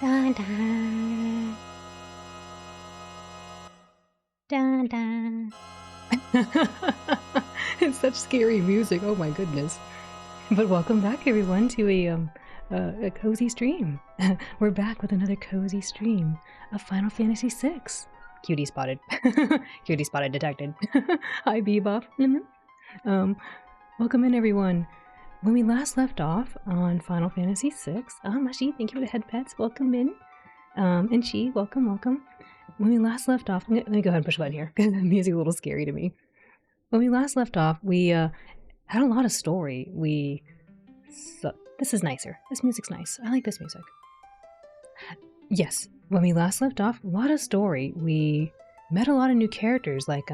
Da da. Da da. It's such scary music. Oh my goodness. But welcome back everyone to a cozy stream. We're back with another cozy stream of Final Fantasy VI. Cutie spotted. Cutie spotted detected. Hi Bebop. Welcome in everyone. When we last left off on Final Fantasy VI, Mashi, thank you for the head pets. Welcome in. And Chi, welcome. When we last left off, let me go ahead and push a button here because the music's a little scary to me. When we last left off, we had a lot of story. This is nicer. This music's nice. I like this music. Yes, when we last left off, a lot of story. We met a lot of new characters, like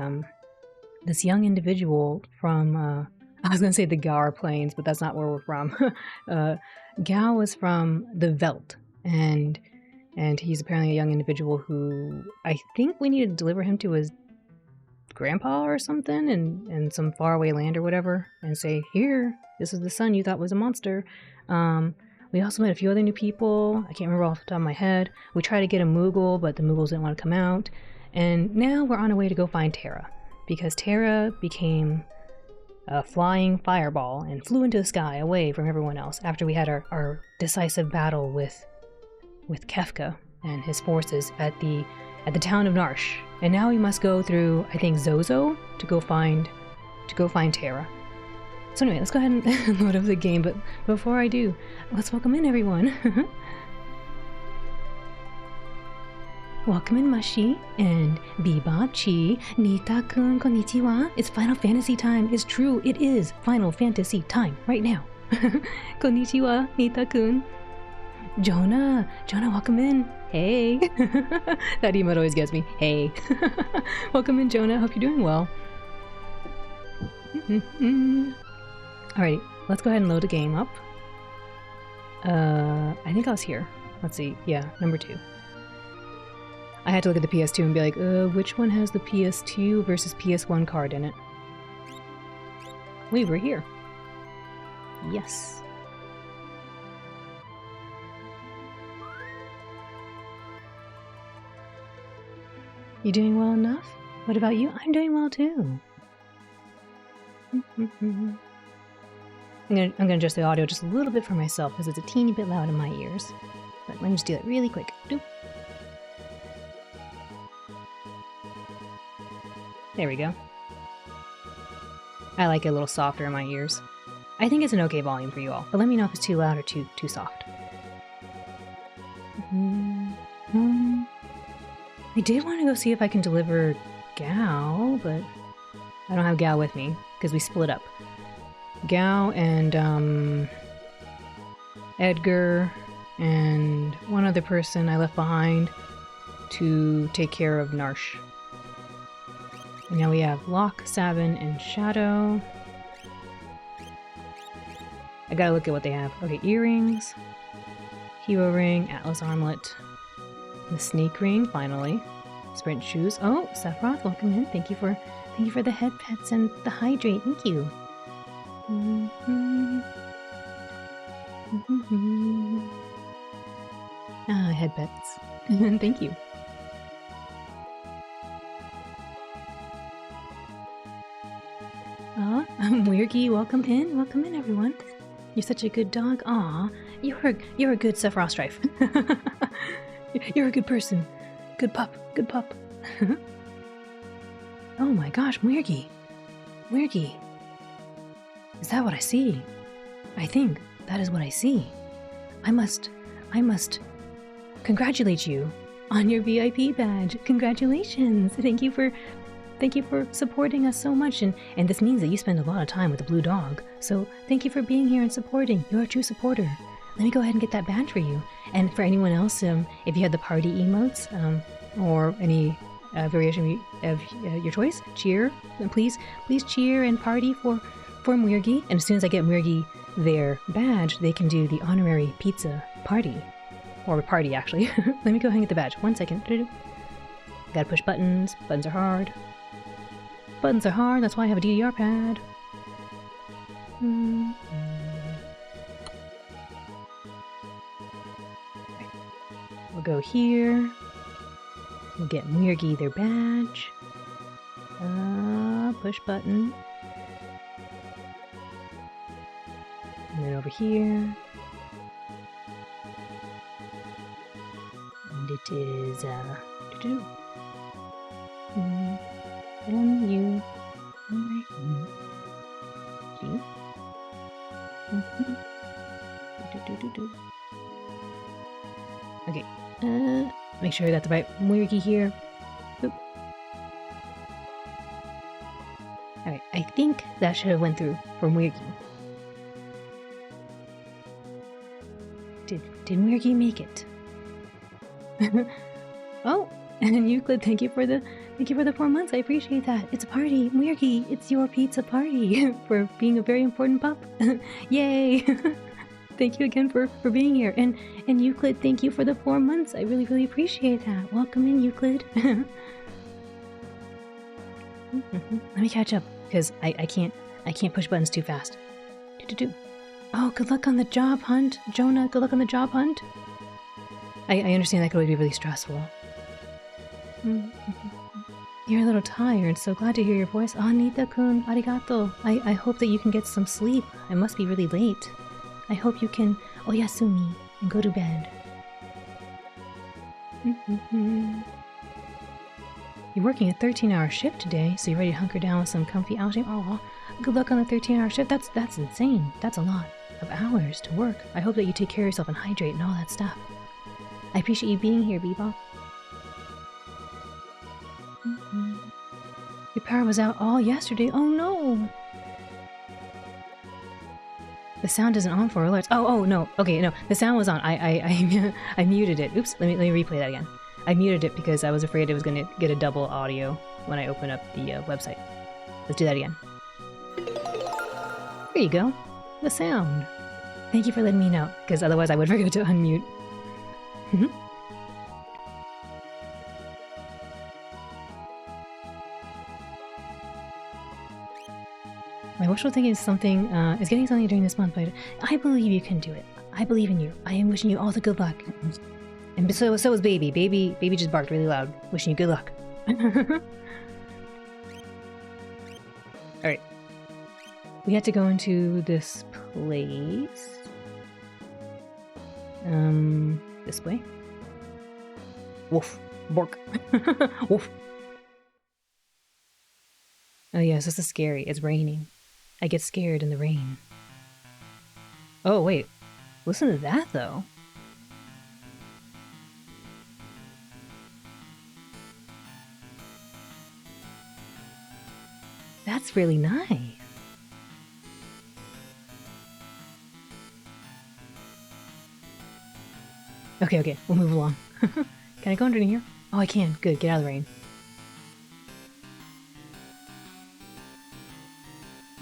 this young individual from I was gonna say the Gaur Plains, but that's not where we're from. Gao was from the Veld, and he's apparently a young individual who I think we need to deliver him to his grandpa or something in some faraway land or whatever, and say, here, this is the son you thought was a monster. We also met a few other new people. I can't remember off the top of my head. We tried to get a Moogle, but the Moogles didn't want to come out. And now we're on our way to go find Terra, because Terra became a flying fireball and flew into the sky away from everyone else after we had our decisive battle with Kefka and his forces at the town of Narsh. And now we must go through, I think, Zozo to go find Terra. So anyway, let's go ahead and load up the game, but before I do, let's welcome in everyone. Welcome in Mashi and Bebop, Chi, Nita-kun, konnichiwa. It's Final Fantasy time. It's true, it is Final Fantasy time right now. Konnichiwa, Nita-kun. Jonah, welcome in. Hey. That emote always gets me. Hey. Welcome in, Jonah. Hope you're doing well. Alrighty, let's go ahead and load the game up. I think I was here. Let's see. Yeah, number 2. I had to look at the PS2 and be like, which one has the PS2 versus PS1 card in it? We were here. Yes. You doing well enough? What about you? I'm doing well too. I'm gonna adjust the audio just a little bit for myself because it's a teeny bit loud in my ears. But let me just do that really quick. Doop. There we go. I like it a little softer in my ears. I think it's an okay volume for you all, but let me know if it's too loud or too soft. I did want to go see if I can deliver Gao, but I don't have Gao with me because we split up. Gao and Edgar and one other person I left behind to take care of Narsh. And now we have Locke, Sabin, and Shadow. I gotta look at what they have. Okay, earrings, hero ring, Atlas armlet, the sneak ring, finally. Sprint shoes. Oh, Sephiroth, welcome in. Thank you for the head pets and the hydrate. Thank you. Head pets. Thank you. Weirgy, welcome in everyone. You're such a good dog. Aw, you're a good Sephiroth Strife. You're a good person. Good pup. Oh my gosh, Weirgy. Is that what I see? I think that is what I see. I must congratulate you on your VIP badge. Congratulations. Thank you for supporting us so much, and this means that you spend a lot of time with the blue dog. So thank you for being here and supporting. You're a true supporter. Let me go ahead and get that badge for you. And for anyone else, if you had the party emotes, or any variation of your choice, cheer. Please cheer and party for Muirgi. And as soon as I get Muirgi their badge, they can do the honorary pizza party. Or party, actually. Let me go ahead and get the badge. 1 second. Gotta push buttons. Buttons are hard. That's why I have a DDR pad. We'll go here. We'll get Muirgi their badge. Push button. And then over here. And it is, M-U. G. Okay, make sure I got the right Muirgi here. Oop. Alright, I think that should have went through for Muirgi. Did Muirgi make it? Oh, and Euclid, thank you for the 4 months. I appreciate that. It's a party, Muirgi. It's your pizza party for being a very important pup. Yay! Thank you again for being here. And Euclid, thank you for the 4 months. I really, really appreciate that. Welcome in, Euclid. Let me catch up, because I can't push buttons too fast. Oh, good luck on the job hunt. Jonah, good luck on the job hunt. I understand that could always be really stressful. You're a little tired, so glad to hear your voice. Ah, Nita-kun, arigato. I hope that you can get some sleep. It must be really late. I hope you can oyasumi and go to bed. You're working a 13-hour shift today, so you're ready to hunker down with some comfy outing? Oh, good luck on the 13-hour shift. That's insane. That's a lot of hours to work. I hope that you take care of yourself and hydrate and all that stuff. I appreciate you being here, Bebop. Your power was out all yesterday. Oh no! The sound isn't on for alerts. Oh no. Okay, no. The sound was on. I muted it. Oops. Let me replay that again. I muted it because I was afraid it was going to get a double audio when I open up the website. Let's do that again. There you go. The sound. Thank you for letting me know, because otherwise I would forget to unmute. My wishful thinking is getting something during this month, but I believe you can do it. I believe in you. I am wishing you all the good luck. And so is Baby. Baby just barked really loud. Wishing you good luck. Alright. We have to go into this place. This way. Woof. Bork. Woof. Oh yes, this is scary. It's raining. I get scared in the rain. Oh wait. Listen to that though. That's really nice. Okay, we'll move along. Can I go underneath here? Oh, I can. Good, get out of the rain.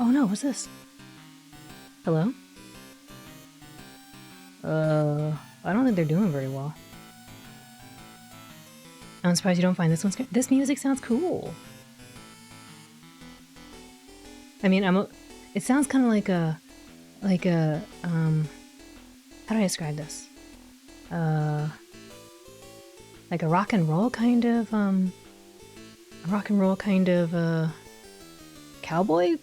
Oh no, what's this? Hello? I don't think they're doing very well. I'm surprised you don't find this one scary. This music sounds cool. I mean, it sounds kind of like a, how do I describe this? Like a rock and roll kind of, cowboy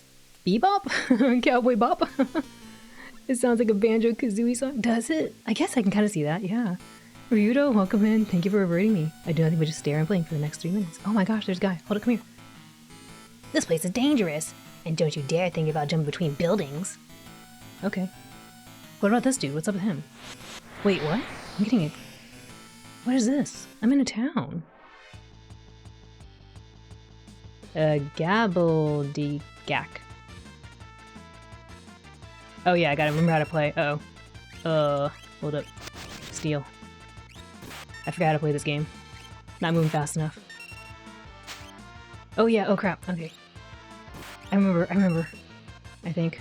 bebop? Cowboy bop? It sounds like a Banjo-Kazooie song. Does it? I guess I can kind of see that, yeah. Ryudo, welcome in. Thank you for averting me. I do nothing but just stare and blink for the next 3 minutes. Oh my gosh, there's a guy. Hold it, come here. This place is dangerous. And don't you dare think about jumping between buildings. Okay. What about this dude? What's up with him? Wait, what? I'm getting it. What is this? I'm in a town. Gabbledygack. Oh yeah, I gotta remember how to play. Uh-oh. Hold up. Steal. I forgot how to play this game. Not moving fast enough. Oh yeah, oh crap, okay. I remember. I think.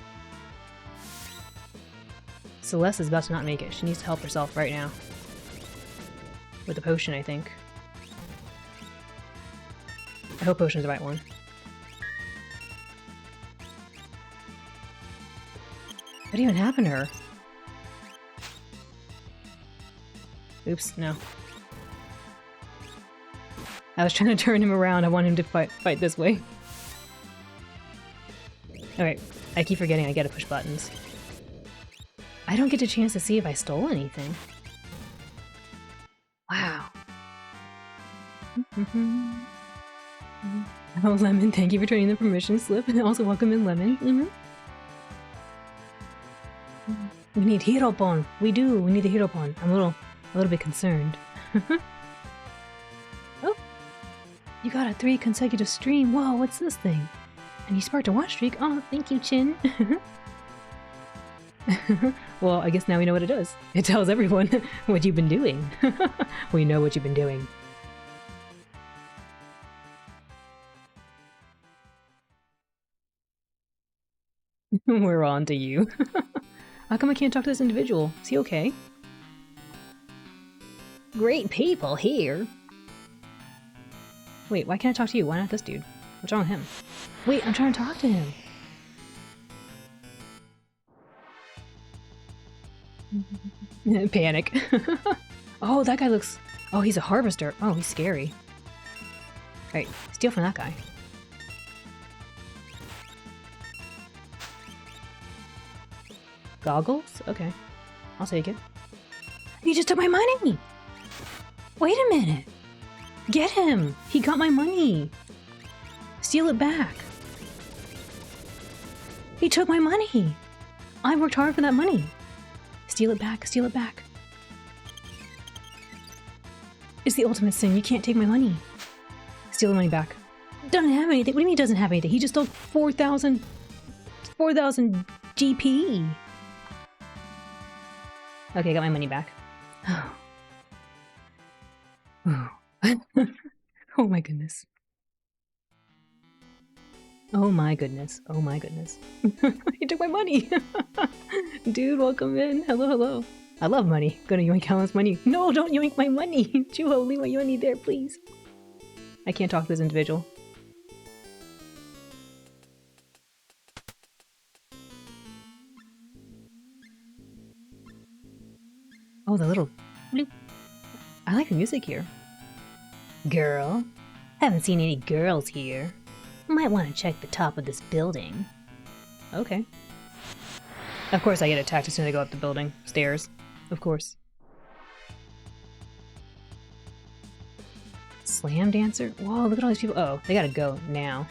Celeste is about to not make it. She needs to help herself right now. With the potion, I think. I hope potion's the right one. What even happened to her? Oops, no. I was trying to turn him around. I want him to fight this way. Alright, I keep forgetting I gotta push buttons. I don't get a chance to see if I stole anything. Wow. Oh, Lemon, thank you for turning the permission slip, and also welcome in, Lemon. We need Hirobon. We do. We need the Hirobon. I'm a little bit concerned. Oh, you got a 3 consecutive stream. Whoa, what's this thing? And you sparked a watch streak. Oh, thank you, Chin. Well, I guess now we know what it does. It tells everyone what you've been doing. We know what you've been doing. We're on to you. How come I can't talk to this individual? Is he okay? Great people here. Wait, why can't I talk to you? Why not this dude? What's wrong with him? Wait, I'm trying to talk to him. Panic. Oh, that guy looks... Oh, he's a harvester. Oh, he's scary. Alright, steal from that guy. Goggles? Okay. I'll take it. He just took my money! Wait a minute! Get him! He got my money! Steal it back! He took my money! I worked hard for that money! Steal it back, steal it back. It's the ultimate sin, you can't take my money. Steal the money back. Doesn't have anything. What do you mean he doesn't have anything? He just stole 4,000 GP. Okay, I got my money back. Oh my goodness. Oh my goodness. Oh my goodness. He took my money. Dude, welcome in. Hello, hello. I love money. Gonna yoink Alan's money. No, don't yoink my money. Juho, leave my money there, please. I can't talk to this individual. Oh, the little bloop. I like the music here. Girl? Haven't seen any girls here. Might want to check the top of this building. Okay. Of course I get attacked as soon as I go up the building. Stairs. Of course. Slam dancer? Whoa, look at all these people. Oh, they gotta go now.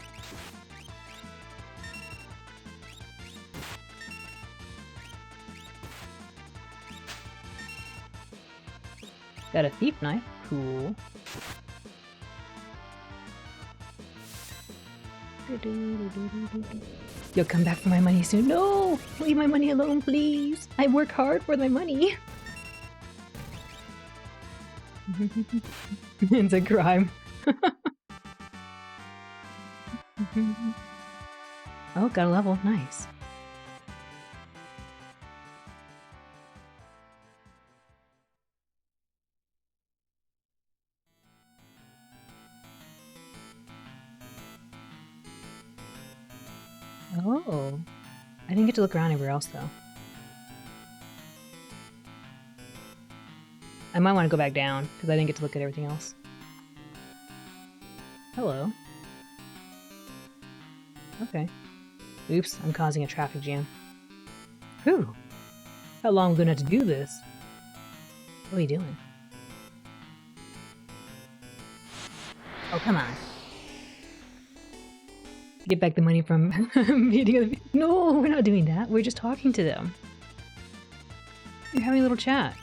Got a thief knife. Cool. You'll come back for my money soon. No! Leave my money alone, please! I work hard for my money! It's a crime. Oh, got a level. Nice. Oh. I didn't get to look around anywhere else, though. I might want to go back down, because I didn't get to look at everything else. Hello. Okay. Oops, I'm causing a traffic jam. Whew. How long are we gonna have to do this? What are you doing? Oh, come on. Get back the money from meeting other people. No, we're not doing that. We're just talking to them. You're having a little chat.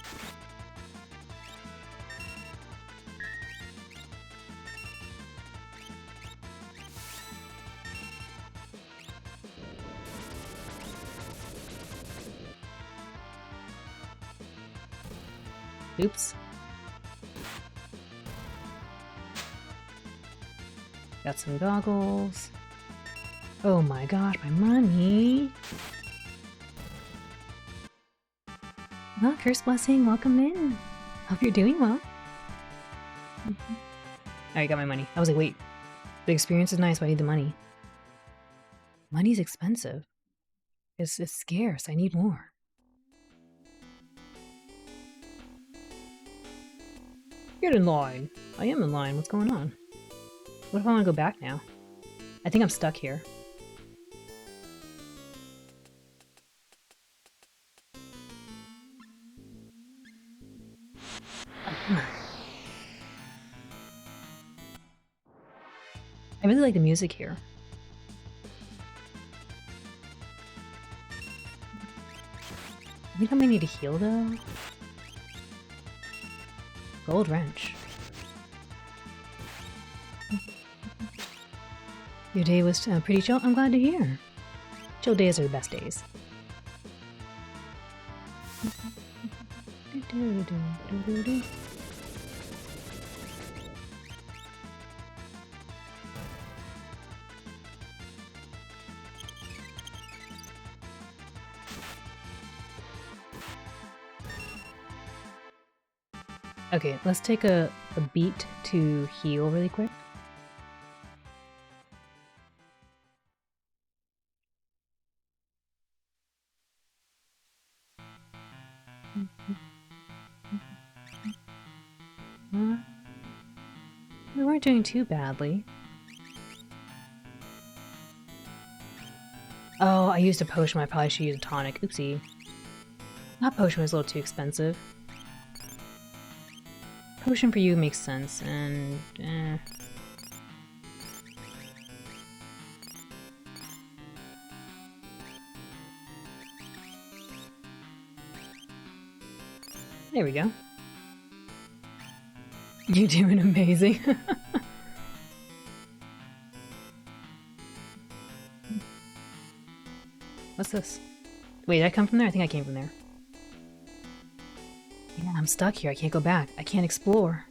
Oops. Got some goggles. Oh my gosh, my money! Well, Curse Blessing, welcome in. Hope you're doing well. Alright, got my money. I was like, wait. The experience is nice, but I need the money. Money's expensive. It's scarce. I need more. Get in line. I am in line. What's going on? What if I want to go back now? I think I'm stuck here. I really like the music here. I think I might need to heal though. Gold wrench. Your day was pretty chill? I'm glad to hear. Chill days are the best days. Okay, let's take a beat to heal really quick. We weren't doing too badly. Oh, I used a potion. I probably should use a tonic. Oopsie. That potion was a little too expensive. Potion for you makes sense, and there we go. You're doing amazing. What's this? Wait, did I come from there? I think I came from there. Yeah, I'm stuck here. I can't go back. I can't explore.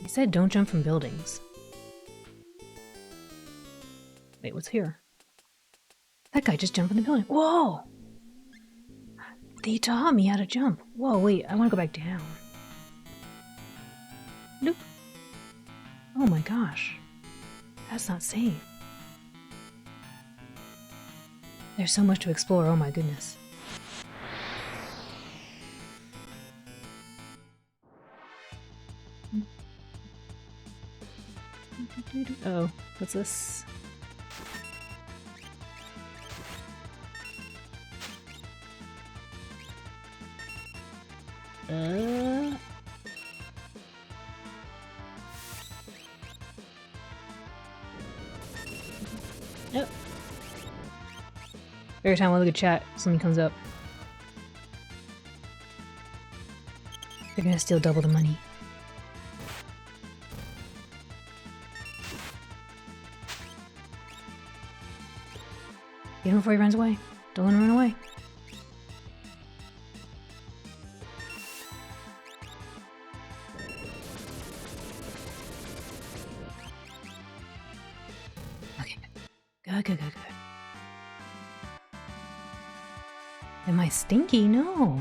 I said don't jump from buildings. Wait, what's here? That guy just jumped from the building. Whoa! They taught me how to jump. Whoa, wait, I want to go back down. Nope. Oh my gosh. That's not safe. There's so much to explore, oh my goodness. Oh, what's this? Nope. Every time I look at chat, something comes up. They're gonna steal double the money. Get him before he runs away. Don't let him run away. Okay. Good. Am I stinky? No.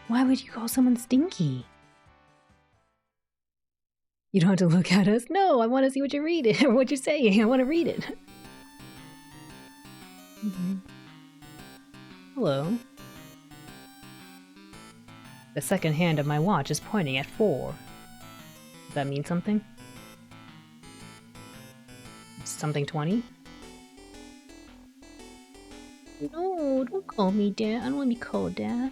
Why would you call someone stinky? You don't have to look at us. No, I want to see what you're reading or what you're saying. I want to read it. Hello. The second hand of my watch is pointing at 4. Does that mean something? Something 20? No, don't call me Dad. I don't want to be called Dad.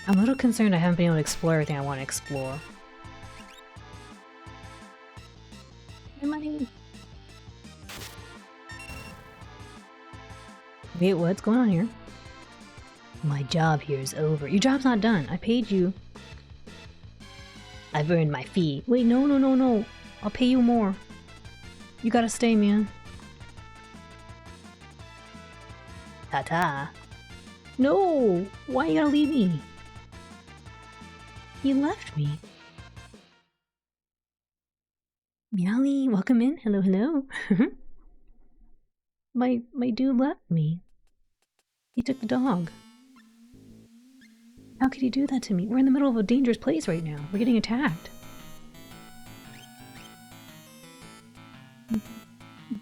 I'm a little concerned I haven't been able to explore everything I want to explore. Money. Wait, what's going on here? My job here is over. Your job's not done. I paid you. I've earned my fee. Wait, no, no, no, no. I'll pay you more. You gotta stay, man. Ta-ta. No! Why you gotta leave me? You left me. Meowly, welcome in. Hello, hello. my dude left me. He took the dog. How could he do that to me? We're in the middle of a dangerous place right now. We're getting attacked.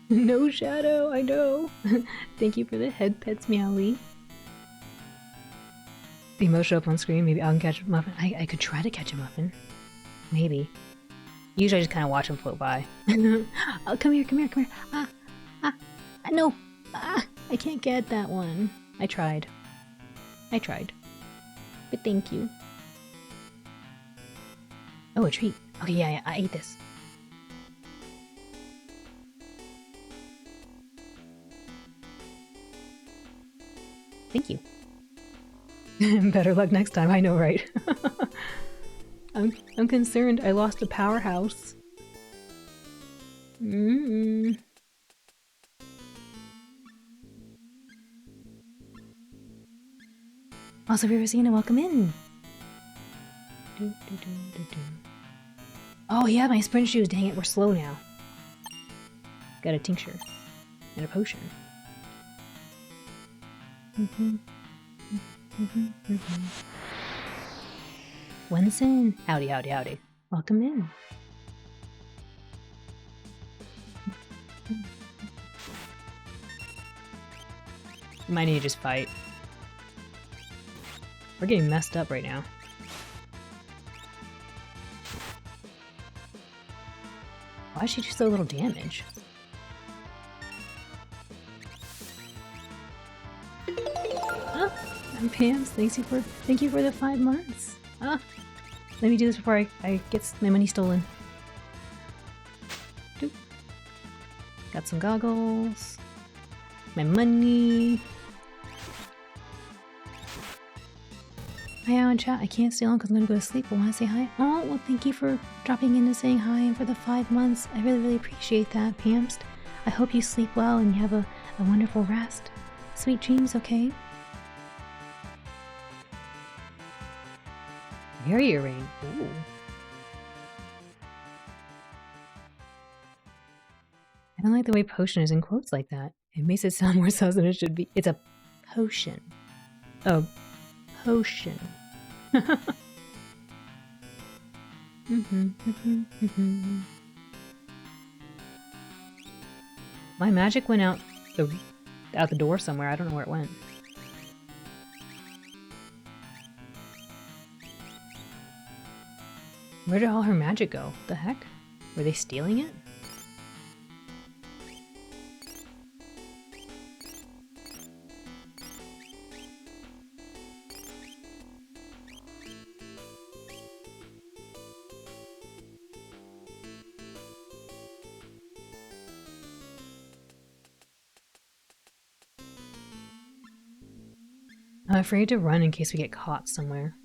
No shadow, I know. Thank you for the head pets, Meowly. The emote show up on screen. Maybe I can catch a muffin. I could try to catch a muffin. Maybe. Usually I just kind of watch him float by. Oh, come here, come here, come here. No. I can't get that one. I tried. But thank you. Oh, a treat. Okay, yeah, I ate this. Thank you. Better luck next time, I know, right? I'm concerned I lost a powerhouse. Also, Riversina, welcome in. Oh yeah, my sprint shoes. Dang it, we're slow now. Got a tincture and a potion. Wenson, howdy, howdy, howdy. Welcome in. Might need to just fight. We're getting messed up right now. Why did she do so little damage? Oh, I'm Pam's. Thank you for the 5 months. Let me do this before I get my money stolen. Doop. Got some goggles. My money. Hi, Alan chat. I can't stay on because I'm gonna go to sleep. I want to say hi. Oh, well, thank you for dropping in and saying hi and for the 5 months. I really, really appreciate that, Pamst. I hope you sleep well and you have a wonderful rest. Sweet dreams, okay? Barrier ring. Ooh. I don't like the way potion is in quotes like that. It makes it sound more sus than it should be. It's a potion. Oh, potion. My magic went out the door somewhere. I don't know where it went. Where did all her magic go? The heck? Were they stealing it? I'm afraid to run in case we get caught somewhere.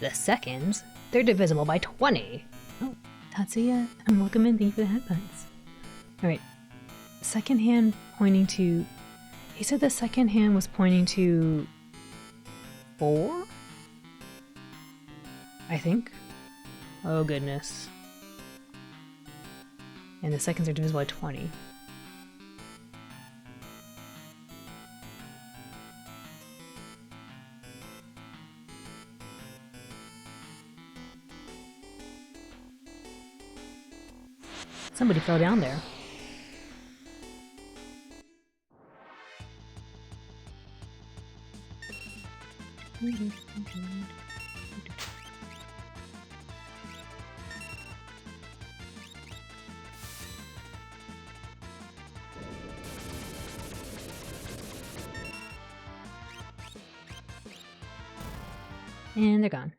The seconds? They're divisible by 20! Oh, Tatsuya, and welcome in. Thank you for the headphones. Alright. Second hand pointing to... He said the second hand was pointing to... 4? I think. Oh goodness. And the seconds are divisible by 20. Somebody fell down there. And they're gone.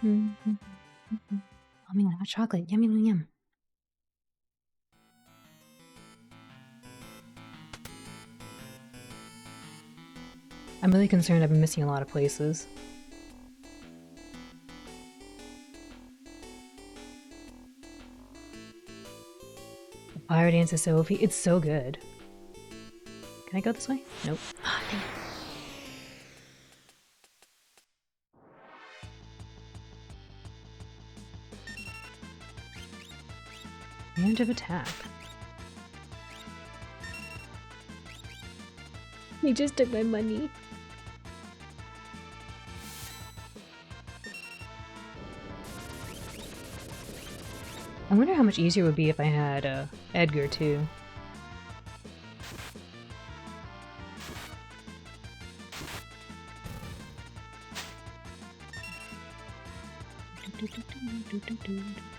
Oh man, hot chocolate. Yum, yum, yum. I'm really concerned I've been missing a lot of places. The Fire Dance is so OP. It's so good. Can I go this way? Nope. Ah, dang it. End of attack. You just took my money. I wonder how much easier it would be if I had Edgar too.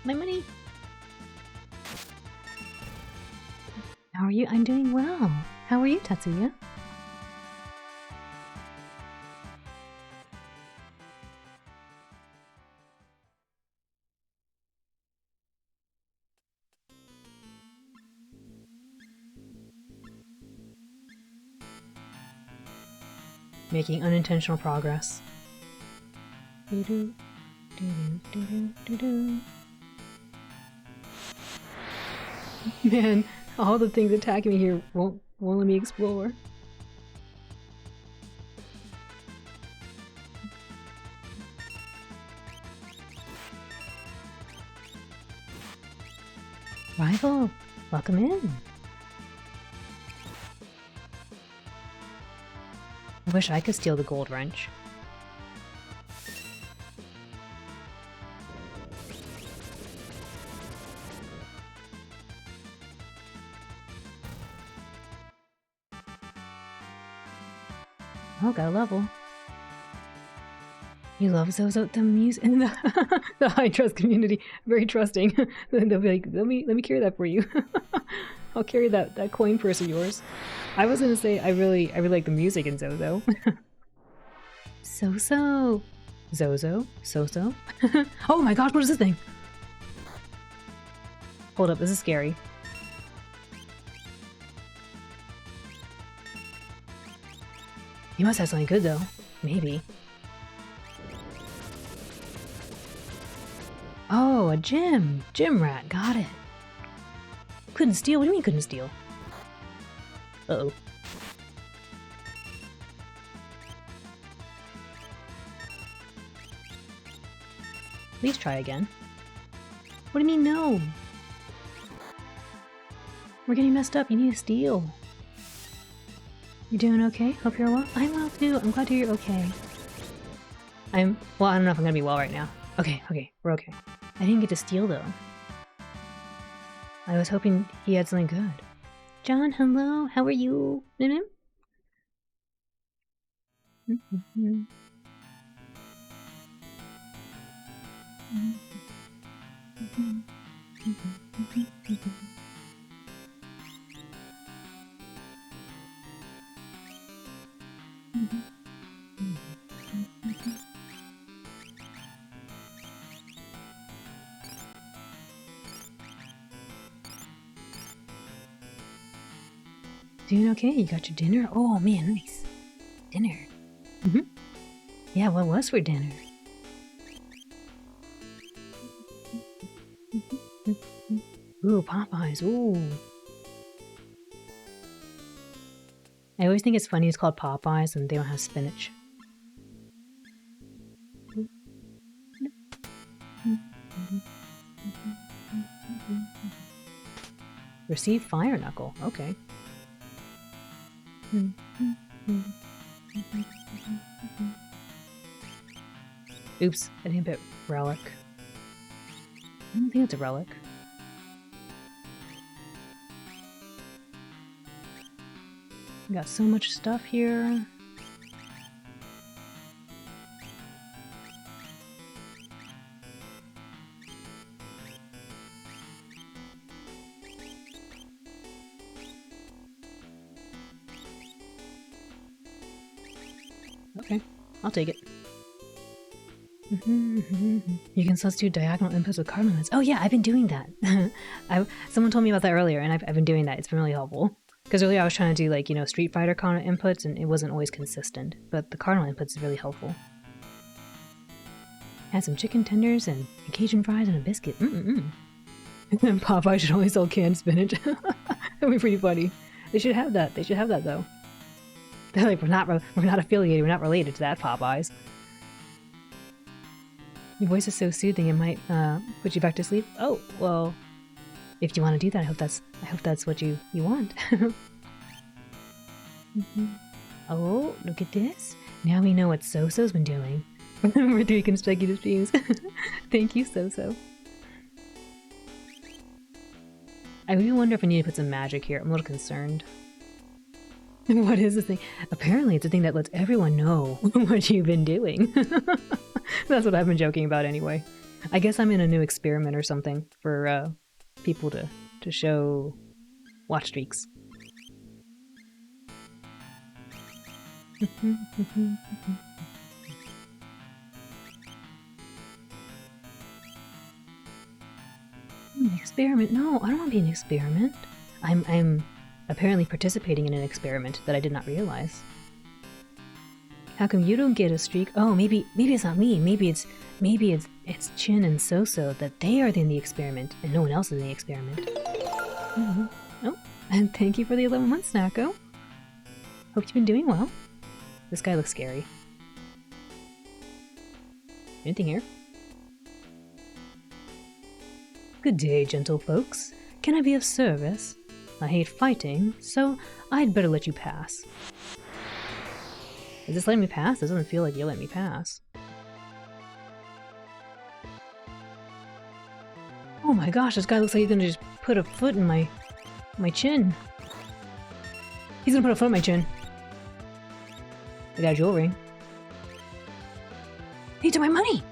My money. How are you? I'm doing well. How are you, Tatsuya? Making unintentional progress. Doo-doo, doo-doo, doo-doo, doo-doo. Man, all the things attacking me here won't let me explore. Rival, welcome in. I wish I could steal the gold wrench. Oh, got a level. You love Zozo, the music in the high trust community. Very trusting. They'll be like, let me carry that for you. I'll carry that coin purse of yours. I was gonna say I really like the music in Zozo. Zozo. Soso. Oh my gosh, what is this thing? Hold up, this is scary. You must have something good though. Maybe. Oh, a gym! Gym rat, got it. Couldn't steal? What do you mean couldn't steal? Uh-oh. Please try again. What do you mean no? We're getting messed up, you need to steal. You doing okay? Hope you're well? I'm well too, I'm glad to hear you're okay. Well, I don't know if I'm gonna be well right now. Okay, we're okay. I didn't get to steal though. I was hoping he had something good. John, hello, how are you? Doing okay? You got your dinner? Oh man, nice. Dinner. Yeah, what was for dinner? Ooh, Popeyes, ooh. I always think it's funny it's called Popeyes and they don't have spinach. Receive Fire Knuckle, okay. Oops, I didn't hit relic. I don't think it's a relic. We got so much stuff here. Okay, I'll take it. You can substitute diagonal inputs with cardinal inputs. Oh yeah, I've been doing that. Someone told me about that earlier, and I've been doing that. It's been really helpful. Because earlier I was trying to do like, you know, Street Fighter kind of inputs and it wasn't always consistent. But the Cardinal inputs is really helpful. Had some chicken tenders and Cajun fries and a biscuit. And Popeye should only sell canned spinach. That'd be pretty funny. They should have that. They should have that though. They're like, we're not affiliated. We're not related to that Popeyes. Your voice is so soothing. It might put you back to sleep. Oh well, if you want to do that, I hope that's what you want. Oh, look at this. Now we know what So-So's been doing for 3 consecutive streams. Thank you, So-So. I really wonder if I need to put some magic here. I'm a little concerned. What is this thing? Apparently it's a thing that lets everyone know what you've been doing. That's what I've been joking about anyway. I guess I'm in a new experiment or something for people to show watch streaks. An experiment? No, I don't want to be an experiment. I'm apparently participating in an experiment that I did not realize. How come you don't get a streak? Oh, maybe it's not me. Maybe it's Chin and So-So that they are in the experiment and no one else is in the experiment. Oh, and thank you for the 11 months, Snacko. Hope you've been doing well. This guy looks scary. Anything here? Good day, gentle folks. Can I be of service? I hate fighting, so I'd better let you pass. Is this letting me pass? This doesn't feel like you'll let me pass. Oh my gosh, this guy looks like he's gonna just put a foot in my chin. He's gonna put a foot in my chin. I got jewelry. He took my money!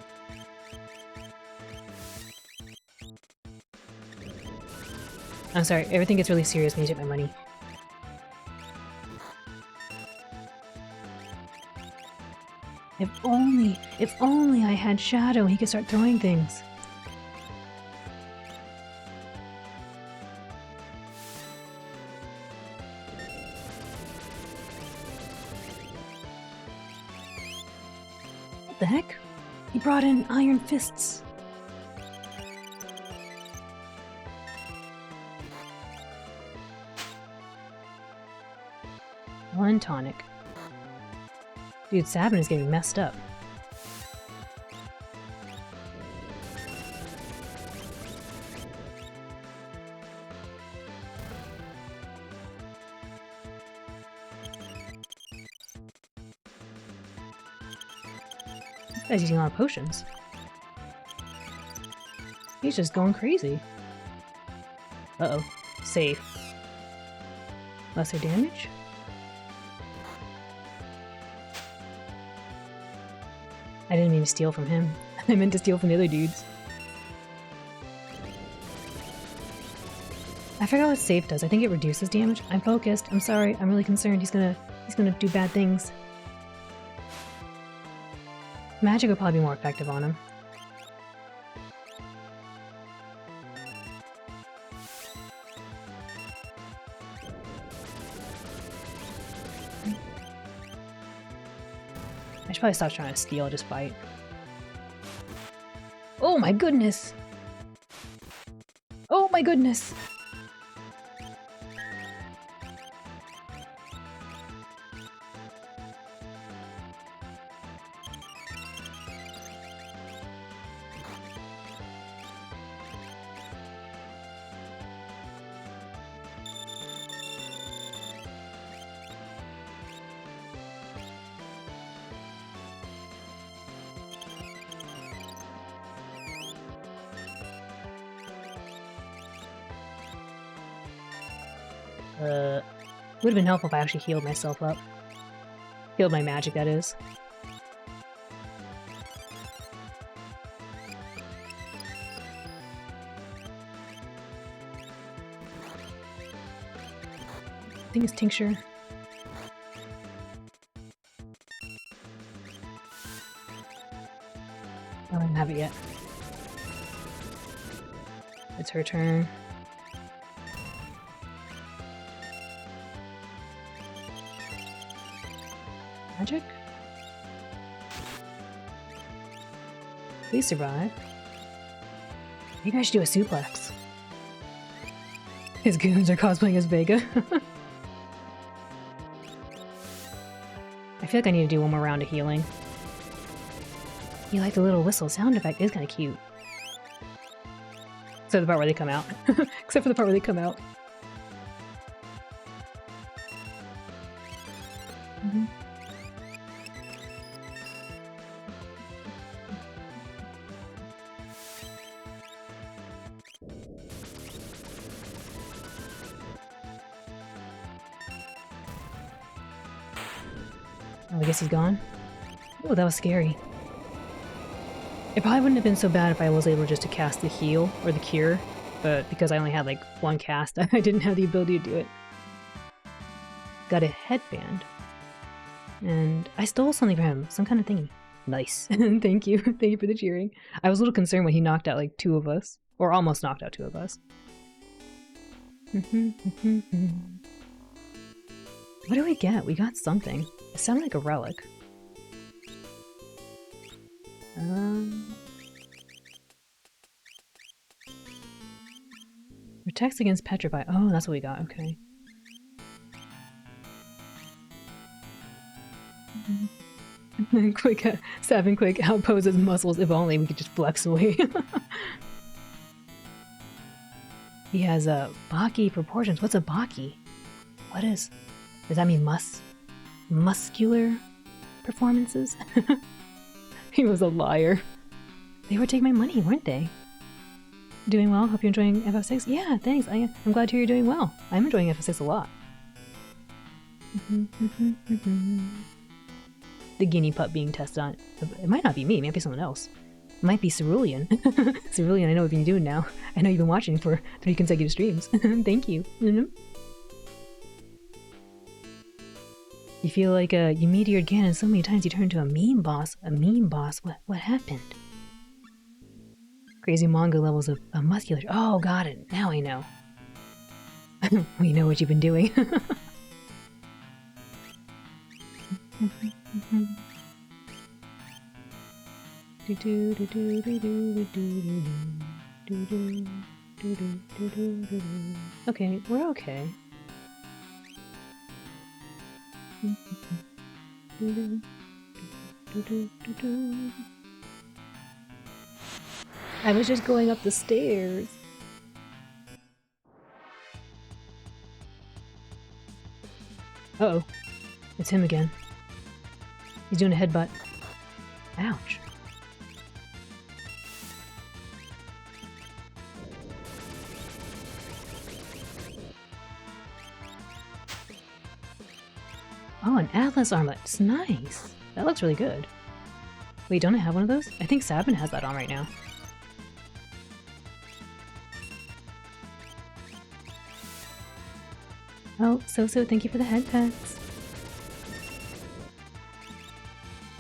I'm sorry, everything gets really serious when you take my money. If only I had Shadow, he could start throwing things. What the heck? He brought in Iron Fists. One tonic. Dude, Sabin is getting messed up. This guy's using a lot of potions. He's just going crazy. Uh-oh. Safe. Lesser damage? I didn't mean to steal from him. I meant to steal from the other dudes. I forgot what safe does. I think it reduces damage. I'm focused. I'm sorry. I'm really concerned. He's gonna do bad things. Magic would probably be more effective on him. I should probably stop trying to steal, just fight. Oh my goodness! Oh my goodness! Would have been helpful if I actually healed myself up. Healed my magic, that is. I think it's tincture. I don't have it yet. It's her turn. Magic? Please survive. Maybe I should do a suplex. His goons are cosplaying as Vega. I feel like I need to do one more round of healing. You like the little whistle sound effect? It's kind of cute. Except the part where they come out. Except for the part where they come out. Oh, I guess he's gone. Oh, that was scary. It probably wouldn't have been so bad if I was able just to cast the heal or the cure, but because I only had like one cast, I didn't have the ability to do it. Got a headband. And I stole something from him, some kind of thingy. Nice. Thank you. Thank you for the cheering. I was a little concerned when he knocked out like 2 of us, or almost knocked out 2 of us. What do we get? We got something. It sounded like a relic. Protects against petrify. Oh, that's what we got. Okay. Quick, Savin Quick outposes muscles. If only we could just flex away. He has a Baki proportions. What's a Baki? What is? Does that mean muscular performances? He was a liar. They were taking my money, weren't they? Doing well? Hope you're enjoying FF6? Yeah, thanks. I'm glad to hear you're doing well. I'm enjoying FF6 a lot. The guinea pup being tested on. It might not be me, it might be someone else. It might be Cerulean. Cerulean, I know what you've been doing now. I know you've been watching for 3 consecutive streams. Thank you. You feel like you meteored Ganon so many times you turned into a meme boss. A meme boss? What happened? Crazy manga levels of muscular. Oh, got it. Now I know. We know what you've been doing. Okay, we're okay. I was just going up the stairs. Uh-oh. It's him again. He's doing a headbutt. Ouch. Oh, an Atlas armlet. It's nice. That looks really good. Wait, don't I have one of those? I think Sabin has that on right now. Oh, so thank you for the head pets.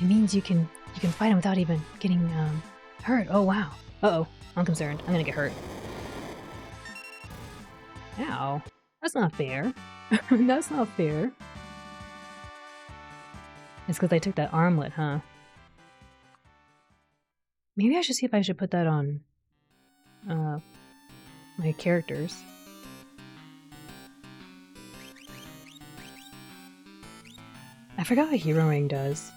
It means you can fight him without even getting hurt. Oh wow. Uh-oh. I'm concerned. I'm gonna get hurt. Ow. That's not fair. That's not fair. It's because I took that armlet, huh? Maybe I should see if I should put that on my characters. I forgot what Hero Ring does.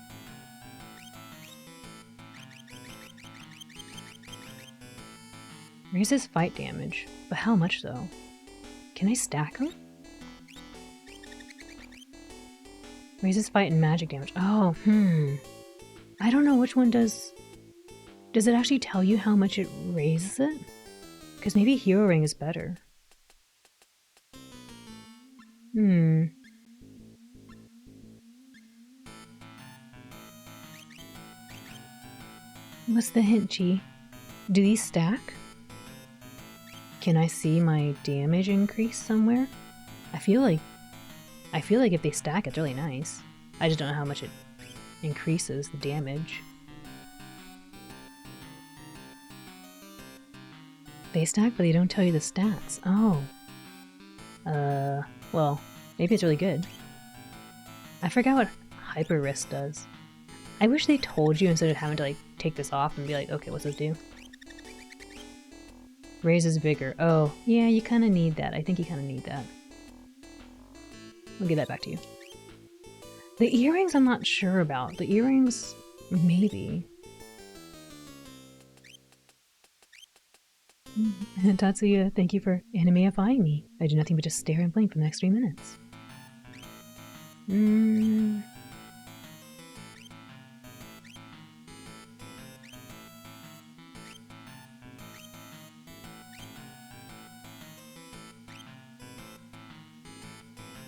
Raises fight damage, but how much though? Can I stack them? Raises fight and magic damage. Oh, I don't know which one does... Does it actually tell you how much it raises it? Because maybe Hero Ring is better. What's the hint, Chi? Do these stack? Can I see my damage increase somewhere? I feel like if they stack, it's really nice. I just don't know how much it increases the damage. They stack, but they don't tell you the stats. Oh. Well, maybe it's really good. I forgot what Hyper Wrist does. I wish they told you instead of having to like take this off and be like, okay, what's this do? Raises vigor. Oh, yeah, you kind of need that. I think you kind of need that. I'll give that back to you. The earrings I'm not sure about. The earrings, maybe. And Tatsuya, thank you for animeifying me. I do nothing but just stare and blink for the next 3 minutes.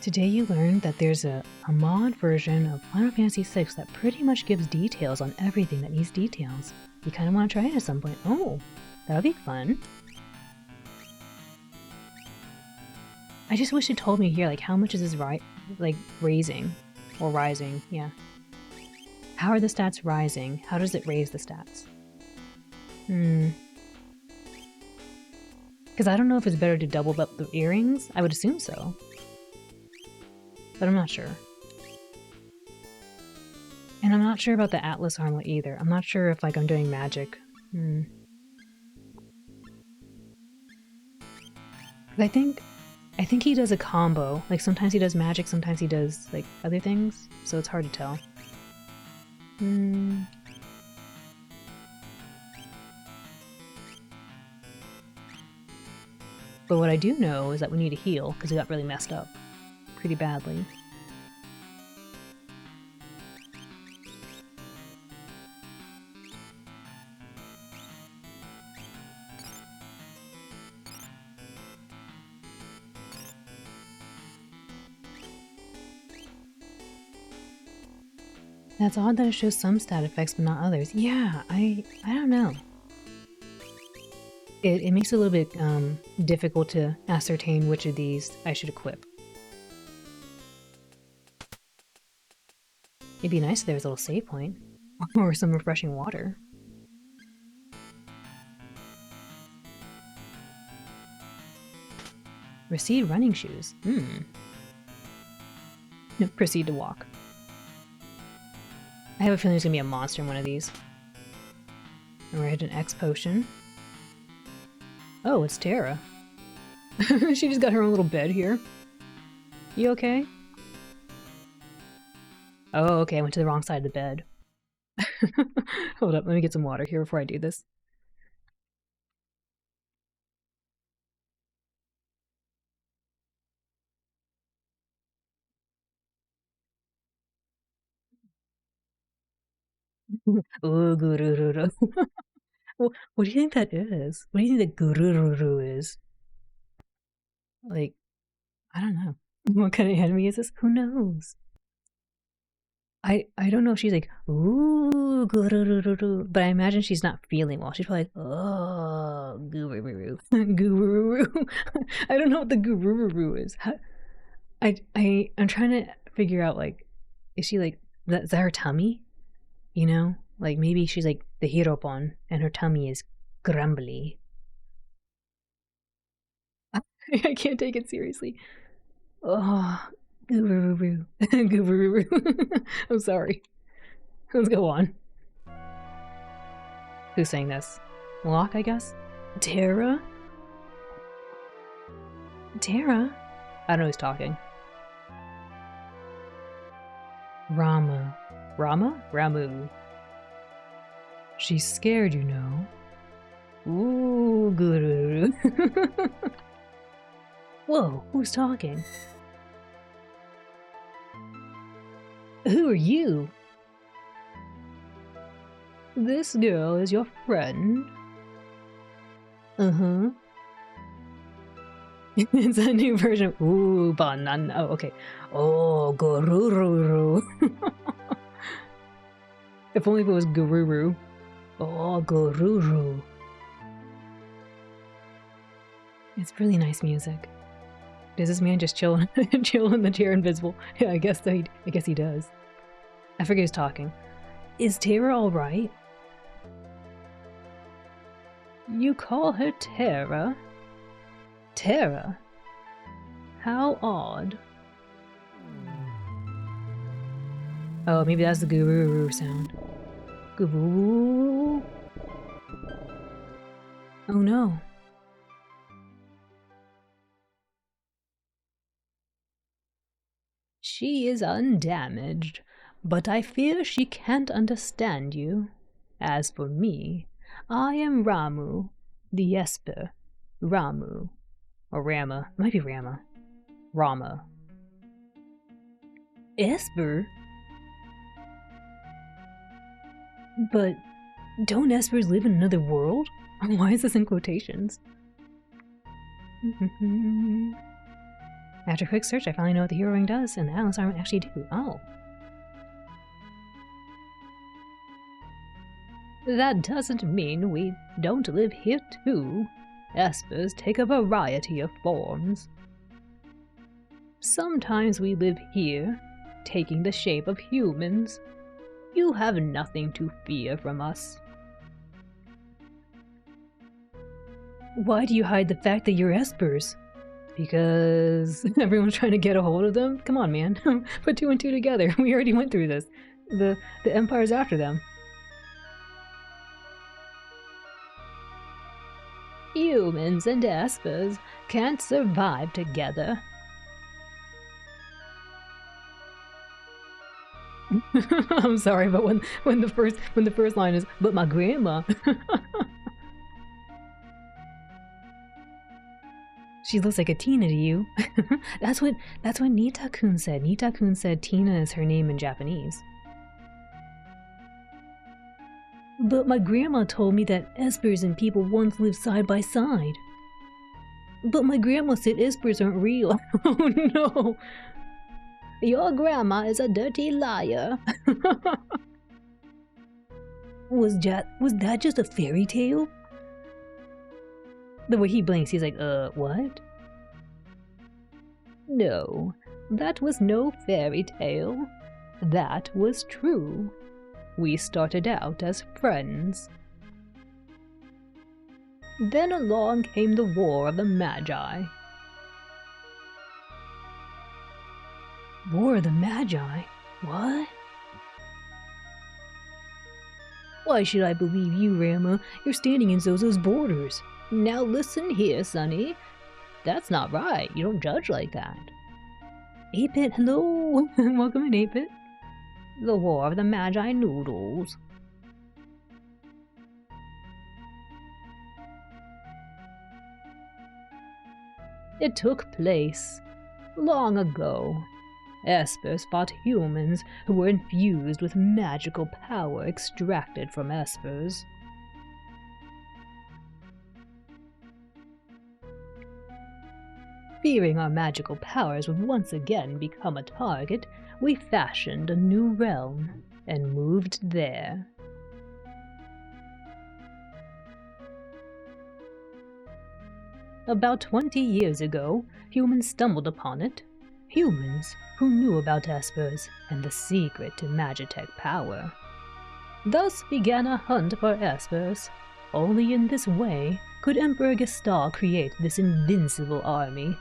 Today you learned that there's a mod version of Final Fantasy VI that pretty much gives details on everything that needs details. You kind of want to try it at some point. Oh, that would be fun. I just wish it told me here, like, how much is this raising? Or rising, yeah. How are the stats rising? How does it raise the stats? Because I don't know if it's better to double up the earrings. I would assume so. But I'm not sure. And I'm not sure about the Atlas armlet either. I'm not sure if like I'm doing magic. I think he does a combo. Like sometimes he does magic, sometimes he does like other things. So it's hard to tell. But what I do know is that we need to heal because we got really messed up pretty badly. That's odd that it shows some stat effects but not others. Yeah, I don't know. It makes it a little bit difficult to ascertain which of these I should equip. It'd be nice if there was a little save point. Or some refreshing water. Receive running shoes. Proceed to walk. I have a feeling there's gonna be a monster in one of these. And we're at an X potion. Oh, it's Terra. She just got her own little bed here. You okay? Oh, okay, I went to the wrong side of the bed. Hold up, let me get some water here before I do this. Ooh, gurururu. What do you think that is? What do you think that gurururu is? Like, I don't know. What kind of enemy is this? Who knows? I don't know if she's like, ooh, gurururu, but I imagine she's not feeling well. She's probably like, oh, gurururu. Gurururu. I don't know what the gurururu is. I'm trying to figure out, like, is she like, is that her tummy? You know? Like, maybe she's like the Hiropon, and her tummy is grumbly. I can't take it seriously. Oh, Gurururu. Gurururu. I'm sorry. Let's go on. Who's saying this? Locke, I guess? Terra? Terra? I don't know who's talking. Rama. Rama? Ramu. She's scared, you know. Ooh, Gururu. Whoa, who's talking? Who are you? This girl is your friend? Uh-huh. It's a new version. Ooh, banana. Oh, okay. Oh, Gururu. If only if it was Gururu. Oh, Gururu. It's really nice music. Does this man just chill in the chair invisible? Yeah, I guess he does. I forget who's talking. Is Terra alright? You call her Terra? Terra? How odd. Oh, maybe that's the guru sound. Guru. Oh no. She is undamaged, but I fear she can't understand you. As for me, I am Ramu, the Esper. Ramu. Or Rama. It might be Rama. Rama. Esper? But don't Espers live in another world? Why is this in quotations? After a quick search, I finally know what the hero ring does, and the Atlas armor actually do. Oh. That doesn't mean we don't live here too. Espers take a variety of forms. Sometimes we live here, taking the shape of humans. You have nothing to fear from us. Why do you hide the fact that you're Espers? Because everyone's trying to get a hold of them? Come on, man. Put 2 and 2 together. We already went through this. The Empire's after them. Humans and Espers can't survive together. I'm sorry, but when the first line is, but my grandma. She looks like a Tina to you. That's what Nita-kun said. Nita-kun said Tina is her name in Japanese. But my grandma told me that Espers and people once lived side by side. But my grandma said Espers aren't real. Oh no! Your grandma is a dirty liar. Was that just a fairy tale? The way he blinks, he's like, what? No, that was no fairy tale. That was true. We started out as friends. Then along came the War of the Magi. War of the Magi? What? Why should I believe you, Rama? You're standing in Zozo's borders. Now listen here, Sonny. That's not right. You don't judge like that. 8-Bit, hello. Welcome in, 8-Bit. The War of the Magi Noodles. It took place long ago. Espers fought humans who were infused with magical power extracted from Espers. Fearing our magical powers would once again become a target, we fashioned a new realm and moved there. About 20 years ago, humans stumbled upon it. Humans who knew about Espers and the secret to Magitech power. Thus began a hunt for Espers. Only in this way could Emperor Gestal create this invincible army.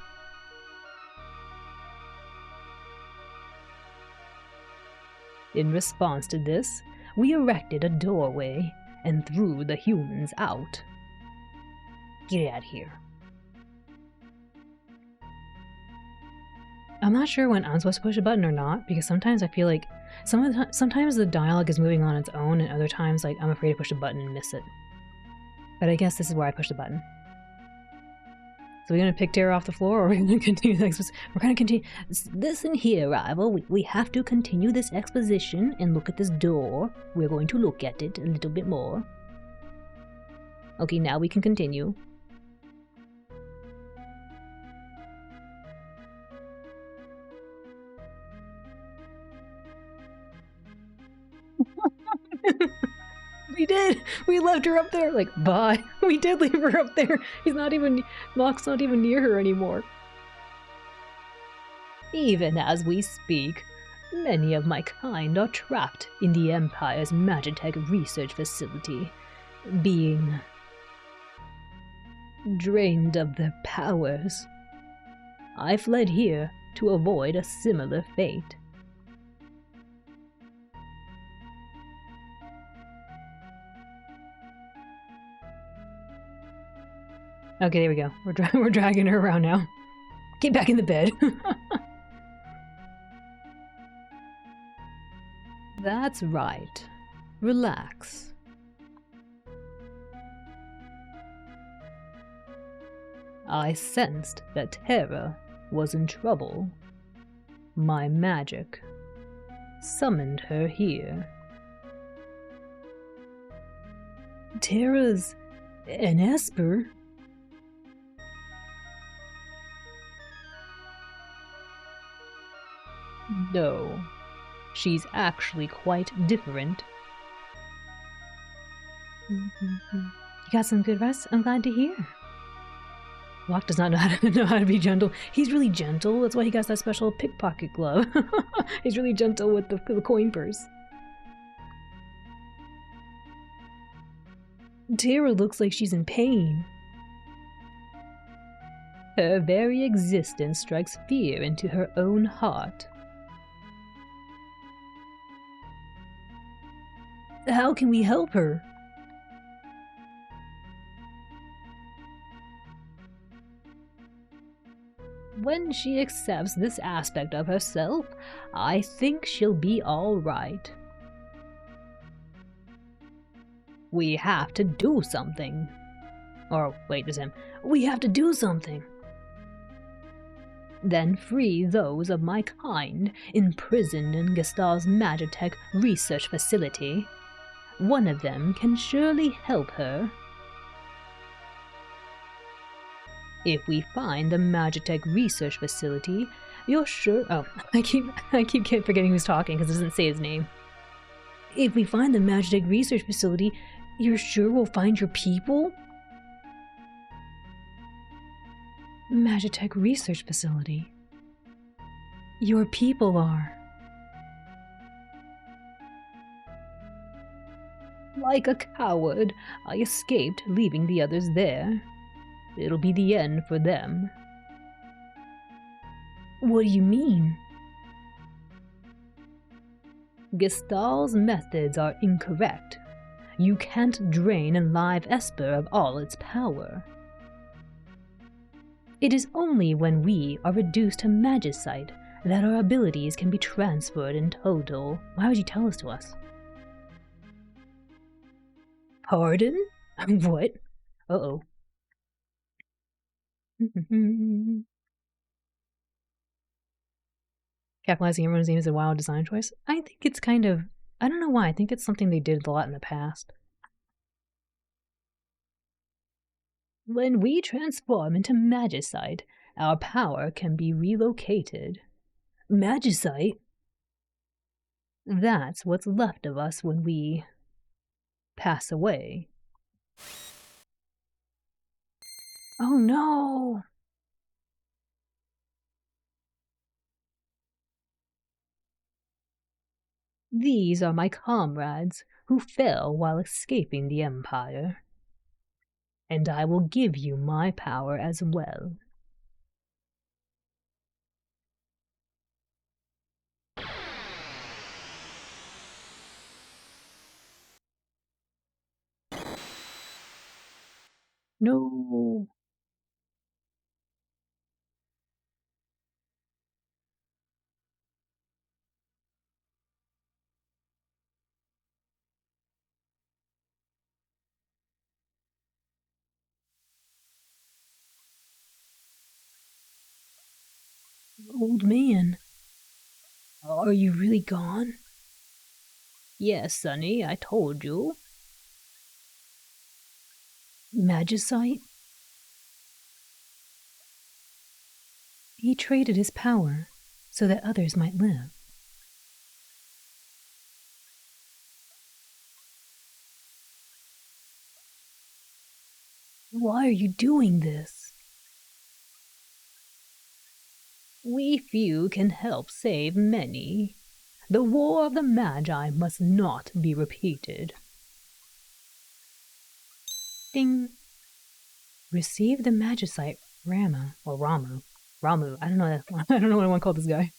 In response to this, we erected a doorway and threw the humans out. Get out of here. I'm not sure when I'm supposed to push a button or not, because sometimes I feel like sometimes the dialogue is moving on its own, and other times like I'm afraid to push a button and miss it. But I guess this is where I push the button. So we're gonna pick Terra off the floor, or we're gonna continue the exposition? We're gonna continue. Listen here, rival. We have to continue this exposition and look at this door. We're going to look at it a little bit more. Okay, now we can continue. We did! We left her up there! Like, bye! We did leave her up there! Locke's not even near her anymore. Even as we speak, many of my kind are trapped in the Empire's Magitech research facility, being drained of their powers. I fled here to avoid a similar fate. Okay, there we go. We're dragging her around now. Get back in the bed. That's right. Relax. I sensed that Terra was in trouble. My magic summoned her here. Terra's an Esper? No, she's actually quite different. You got some good rest? I'm glad to hear. Locke does not know how to be gentle. He's really gentle. That's why he got that special pickpocket glove. He's really gentle with the coin purse. Terra looks like she's in pain. Her very existence strikes fear into her own heart. How can we help her? When she accepts this aspect of herself, I think she'll be all right. We have to do something. Or, wait, there's him. We have to do something. Then free those of my kind imprisoned in Gestal's Magitech research facility. One of them can surely help her. If we find the Magitech research facility, you're sure— oh, I keep forgetting who's talking because it doesn't say his name. If we find the Magitech research facility, you're sure we'll find your people? Magitech research facility. Your people are. Like a coward, I escaped, leaving the others there. It'll be the end for them. What do you mean? Gestal's methods are incorrect. You can't drain a live Esper of all its power. It is only when we are reduced to Magicite that our abilities can be transferred in total. Why would you tell this to us? Pardon? What? Uh-oh. Capitalizing everyone's name is a wild design choice. I think it's kind of— I don't know why. I think it's something they did a lot in the past. When we transform into Magicite, our power can be relocated. Magicite? That's what's left of us when we pass away. Oh no! These are my comrades who fell while escaping the Empire. And I will give you my power as well. No. Old man. Are you really gone? Yes, Sonny, I told you. Magicite? He traded his power so that others might live. Why are you doing this? We few can help save many. The war of the Magi must not be repeated. Ding. Receive the Magicite Ramu. Ramu. I don't know what I want to call this guy.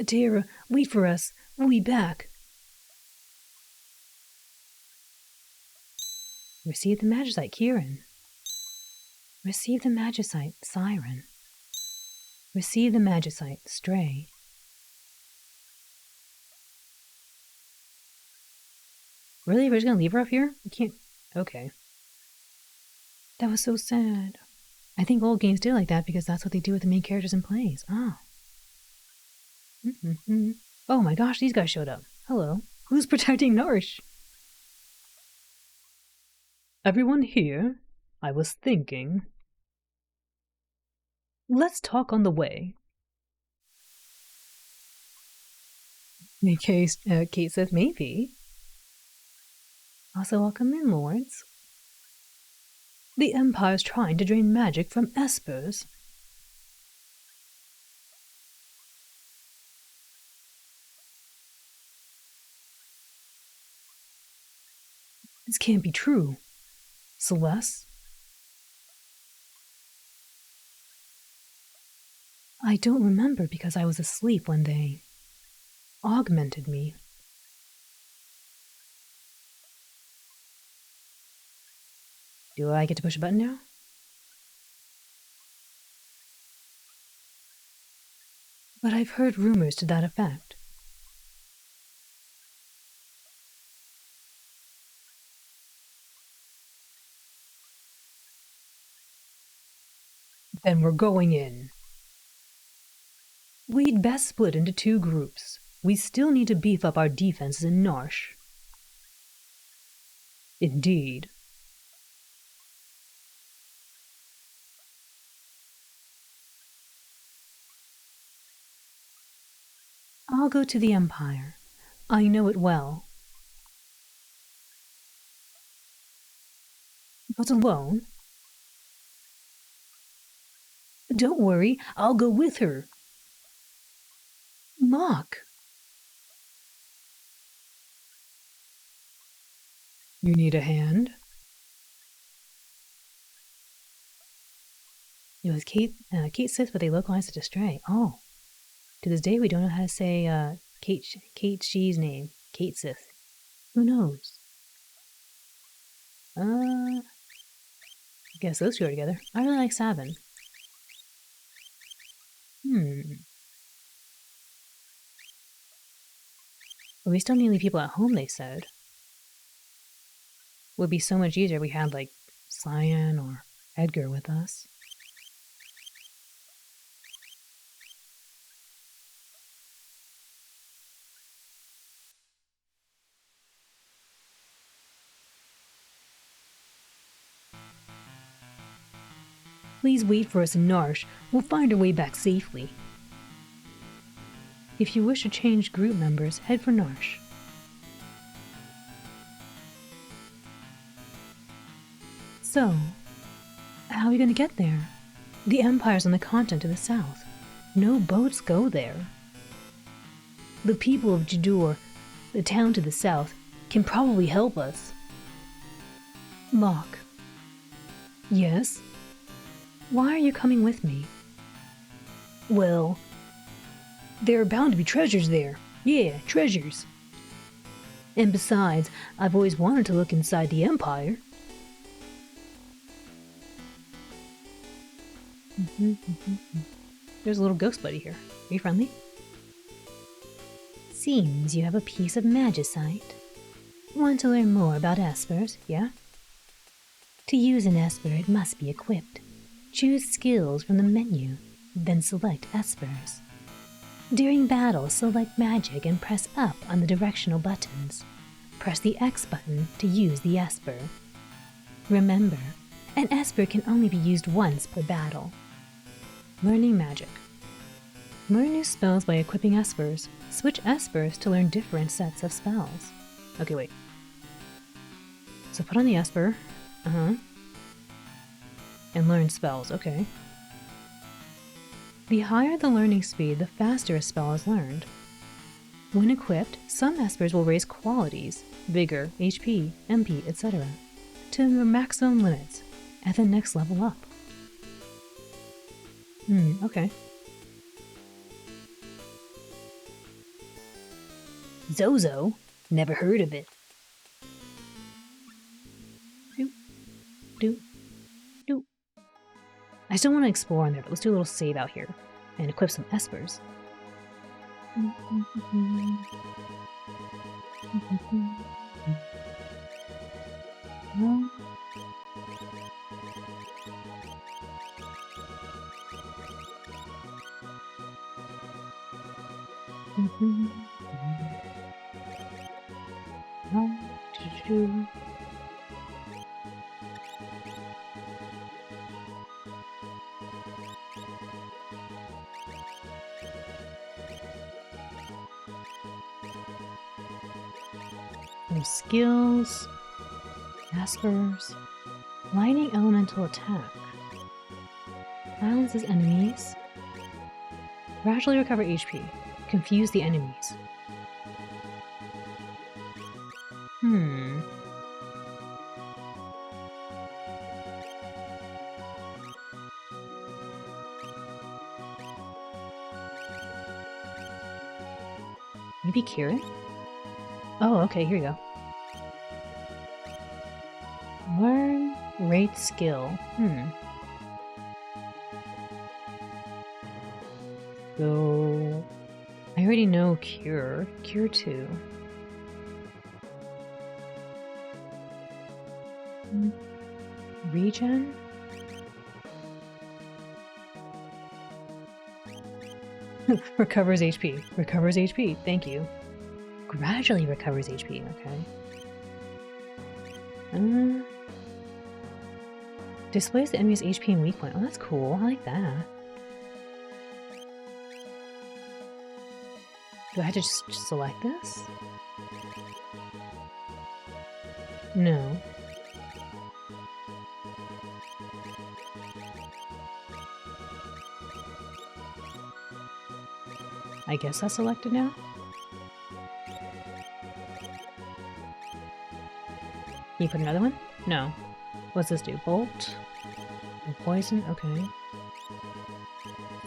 Terra, wait for us. We'll be back. Receive the Magicite, Kieran. Receive the Magicite, Siren. Receive the Magicite, Stray. Really? We're just gonna leave her up here? We can't. Okay. That was so sad. I think old games did like that because that's what they do with the main characters in plays. Oh. Oh my gosh, these guys showed up. Hello. Who's protecting Nourish? Everyone here? I was thinking. Let's talk on the way. In case Kate says maybe. Also, welcome in, lords. The Empire's trying to drain magic from espers. This can't be true. Celeste? I don't remember because I was asleep when they augmented me. Do I get to push a button now? But I've heard rumors to that effect. Then we're going in. We'd best split into 2 groups. We still need to beef up our defenses in Narshe. Indeed. I'll go to the Empire. I know it well. But alone? Don't worry, I'll go with her. Locke. You need a hand? It was Kate Sith, but they localized it to Stray. Oh. To this day, we don't know how to say Kate Shee's name. Kate Sith. Who knows? I guess those 2 are together. I really like Sabin. But we still need to leave people at home, they said. Would be so much easier if we had, like, Cyan or Edgar with us. Please wait for us in Narshe. We'll find our way back safely. If you wish to change group members, head for Narshe. So, how are we going to get there? The Empire's on the continent to the south. No boats go there. The people of Jidoor, the town to the south, can probably help us. Locke. Yes? Why are you coming with me? Well, there are bound to be treasures there. Yeah, treasures. And besides, I've always wanted to look inside the Empire. There's a little ghost buddy here. Are you friendly? Seems you have a piece of magicite. Want to learn more about espers, yeah? To use an esper, it must be equipped. Choose skills from the menu, then select espers. During battle, select magic and press up on the directional buttons. Press the X button to use the esper. Remember, an esper can only be used once per battle. Learning magic. Learn new spells by equipping espers. Switch espers to learn different sets of spells. Okay, wait. So put on the esper. And learn spells, okay. The higher the learning speed, the faster a spell is learned. When equipped, some espers will raise qualities, vigor, HP, MP, etc., to their maximum limits at the next level up. Okay. Zozo? Never heard of it. I still want to explore in there, but let's do a little save out here and equip some espers. Some skills, espers, lightning elemental attack, silences enemies, gradually recover HP, confuse the enemies. Maybe cure it? Oh, okay, here you go. Learn rate skill. So I already know cure. Cure 2. Regen? Recovers HP. Recovers HP. Thank you. Gradually recovers HP. Okay. Displays the enemy's HP and weak point. Oh, that's cool. I like that. Do I have to just select this? No. I guess that's selected now? Can you put another one? No. What's this do? Bolt? And poison? Okay.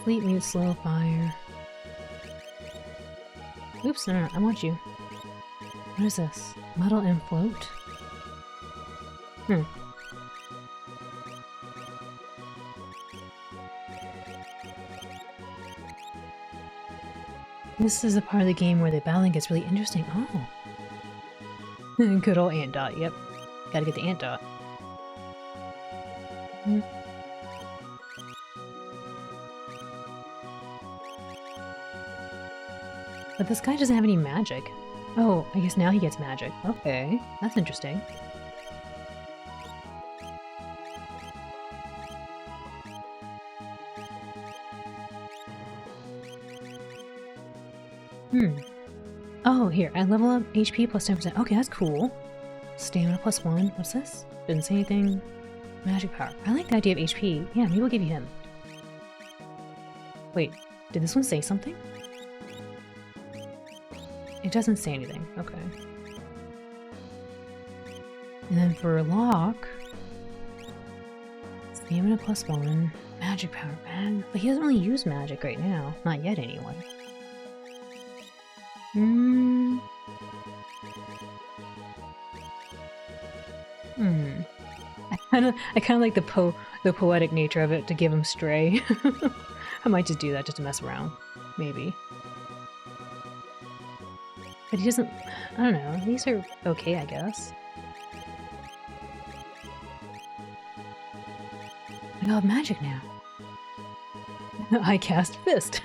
Fleet mute slow fire. Oops, no, I want you. What is this? Muddle and float? This is the part of the game where the battling gets really interesting. Oh. Good old ant dot, yep. Gotta get the ant dot. But this guy doesn't have any magic. Oh, I guess now he gets magic. Okay, that's interesting. Oh, here, I level up HP plus 10%. Okay, that's cool. Stamina plus 1. What's this? Didn't say anything. Magic power. I like the idea of HP. Yeah, maybe we'll give you him. Wait, did this one say something? It doesn't say anything. Okay. And then for Locke, stamina plus 1, magic power, man. But he doesn't really use magic right now. Not yet, anyway. I kind of like the poetic nature of it to give him Stray. I might just do that just to mess around, maybe. But he doesn't. I don't know. These are okay, I guess. I have magic now. I cast Fist.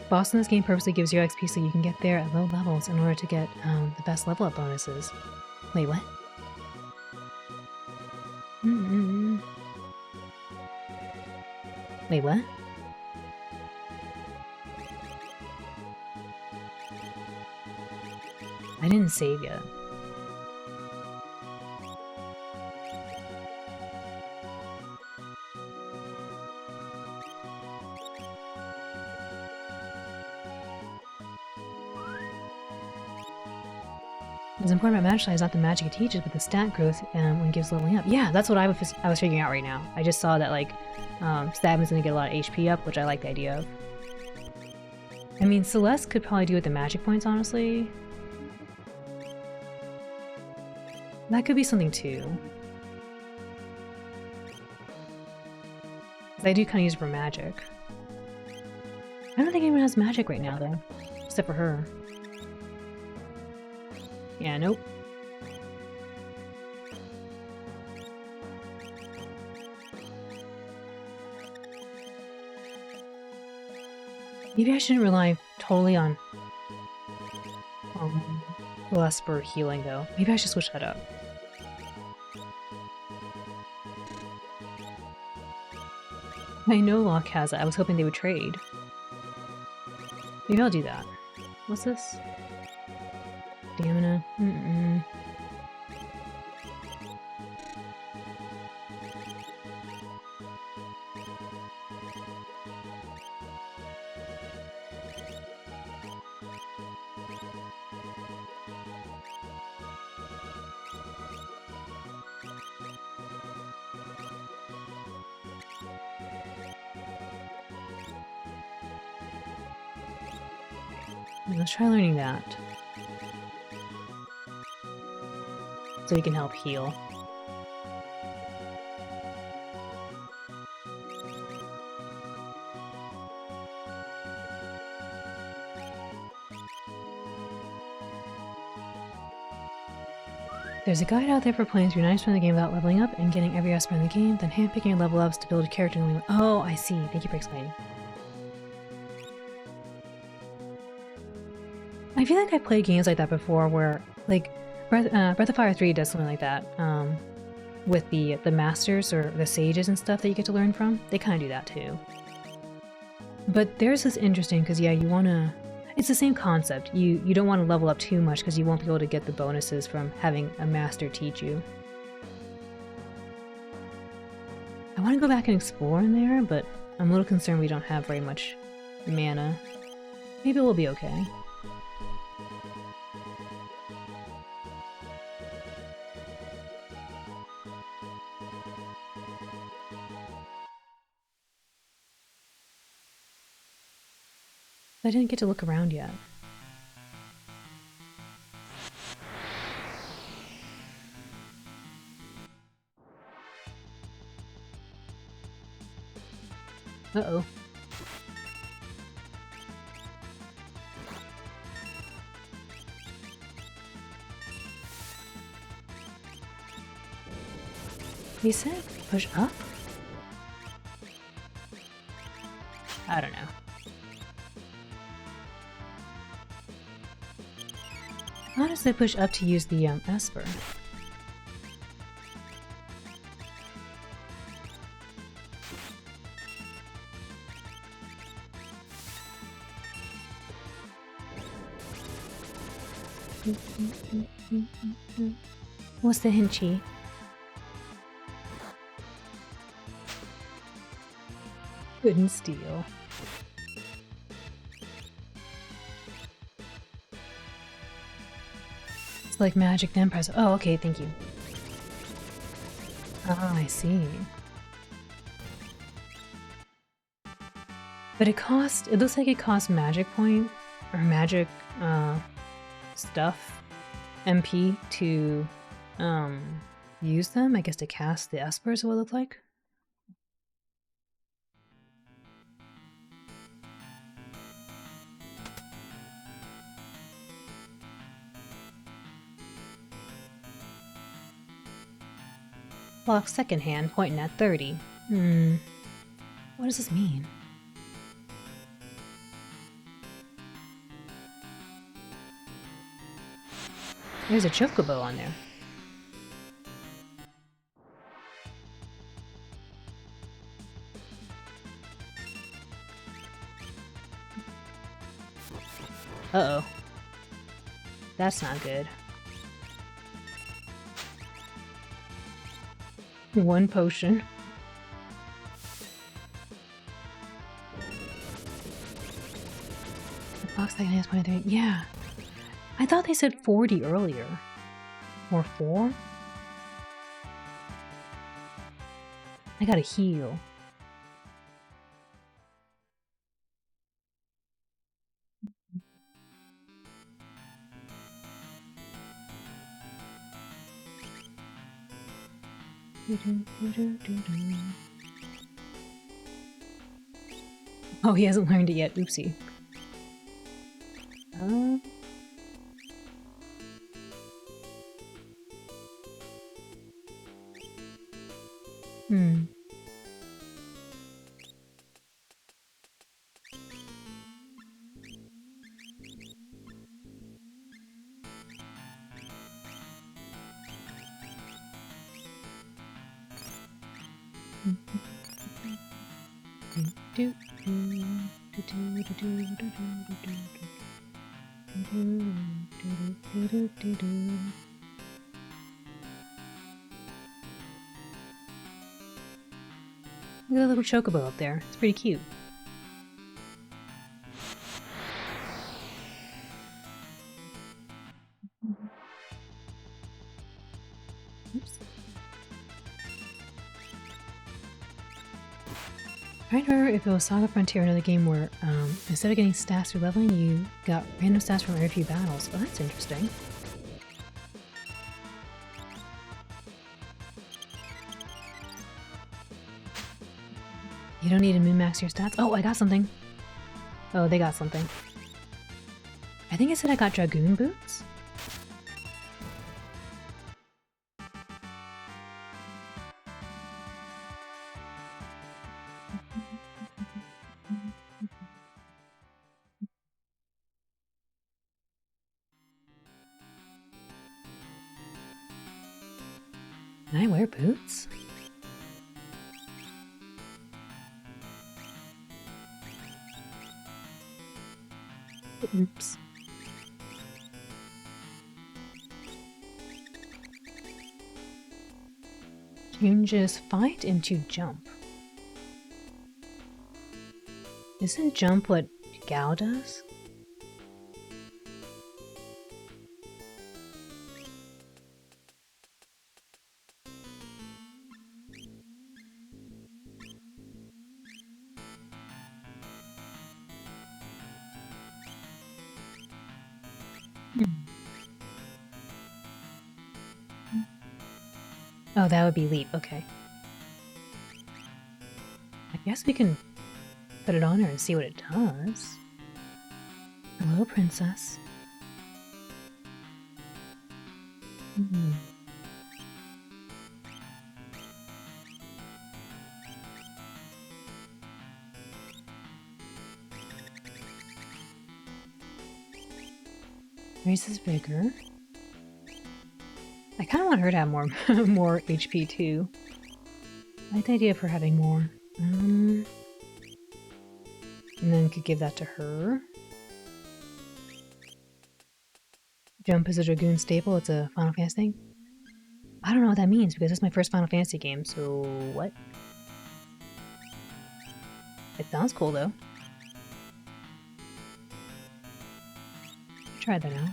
Boss in this game purposely gives you XP so you can get there at low levels in order to get the best level up bonuses. Wait, what? Wait, what? I didn't save yet. What's important about Magicite is not the magic it teaches, but the stat growth when it gives leveling up. Yeah, that's what I was figuring out right now. I just saw that, like, Stabman's gonna get a lot of HP up, which I like the idea of. I mean, Celeste could probably do with the magic points, honestly. That could be something too. 'Cause I do kind of use it for magic. I don't think anyone has magic right now, though. Except for her. Yeah, nope. Maybe I shouldn't rely totally on Esper healing, though. Maybe I should switch that up. I know Locke has it. I was hoping they would trade. Maybe I'll do that. What's this? Stamina. Let's try learning that. So he can help heal. There's a guide out there for playing through 90% of the game without leveling up and getting every Esper in the game, then handpicking your level ups to build a character. Oh, I see. Thank you for explaining. I feel like I've played games like that before where, like, Breath of Fire 3 does something like that. With the masters or the sages and stuff that you get to learn from. They kind of do that too. But theirs is interesting because, yeah, you want to... It's the same concept. You don't want to level up too much because you won't be able to get the bonuses from having a master teach you. I want to go back and explore in there, but I'm a little concerned we don't have very much mana. Maybe we'll be okay. I didn't get to look around yet. Uh-oh. He said push up? I don't know. How does it push up to use the Esper? What's the hinchy? Couldn't steal. It's like magic then press. Oh, okay, thank you. Oh, I see. But it looks like it costs magic point or magic stuff MP to use them, I guess, to cast the Esper is what it looked like. Block second hand, pointing at 30. What does this mean? There's a chocobo on there. Uh-oh. That's not good. One potion. The box that has 23. Yeah. I thought they said 40 earlier. Or 4? I gotta heal. Oh, he hasn't learned it yet. Oopsie. Hmm. Look at the little chocobo up there. It's pretty cute. Oops. I remember if it was Saga Frontier, another game where instead of getting stats through leveling, you got random stats from every few battles. Oh, that's interesting. You don't need to min-max your stats. Oh, I got something. Oh, they got something. I think I said I got Dragoon Boots? Can I wear boots? Oops. Changes fight into jump. Isn't jump what Gao does? Oh, that would be leap. Okay. I guess we can put it on her and see what it does. Hello, princess. Raises vigor. I kind of want her to have more more HP too. I like the idea of her having more. And then could give that to her. Jump is a Dragoon staple. It's a Final Fantasy thing. I don't know what that means because it's my first Final Fantasy game. So what? It sounds cool though. Try that out.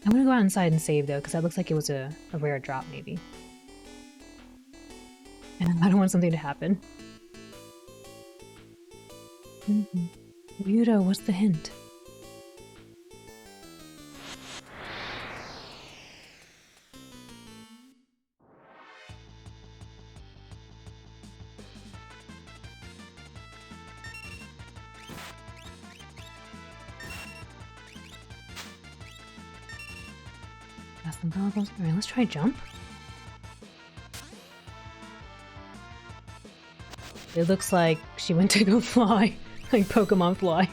I'm gonna go out inside and save though, because that looks like it was a rare drop maybe. And I don't want something to happen. Ryudo, what's the hint? Alright, let's try jump. It looks like she went to go fly, like Pokemon fly.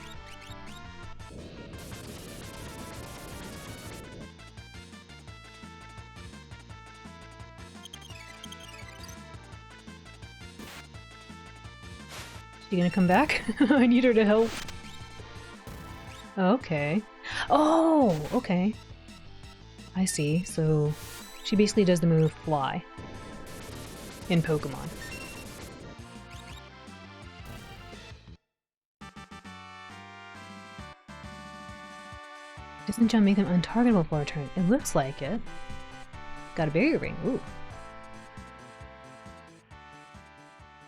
She gonna come back? I need her to help. Okay. Oh, okay. I see. So she basically does the move fly in Pokemon. Instant jump make them untargetable for a turn. It looks like it. Got a barrier ring. Ooh.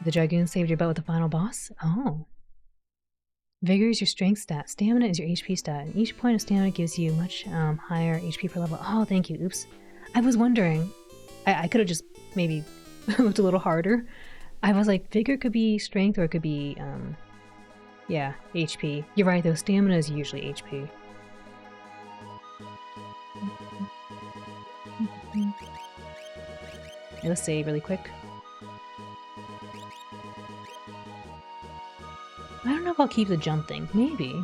The Dragoon saved your butt with the final boss? Oh. Vigor is your strength stat. Stamina is your HP stat. And each point of stamina gives you much higher HP per level. Oh, thank you. Oops. I was wondering. I could have just maybe looked a little harder. I was like, Vigor could be strength or it could be, yeah, HP. You're right though, stamina is usually HP. Okay, let's save really quick. I don't know if I'll keep the jump thing. Maybe.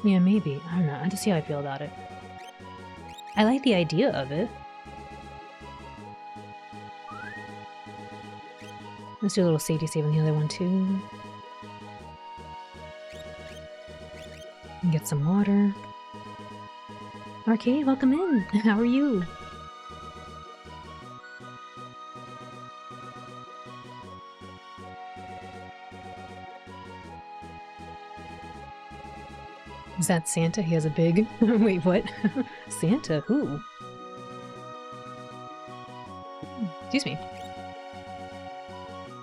Yeah, maybe. I don't know. I have to see how I feel about it. I like the idea of it. Let's do a little safety save on the other one too. And get some water. Arcade, welcome in! How are you? Is that Santa? He has a big... Wait, what? Santa? Who? Excuse me.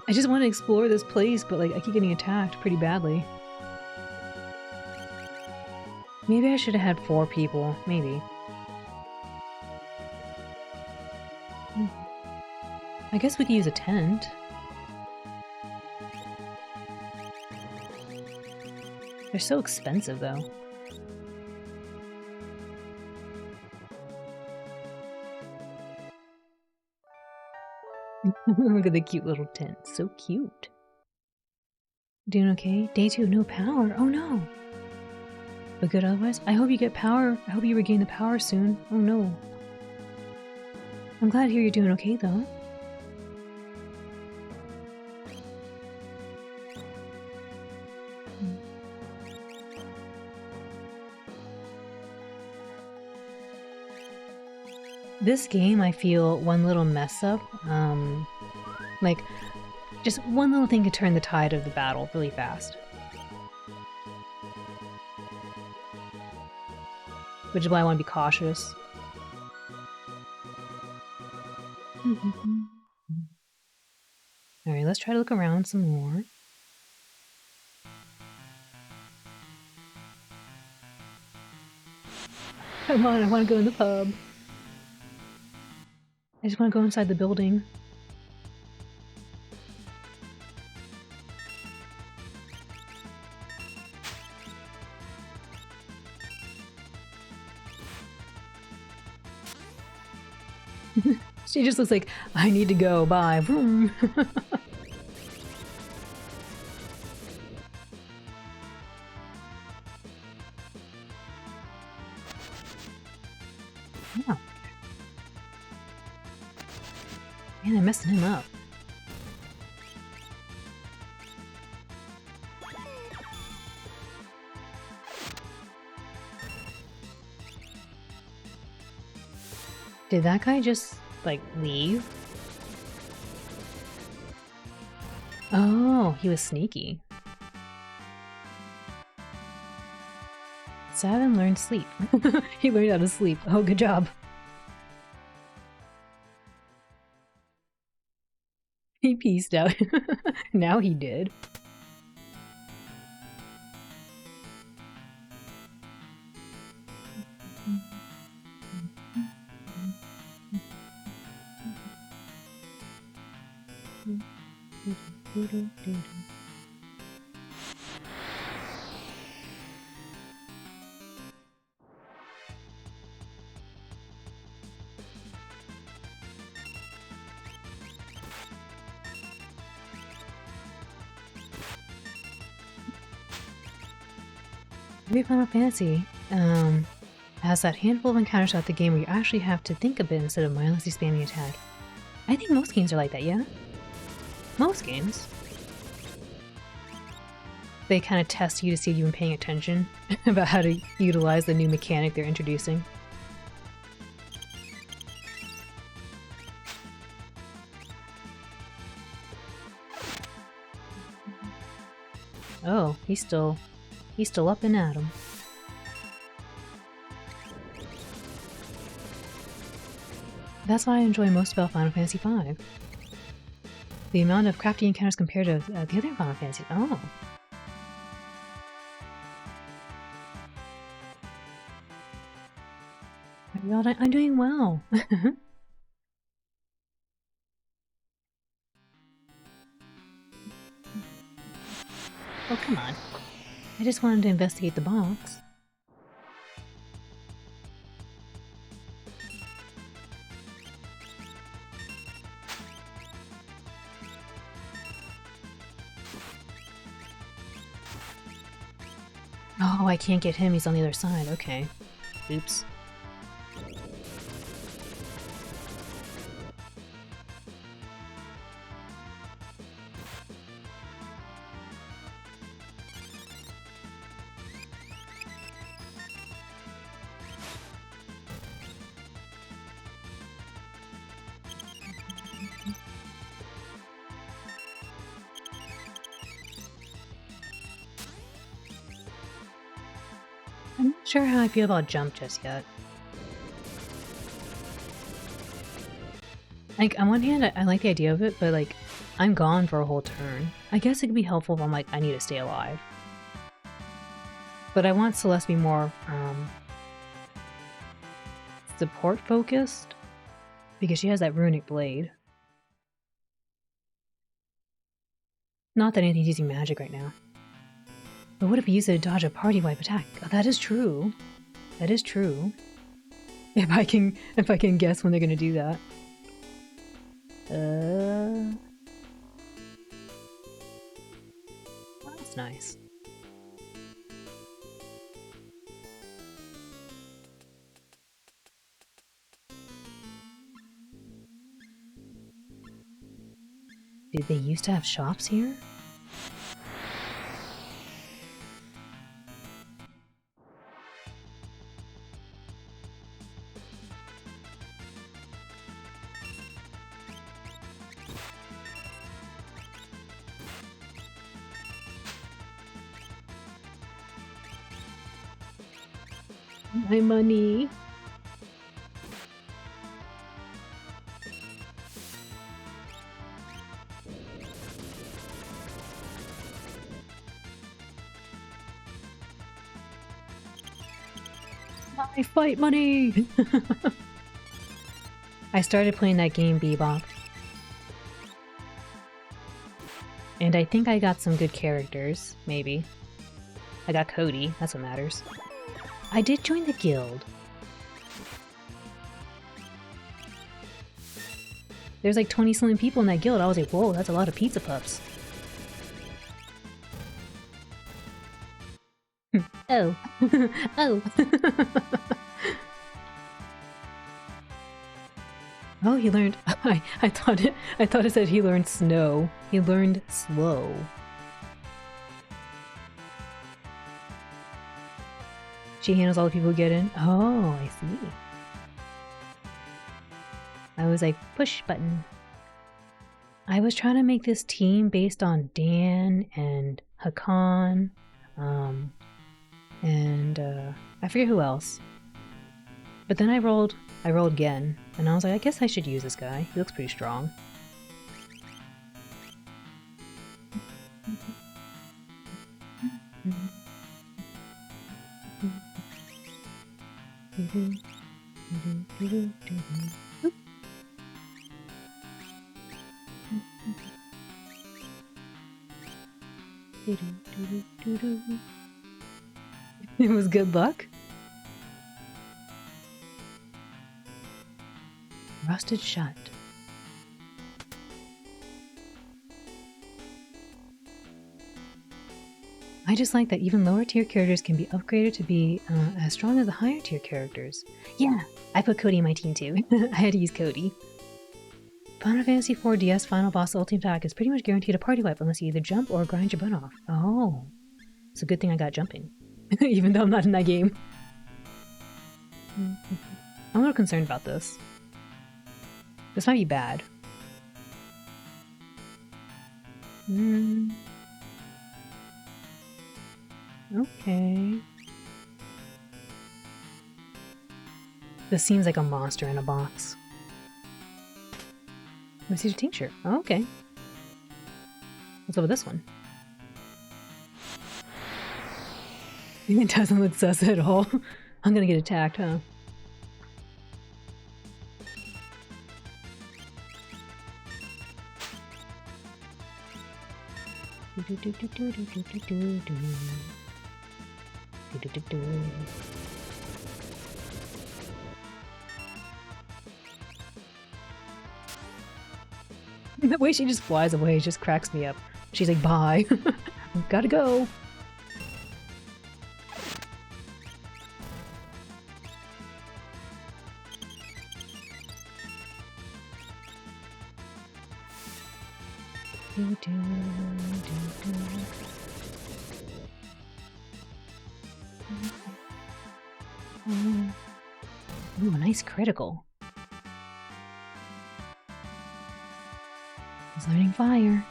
I just want to explore this place, but like I keep getting attacked pretty badly. Maybe I should have had 4 people. Maybe. I guess we could use a tent. They're so expensive though. Look at the cute little tent. So cute. Doing okay? Day 2, no power. Oh no. But good otherwise? I hope you get power. I hope you regain the power soon. Oh no. I'm glad to hear you're doing okay though. This game, I feel one little mess up, like, just one little thing could turn the tide of the battle really fast. Which is why I want to be cautious. Alright, let's try to look around some more. Come on, I want to go in the pub. I just want to go inside the building. She just looks like, I need to go, bye. Vroom. Oh. Man, I'm messing him up. Did that guy just, like, leave? Oh, he was sneaky. Savin learned sleep. He learned how to sleep. Oh, good job. He peaced out. Now he did. Every Final Fantasy has that handful of encounters throughout the game where you actually have to think a bit instead of mindlessly spamming attack. I think most games are like that, yeah? Most games. They kind of test you to see if you've been paying attention about how to utilize the new mechanic they're introducing. Oh, he's still up and at 'em. That's what I enjoy most about Final Fantasy V. The amount of crafty encounters compared to the other Final Fantasy. Oh. I'm doing well. Oh, come on. I just wanted to investigate the box. Oh, I can't get him. He's on the other side. Okay. Oops. I'm not sure how I feel about jump just yet. Like, on one hand, I like the idea of it, but like, I'm gone for a whole turn. I guess it could be helpful if I'm like, I need to stay alive. But I want Celeste to be more, support focused, because she has that runic blade. Not that anything's using magic right now. But what if we use it to dodge a party wipe attack? Oh, that is true. That is true. If I can guess when they're gonna do that. That's nice. Did they used to have shops here? My money. My fight money! I started playing that game, Bebop. And I think I got some good characters, maybe. I got Cody, that's what matters. I did join the guild. There's like 20-something people in that guild. I was like, whoa, that's a lot of pizza pups. Oh. Oh. Oh, he learned. I thought it said he learned snow. He learned slow. She handles all the people who get in. Oh, I see. I was like, push button. I was trying to make this team based on Dan and Hakan, and I forget who else. But then I rolled again, and I was like, I guess I should use this guy. He looks pretty strong. It was good luck. Rusted shut. I just like that even lower tier characters can be upgraded to be as strong as the higher tier characters. Yeah, I put Cody in my team too. I had to use Cody. Final Fantasy IV DS Final Boss Ultimate Attack is pretty much guaranteed a party wipe unless you either jump or grind your butt off. Oh, it's a good thing I got jumping, even though I'm not in that game. I'm a little concerned about this. This might be bad. Okay. This seems like a monster in a box. Received a tincture. Oh, okay. What's up with this one? It doesn't look sus at all. I'm gonna get attacked, huh? The way she just flies away just cracks me up. She's like, bye. Gotta go. Ooh, a nice critical. He's learning fire.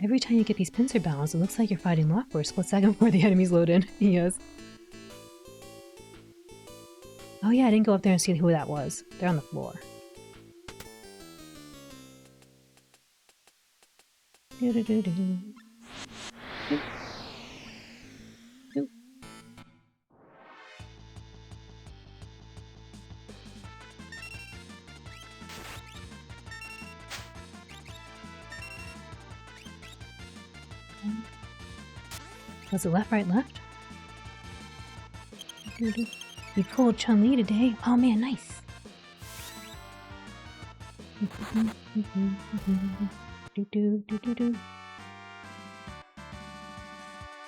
Every time you get these pincer battles, it looks like you're fighting Locke for a split second before the enemies load in. Yes. Oh yeah, I didn't go up there and see who that was. They're on the floor. Was it left, right, left? You pulled Chun-Li today? Oh man, nice!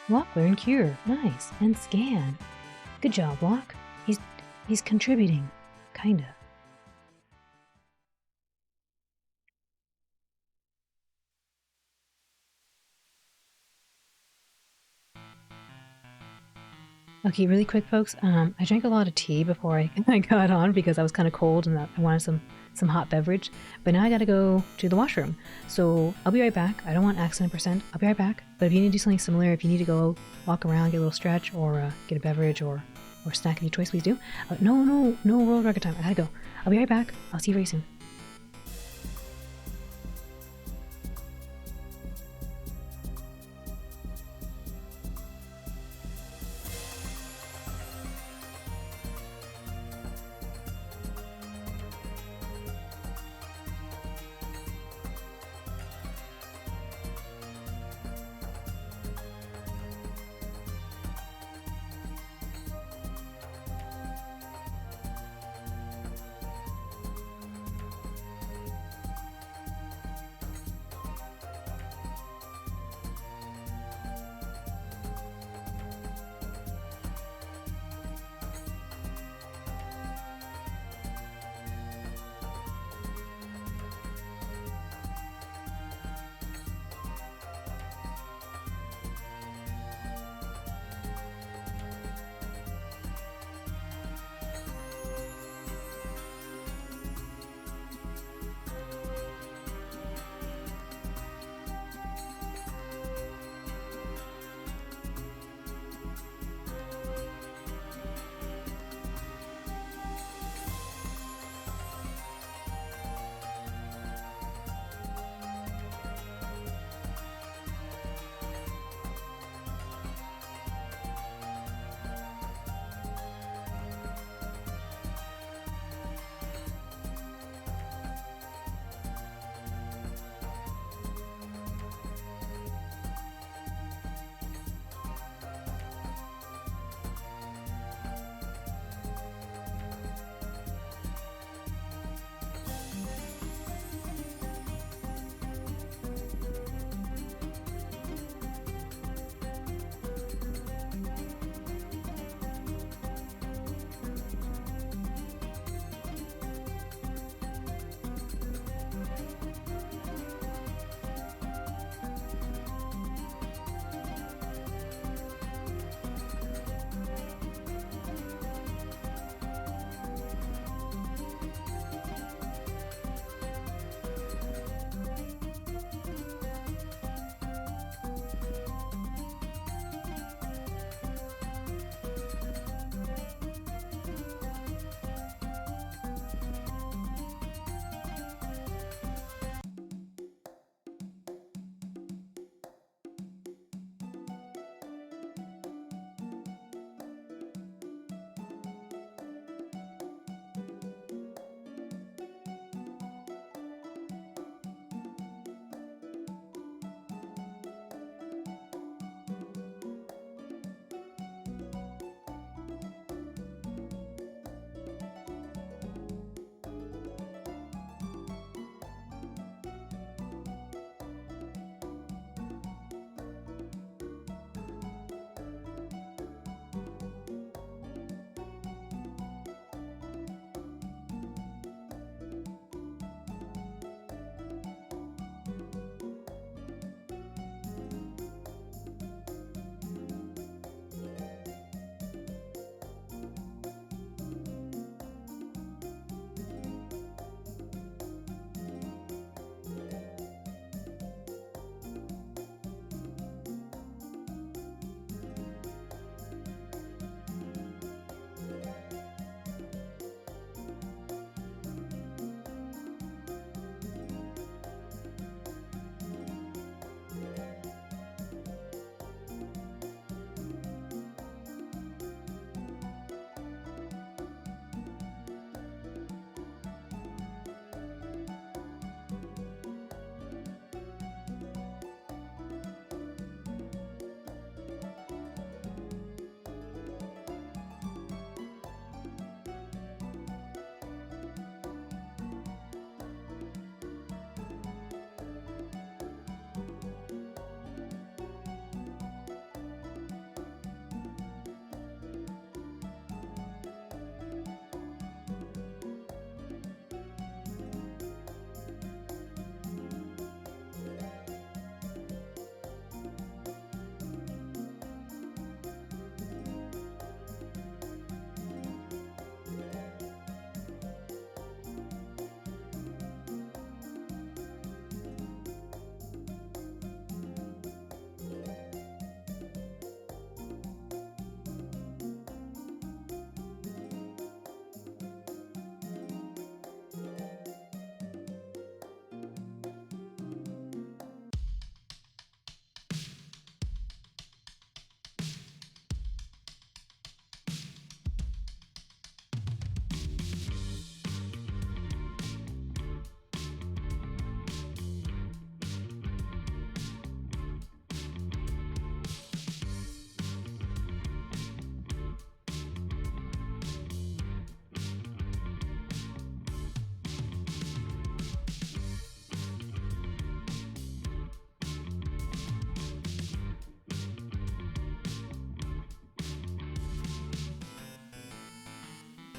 Locke learned Cure. Nice. And Scan. Good job, Locke. He's contributing. Kinda. Okay, really quick, folks. I drank a lot of tea before I got on because I was kind of cold and I wanted some hot beverage. But now I gotta go to the washroom. So I'll be right back. I don't want accident %. I'll be right back. But if you need to do something similar, if you need to go walk around, get a little stretch, or get a beverage or snack of your choice, please do. No world record time. I gotta go. I'll be right back. I'll see you very soon.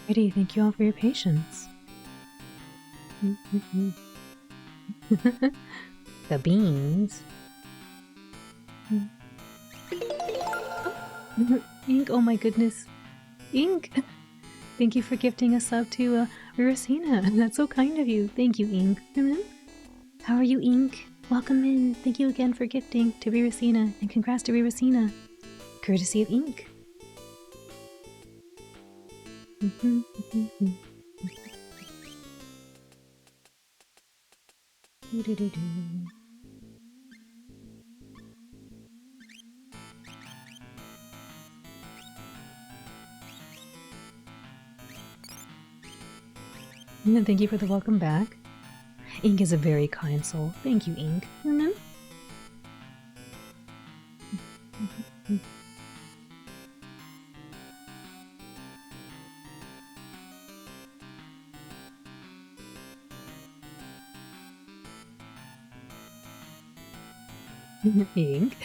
Alrighty, thank you all for your patience. The beans. Ink, oh my goodness. Ink! Thank you for gifting a sub to Racina. That's so kind of you. Thank you, Ink. How are you, Ink? Welcome in. Thank you again for gifting to Racina, and congrats to Racina. Courtesy of Ink. Thank you for the welcome back. Ink is a very kind soul. Thank you, Ink. Ink.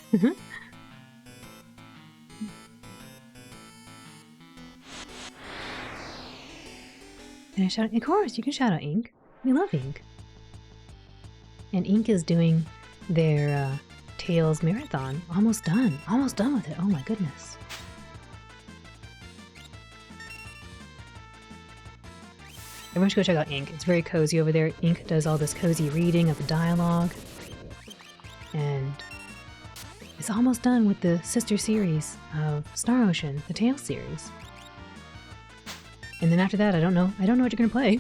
Can I shout out? Of course, you can shout out Ink. We love Ink. And Ink is doing their Tales Marathon. Almost done. Almost done with it. Oh my goodness. Everyone should go check out Ink. It's very cozy over there. Ink does all this cozy reading of the dialogue. And it's almost done with the sister series of Star Ocean, the Tales series. And then after that, I don't know what you're gonna play.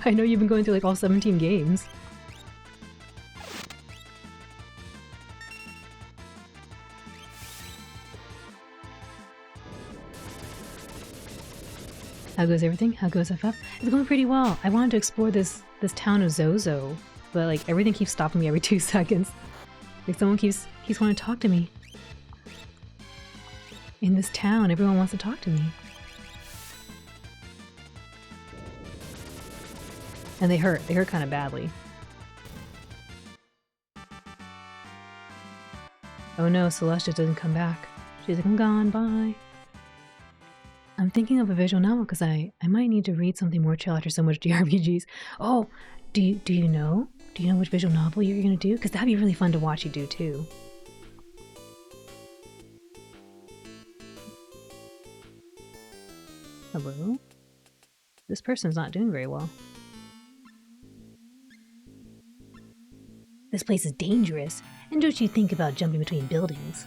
I know you've been going through like all 17 games. How goes everything? How goes FF? It's going pretty well. I wanted to explore this town of Zozo, but like everything keeps stopping me every 2 seconds. Like someone keeps wanting to talk to me. In this town, everyone wants to talk to me. And they hurt kind of badly. Oh no, Celestia doesn't come back. She's like, I'm gone, bye. I'm thinking of a visual novel because I might need to read something more chill after so much JRPGs. Oh, do you know? Do you know which visual novel you're gonna do? Because that'd be really fun to watch you do too. Hello? This person's not doing very well. This place is dangerous, and don't you think about jumping between buildings.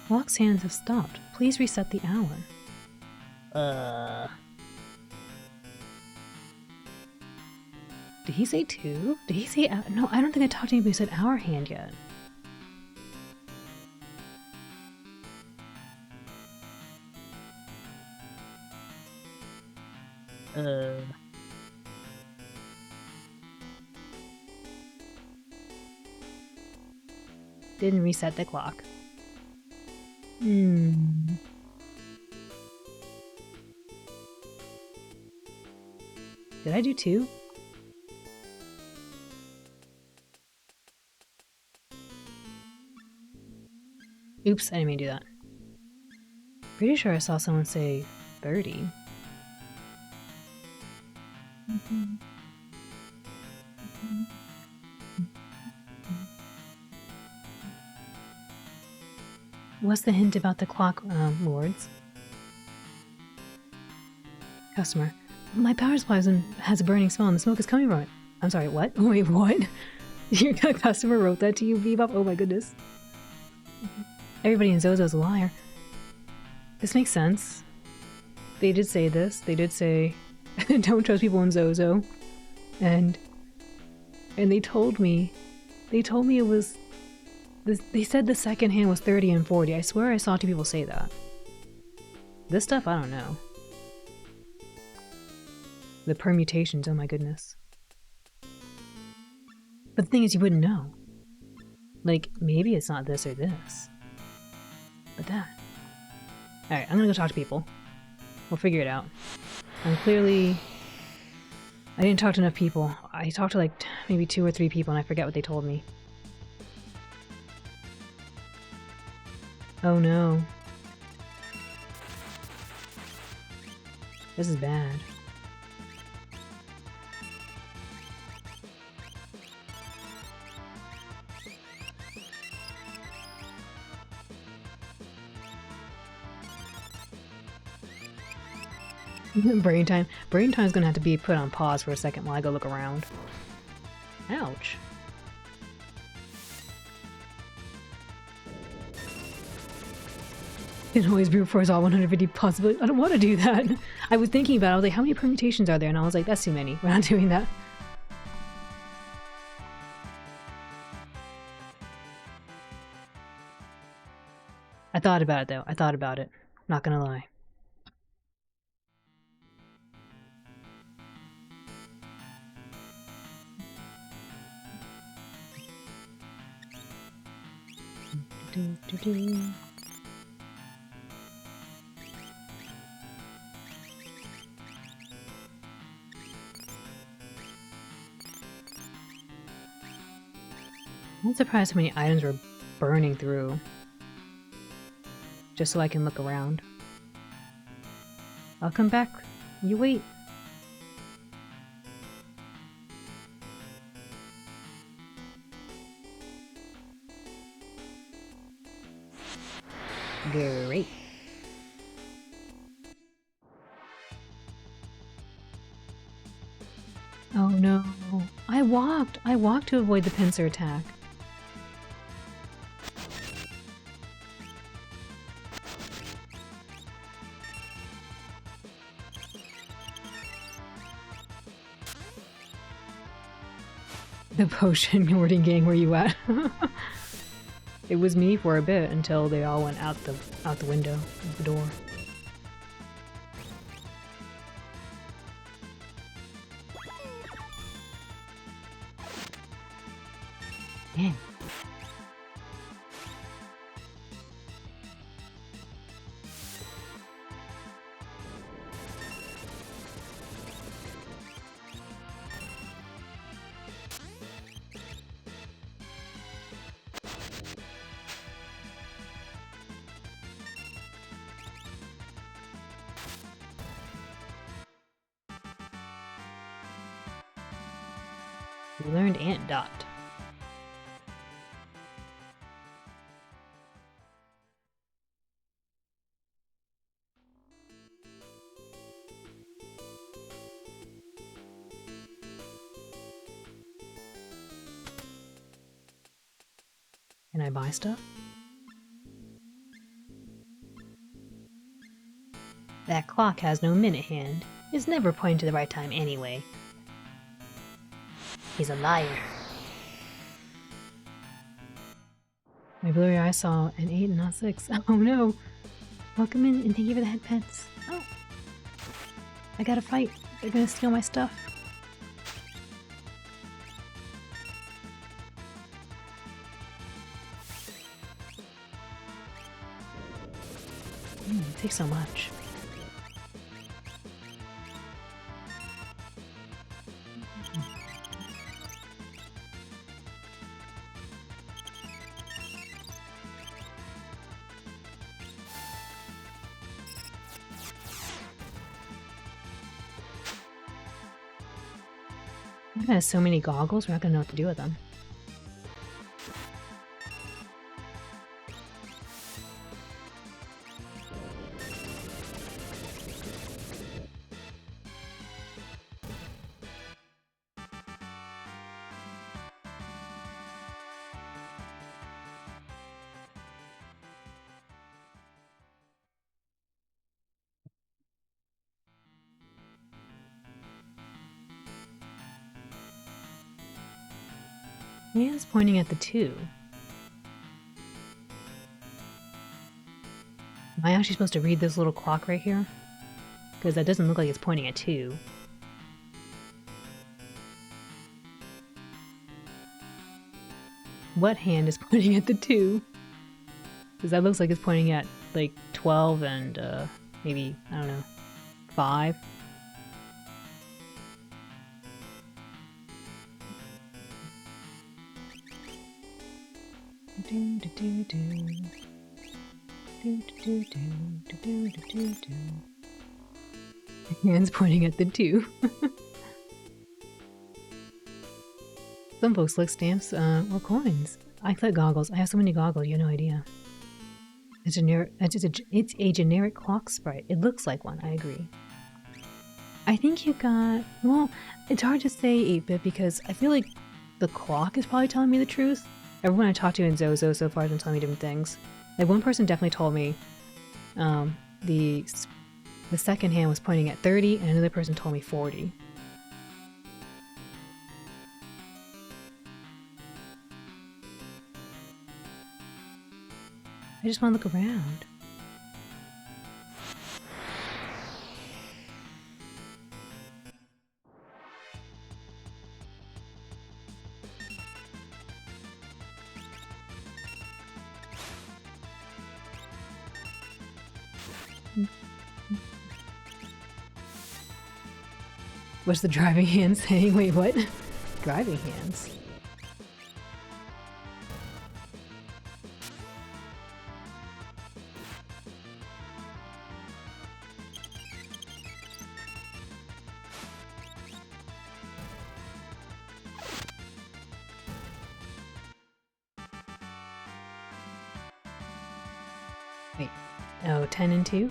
Lock's hands have stopped. Please reset the hour. Did he say 2? Did he say no, I don't think I talked to anybody who said hour hand yet. Didn't reset the clock. Did I do 2? Oops, I didn't mean to do that. Pretty sure I saw someone say 30. What's the hint about the clock, lords? Customer. My power supply has a burning smell and the smoke is coming from it. I'm sorry, what? Wait, what? Your customer wrote that to you, Bebop? Oh my goodness. Everybody in Zozo's a liar. This makes sense. They did say this. They did say, don't trust people in Zozo. And they told me it was, they said the second hand was 30 and 40. I swear I saw 2 people say that. This stuff, I don't know. The permutations, oh my goodness. But the thing is, you wouldn't know. Like, maybe it's not this or this. But that. Alright, I'm gonna go talk to people. We'll figure it out. I didn't talk to enough people. I talked to like maybe 2 or 3 people and I forget what they told me. Oh no. This is bad. Brain time. Brain time's gonna have to be put on pause for a second while I go look around. Ouch. Can always brute force all 150 possibilities. I don't want to do that. I was thinking about it. I was like, how many permutations are there? And I was like, that's too many. We're not doing that. I thought about it though. I thought about it. Not gonna lie. I'm surprised how many items were burning through. Just so I can look around. I'll come back. You wait. Great. Oh no. I walked. I walked to avoid the pincer attack. The potion warding gang, where you at? It was me for a bit until they all went out the window of the door. Man. We learned Ant Dot. Can I buy stuff? That clock has no minute hand. It's never pointing to the right time anyway. He's a liar. My blurry eye saw an 8 and not 6. Oh no! Welcome in and thank you for the head pets. Oh! I gotta fight. They're gonna steal my stuff. It takes so much. He has so many goggles, we're not gonna know what to do with them. Hands pointing at the 2. Am I actually supposed to read this little clock right here? Because that doesn't look like it's pointing at 2. What hand is pointing at the 2? Because that looks like it's pointing at like 12 and maybe, I don't know, 5. Hands pointing at the 2. Some folks like stamps or coins. I collect goggles. I have so many goggles, you have no idea. It's a generic clock sprite. It looks like one, I agree. I think you got... Well, it's hard to say 8-bit because I feel like the clock is probably telling me the truth. Everyone I talked to in Zozo so far has been telling me different things. Like, one person definitely told me the second hand was pointing at 30, and another person told me 40. I just want to look around. What's the driving hand saying? Wait, what? Driving hands? Wait. Oh, 10 and 2?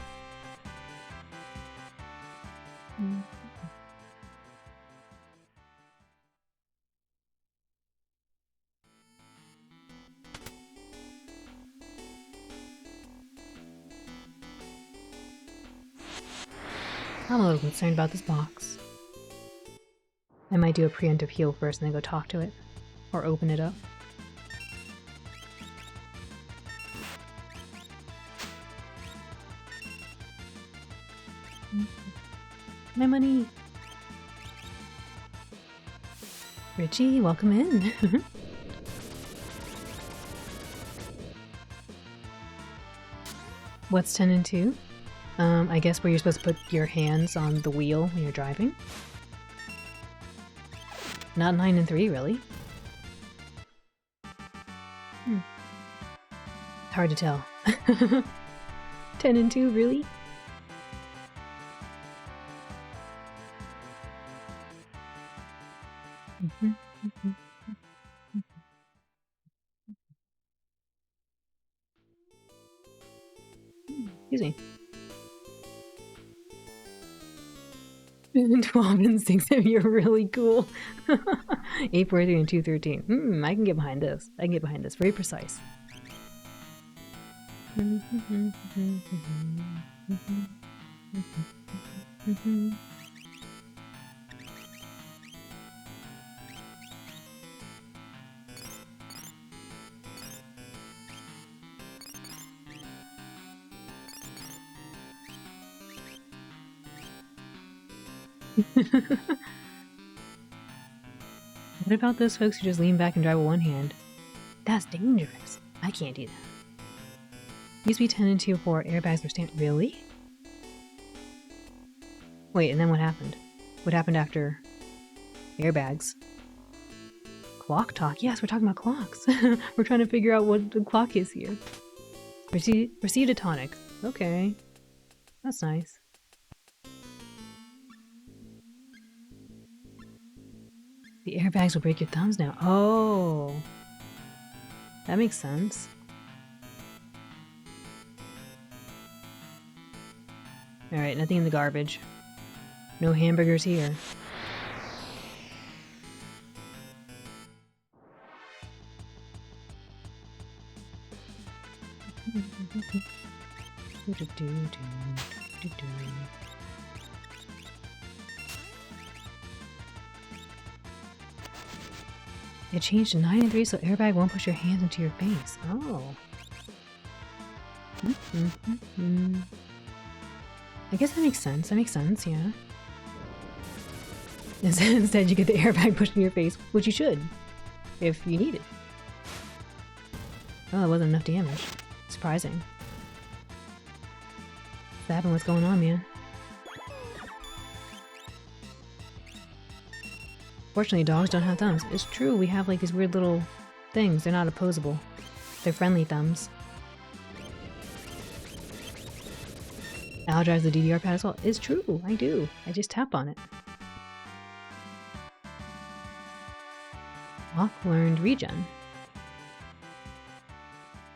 I'm a little concerned about this box. I might do a preemptive heal first and then go talk to it. Or open it up. My money! Richie, welcome in! What's 10 and 2? I guess where you're supposed to put your hands on the wheel when you're driving. Not 9 and 3, really. Hard to tell. 10 and 2, really? Excuse me. 12 and 6, you're really cool. 843 and 213. I can get behind this. I can get behind this. Very precise. What about those folks who just lean back and drive with one hand? That's dangerous. I can't do that. Used to be 10 and 2 for airbags were stand. Really? Wait, and then what happened? What happened after airbags? Clock talk? Yes, we're talking about clocks. We're trying to figure out what the clock is here. Received a tonic. Okay. That's nice. The airbags will break your thumbs now. Oh. That makes sense. Alright, nothing in the garbage. No hamburgers here. It changed to 9 and 3 so airbag won't push your hands into your face. Oh. I guess that makes sense. That makes sense, yeah. Instead you get the airbag pushed in your face, which you should, if you need it. Oh, that wasn't enough damage. Surprising. Stabbing, what's going on, man? Fortunately, dogs don't have thumbs. It's true, we have like these weird little things. They're not opposable. They're friendly thumbs. Al drives the DDR pad as well. It's true, I do. I just tap on it. Lock learned regen.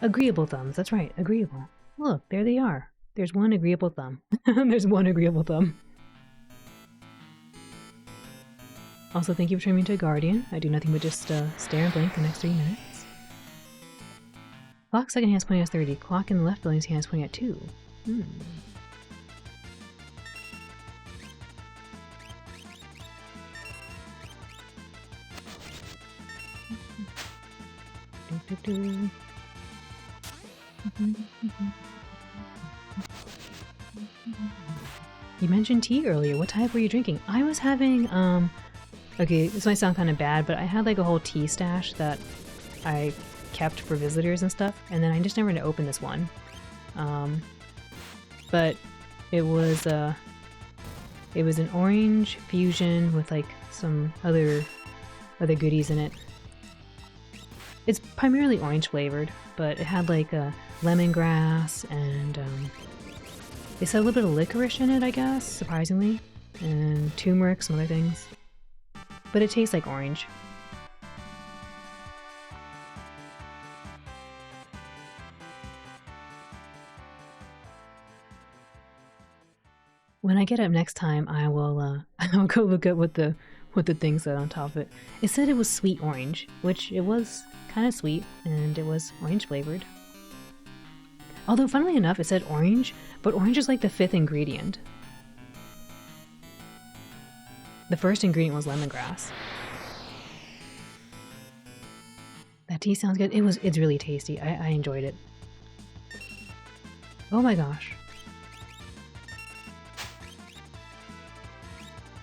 Agreeable thumbs, that's right, agreeable. Look, there they are. There's one agreeable thumb. There's one agreeable thumb. Also, thank you for turning me into a guardian. I do nothing but just stare and blink the next 3 minutes. Clock second hand's pointing at 30. Clock in the left building's hand's pointing at 2. You mentioned tea earlier. What type were you drinking? I was having, okay, this might sound kind of bad, but I had like a whole tea stash that I kept for visitors and stuff, and then I just never opened this one. But it was an orange fusion with like some other goodies in it. It's primarily orange flavored, but it had like a lemongrass and they said a little bit of licorice in it, I guess, surprisingly, and turmeric, some other things. But it tastes like orange. When I get up next time, I will I'll go look at what the thing said on top of it. It said it was sweet orange, which it was kind of sweet, and it was orange flavored. Although, funnily enough, it said orange, but orange is like the 5th ingredient. The first ingredient was lemongrass. That tea sounds good. It's really tasty. I enjoyed it. Oh my gosh.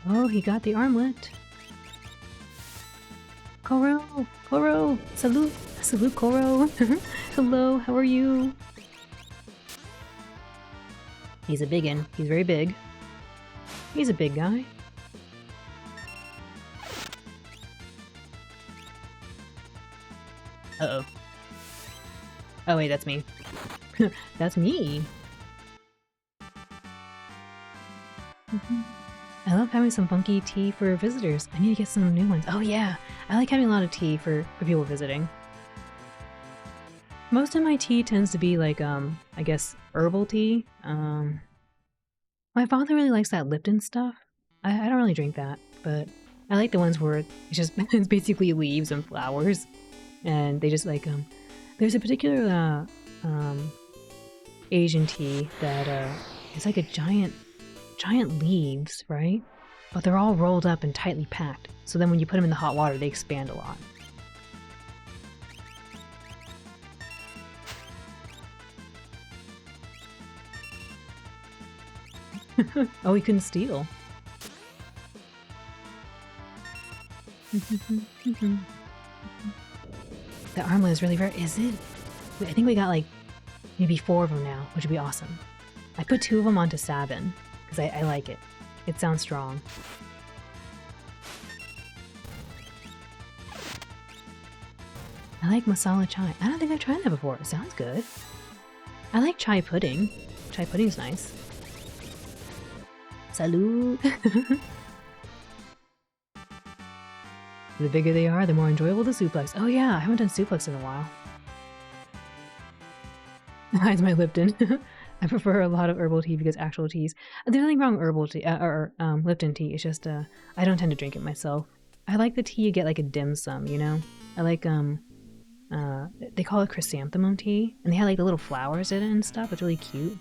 Oh, he got the armlet. Koro! Koro! Salute! Salute, Koro! Hello, how are you? He's a biggin. He's very big. He's a big guy. Uh-oh. Oh wait, that's me. That's me! I love having some funky tea for visitors. I need to get some new ones. Oh yeah, I like having a lot of tea for people visiting. Most of my tea tends to be like, I guess, herbal tea. My father really likes that Lipton stuff. I don't really drink that, but I like the ones where it's basically leaves and flowers. And they just like, there's a particular, Asian tea that, it's like a giant leaves, right? But they're all rolled up and tightly packed. So then when you put them in the hot water, they expand a lot. Oh, he couldn't steal. The armlet is really rare. Is it? I think we got like maybe 4 of them now, which would be awesome. I put 2 of them onto Sabin because I like it. It sounds strong. I like masala chai. I don't think I've tried that before. It sounds good. I like chai pudding. Chai pudding's nice. Salud! The bigger they are, the more enjoyable the suplex. Oh yeah, I haven't done suplex in a while. Hides my Lipton. I prefer a lot of herbal tea because actual teas. There's nothing wrong with herbal tea or Lipton tea. It's just I don't tend to drink it myself. I like the tea you get like a dim sum, you know. I like they call it chrysanthemum tea, and they have like the little flowers in it and stuff. It's really cute.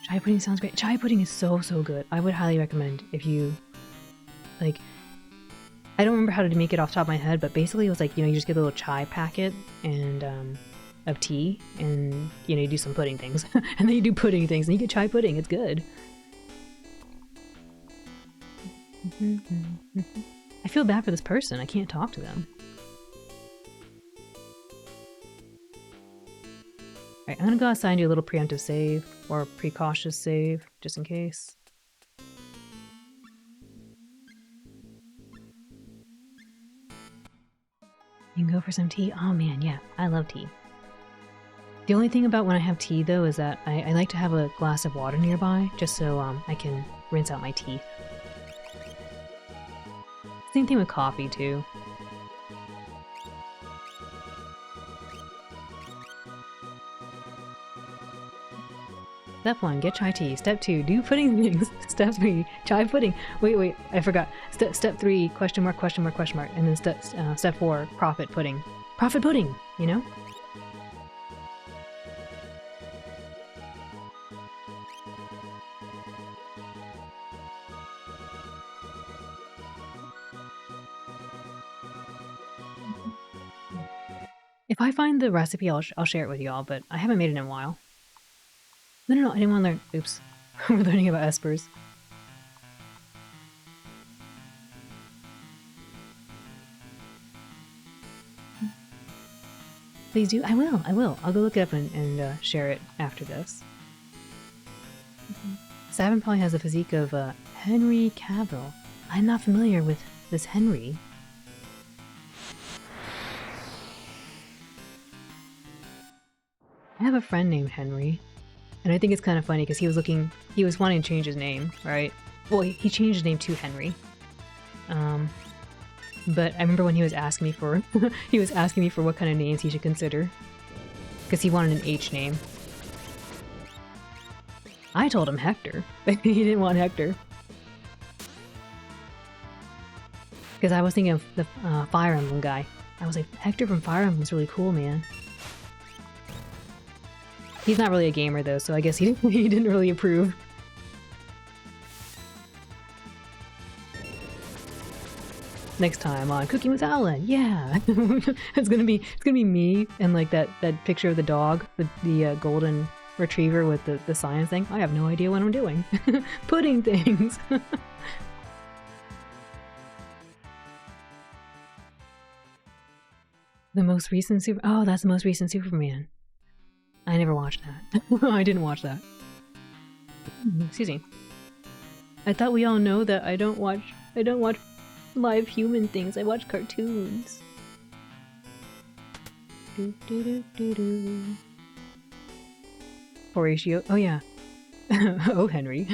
Chai pudding sounds great. Chai pudding is so good. I would highly recommend if you like. I don't remember how to make it off the top of my head, but basically it was like, you know, you just get a little chai packet and of tea, and you know, you do some pudding things, and then you do pudding things, and you get chai pudding. It's good. I feel bad for this person. I can't talk to them. Alright, I'm gonna go outside and do a little preemptive save, or precautious save, just in case. You can go for some tea? Oh man, yeah, I love tea. The only thing about when I have tea, though, is that I like to have a glass of water nearby, just so I can rinse out my teeth. Same thing with coffee, too. Step 1, get chai tea. Step 2, do pudding things. Step 3, chai pudding. Wait, I forgot. Step 3, question mark, question mark, question mark. And then step 4, profit pudding. Profit pudding, you know? If I find the recipe, I'll share it with y'all, but I haven't made it in a while. No, I didn't want to learn. Oops. We're learning about espers. Please do. I will. I'll go look it up and share it after this. Savin probably has the physique of Henry Cavill. I'm not familiar with this Henry. I have a friend named Henry, and I think it's kind of funny because he was wanting to change his name, right? Well, he changed his name to Henry. But I remember when he was asking me for what kind of names he should consider, because he wanted an H name. I told him Hector. He didn't want Hector. Because I was thinking of the Fire Emblem guy. I was like, Hector from Fire Emblem is really cool, man. He's not really a gamer though, so I guess he didn't really approve. Next time on Cooking with Alan, yeah, it's gonna be me and like that picture of the dog, the golden retriever with the science thing. I have no idea what I'm doing. Pudding things. The most recent oh, that's the most recent Superman. I never watched that. I didn't watch that. Excuse me. I thought we all know that I don't watch live human things. I watch cartoons. Horatio. Oh yeah. Oh, Henry.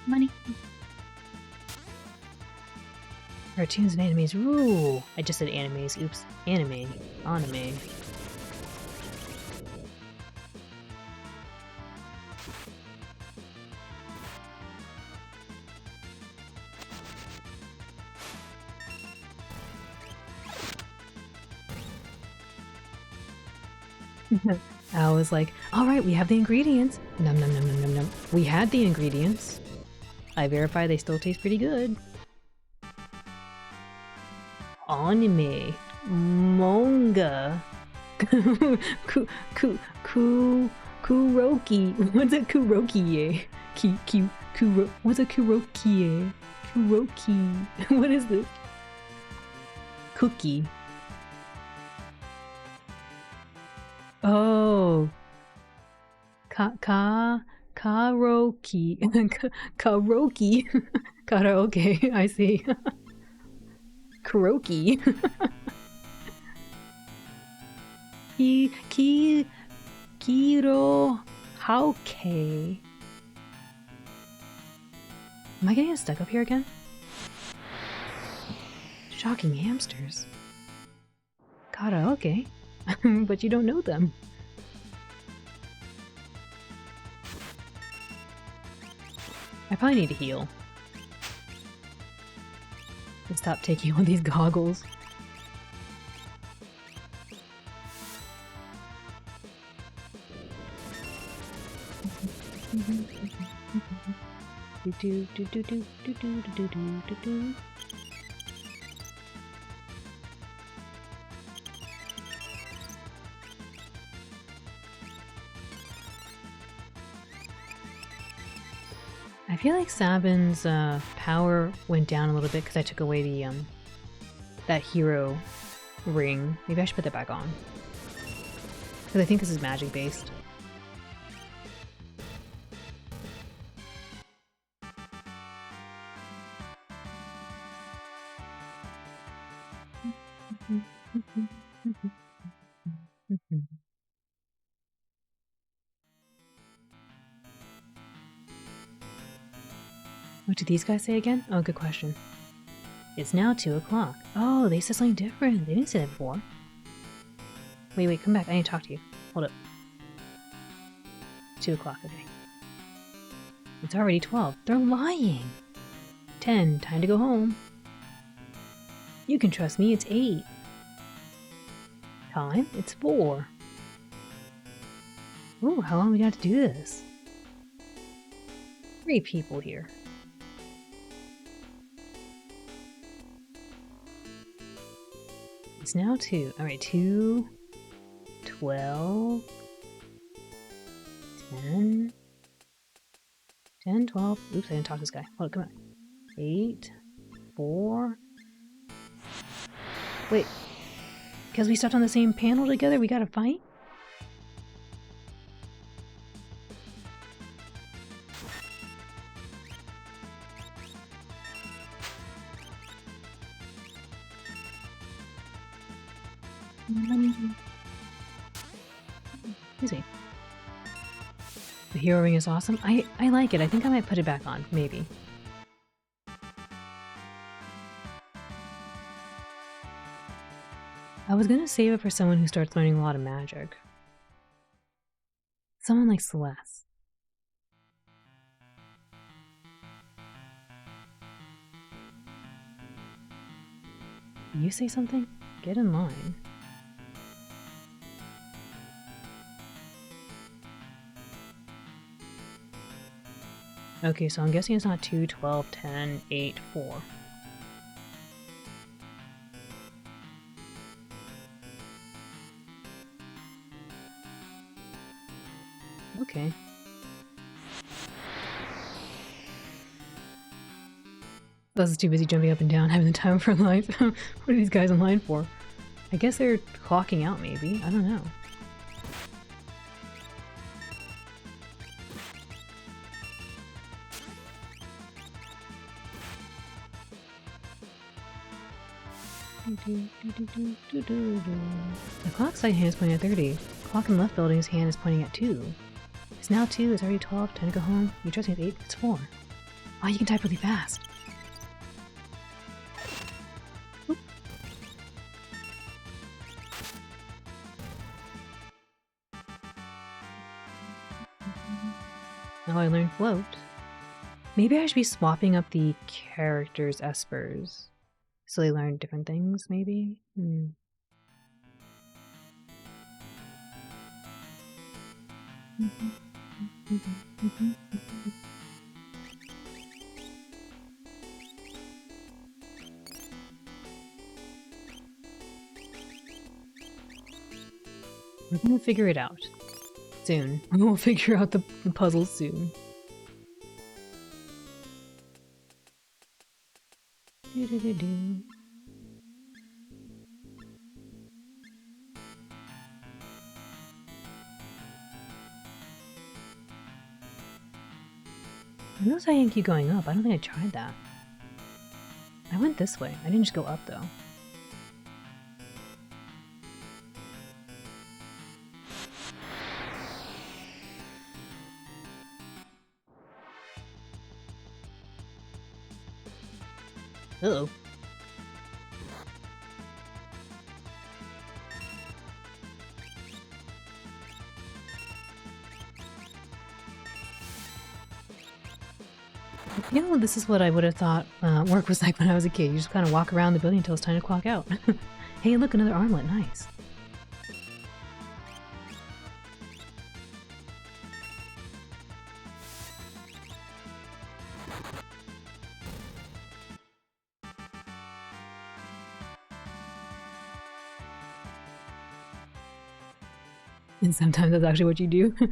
Money. Cartoons and animes rule. I just said animes. Oops. Anime. I was like, alright, we have the ingredients. Num num num num num num. We had the ingredients. I verify they still taste pretty good. Anime. Manga. Kuroki. What's a kurokie? What's a kurokie? Kuroki. What is this? Cookie. Oh. Karaoke. Karaoke. Karaoke. I see. Karaoke. Kiro Hauke. Am I getting stuck up here again? Shocking hamsters. Karaoke. But you don't know them. I probably need to heal. And stop taking all these goggles. do do do do do do do do do do. I feel like Sabin's power went down a little bit because I took away the that hero ring. Maybe I should put that back on. Because I think this is magic based. What did these guys say again? Oh, good question. It's now 2 o'clock. Oh, they said something different. They didn't say that before. Wait, come back. I need to talk to you. Hold up. 2 o'clock, okay. It's already 12. They're lying. 10. Time to go home. You can trust me. It's 8. Time? It's 4. Ooh, how long we got to do this? 3 people here. It's now 2. Alright, 2, 12, 10, 10, 12. Oops, I didn't talk to this guy. Hold on, come on. 8, 4. Wait. Because we stepped on the same panel together, we gotta fight? Easy. The hero ring is awesome. I like it. I think I might put it back on. Maybe. I was gonna save it for someone who starts learning a lot of magic. Someone like Celeste. You say something? Get in line. Okay, so I'm guessing it's not 2, 12, 10, 8, 4. Okay. I was too busy jumping up and down, having the time for life. What are these guys in line for? I guess they're clocking out, maybe. I don't know. The clock side hand is pointing at 30. Clock in left building's hand is pointing at 2. It's now 2, it's already 12, time to go home. You trust me at 8, it's 4. Oh, you can type really fast. Oop. Now I learned float. Maybe I should be swapping up the characters' espers. So they learn different things, maybe? We're gonna figure it out. Soon. We'll figure out the puzzle soon. Do-do-do-do. I noticed I didn't keep going up. I don't think I tried that. I went this way. I didn't just go up though. Uh-oh. You know, this is what I would have thought work was like when I was a kid. You just kind of walk around the building until it's time to clock out. Hey, look, another armlet. Nice. And sometimes that's actually what you do. You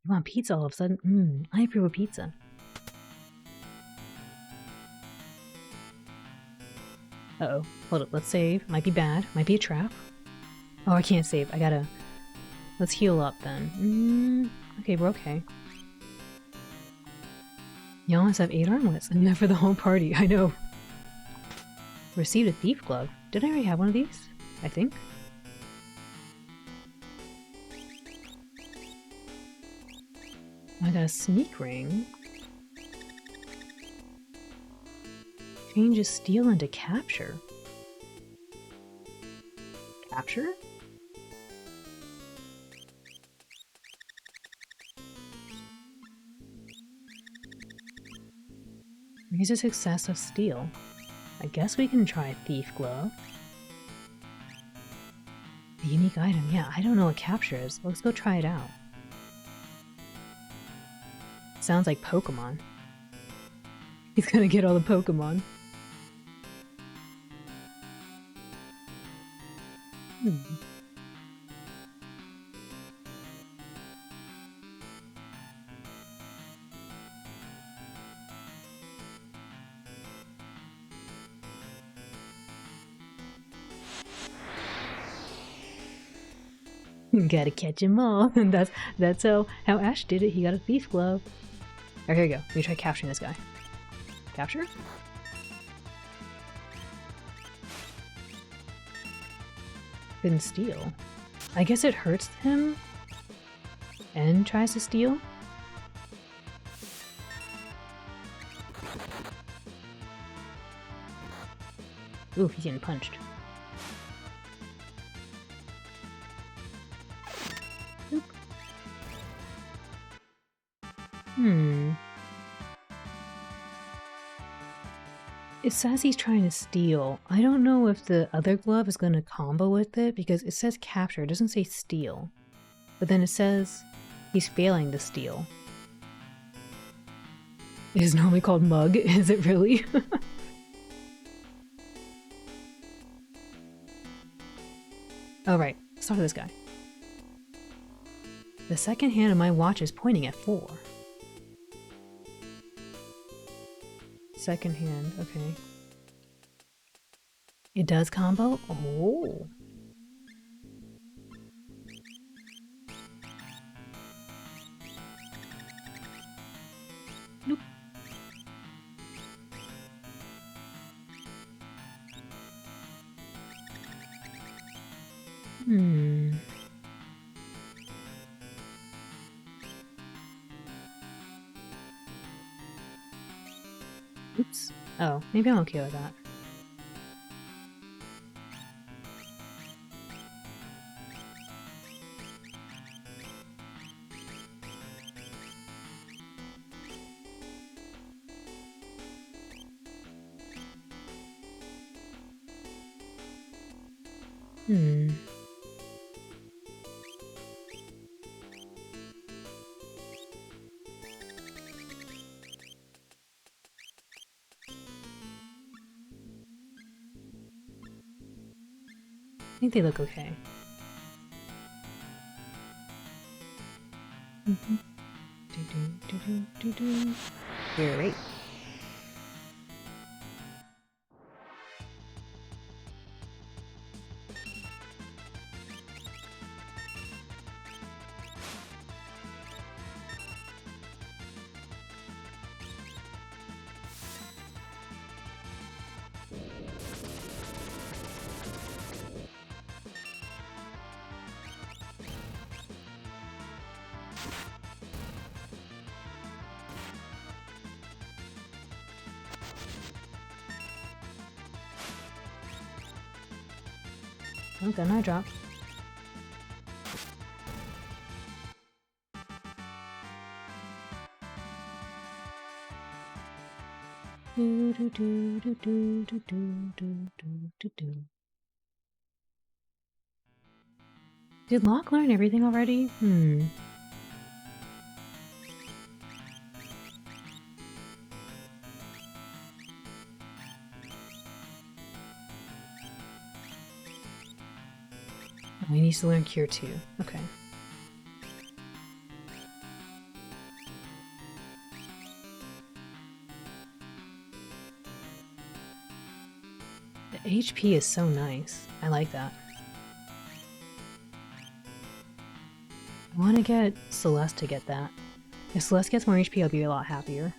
want pizza all of a sudden? I approve of pizza. Uh-oh. Hold up, let's save. Might be bad. Might be a trap. Oh, I can't save. I gotta... Let's heal up then. Okay, we're okay. You almost have 8 armlets, enough for the whole party. I know. Received a thief glove. Did I already have one of these? I think. I got a sneak ring. Changes steal into capture. Capture? Raises success of steal. I guess we can try Thief Glove. A unique item. Yeah, I don't know what capture is. Let's go try it out. Sounds like Pokemon. He's gonna get all the Pokemon. Gotta catch 'em all. And that's how Ash did it. He got a Thief Glove. Alright, here we go. Let me try capturing this guy. Capture? Couldn't steal. I guess it hurts him and tries to steal. Ooh, he's getting punched. Oop. It says he's trying to steal. I don't know if the other glove is going to combo with it because it says capture. It doesn't say steal. But then it says he's failing to steal. It is normally called mug. Is it really? Oh, right. Let's talk to this guy. The second hand of my watch is pointing at 4. Second hand, okay. It does combo? Oh. Nope. Oops. Oh, maybe I'm okay with that. I think they look okay. Great. Oh, got an eye drop. Did Locke learn everything already? Oh, he needs to learn Cure too. Okay. The HP is so nice. I like that. I want to get Celeste to get that. If Celeste gets more HP, I'll be a lot happier.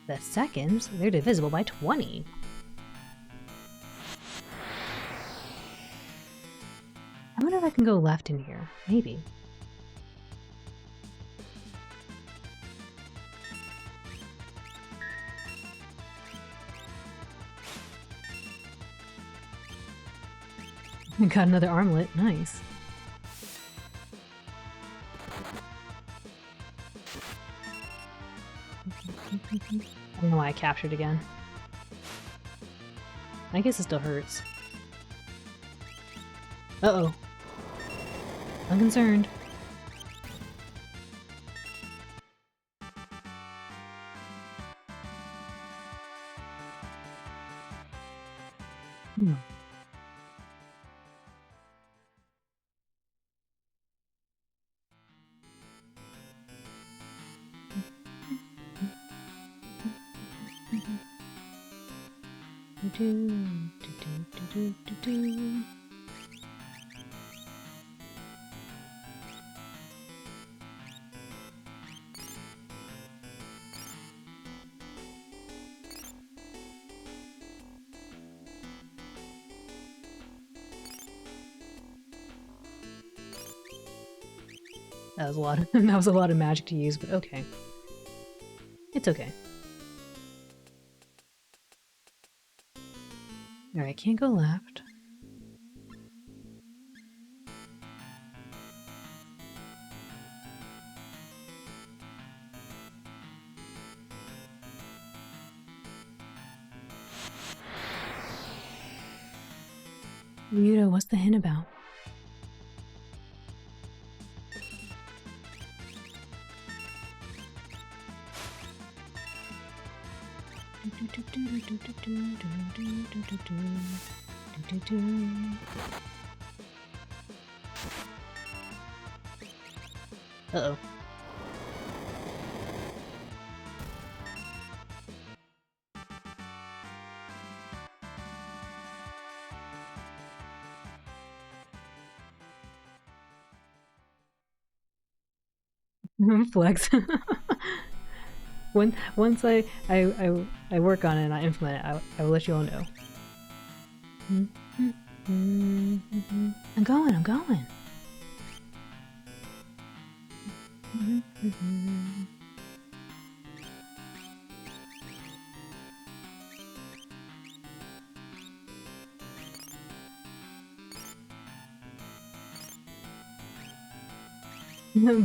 The seconds? They're divisible by 20. I wonder if I can go left in here. Maybe. We got another armlet. Nice. I don't know why I captured again. I guess it still hurts. Uh-oh. I'm concerned. Hmm. That was a lot of that was a lot of magic to use, but okay. It's okay. Alright, can't go left. Ryudo, what's the hint about? Uh-oh. Flex. Once I work on it and I implement it, I will let you all know. I'm going.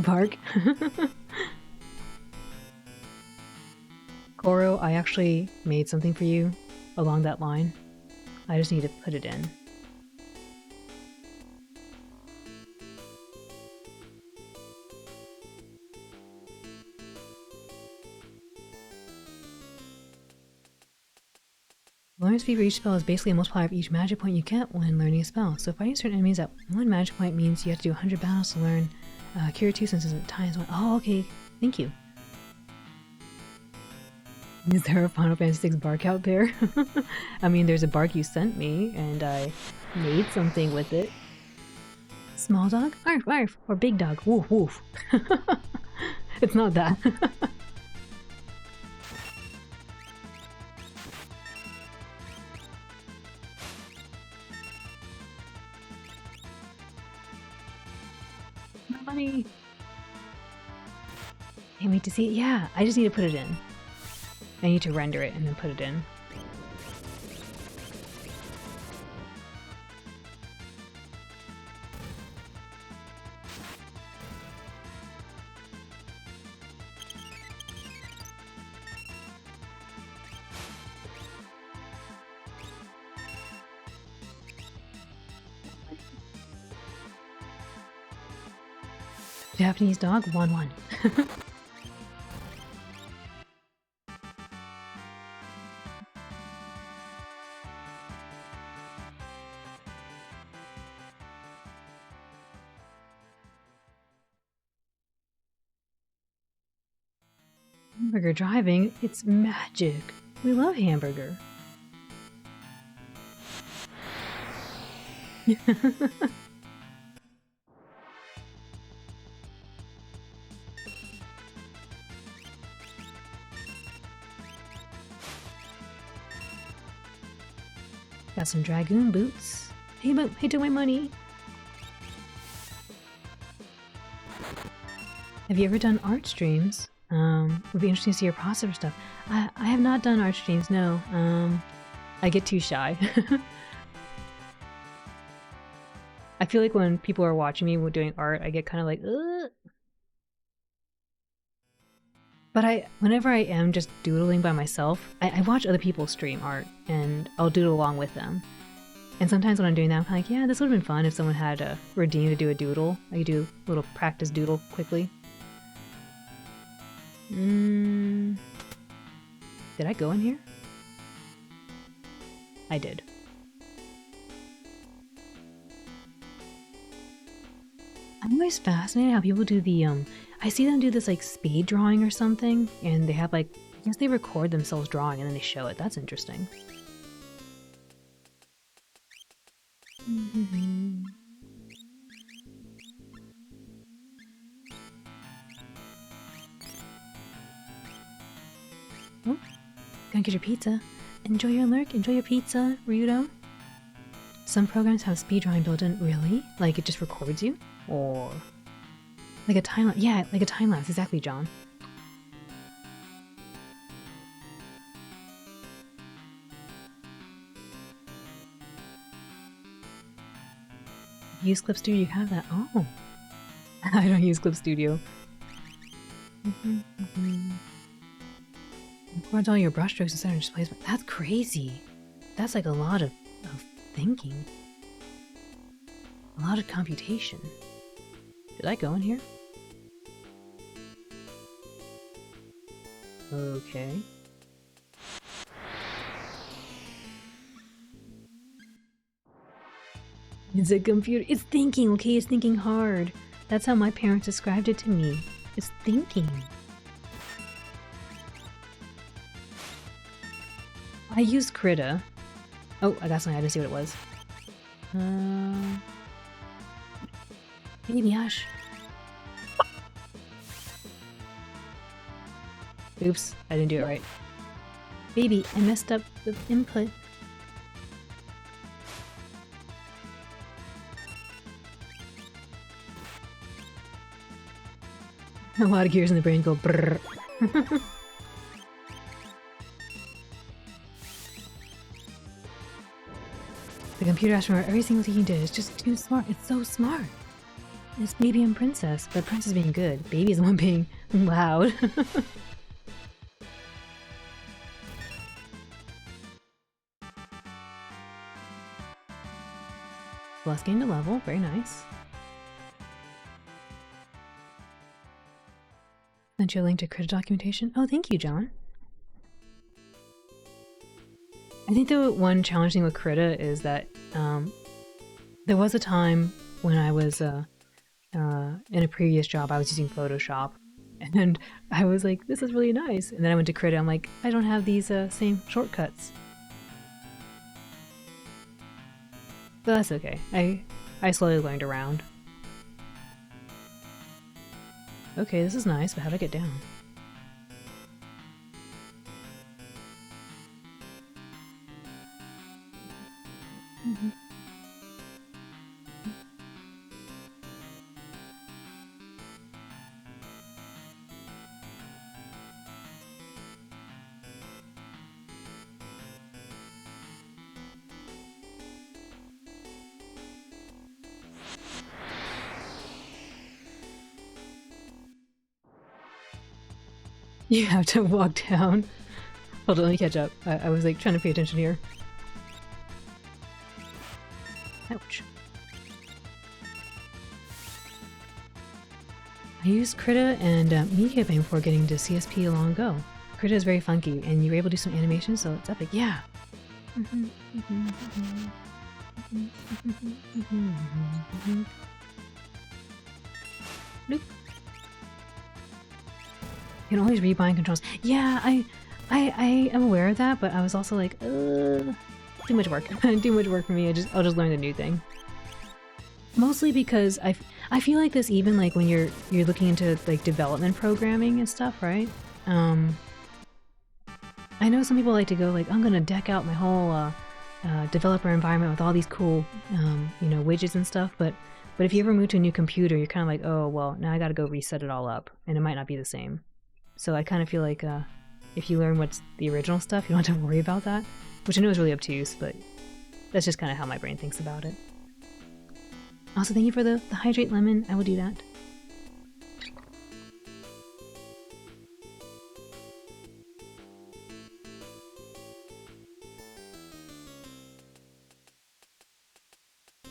Bark. Goro, I actually made something for you along that line. I just need to put it in. Learn speed for each spell is basically a multiplier of each magic point you get when learning a spell. So fighting certain enemies at 1 magic point means you have to do 100 battles to learn Cure 2 since it's times 1. Oh, okay. Thank you. Is there a Final Fantasy VI bark out there? I mean, there's a bark you sent me, and I made something with it. Small dog? Arf, arf. Or big dog? Woof, woof. It's not that. Funny. Can't wait to see it. Yeah, I just need to put it in. I need to render it and then put it in. Japanese dog, 1-1. Hamburger driving, it's magic. We love hamburger. Got some Dragoon boots. Hey, but hey, took my money. Have you ever done art streams? Would be interesting to see your process for stuff. I have not done art streams, no. I get too shy. I feel like when people are watching me doing art, I get kind of like, ugh. But whenever I am just doodling by myself, I watch other people stream art, and I'll doodle along with them. And sometimes when I'm doing that, I'm kind of like, yeah, this would have been fun if someone had a Redeem to do a doodle. I could do a little practice doodle quickly. Did I go in here? I did. I'm always fascinated how people do the, I see them do this like speed drawing or something, and they have like, I guess they record themselves drawing and then they show it. That's interesting. Oh, gonna get your pizza. Enjoy your lurk, enjoy your pizza, Ryudo. Some programs have speed drawing built in. Really? Like it just records you? Or like a time lapse? Yeah, like a time lapse. Exactly, John. Use Clip Studio, you have that. Oh. I don't use Clip Studio. Records all your brushstrokes and center displacement. That's crazy. That's like a lot of thinking. A lot of computation. Did I go in here? Okay. It's a computer. It's thinking, okay? It's thinking hard. That's how my parents described it to me. It's thinking. I used Krita. Oh, I got something. I didn't see what it was. Baby Ash. Oops, I didn't do it right. Baby, I messed up the input. A lot of gears in the brain go brrr. The computer asked for every single thing he did. It's just too smart. It's so smart. It's Baby and Princess, but Princess being good. Baby is the one being loud. Plus gained a level. Very nice. Sent you a link to Krita documentation. Oh, thank you, John. I think the one challenging thing with Krita is that there was a time when I was in a previous job, I was using Photoshop, and I was like, this is really nice. And then I went to Krita, I'm like, I don't have these same shortcuts. But that's okay. I slowly learned around. Okay, this is nice, but how do I get down? You have to walk down. Hold on, let me catch up. I was like trying to pay attention here. Ouch. I used Krita and Meekiping before getting to CSP long ago. Krita is very funky, and you were able to do some animation, so it's epic. Yeah. Nope. You can always rebind controls. Yeah, I am aware of that, but I was also like, too much work. Too much work for me. I'll just learn the new thing. Mostly because I feel like this even like when you're looking into like development programming and stuff, right? I know some people like to go like, I'm gonna deck out my whole developer environment with all these cool you know, widgets and stuff, but if you ever move to a new computer, you're kind of like, oh well, now I gotta go reset it all up, and it might not be the same. So I kind of feel like if you learn what's the original stuff, you don't have to worry about that, which I know is really obtuse, but that's just kind of how my brain thinks about it. Also, thank you for the hydrate lemon. I will do that.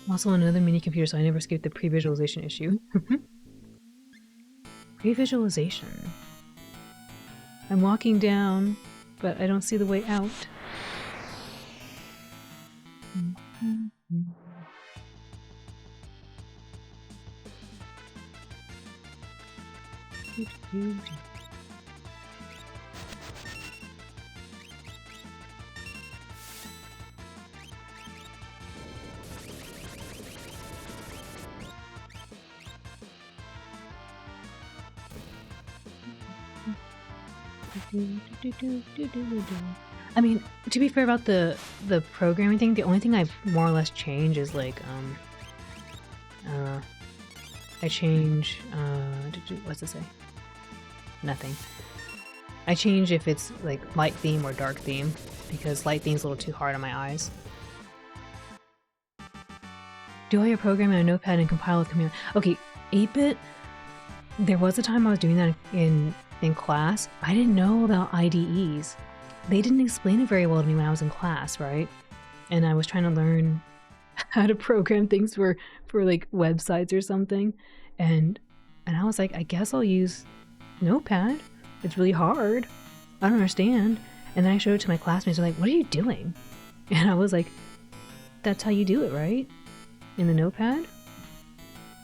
Also, on another mini computer, so I never skipped the pre-visualization issue. Pre-visualization. I'm walking down, but I don't see the way out. I mean, to be fair about the programming thing, the only thing I've more or less changed is like I change what's it say? Nothing. I change if it's like light theme or dark theme, because light theme's a little too hard on my eyes. Do all your programming on a notepad and compile with command. Okay, 8-bit. There was a time I was doing that in class. I didn't know about IDEs. They didn't explain it very well to me when I was in class, right? And I was trying to learn how to program things for like websites or something, and I was like, I guess I'll use Notepad. It's really hard. I don't understand. And then I showed it to my classmates. They're like, what are you doing? And I was like, that's how you do it, right? In the Notepad?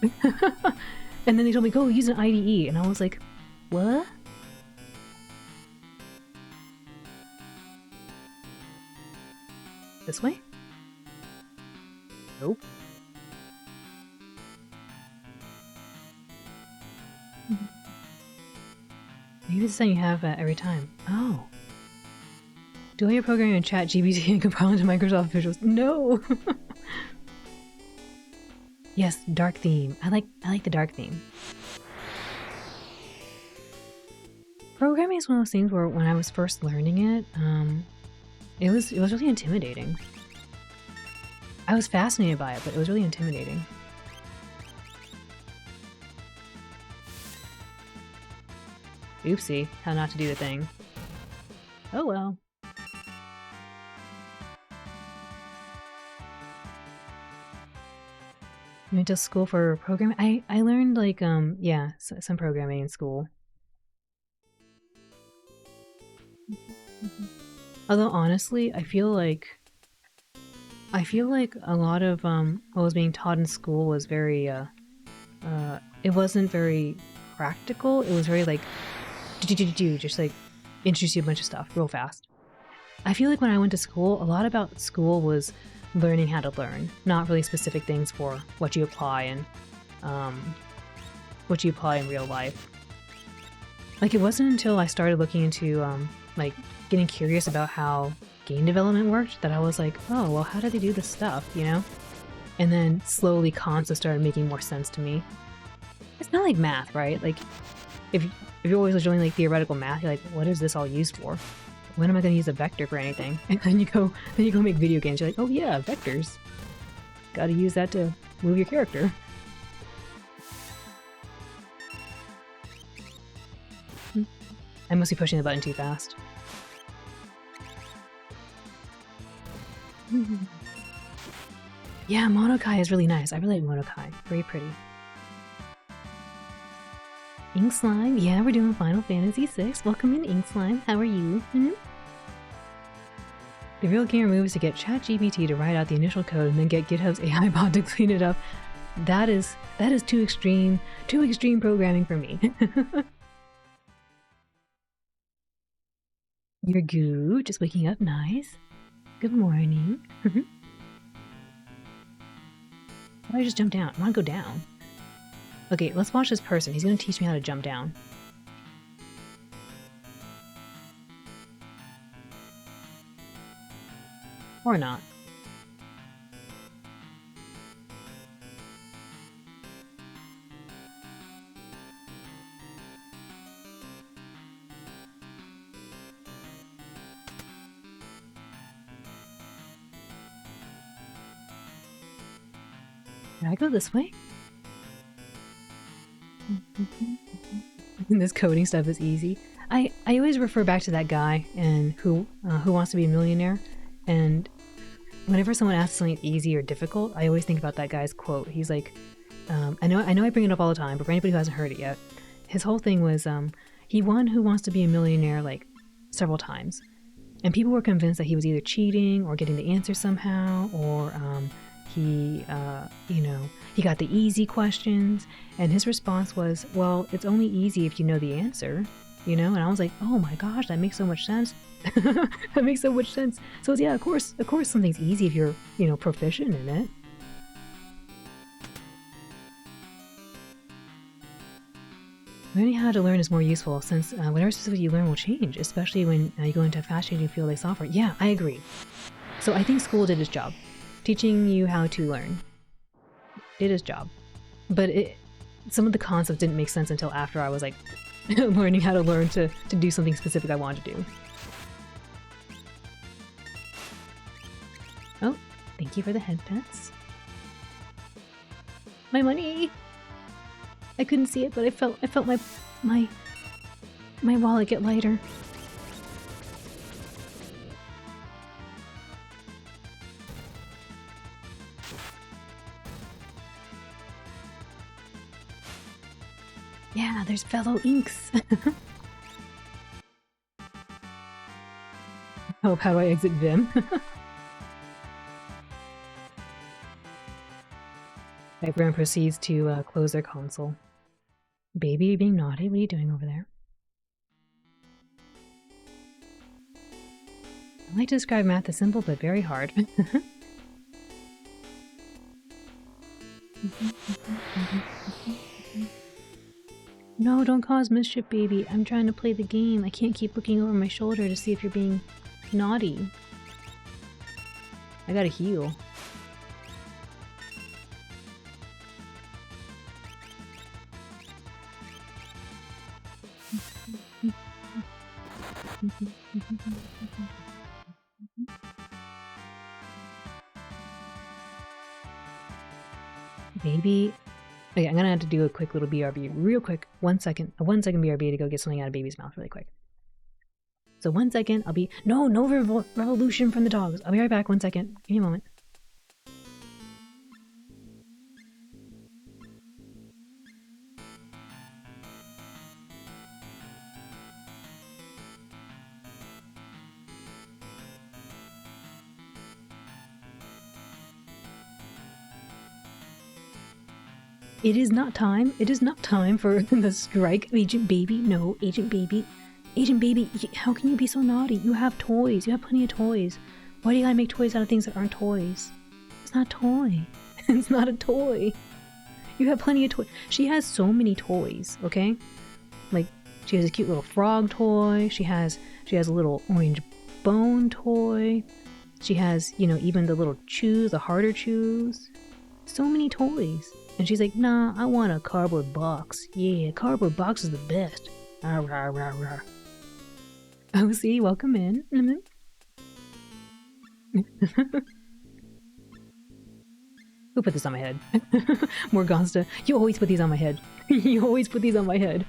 And then they told me, go use an IDE. And I was like, what? This way? Nope. Maybe it's something you have every time. Oh. Do all your programming in ChatGPT and compile into Microsoft Visuals? No! Yes, dark theme. I like the dark theme. Programming is one of those things where when I was first learning it, it was really intimidating. I was fascinated by it, but it was really intimidating. Oopsie, how not to do the thing. Oh well. You went to school for programming? I learned like, yeah, some programming in school. Although honestly, I feel like a lot of what was being taught in school was very it wasn't very practical. It was very like just like introduce you a bunch of stuff real fast. I feel like when I went to school, a lot about school was learning how to learn, not really specific things for what you apply and what you apply in real life. Like, it wasn't until I started looking into like getting curious about how game development worked that I was like, oh well, how do they do this stuff, you know? And then slowly concepts started making more sense to me. It's not like math, right? Like if you're always doing like theoretical math, you're like, what is this all used for? When am I going to use a vector for anything? And then you go make video games. You're like, oh yeah, vectors. Got to use that to move your character. I must be pushing the button too fast. Yeah, Monokai is really nice. I really like Monokai. Very pretty. Ink Slime. Yeah, we're doing Final Fantasy VI. Welcome in, Ink Slime. How are you? The real gamer move is to get ChatGPT to write out the initial code and then get GitHub's AI bot to clean it up. That is too extreme programming for me. You're good. Just waking up. Nice. Good morning. Why don't I just jump down? I want to go down. Okay, let's watch this person. He's going to teach me how to jump down. Or not. Did I go this way? This coding stuff is easy. I always refer back to that guy and who wants to be a millionaire, and whenever someone asks something easy or difficult, I always think about that guy's quote. He's like, I know I bring it up all the time, but for anybody who hasn't heard it yet, his whole thing was he won Who Wants to Be a Millionaire like several times, and people were convinced that he was either cheating or getting the answer somehow, or he got the easy questions, and his response was, well, it's only easy if you know the answer, and I was like, oh my gosh, that makes so much sense. That makes so much sense. So yeah, of course something's easy if you're, proficient in it. Learning how to learn is more useful since whatever specifically you learn will change, especially when you go into a fast-changing field like software. Yeah, I agree. So I think school did its job, teaching you how to learn. Did its job. But some of the concepts didn't make sense until after I was like learning how to learn to do something specific I wanted to do. Oh, thank you for the head pets. My money! I couldn't see it, but I felt my wallet get lighter. Yeah, there's fellow inks. Oh, how do I exit Vim? Everyone proceeds to close their console. Baby, you're being naughty. What are you doing over there? I like to describe math as simple, but very hard. No, don't cause mischief, baby. I'm trying to play the game. I can't keep looking over my shoulder to see if you're being naughty. I gotta heal. Baby. Okay, I'm gonna have to do a quick little BRB real quick. 1 second. A 1 second BRB to go get something out of baby's mouth really quick. So 1 second, I'll be... No revolution from the dogs. I'll be right back. 1 second. Give me a moment. It is not time. It is not time for the strike, Agent Baby. No, Agent Baby. Agent Baby, how can you be so naughty? You have toys. You have plenty of toys. Why do you gotta make toys out of things that aren't toys? It's not a toy. It's not a toy. You have plenty of toys. She has so many toys, okay? Like, she has a cute little frog toy. She has a little orange bone toy. She has, even the little chews, the harder chews. So many toys. And she's like, nah, I want a cardboard box. Yeah, cardboard box is the best. Arr, arr, arr, arr. Oh, see, welcome in. Who put this on my head? Morgansta, you always put these on my head. You always put these on my head.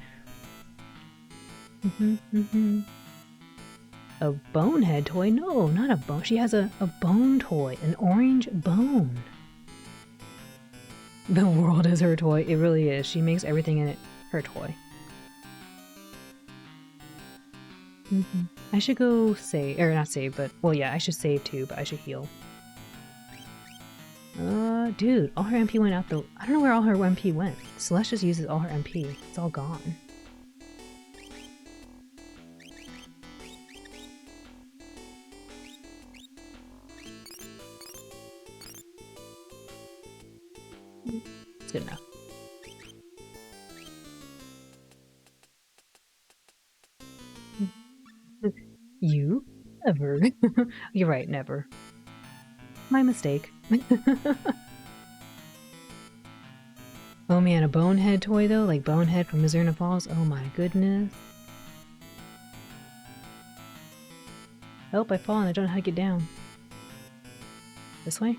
A bonehead toy? No, not a bone. She has a bone toy, an orange bone. The world is her toy. It really is. She makes everything in it her toy. I should go save, or not save, but, well, yeah, I should save too, but I should heal. Dude, all her MP went out the... I don't know where all her MP went. Celeste just uses all her MP. It's all gone. It's good enough. You? Never. You're right, never. My mistake. Oh man, a Bonehead toy though? Like Bonehead from Mizurna Falls? Oh my goodness. Help, I fall and I don't know how to get down. This way?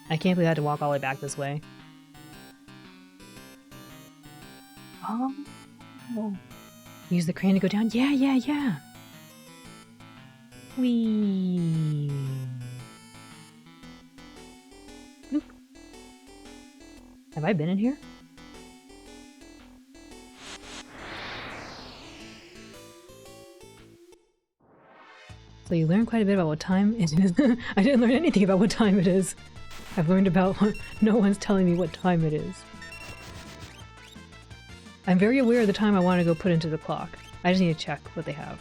I can't believe I had to walk all the way back this way. Oh. Use the crane to go down? Yeah! Whee! Oop. Have I been in here? So you learn quite a bit about what time it is. I didn't learn anything about what time it is. I've learned about no one's telling me what time it is. I'm very aware of the time I want to go put into the clock. I just need to check what they have.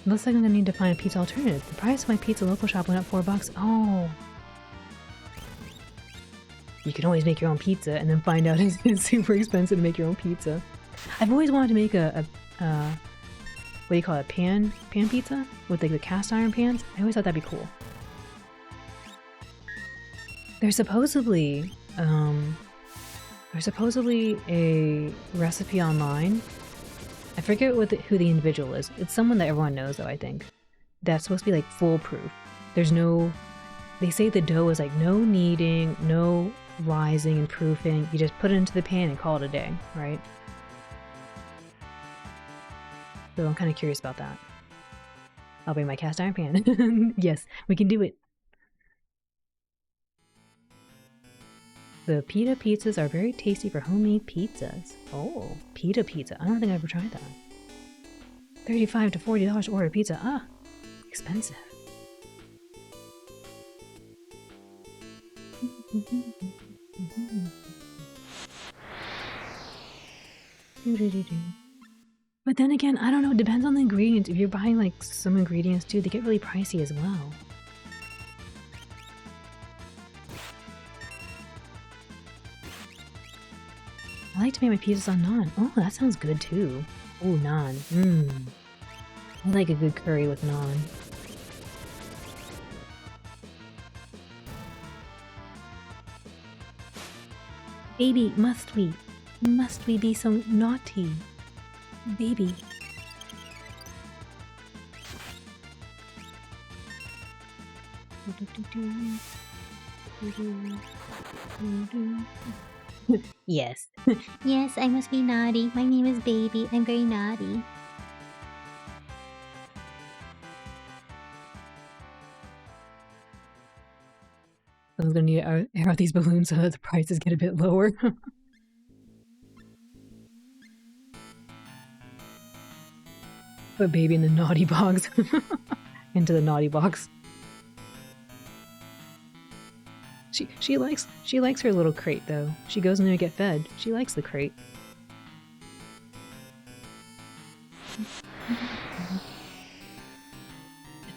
Looks like I'm gonna need to find a pizza alternative. The price of my pizza local shop went up $4. Oh. You can always make your own pizza and then find out it's super expensive to make your own pizza. I've always wanted to make a what do you call it? Pan pizza? With like the cast iron pans? I always thought that'd be cool. There's supposedly a recipe online. I forget who the individual is. It's someone that everyone knows though, I think. That's supposed to be like foolproof. There's no... They say the dough is like no kneading, no rising and proofing. You just put it into the pan and call it a day, right? So I'm kind of curious about that. I'll bring my cast iron pan. Yes, we can do it. The pita pizzas are very tasty for homemade pizzas. Oh, pita pizza. I don't think I've ever tried that. $35 to $40 to order pizza. Ah, expensive. But then again, I don't know. It depends on the ingredients. If you're buying like some ingredients too, they get really pricey as well. I like to make my pizzas on naan. Oh, that sounds good too. Oh, naan. I like a good curry with naan. Baby, must we? Must we be so naughty? Baby. Yes. Yes, I must be naughty. My name is Baby. I'm very naughty. Someone's gonna need to air out these balloons so that the prices get a bit lower. Put Baby in the naughty box. Into the naughty box. She likes her little crate though. She goes in there to get fed. She likes the crate.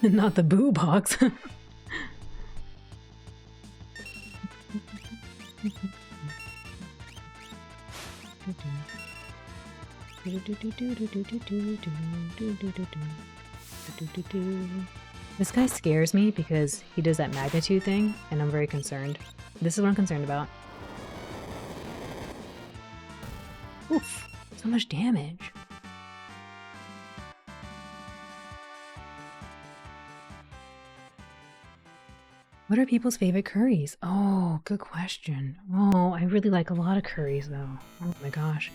Not the boo box. This guy scares me because he does that magnitude thing, and I'm very concerned. This is what I'm concerned about. Oof, so much damage. What are people's favorite curries? Oh, good question. Oh, I really like a lot of curries though. Oh my gosh.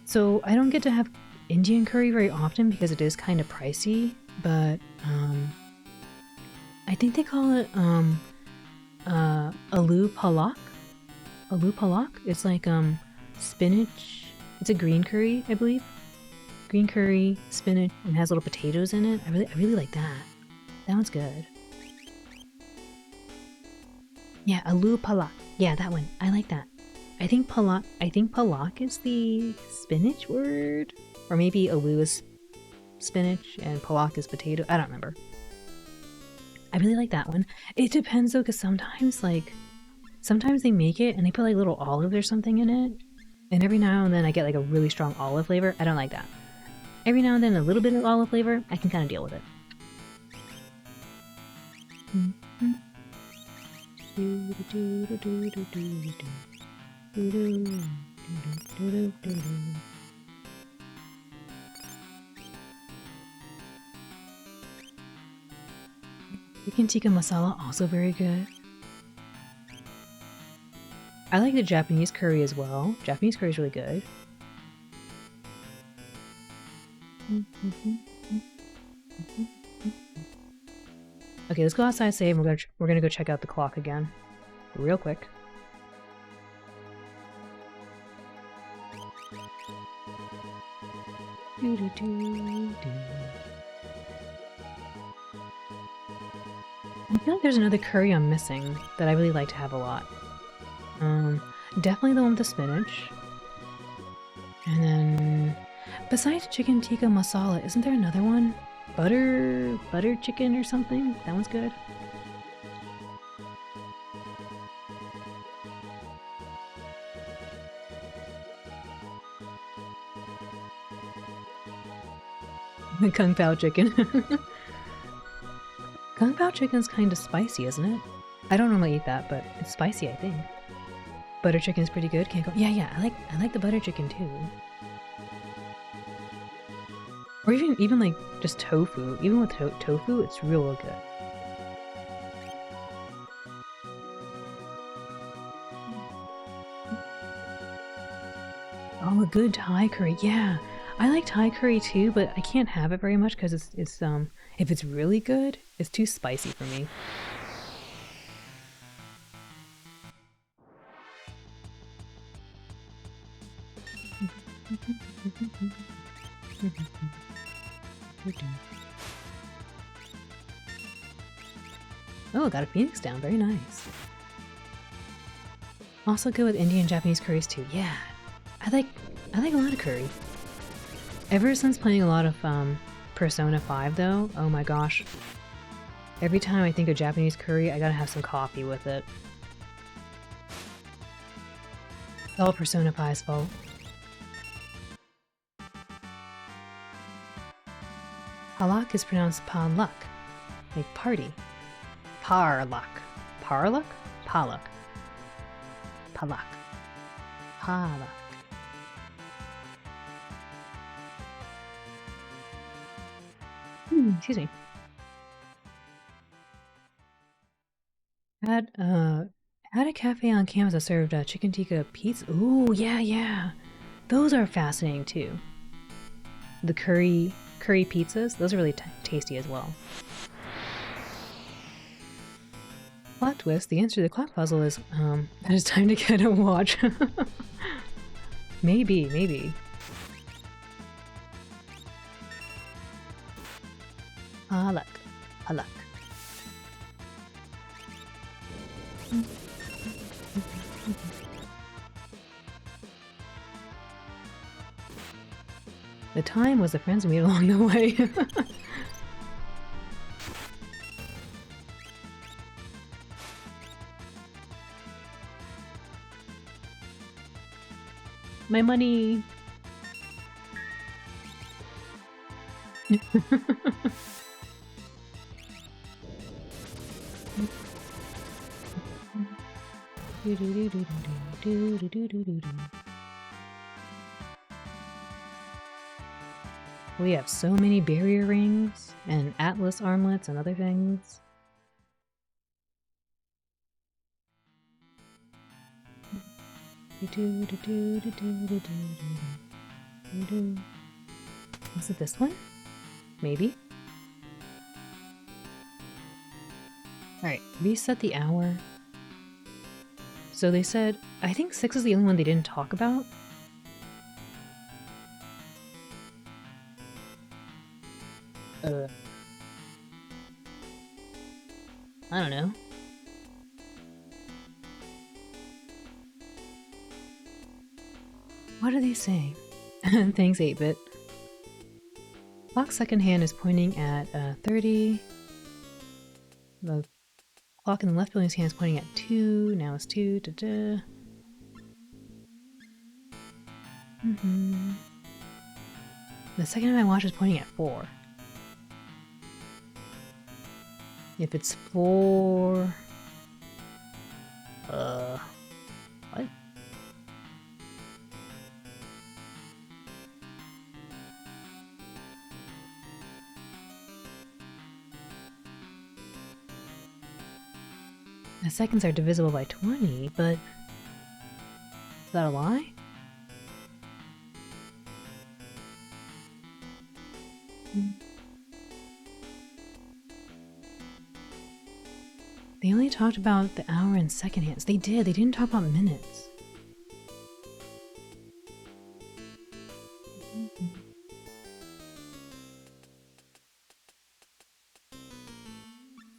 So I don't get to have Indian curry very often because it is kind of pricey, but I think they call it Aloo palak. Aloo palak. It's like spinach. It's a green curry, I believe. Green curry, spinach, and has little potatoes in it. I really like that. That one's good. Yeah, aloo palak. Yeah, that one. I like that. I think palak is the spinach word, or maybe aloo is spinach and palak is potato. I don't remember. I really like that one. It depends though, because sometimes they make it and they put like little olives or something in it, and every now and then I get like a really strong olive flavor. I don't like that. Every now and then a little bit of olive flavor, I can kind of deal with it. Chicken tikka masala, also very good. I like the Japanese curry as well. Japanese curry is really good. Okay, let's go outside, save, and we're gonna go check out the clock again, real quick. I feel like there's another curry I'm missing that I really like to have a lot. Definitely the one with the spinach. And then, besides chicken tikka masala, isn't there another one? Butter chicken or something? That one's good. Kung Pao chicken. Kung Pao chicken's kind of spicy, isn't it? I don't normally eat that, but it's spicy, I think. Butter chicken's pretty good. Can't go. Yeah. I like the butter chicken too. Or even like just tofu. Even with tofu, it's real good. Oh, a good Thai curry. Yeah, I like Thai curry too, but I can't have it very much because it's if it's really good, it's too spicy for me. Oh, got a phoenix down. Very nice. Also good with Indian and Japanese curries too. Yeah, I like a lot of curry. Ever since playing a lot of Persona 5 though, oh my gosh. Every time I think of Japanese curry, I gotta have some coffee with it. It's all Persona 5's fault. Palak is pronounced palak, like party. Parlak. Parlak? Palak. Palak. Palak. Excuse me. Had a cafe on campus that served chicken tikka pizza. Ooh, yeah. Those are fascinating too. The curry pizzas, those are really tasty as well. Plot twist, the answer to the clock puzzle is, that it's time to get a watch. Maybe. Palak. The time was the friends we made along the way. My money. We have so many barrier rings and Atlas armlets and other things. Was it this one? Maybe. Alright, reset the hour. So they said, I think 6 is the only one they didn't talk about. I don't know. What are they saying? Thanks, 8-bit. Clock's second hand is pointing at 30. The clock in the left building's hand is pointing at 2. Now it's 2. Da-da. The second hand I watch is pointing at 4. If it's 4... What? The seconds are divisible by 20, but... Is that a lie? They only talked about the hour and second hands. They did. They didn't talk about minutes.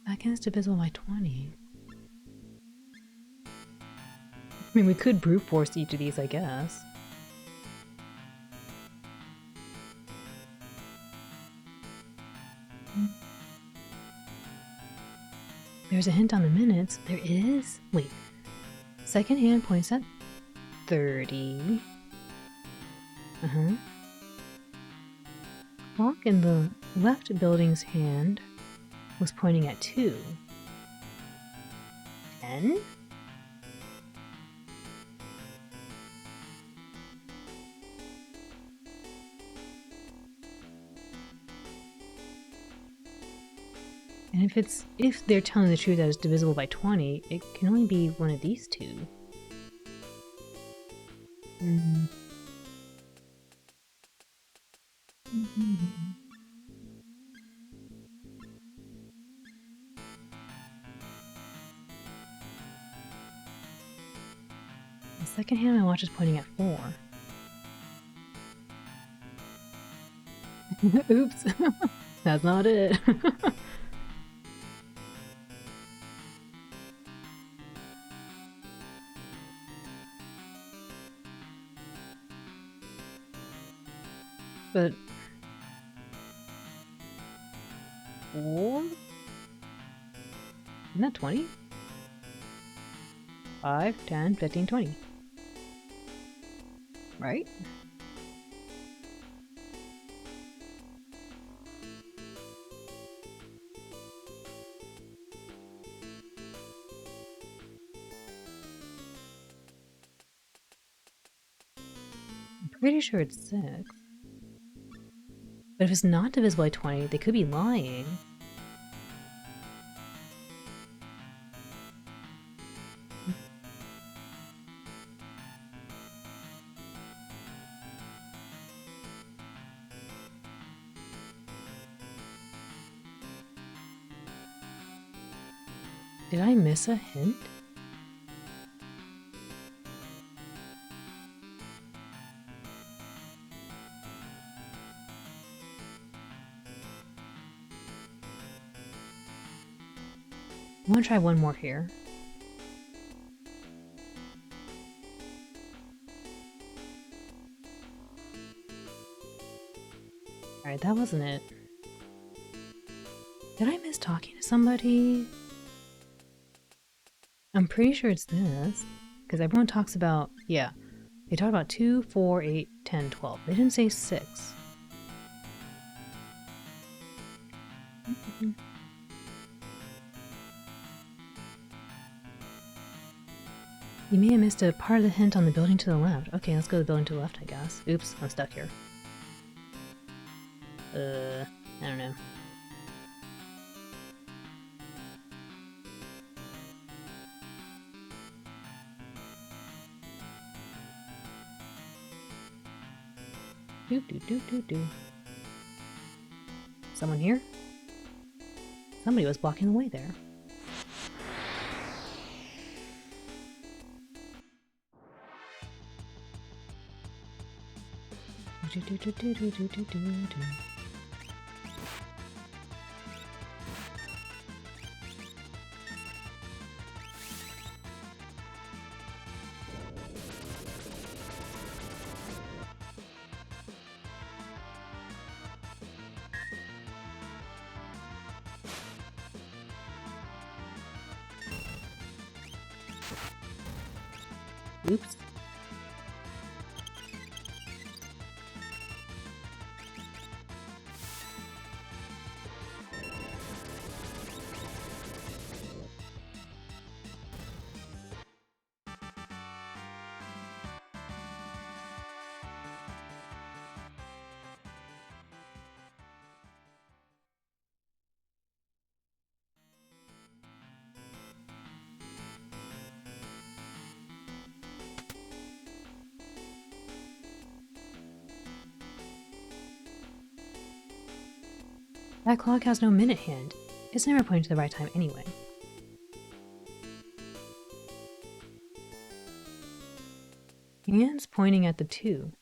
Seconds divisible by 20. I mean, we could brute force each of these, I guess. There's a hint on the minutes. There is? Wait. Second hand points at 30. Clock in the left building's hand was pointing at 2. 10? And if they're telling the truth that it's divisible by 20, it can only be one of these two. The second hand I watch is pointing at 4. Oops. That's not it. But 4? Isn't that 20? 5, 10, 15, 20. Right? I'm pretty sure it's 6. But if it's not divisible by 20, they could be lying. Did I miss a hint? I want to try one more here. Alright, that wasn't it. Did I miss talking to somebody? I'm pretty sure it's this. Because everyone talks about, yeah. They talk about 2, 4, 8, 10, 12. They didn't say 6. You may have missed a part of the hint on the building to the left. Okay, let's go to the building to the left, I guess. Oops, I'm stuck here. I don't know. Do. Someone here? Somebody was blocking the way there. Oops. That clock has no minute hand. It's never pointing to the right time anyway. Hand's pointing at the 2.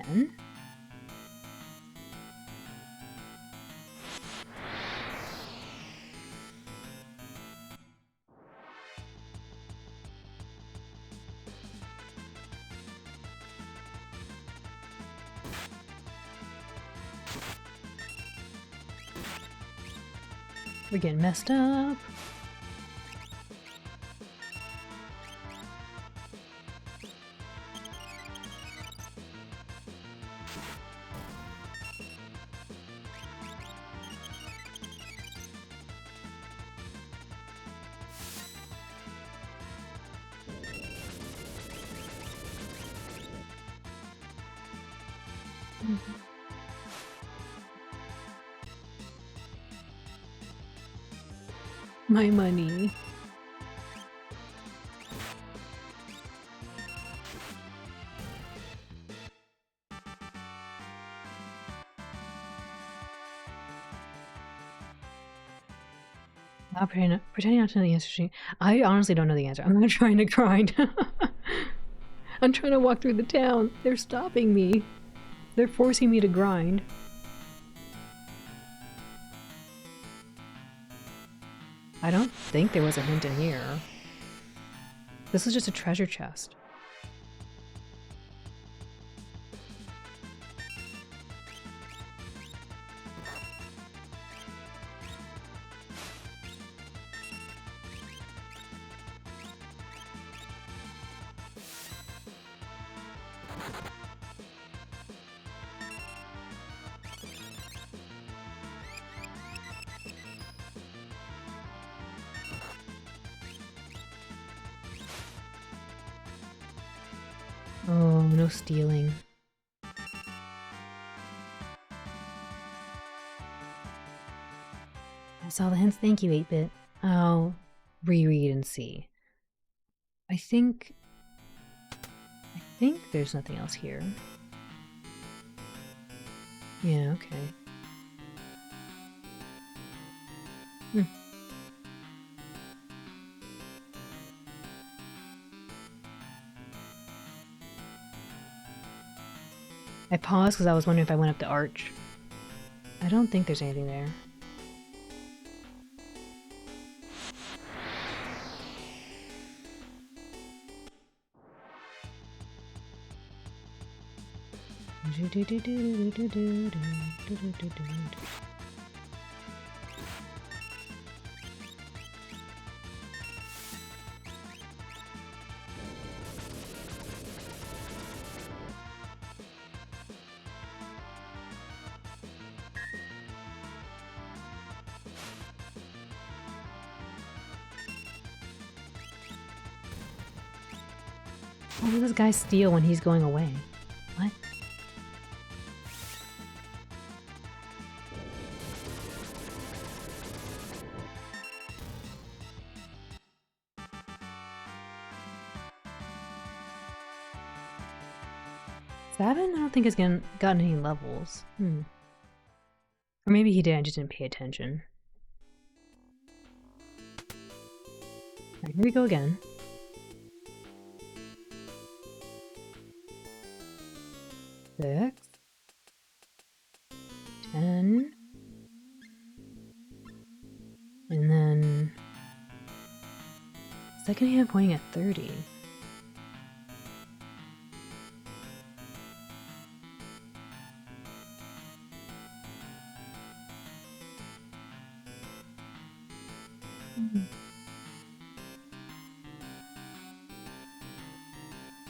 Then? We're getting messed up. My money. Not pretending not to know the answer. I honestly don't know the answer. I'm not trying to grind. I'm trying to walk through the town. They're stopping me. They're forcing me to grind. I don't think there was a hint in here. This is just a treasure chest. Oh, no stealing. I saw the hints. Thank you, 8-bit. I'll reread and see. I think there's nothing else here. Yeah, okay. I paused because I was wondering if I went up the arch. I don't think there's anything there. Why does this guy steal when he's going away? What? Sabin, I don't think has gotten any levels. Or maybe he did, I just didn't pay attention. Alright, here we go again. 6, 10, and then second hand pointing at 30.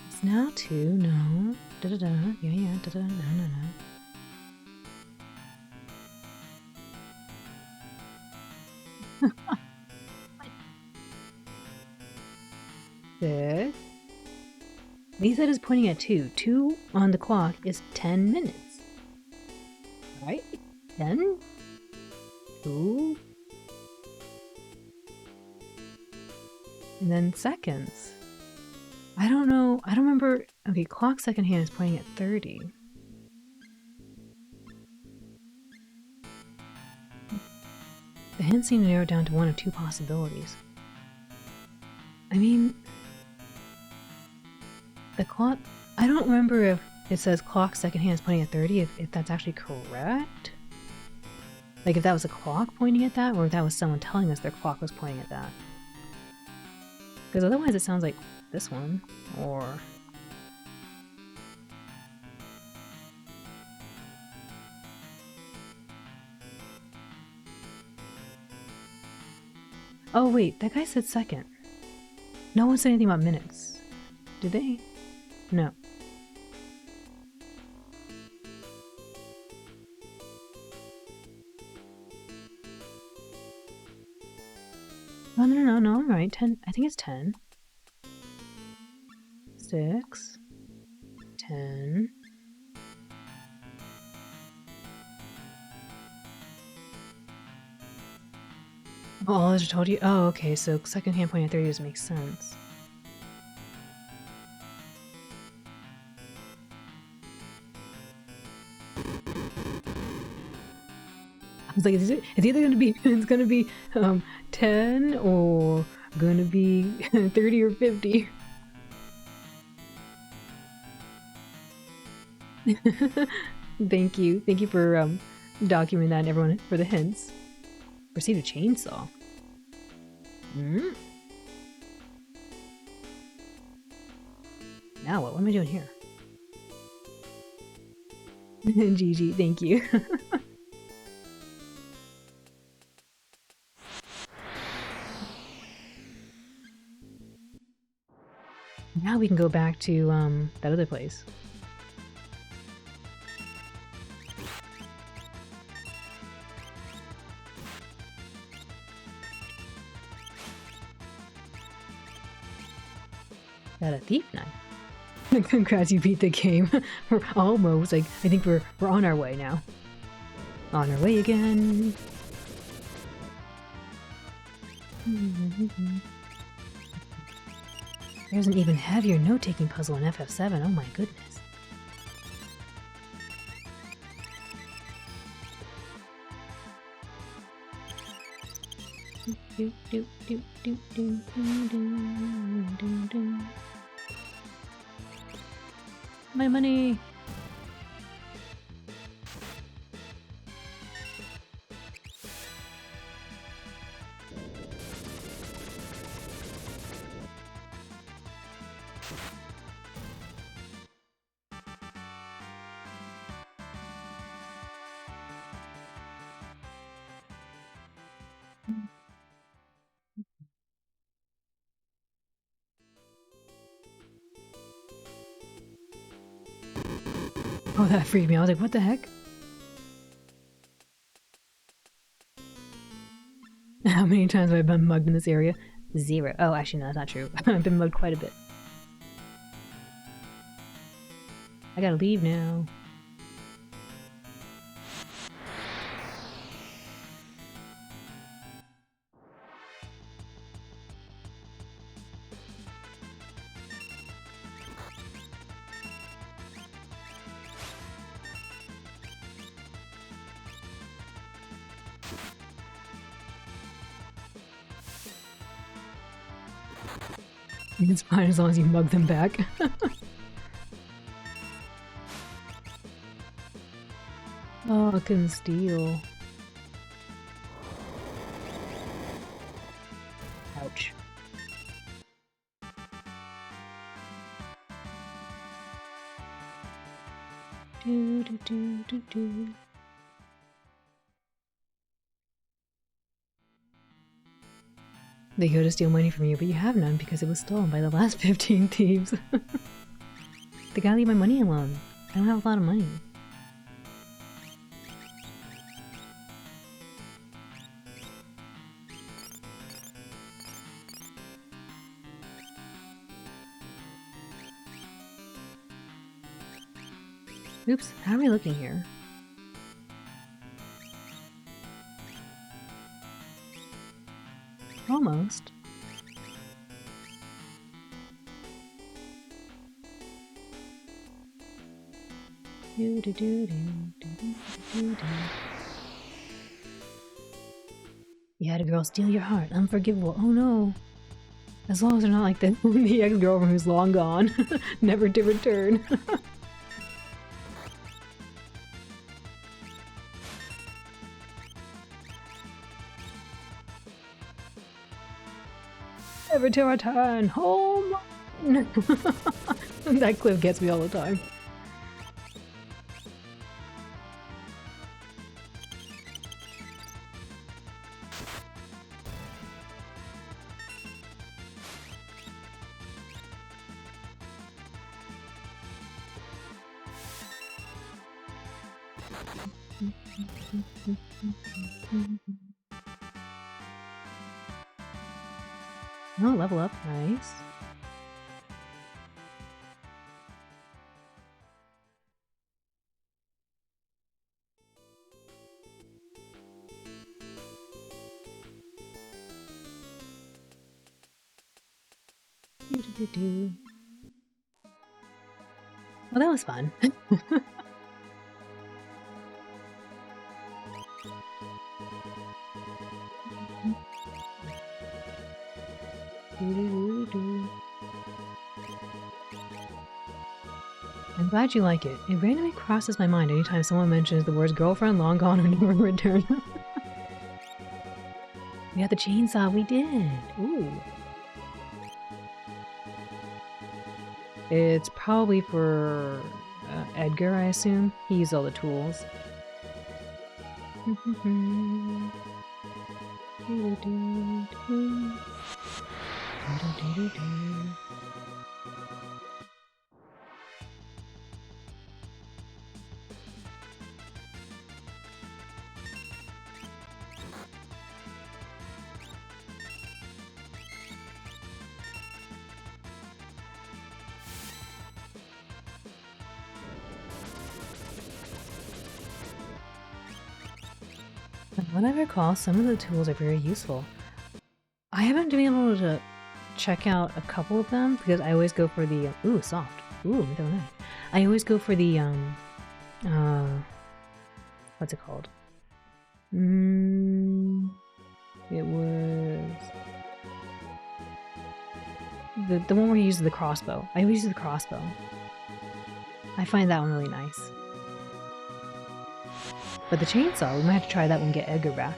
It's now 2, no. Da-da-da, yeah, da-da, no. 6. He said is pointing at 2. 2 on the clock is 10 minutes. Right? 10? 2? And then seconds. I don't know. I don't remember. Okay, clock second hand is pointing at 30. The hints seem to narrow down to one of two possibilities. I mean, the clock... I don't remember if it says clock second hand is pointing at 30, if that's actually correct. Like if that was a clock pointing at that, or if that was someone telling us their clock was pointing at that. Because otherwise it sounds like this one, or... Oh wait, that guy said second. No one said anything about minutes. Did they? No. Oh, no, I'm right. 10. I think it's 10. 6. 10. Oh, I just told you. Oh, okay, so second hand pointing at 30 doesn't make sense. I was like, it's either gonna be 10 or gonna be 30 or 50. Thank you for documenting that, and everyone, for the hints. Proceed a chainsaw. Now what am I doing here? GG, thank you. Now we can go back to that other place. Got a thief knife. Congrats, you beat the game. We're almost, like, I think we're on our way now. On our way again. There's an even heavier note-taking puzzle in FF7, oh my goodness. My money! Oh, that freaked me. I was like, what the heck? How many times have I been mugged in this area? 0. Oh, actually, no, that's not true. I've been mugged quite a bit. I gotta leave now. It's fine as long as you mug them back. Oh, I couldn't steal. Ouch. Do, do, do, do, do. They go to steal money from you, but you have none because it was stolen by the last 15 thieves. They gotta leave my money alone. I don't have a lot of money. Oops, how are we looking here? Almost. Do, do, do, do, do, do, do, do. You had a girl steal your heart. Unforgivable. Oh no. As long as they're not like the ex-girlfriend who's long gone. Never to return. Never to return. Home. That clip gets me all the time. Oh, level up. Nice. Well, that was fun. I'm glad you like it. It randomly crosses my mind anytime someone mentions the words girlfriend, long gone, or never return. We had the chainsaw, we did! Ooh. It's probably for Edgar, I assume. He used all the tools. What I recall, some of the tools are very useful. I haven't been able to check out a couple of them because I always go for the ooh, soft. Ooh, don't know. I always go for the what's it called? It was the one where you use the crossbow. I always use the crossbow. I find that one really nice. But the chainsaw, we might have to try that one and get Edgar back.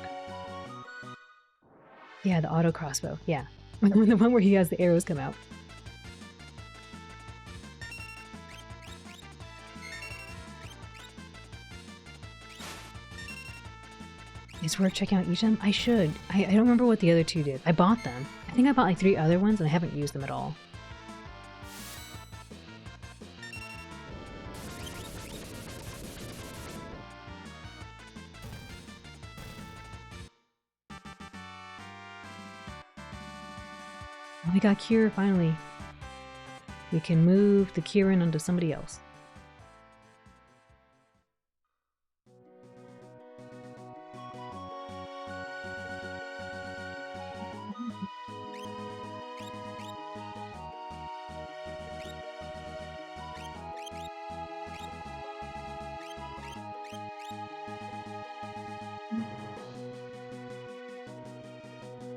Yeah, the auto crossbow. Yeah. The one where he has the arrows come out. It's worth checking out each of them? I should. I don't remember what the other two did. I bought them. I think I bought like 3 other ones and I haven't used them at all. We got Cure finally. We can move the Kieran onto somebody else.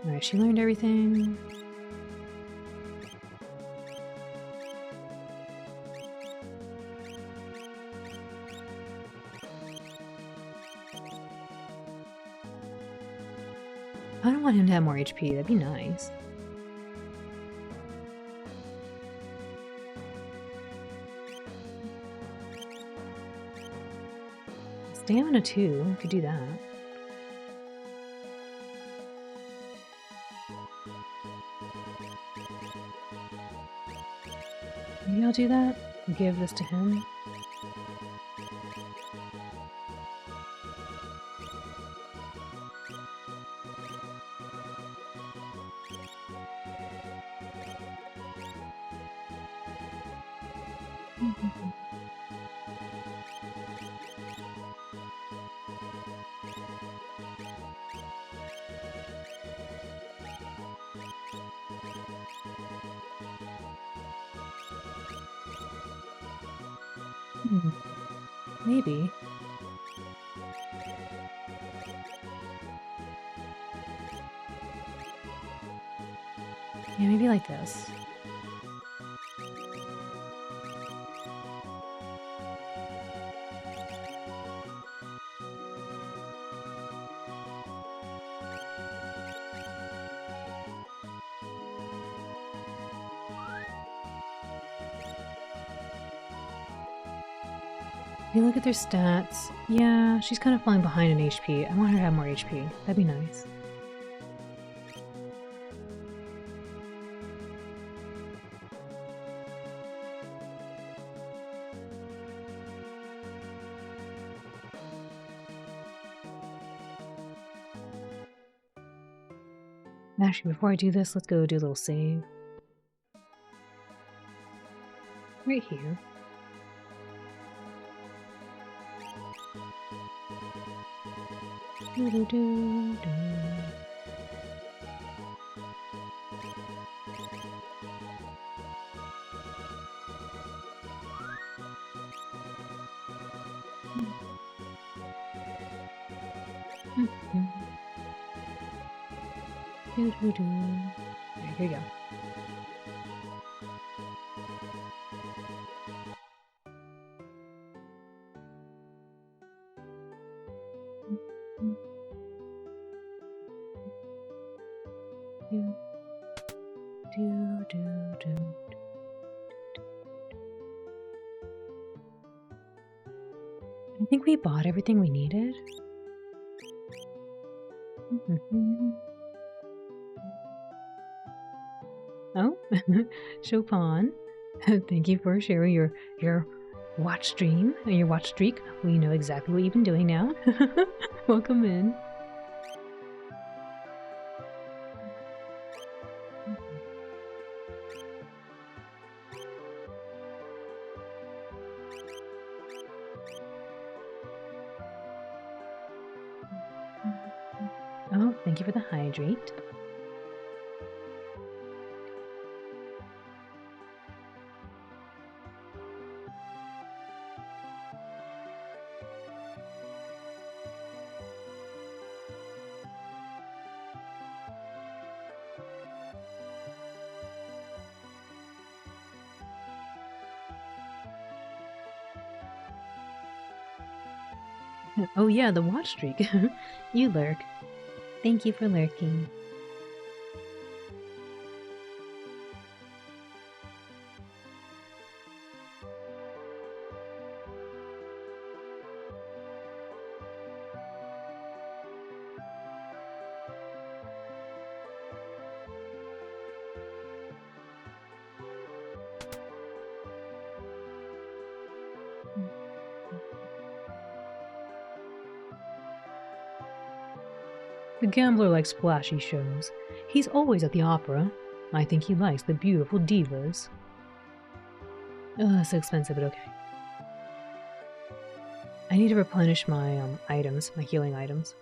Alright, she learned everything. I don't want him to have more HP. That'd be nice. Stamina too. Could do that. Maybe I'll do that. Give this to him. Maybe. Yeah, maybe like this. If you look at their stats, yeah, she's kind of falling behind in HP. I want her to have more HP. That'd be nice. Actually, before I do this, let's go do a little save. Right here. Do-do-do-do. Do-do-do. There, here you go. I think we bought everything we needed. Oh, Chopin, thank you for sharing your watch stream and your watch streak. We know exactly what you've been doing now. Welcome in. Oh, thank you for the hydrate. Oh yeah, the watch streak. You lurk. Thank you for lurking. The gambler likes flashy shows. He's always at the opera. I think he likes the beautiful divas. Ugh, so expensive, but okay. I need to replenish my items, my healing items.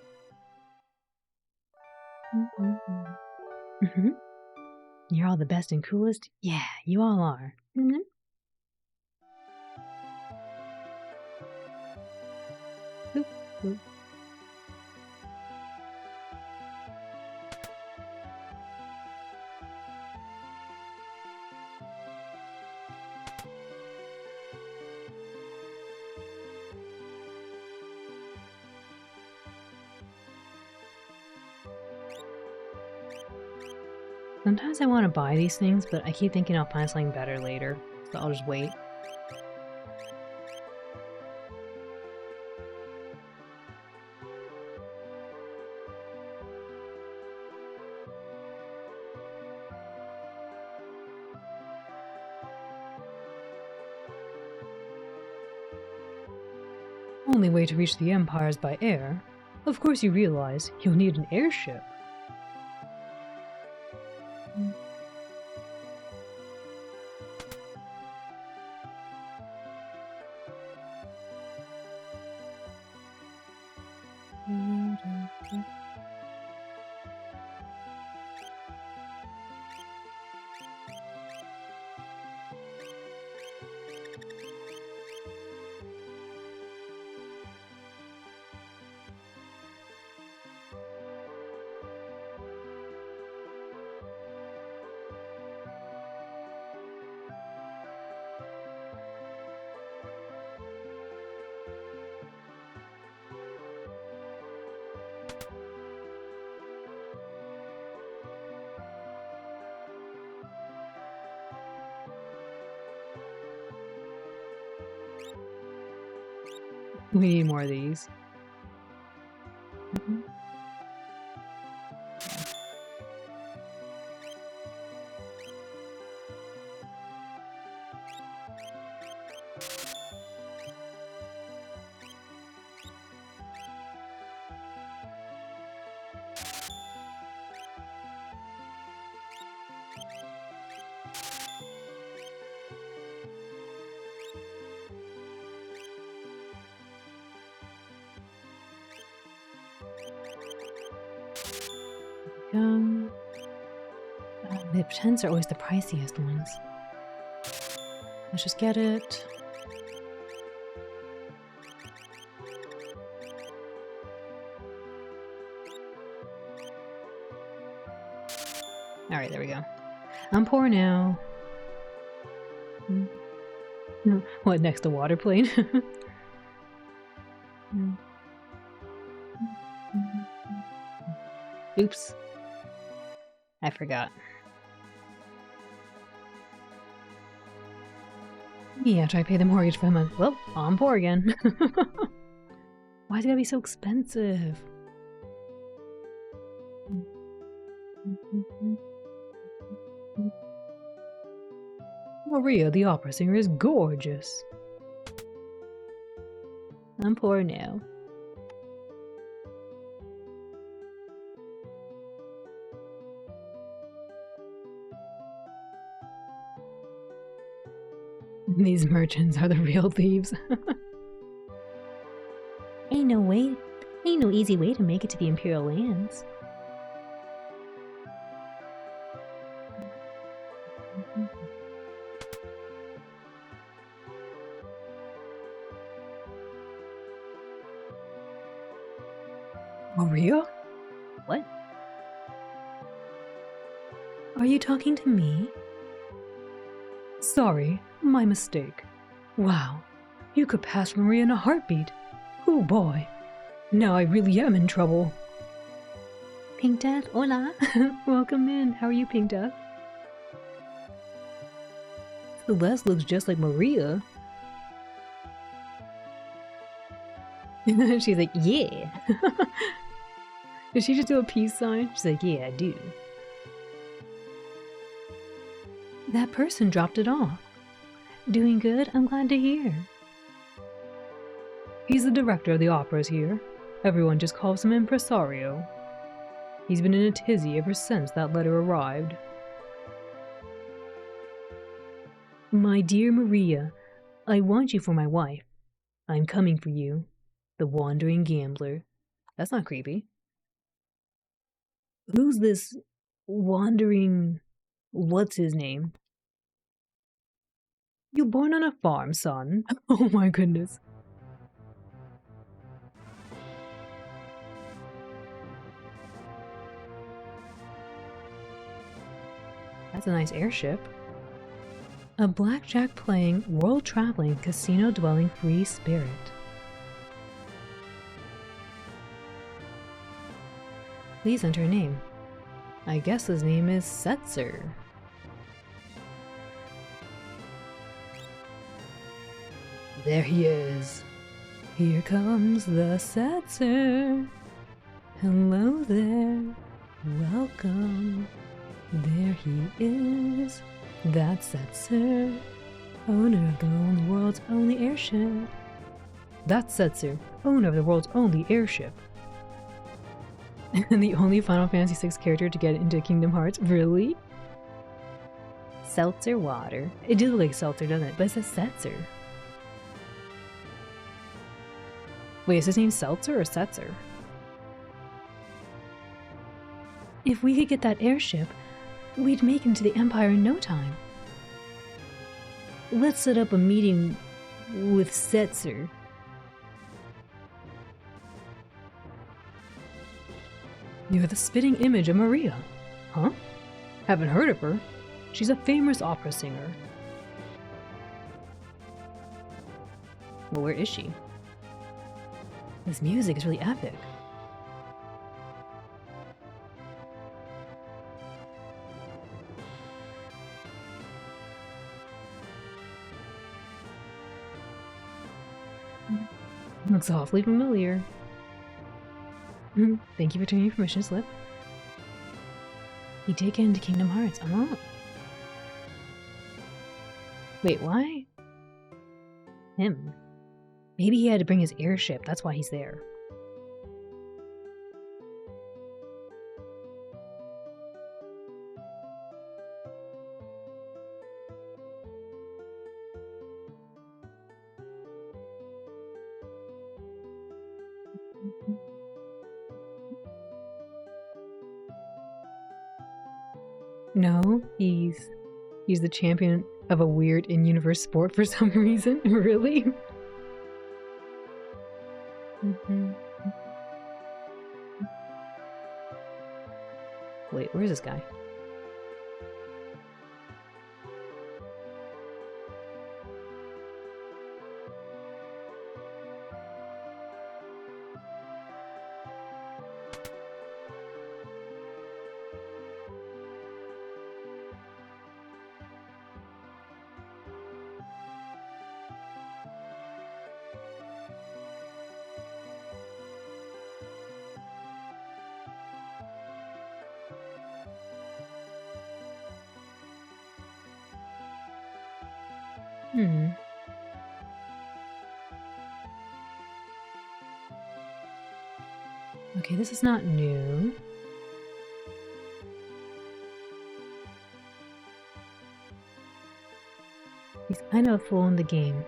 You're all the best and coolest? Yeah, you all are. Boop, boop. Sometimes I want to buy these things, but I keep thinking I'll find something better later, so I'll just wait. Only way to reach the Empire is by air. Of course you realize you'll need an airship. We need more of these. The pretends are always the priciest ones. Let's just get it. Alright, there we go. I'm poor now. What, next to water plane? Oops. I forgot. Yeah, after I pay the mortgage for a month. Well, I'm poor again. Why is it gotta be so expensive? Maria, the opera singer, is gorgeous. I'm poor now. These merchants are the real thieves. Ain't no easy way to make it to the Imperial lands. Maria? What? Are you talking to me? Sorry, my mistake. Wow, you could pass Maria in a heartbeat. Oh boy, now I really am in trouble. Pink Death, hola. Welcome in. How are you, Pink Death? Celeste looks just like Maria. She's like, yeah. Did she just do a peace sign? She's like, yeah, I do. That person dropped it off. Doing good? I'm glad to hear. He's the director of the operas here. Everyone just calls him Impresario. He's been in a tizzy ever since that letter arrived. My dear Maria, I want you for my wife. I'm coming for you. The wandering gambler. That's not creepy. Who's this wandering... what's his name? You born on a farm, son? Oh my goodness. That's a nice airship. A blackjack playing, world traveling, casino dwelling free spirit. Please enter a name. I guess his name is Setzer. There he is. Here comes the Setzer. Hello there. Welcome. There he is. That's Setzer, owner of the world's only airship. That's Setzer, owner of the world's only airship. And the only Final Fantasy VI character to get into Kingdom Hearts? Really? Seltzer water. It does look like seltzer, doesn't it? But it says Setzer. Wait, is his name Seltzer or Setzer? If we could get that airship, we'd make it to the Empire in no time. Let's set up a meeting with Setzer. You're the spitting image of Maria. Huh? Haven't heard of her. She's a famous opera singer. Well, where is she? This music is really epic. Looks awfully familiar. Thank you for turning your permission slip. We did get into Kingdom Hearts. Oh. Wait, why? Him. Maybe he had to bring his airship. That's why he's there. No, he's the champion of a weird in-universe sport for some reason. Really? Wait, where's this guy? Okay, this is not new. He's kind of a fool in the game.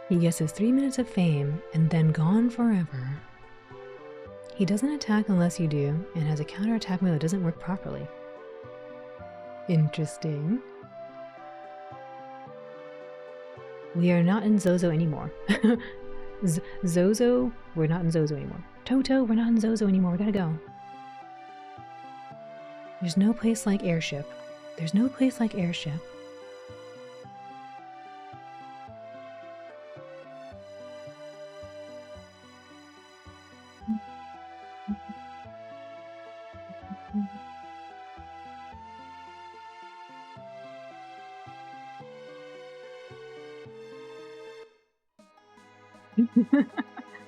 He gets his 3 minutes of fame and then gone forever. He doesn't attack unless you do, and has a counterattack move that doesn't work properly. Interesting. We are not in Zozo anymore. Zozo, we're not in Zozo anymore. Toto, we're not in Zozo anymore. We gotta go. There's no place like airship. There's no place like airship.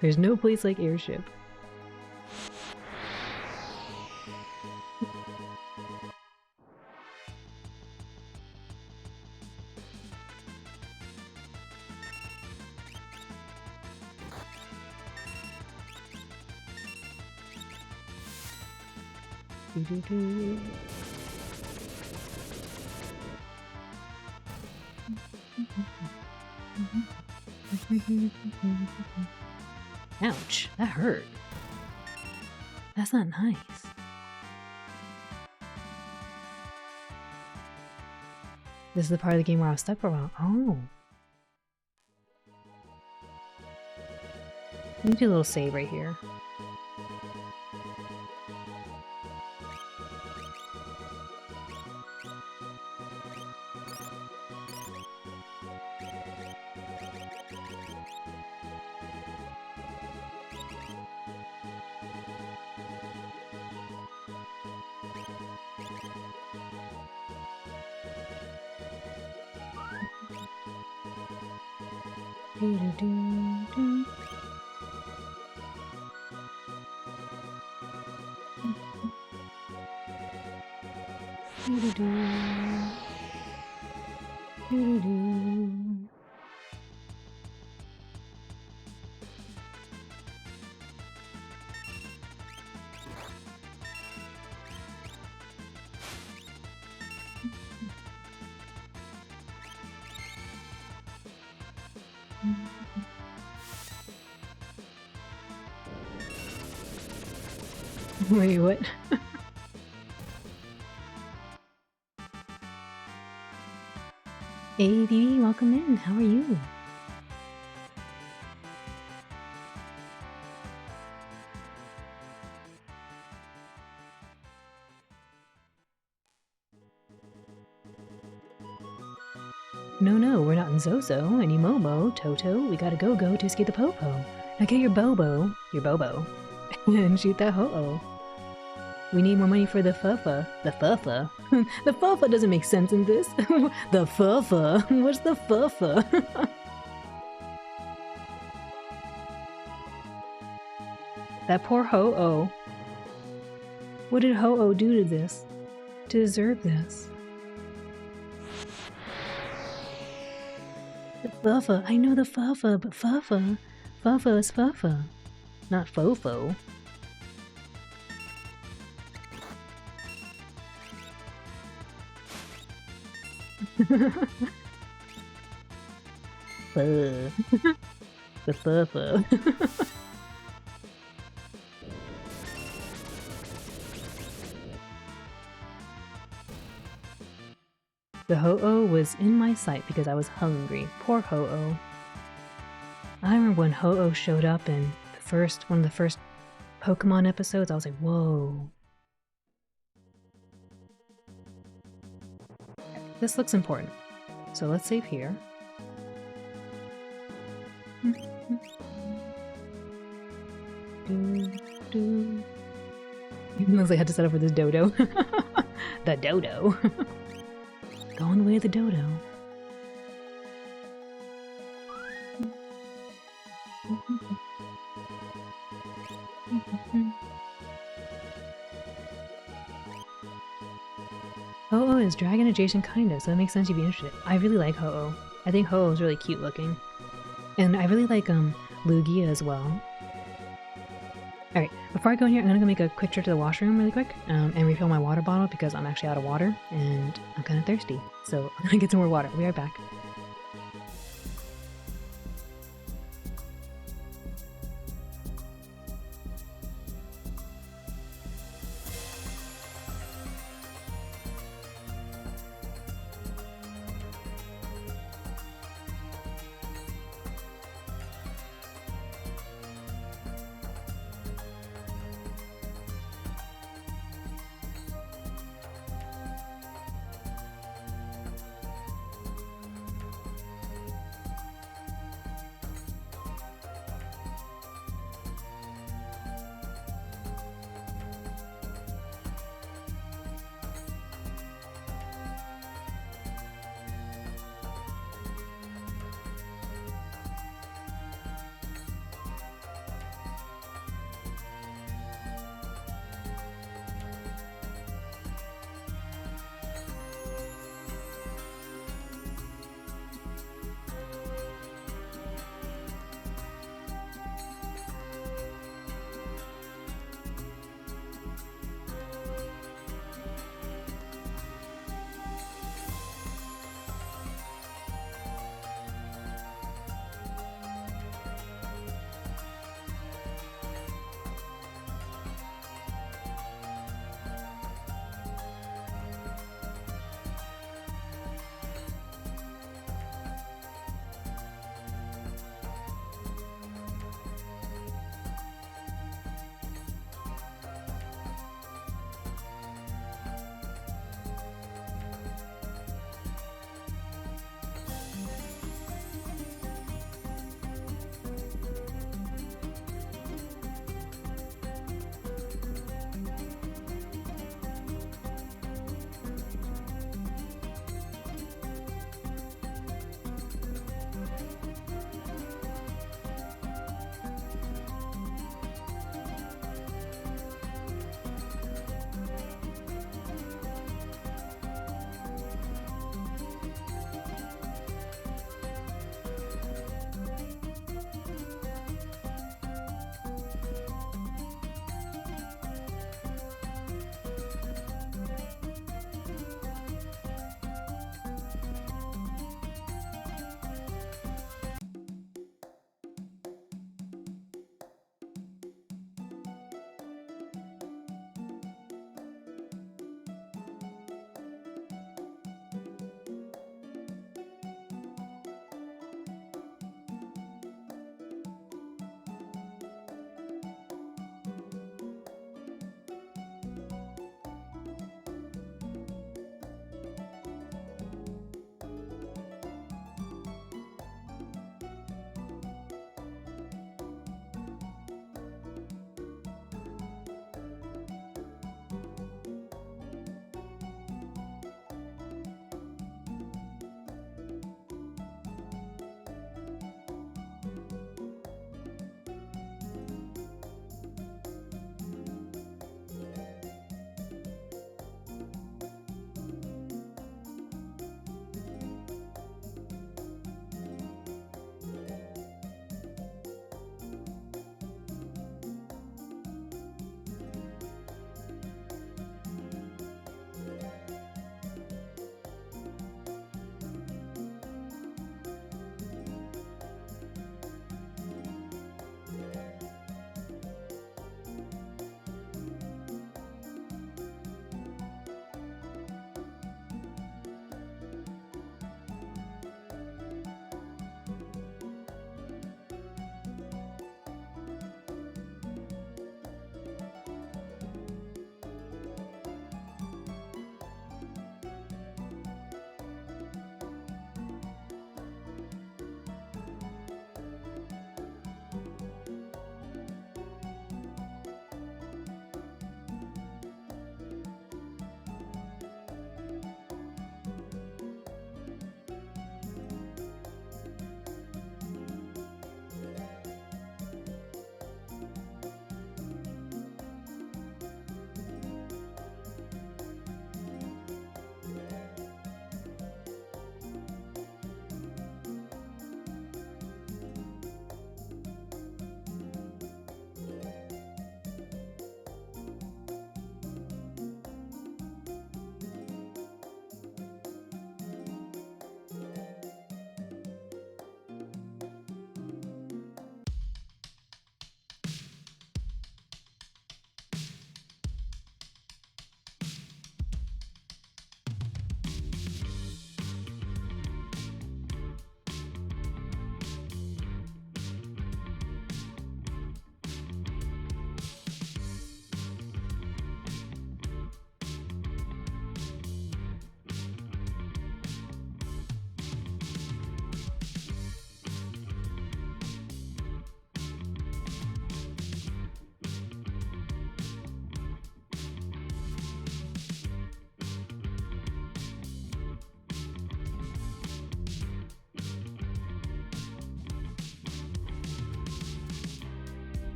There's no place like airship. Ouch, that hurt. That's not nice. This is the part of the game where I was stuck for a while. Oh. Let me do a little save right here. Do-do-do-do. Do-do-do. Do-do-do. Wait, what? Hey, Vivi, welcome in. How are you? No, we're not in Zozo, any Momo, Toto. We gotta go to escape the Popo. Now get your Bobo, and shoot that Ho-Oh. We need more money for the Fufa. The Fufa? The Fufa doesn't make sense in this. The Fufa? What's the Fufa? That poor Ho-Oh. What did Ho-Oh do to this? To deserve this? The Fufa. I know the Fufa, but Fufa. Fufa is Fufa. Not Fofo. The Fufa. The Ho-Oh was in my sight because I was hungry. Poor Ho-Oh. I remember when Ho-Oh showed up in one of the first Pokemon episodes, I was like, whoa. This looks important. So let's save here. Even though I had to set up for this dodo. The dodo. Going away the dodo. Ho-Oh is dragon adjacent kinda, so it makes sense you'd be interested. I really like Ho-Oh. I think Ho-Oh is really cute looking. And I really like Lugia as well. Alright, before I go in here, I'm gonna go make a quick trip to the washroom really quick and refill my water bottle because I'm actually out of water and I'm kind of thirsty. So I'm gonna get some more water. We'll be right back.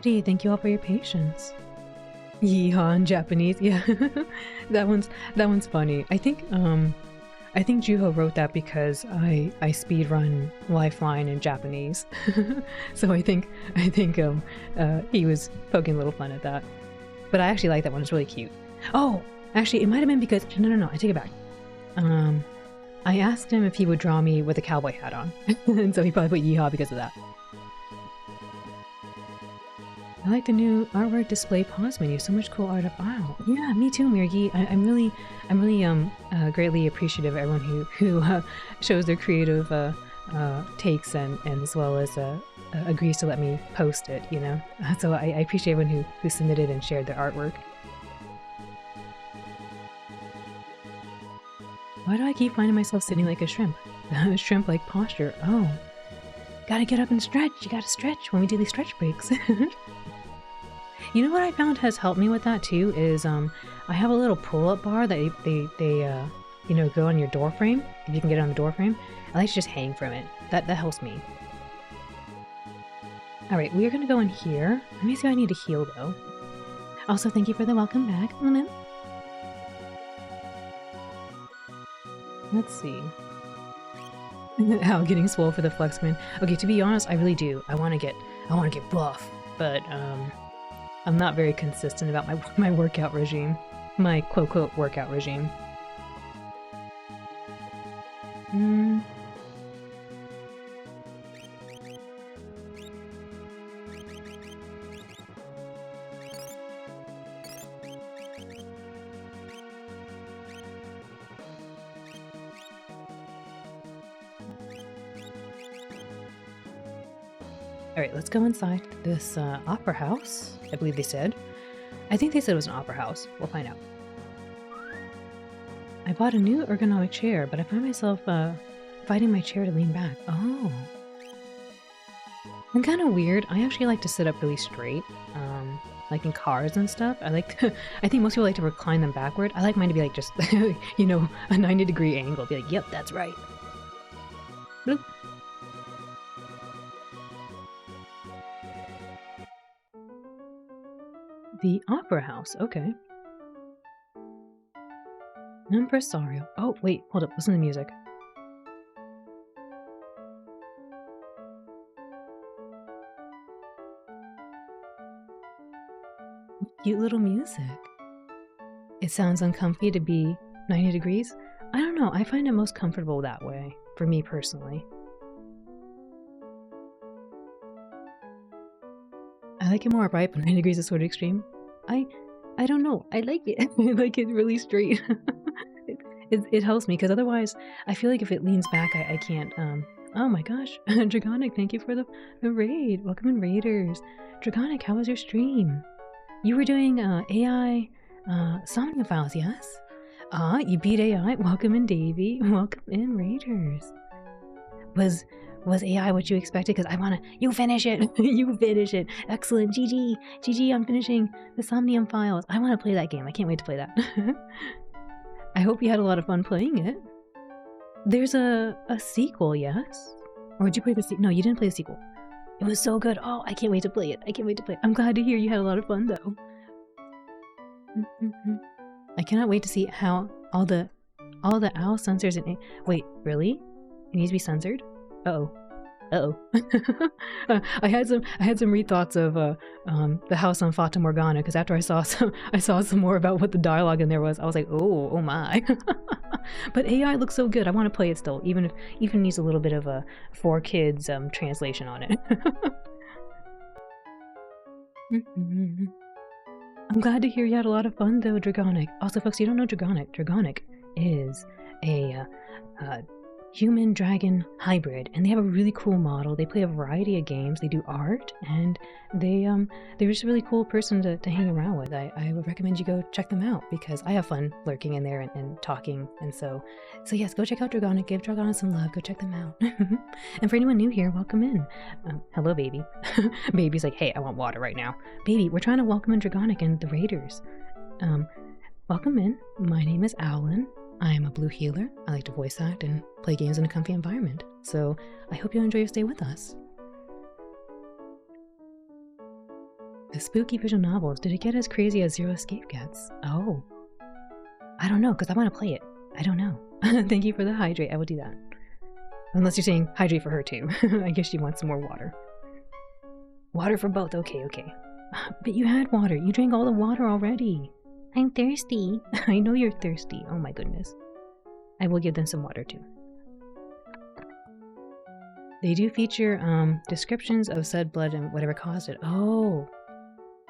Gee, thank you all for your patience. Yeehaw in Japanese, yeah. that one's funny. I think Juho wrote that because I speedrun Lifeline in Japanese, so I think he was poking a little fun at that. But I actually like that one. It's really cute. Oh, actually, it might have been because no, I take it back. I asked him if he would draw me with a cowboy hat on, and so he probably put yeehaw because of that. I like the new artwork display pause menu. So much cool art up. Wow. Yeah, me too, Mirgi. I'm really greatly appreciative of everyone who shows their creative takes and as well as agrees to let me post it. You know, so I appreciate everyone who submitted and shared their artwork. Why do I keep finding myself sitting like a shrimp? Shrimp-like posture. Oh, gotta get up and stretch. You gotta stretch when we do these stretch breaks. You know what I found has helped me with that too is I have a little pull-up bar that they go on your door frame. If you can get it on the door frame, I like to just hang from it. That helps me. All right, we are gonna go in here. Let me see if I need to heal though. Also, thank you for the welcome back, Lemon. Let's see. How getting swole for the flex command. Okay, to be honest, I really do. I want to get buff, but I'm not very consistent about my workout regime. My quote workout regime. Alright, let's go inside this opera house, I believe they said. I think they said it was an opera house. We'll find out. I bought a new ergonomic chair, but I find myself fighting my chair to lean back. Oh. I'm kind of weird. I actually like to sit up really straight, like in cars and stuff. I think most people like to recline them backward. I like mine to be like just, a 90-degree angle. Be like, yep, that's right. Bloop. The opera house, okay. Impresario. Oh, wait, hold up, listen to the music. Cute little music. It sounds uncomfy to be 90 degrees. I don't know, I find it most comfortable that way, for me personally. I like it more upright, but 90 degrees is sort of extreme. I don't know. I like it. I like it really straight. It helps me, because otherwise, I feel like if it leans back, I can't, oh my gosh. Dragonic, thank you for the raid. Welcome in, Raiders. Dragonic, how was your stream? You were doing, AI, Somnia Files, yes? You beat AI. Welcome in, Davey. Welcome in, Raiders. Was AI what you expected? Because I want to... You finish it! You finish it! Excellent! GG! GG on finishing the Somnium Files. I want to play that game. I can't wait to play that. I hope you had a lot of fun playing it. There's a sequel, yes? Or did you play the sequel? No, you didn't play the sequel. It was so good. Oh, I can't wait to play it. I can't wait to play it. I'm glad to hear you had a lot of fun, though. I cannot wait to see how all the owl censors and... Wait, really? It needs to be censored? Uh-oh. I had some rethoughts of the house on Fata Morgana, because after I saw some more about what the dialogue in there was, I was like, oh my. But AI looks so good. I want to play it still, even if it needs a little bit of a for kids translation on it. I'm glad to hear you had a lot of fun though, Dragonic. Also, folks, you don't know Dragonic. Dragonic is a human dragon hybrid, and they have a really cool model. They play a variety of games, they do art, and they're just a really cool person to hang around with. I would recommend you go check them out, because I have fun lurking in there and talking, and so yes, go check out Dragonic, give Dragonic some love, go check them out. And for anyone new here, welcome in. Hello, baby. Baby's like, hey, I want water right now. Baby, we're trying to welcome in Dragonic and the Raiders. Welcome in. My name is Owlin. I am a blue healer. I like to voice act and play games in a comfy environment. So I hope you enjoy your stay with us. The spooky visual novels, did it get as crazy as Zero Escape gets? Oh. I don't know, because I want to play it. I don't know. Thank you for the hydrate. I will do that. Unless you're saying hydrate for her too. I guess she wants some more water. Water for both. Okay. But you had water. You drank all the water already. I'm thirsty. I know you're thirsty. Oh my goodness. I will give them some water too. They do feature descriptions of said blood and whatever caused it. Oh.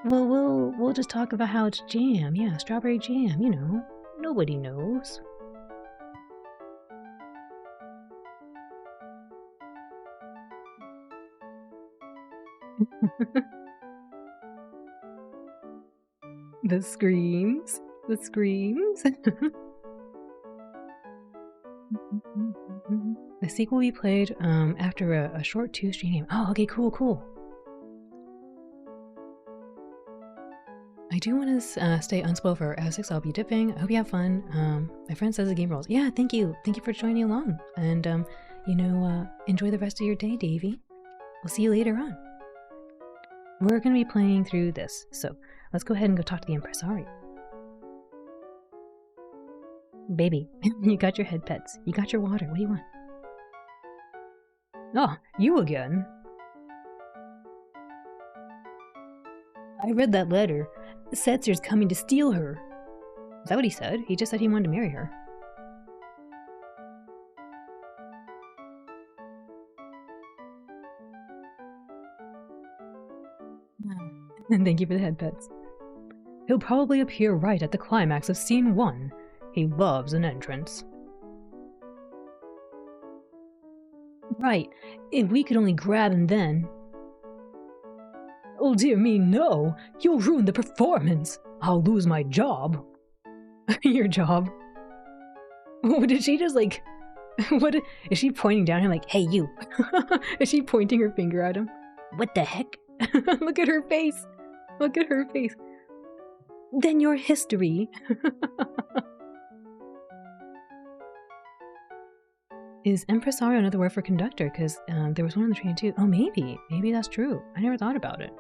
Well, we'll just talk about how it's jam. Yeah, strawberry jam, you know. Nobody knows. The screams. The screams. The sequel will be played after a short 2-stream game. Oh, okay, cool. I do want to stay unspoiled for S6. I'll be dipping. I hope you have fun. My friend says the game rolls. Yeah, thank you. Thank you for joining along. And, enjoy the rest of your day, Davey. We'll see you later on. We're going to be playing through this. So let's go ahead and go talk to the impresario. Baby, you got your head pets. You got your water. What do you want? Oh, you again. I read that letter. Setzer's coming to steal her. Is that what he said? He just said he wanted to marry her. And thank you for the head pets. He'll probably appear right at the climax of scene 1. He loves an entrance. Right, if we could only grab him then. Oh dear me, no! You'll ruin the performance! I'll lose my job. Your job? Oh, did she just like... What is she pointing down at him like, hey you? Is she pointing her finger at him? What the heck? Look at her face! Look at her face. Then your history. Is impresario another word for conductor? Because there was one on the train too. Oh, maybe. Maybe that's true. I never thought about it.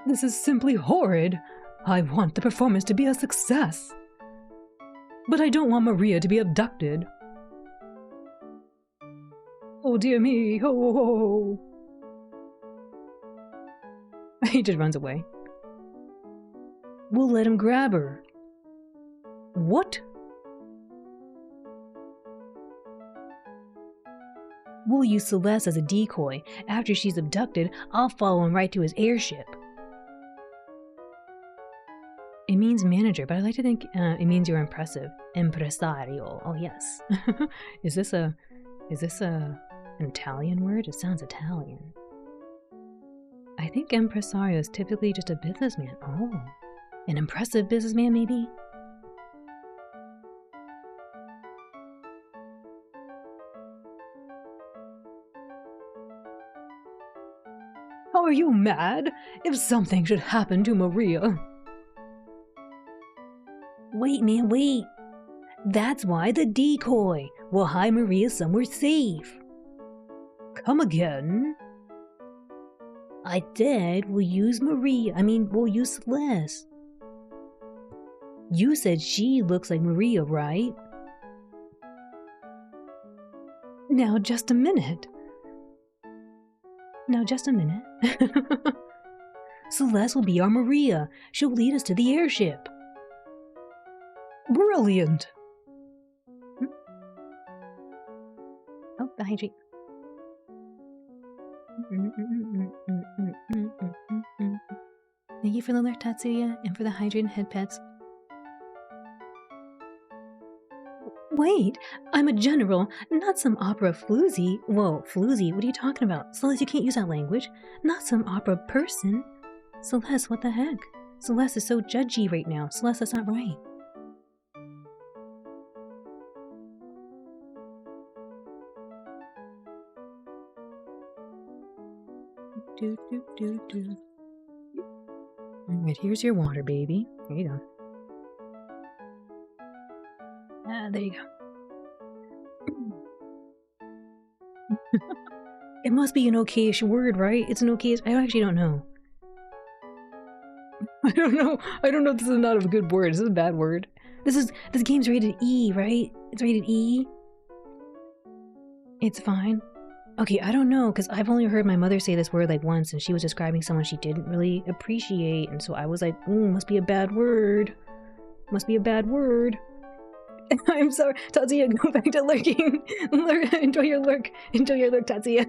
This is simply horrid. I want the performance to be a success. But I don't want Maria to be abducted. Oh dear me. Oh. He just runs away. We'll let him grab her. What? We'll use Celeste as a decoy. After she's abducted, I'll follow him right to his airship. It means manager, but I like to think it means you're impressive. Impresario. Oh yes. Is this an Italian word? It sounds Italian. I think impresario is typically just a businessman. Oh, an impressive businessman maybe? Are you mad? If something should happen to Maria... Wait, man, wait. That's why the decoy. We'll hide Maria somewhere safe. Come again? I said we'll use we'll use Celeste. You said she looks like Maria, right? Now just a minute. Celeste will be our Maria. She'll lead us to the airship. Brilliant! Oh, the hydrate. Thank you for the alert, Tatsuya, and for the hydrate and head pets. Wait, I'm a general, not some opera floozy. Whoa, floozy, what are you talking about? Celeste, you can't use that language. Not some opera person. Celeste, what the heck? Celeste is so judgy right now. Celeste, that's not right. Alright, here's your water, baby. There you go. There you go. It must be an okayish word, right? It's an okayish. I actually don't know. I don't know. I don't know if this is not a good word. This is a bad word. This game's rated E, right? It's rated E. It's fine. Okay, I don't know, because I've only heard my mother say this word like once, and she was describing someone she didn't really appreciate, and so I was like, must be a bad word. Must be a bad word. I'm sorry, Tatsuya, go back to lurking. Enjoy your lurk. Enjoy your lurk, Tatsuya.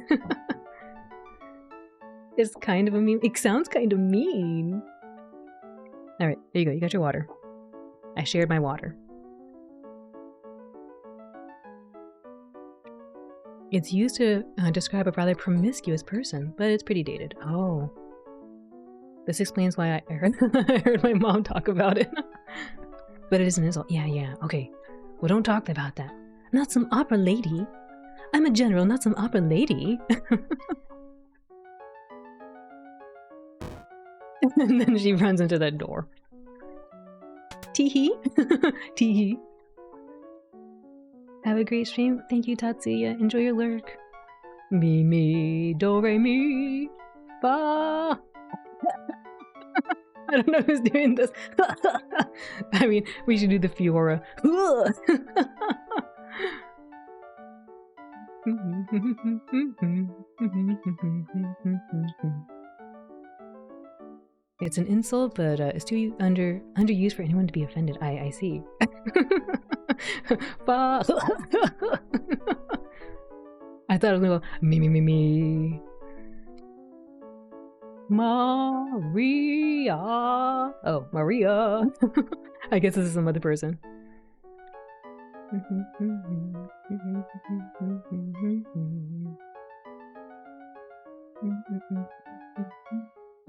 It's kind of a mean. It sounds kind of mean. Alright, there you go. You got your water. I shared my water. It's used to describe a rather promiscuous person, but it's pretty dated. Oh. This explains why I heard, I heard my mom talk about it. But it is an insult. Yeah, okay. Well, don't talk about that. Not some opera lady. I'm a general, not some opera lady. And then she runs into that door. Teehee. Teehee. Have a great stream. Thank you, Tatsuya. Enjoy your lurk. Mi, do, re, mi, fa. I don't know who's doing this. I mean, we should do the Fiora. It's an insult, but it's too underused for anyone to be offended. I see. I thought it was gonna go me. Maria. Oh, Maria. I guess this is some other person.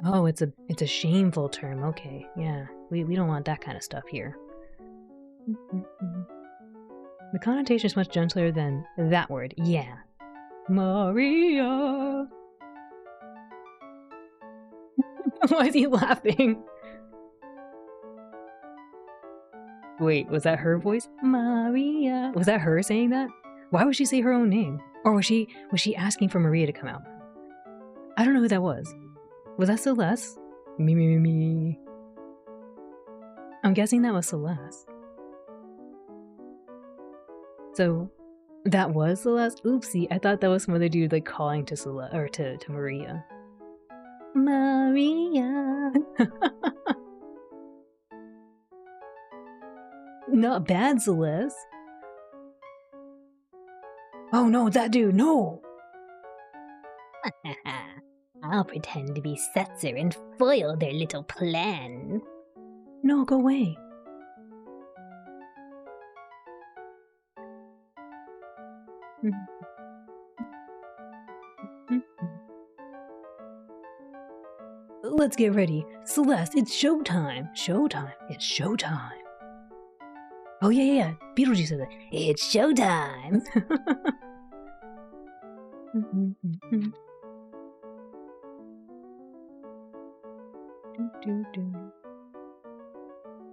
Oh, it's a shameful term. Okay, yeah, we don't want that kind of stuff here. The connotation is much gentler than that word. Yeah, Maria. Why is he laughing? Wait, was that her voice? Maria. Was that her saying that? Why would she say her own name? Or was she asking for Maria to come out? I don't know who that was. Was that Celeste? Me. I'm guessing that was Celeste. So that was Celeste? Oopsie, I thought that was some other dude like calling to Celeste or to Maria. Maria. Not bad, Celeste. Oh no, that dude, no! I'll pretend to be Setzer and foil their little plan. No, go away. Let's get ready. Celeste, it's showtime. Showtime. It's showtime. Oh, yeah. Beetlejuice said that. It's showtime.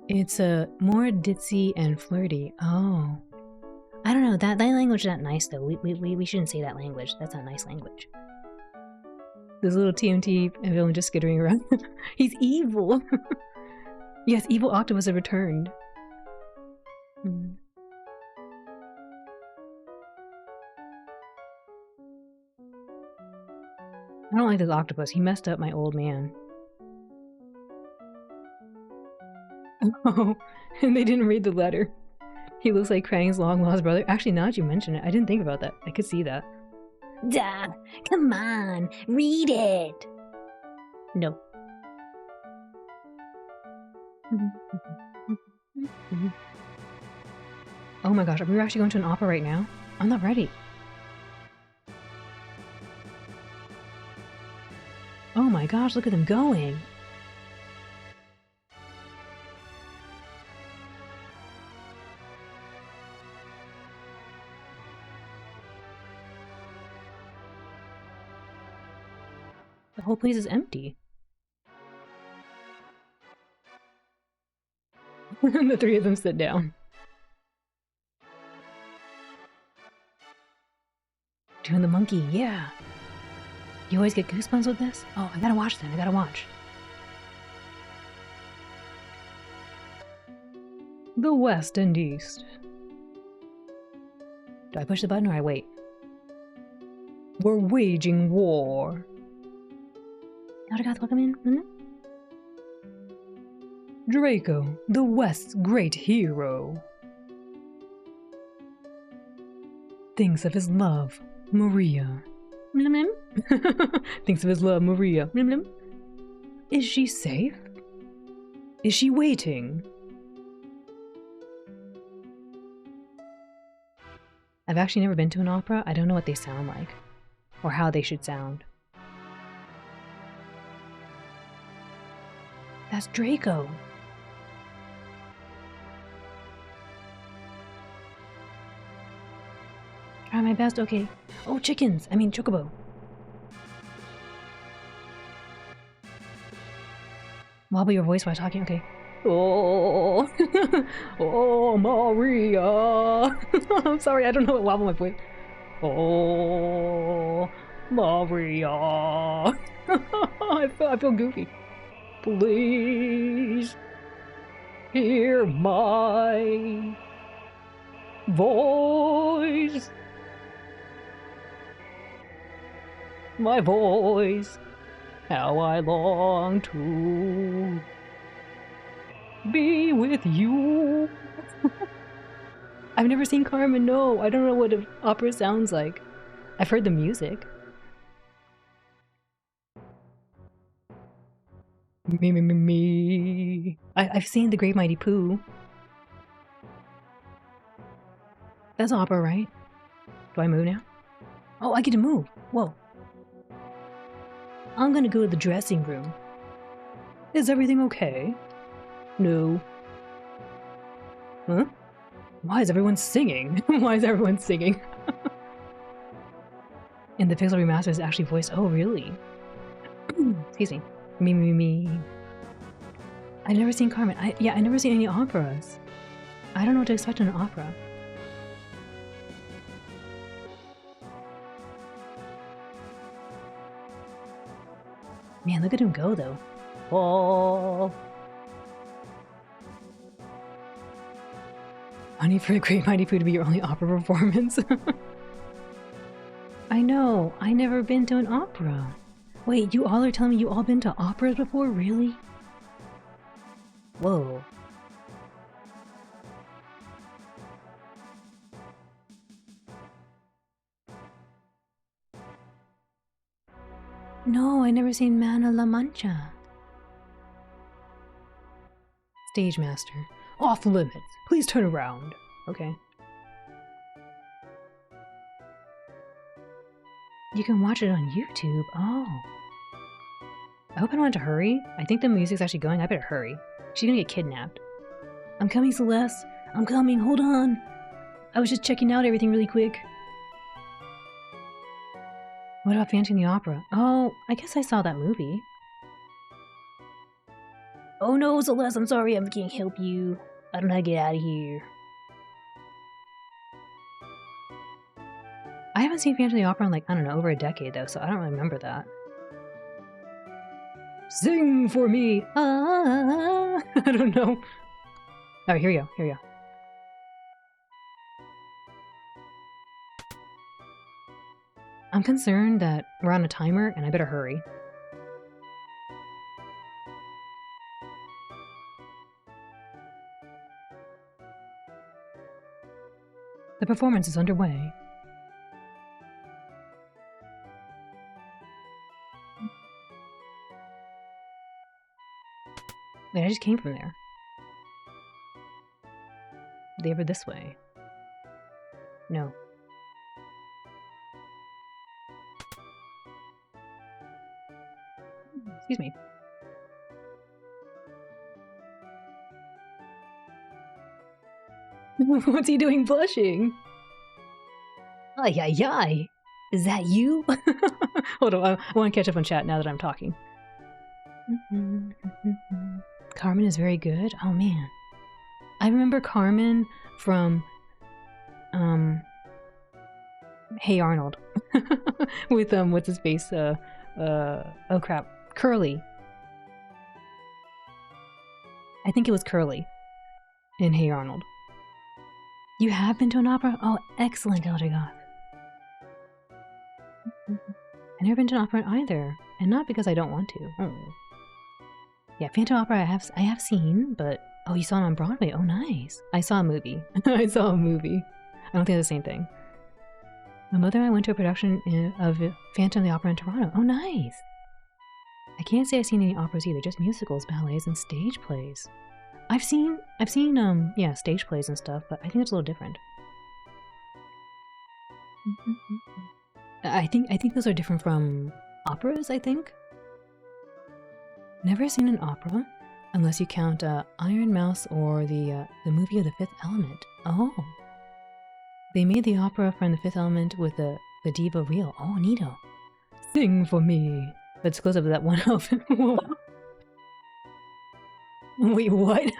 It's more ditzy and flirty. Oh. I don't know. That language is not nice, though. We shouldn't say that language. That's not nice language. This little TMT villain just skittering around. He's evil. Yes, evil octopus have returned. I don't like this octopus. He messed up my old man. Oh, and they didn't read the letter. He looks like Krang's long-lost brother. Actually, now that you mention it, I didn't think about that. I could see that. Duh! Come on, read it! No. Oh my gosh, are we actually going to an opera right now? I'm not ready. Oh my gosh, look at them going! The whole place is empty. The three of them sit down. Doing the monkey, yeah. You always get goosebumps with this? Oh, I gotta watch then. I gotta watch. The West and East. Do I push the button or I wait? We're waging war. welcome in. Draco, the West's great hero, thinks of his love, Maria. Thinks of his love, Maria. Is she safe? Is she waiting? I've actually never been to an opera. I don't know what they sound like, or how they should sound. That's Draco. Try my best, okay. Oh, chickens! I mean, chocobo. Wobble your voice while talking, okay. Oh, oh, Maria. I'm sorry, I don't know what wobble my voice. Oh, Maria. I feel goofy. Please hear my voice. My voice. How I long to be with you. I've never seen Carmen, no. I don't know what an opera sounds like. I've heard the music. Me. I've seen The Great Mighty Pooh. That's opera, right? Do I move now? Oh, I get to move. Whoa. I'm gonna go to the dressing room. Is everything okay? No. Huh? Why is everyone singing? Why is everyone singing? And the Pixel Remaster is actually voiced. Oh, really? Excuse me. Me. I've never seen Carmen. I've never seen any operas. I don't know what to expect in an opera. Man, look at him go, though. Oh. I need for a Great Mighty Pooh to be your only opera performance. I know. I never been to an opera. Wait, you all are telling me you all been to operas before? Really? Whoa. No, I never seen Man of La Mancha. Stage Master. Off limits. Please turn around. Okay. You can watch it on YouTube. Oh. I hope I don't have to hurry. I think the music's actually going. I better hurry. She's gonna get kidnapped. I'm coming, Celeste. I'm coming. Hold on. I was just checking out everything really quick. What about Phantom the Opera? Oh, I guess I saw that movie. Oh no, Celeste, I'm sorry. I can't help you. I don't know how to get out of here. I haven't seen Phantom the Opera in like, I don't know, over a decade though, so I don't really remember that. Sing for me! Ah, I don't know. Oh, here you go. I'm concerned that we're on a timer and I better hurry. The performance is underway. Wait, I just came from there. They were this way. No. Excuse me. What's he doing blushing? Ay. Is that you? Hold on, I want to catch up on chat now that I'm talking. Carmen is very good. Oh man. I remember Carmen from Hey Arnold with what's his face? Oh crap, Curly. I think it was Curly in Hey Arnold. You have been to an opera? Oh, excellent, Eldergoth. I've never been to an opera either, and not because I don't want to. Oh. Yeah, Phantom Opera I have seen, but oh, you saw it on Broadway? Oh, nice. I saw a movie. I saw a movie. I don't think it's the same thing. My mother and I went to a production of Phantom of the Opera in Toronto. Oh, nice. I can't say I've seen any operas either, just musicals, ballets, and stage plays. I've seen yeah, stage plays and stuff, but I think it's a little different. I think those are different from operas, I think. Never seen an opera, unless you count Iron Mouse or the movie of The Fifth Element. Oh. They made the opera from The Fifth Element with the diva reel. Oh, neato. Sing for me. Let's close up to that one elephant. Wait, what?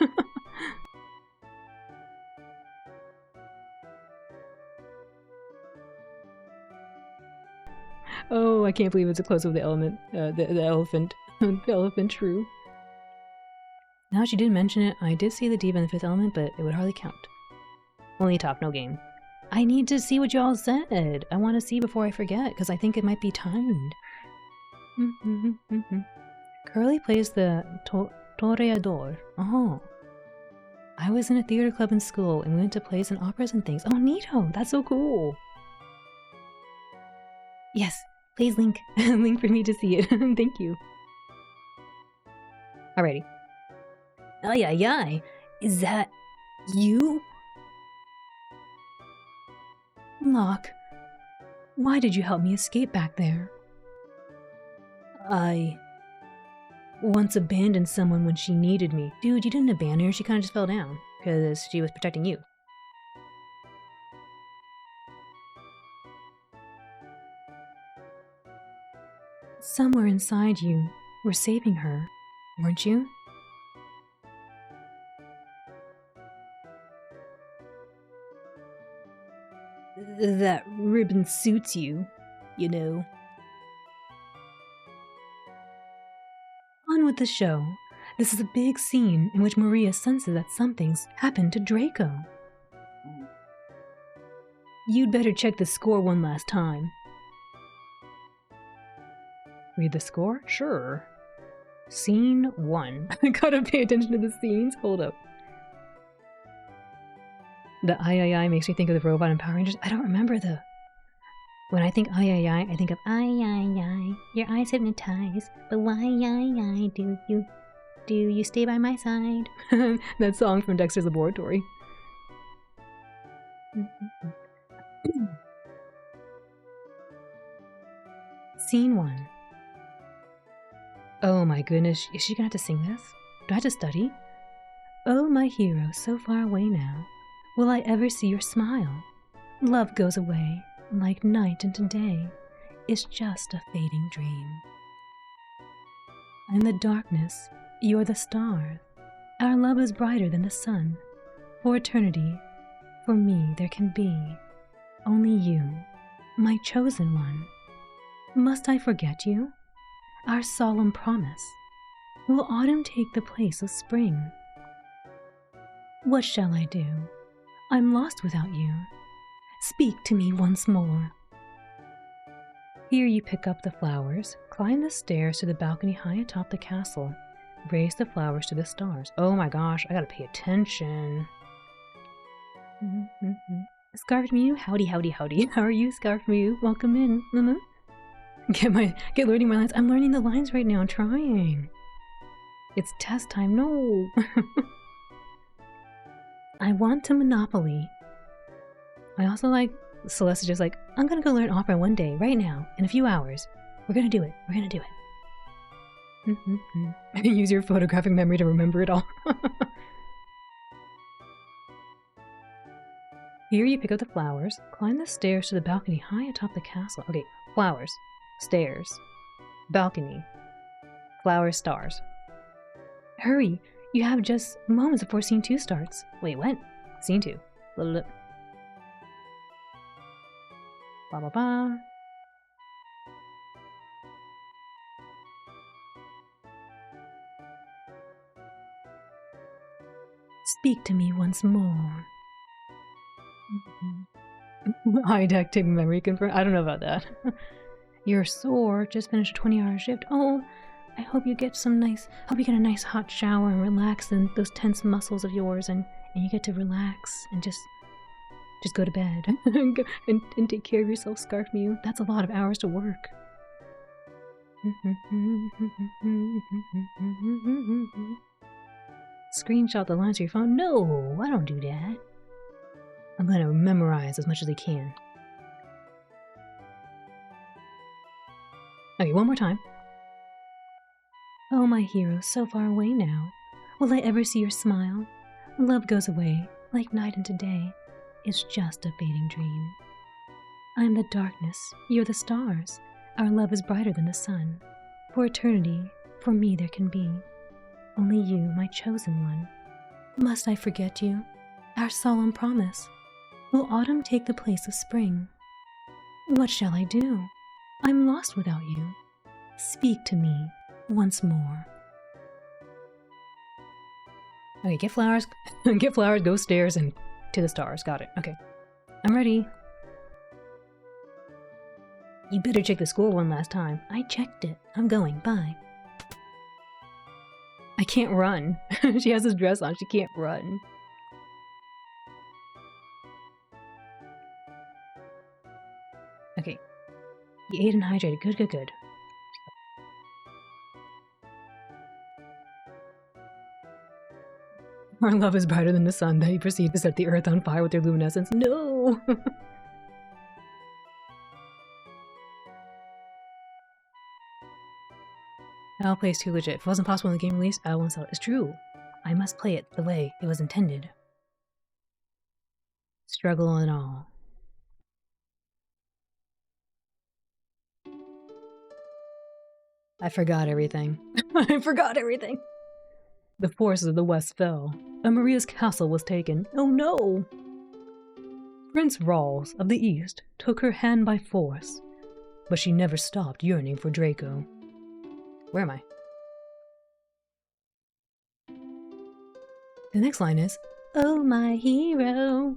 Oh, I can't believe it's a close up of the element, the elephant. The elephant true. Now she did mention it, I did see the diva in The Fifth Element, but it would hardly count. Only talk, no game. I need to see what y'all said. I want to see before I forget, because I think it might be timed. Curly plays the Toreador. Oh. I was in a theater club in school, and we went to plays and operas and things. Oh, neato! That's so cool! Yes, please link. Link for me to see it. Thank you. Alrighty. Ay, ay, ay. Is that you? Locke, why did you help me escape back there? I once abandoned someone when she needed me. Dude, you didn't abandon her, she kind of just fell down because she was protecting you. Somewhere inside you were saving her, weren't you? That ribbon suits you, you know. On with the show. This is a big scene in which Maria senses that something's happened to Draco. You'd better check the score one last time. Read the score? Sure. Scene 1. I gotta pay attention to the scenes. Hold up. The I makes me think of the robot in Power Rangers. I don't remember the... When I think I think of I. Your eyes hypnotize, but why do you stay by my side? That song from Dexter's Laboratory. Scene 1. Oh my goodness, is she gonna have to sing this? Do I have to study? Oh my hero, so far away now. Will I ever see your smile? Love goes away, like night into day. It's just a fading dream. In the darkness, you're the stars. Our love is brighter than the sun. For eternity, for me there can be only you, my chosen one. Must I forget you? Our solemn promise. Will autumn take the place of spring? What shall I do? I'm lost without you. Speak to me once more. Here you pick up the flowers, climb the stairs to the balcony high atop the castle, raise the flowers to the stars. Oh my gosh, I gotta pay attention. Scarf Mew, howdy. How are you, Scarf Mew? Welcome in. Get learning my lines. I'm learning the lines right now. I'm trying. It's test time. No. I want to Monopoly. I also like Celeste is just like, I'm gonna go learn opera one day, right now, in a few hours. We're gonna do it. Use your photographic memory to remember it all. Here you pick up the flowers, climb the stairs to the balcony high atop the castle. Okay, flowers, stairs, balcony, flowers, stars. Hurry, you have just moments before scene 2 starts. Wait, what? Scene 2. Blah, blah, blah. Speak to me once more. High-tech memory confirmed. I don't know about that. You're sore. Just finished a 20-hour shift. Oh, I hope you get hope you get a nice hot shower and relax in those tense muscles of yours, and you get to relax and just go to bed and take care of yourself, Scarf Mew. That's a lot of hours to work. Screenshot the lines of your phone. No, I don't do that. I'm gonna memorize as much as I can. Okay, one more time. Oh, my hero, so far away now. Will I ever see your smile? Love goes away, like night into day. It's just a fading dream. I'm the darkness, you're the stars. Our love is brighter than the sun. For eternity, for me there can be only you, my chosen one. Must I forget you? Our solemn promise. Will autumn take the place of spring? What shall I do? I'm lost without you. Speak to me once more. Okay, get flowers, get flowers, go stairs, and to the stars. Got it. Okay. I'm ready. You better check the score one last time. I checked it. I'm going. Bye. I can't run. She has this dress on. She can't run. Okay. You ate and hydrated. Good, good, good. Our love is brighter than the sun. They proceed to set the earth on fire with their luminescence. No! I'll play is too legit. If it wasn't possible when the game released, I won't sell it. It's true. I must play it the way it was intended. Struggle and all. I forgot everything. I forgot everything. The forces of the West fell, and Maria's castle was taken. Oh no! Prince Rawls of the East took her hand by force, but she never stopped yearning for Draco. Where am I? The next line is, oh my hero.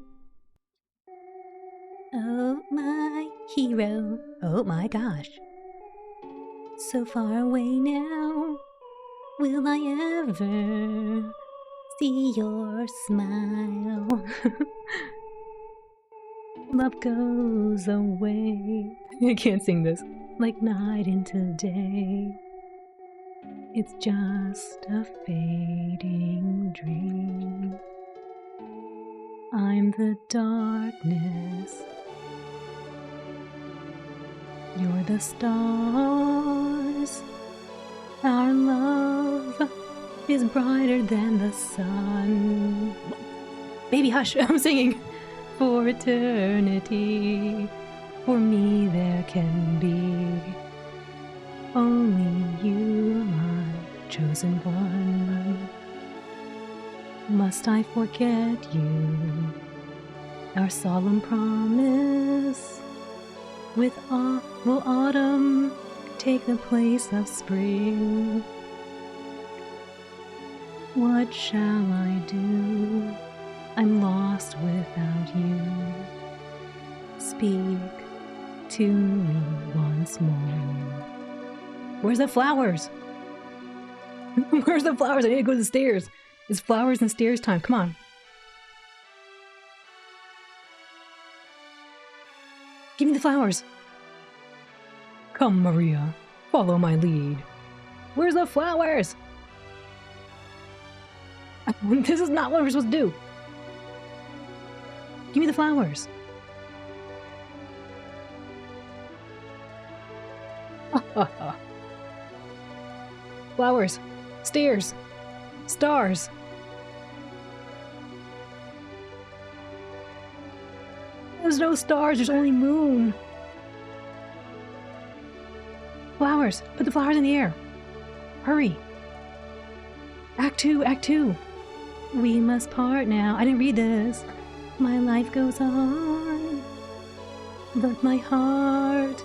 Oh my hero. Oh my gosh. So far away now. Will I ever see your smile? Love goes away. I can't sing this. Like night into day. It's just a fading dream. I'm the darkness. You're the stars. Our love is brighter than the sun. Baby, hush, I'm singing. For eternity, for me there can be only you, my chosen one. Must I forget you? Our solemn promise. Will autumn take the place of spring? What shall I do? I'm lost without you. Speak to me once more. Where's the flowers? Where's the flowers? I need to go to the stairs. It's flowers and stairs time. Come on. Give me the flowers. Come, Maria. Follow my lead. Where's the flowers? This is not what we're supposed to do. Give me the flowers. Flowers. Stairs. Stars. There's no stars, there's only moon. Flowers. Put the flowers in the air. Hurry. Act 2, Act 2. We must part now. I didn't read this. My life goes on. but my heart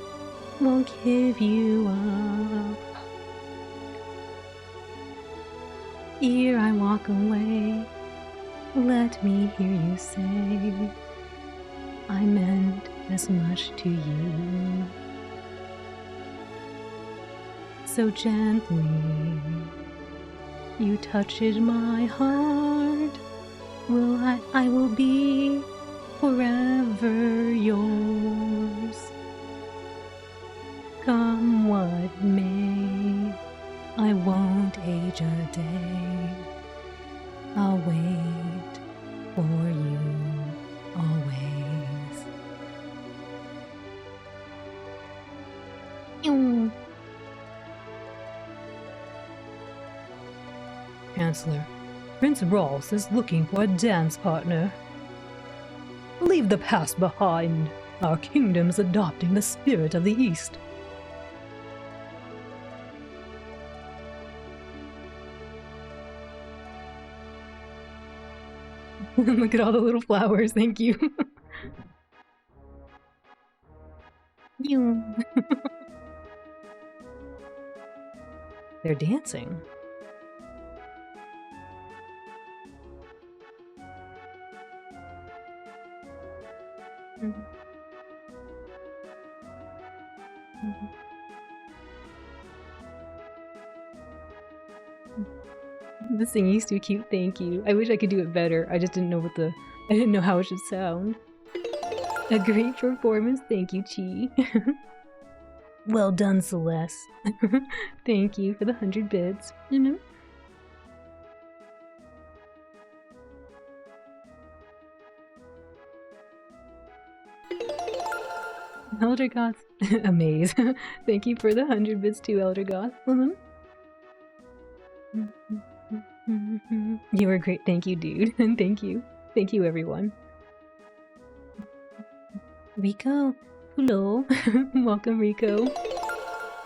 won't give you up. Ere I walk away, let me hear you say, I meant as much to you. So gently you touched my heart. I will be forever yours. Come what may, I won't age a day. I'll wait for you always. Chancellor, Prince Rolls is looking for a dance partner. Leave the past behind. Our kingdom's adopting the spirit of the East. Look at all the little flowers, thank you. They're dancing. The singing's too cute, thank you. I wish I could do it better. I just didn't know I didn't know how it should sound. A great performance, thank you, Chi. Well done, Celeste. Thank you for the 100 bits. Elder Goth. Amaze. Thank you for the 100 bits too, Elder Goth. You were great. Thank you, dude. And thank you. Thank you, everyone. Rico. Hello. Welcome, Rico.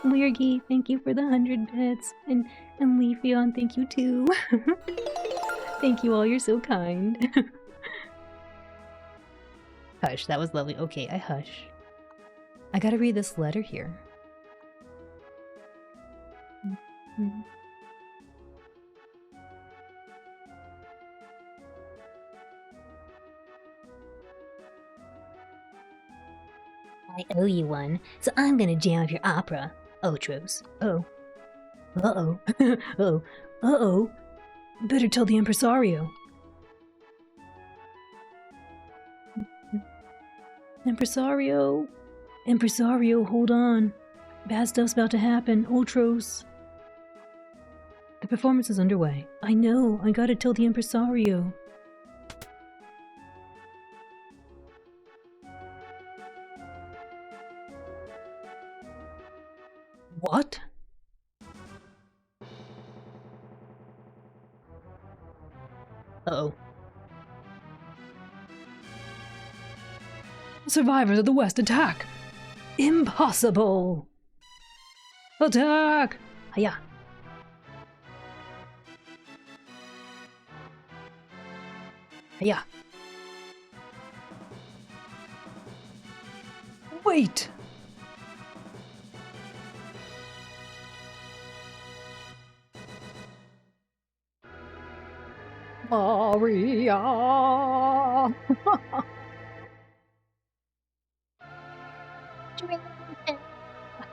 Weirgy, thank you for the 100 bits. And Leafeon, thank you too. Thank you all, you're so kind. Hush, that was lovely. Okay, I hush. I gotta read this letter here. I owe you one, so I'm gonna jam up your opera, Otros. Oh. Uh-oh. Oh. Uh-oh. Better tell the impresario. Impresario. Impresario, hold on. Bad stuff's about to happen. Otros. The performance is underway. I know. I gotta tell the impresario. What? Uh-oh. Survivors of the West attack! Impossible! Attack! Hiya! Hiya! Wait! Maria!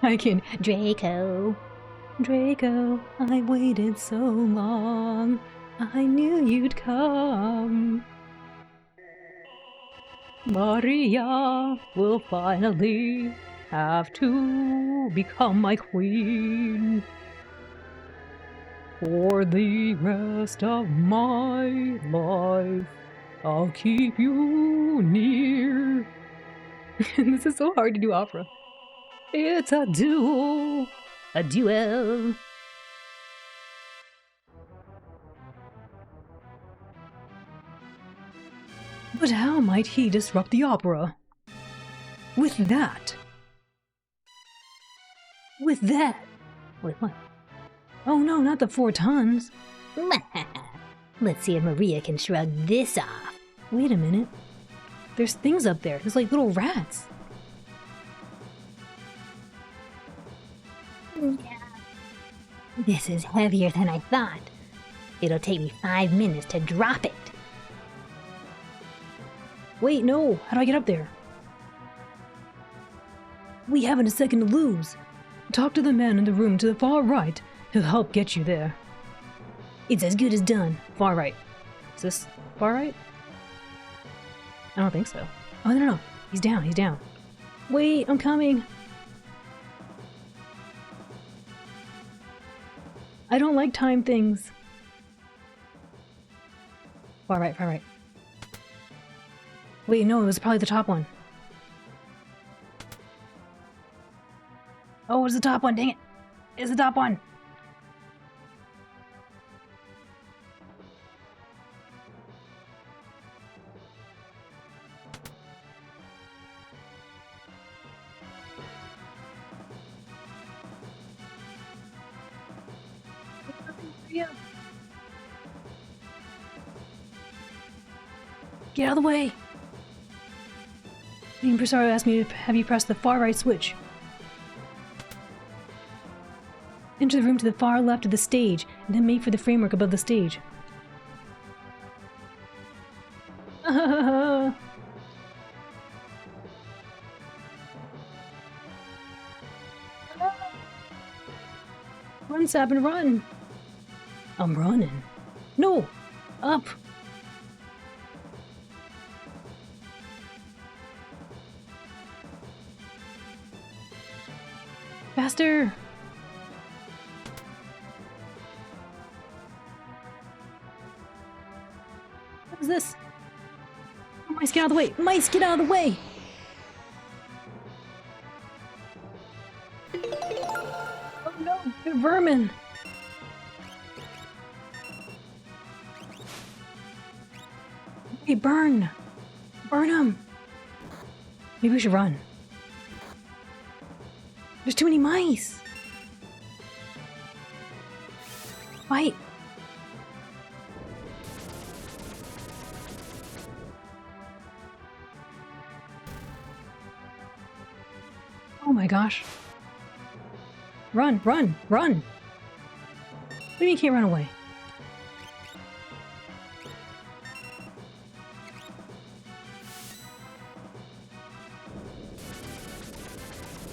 I can. Draco. Draco, I waited so long. I knew you'd come. Maria will finally have to become my queen. For the rest of my life, I'll keep you near. This is so hard to do opera. It's a duel. A duel. But how might he disrupt the opera? With that. With that. Wait, what? Oh no, not the 4 tons. Let's see if Maria can shrug this off. Wait a minute. There's things up there. There's like little rats. Yeah. This is heavier than I thought. It'll take me 5 minutes to drop it. Wait, no! How do I get up there? We haven't a second to lose. Talk to the man in the room to the far right. He'll help get you there. It's as good as done. Far right. Is this far right? I don't think so. Oh, no. He's down, he's down. Wait, I'm coming. I don't like time things. Far right. Wait, no, it was probably the top one. Oh, it's the top one, dang it. It's the top one. Get out of the way! The impresario asked me to have you press the far right switch. Enter the room to the far left of the stage, and then make for the framework above the stage. Run, Sabin, run! I'm running. No! Up! Faster! What is this? Oh, mice, get out of the way! Mice, get out of the way! Oh no, they're vermin! Hey, burn! Burn them! Maybe we should run. There's too many mice! Fight! Oh my gosh. Run! What do you mean you can't run away?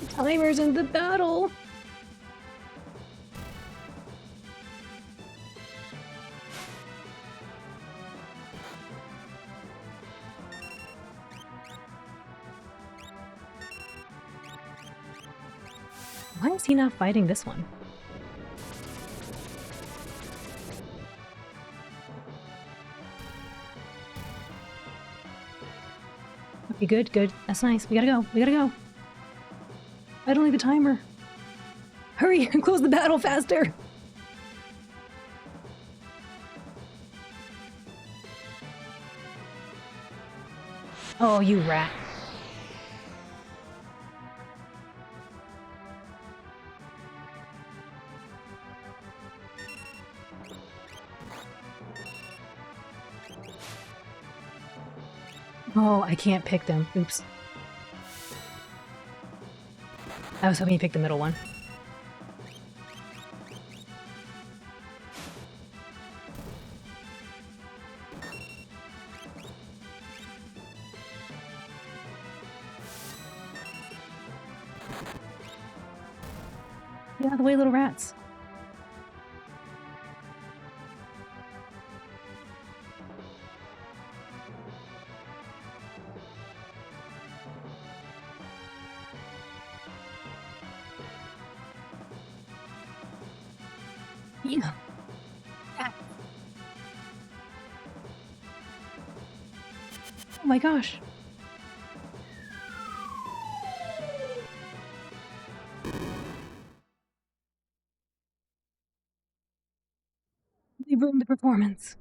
Timers in the battle! Why is he not fighting this one? Okay, good. That's nice. We gotta go. I don't like the timer. Hurry! Close the battle faster! Oh, you rat. Oh, I can't pick them. Oops. I was hoping you picked the middle one. Get out of the way, little rats. Yeah. Oh my gosh. They ruined the performance.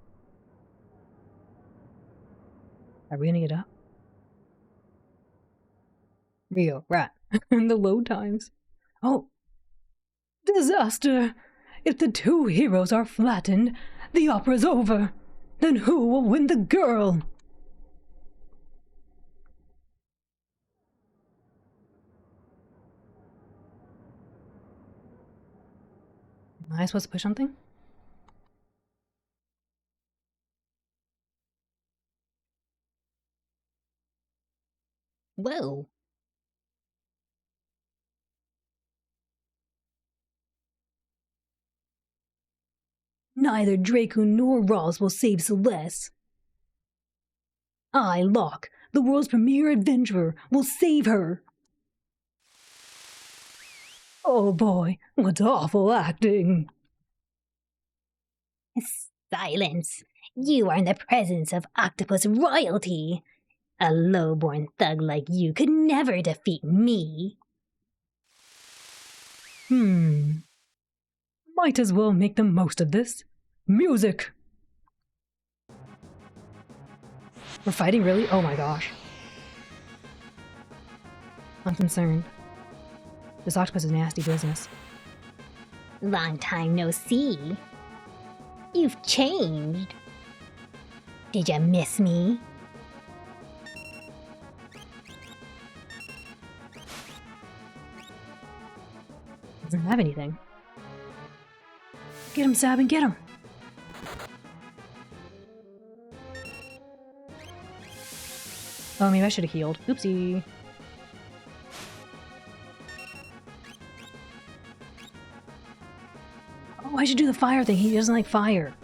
Are we gonna get up? Rio, rat. And the load times. Oh. Disaster! If the two heroes are flattened, the opera's over. Then who will win the girl? Am I supposed to push something? Whoa. Neither Draco nor Ross will save Celeste. I, Locke, the world's premier adventurer, will save her. Oh boy, what awful acting. Silence. You are in the presence of octopus royalty. A low-born thug like you could never defeat me. Might as well make the most of this. Music! We're fighting, really? Oh my gosh. I'm concerned. This octopus is nasty business. Long time no see. You've changed. Did you miss me? Doesn't have anything. Get him, Sabin, get him! Oh, maybe I should have healed. Oopsie. Oh, I should do the fire thing. He doesn't like fire.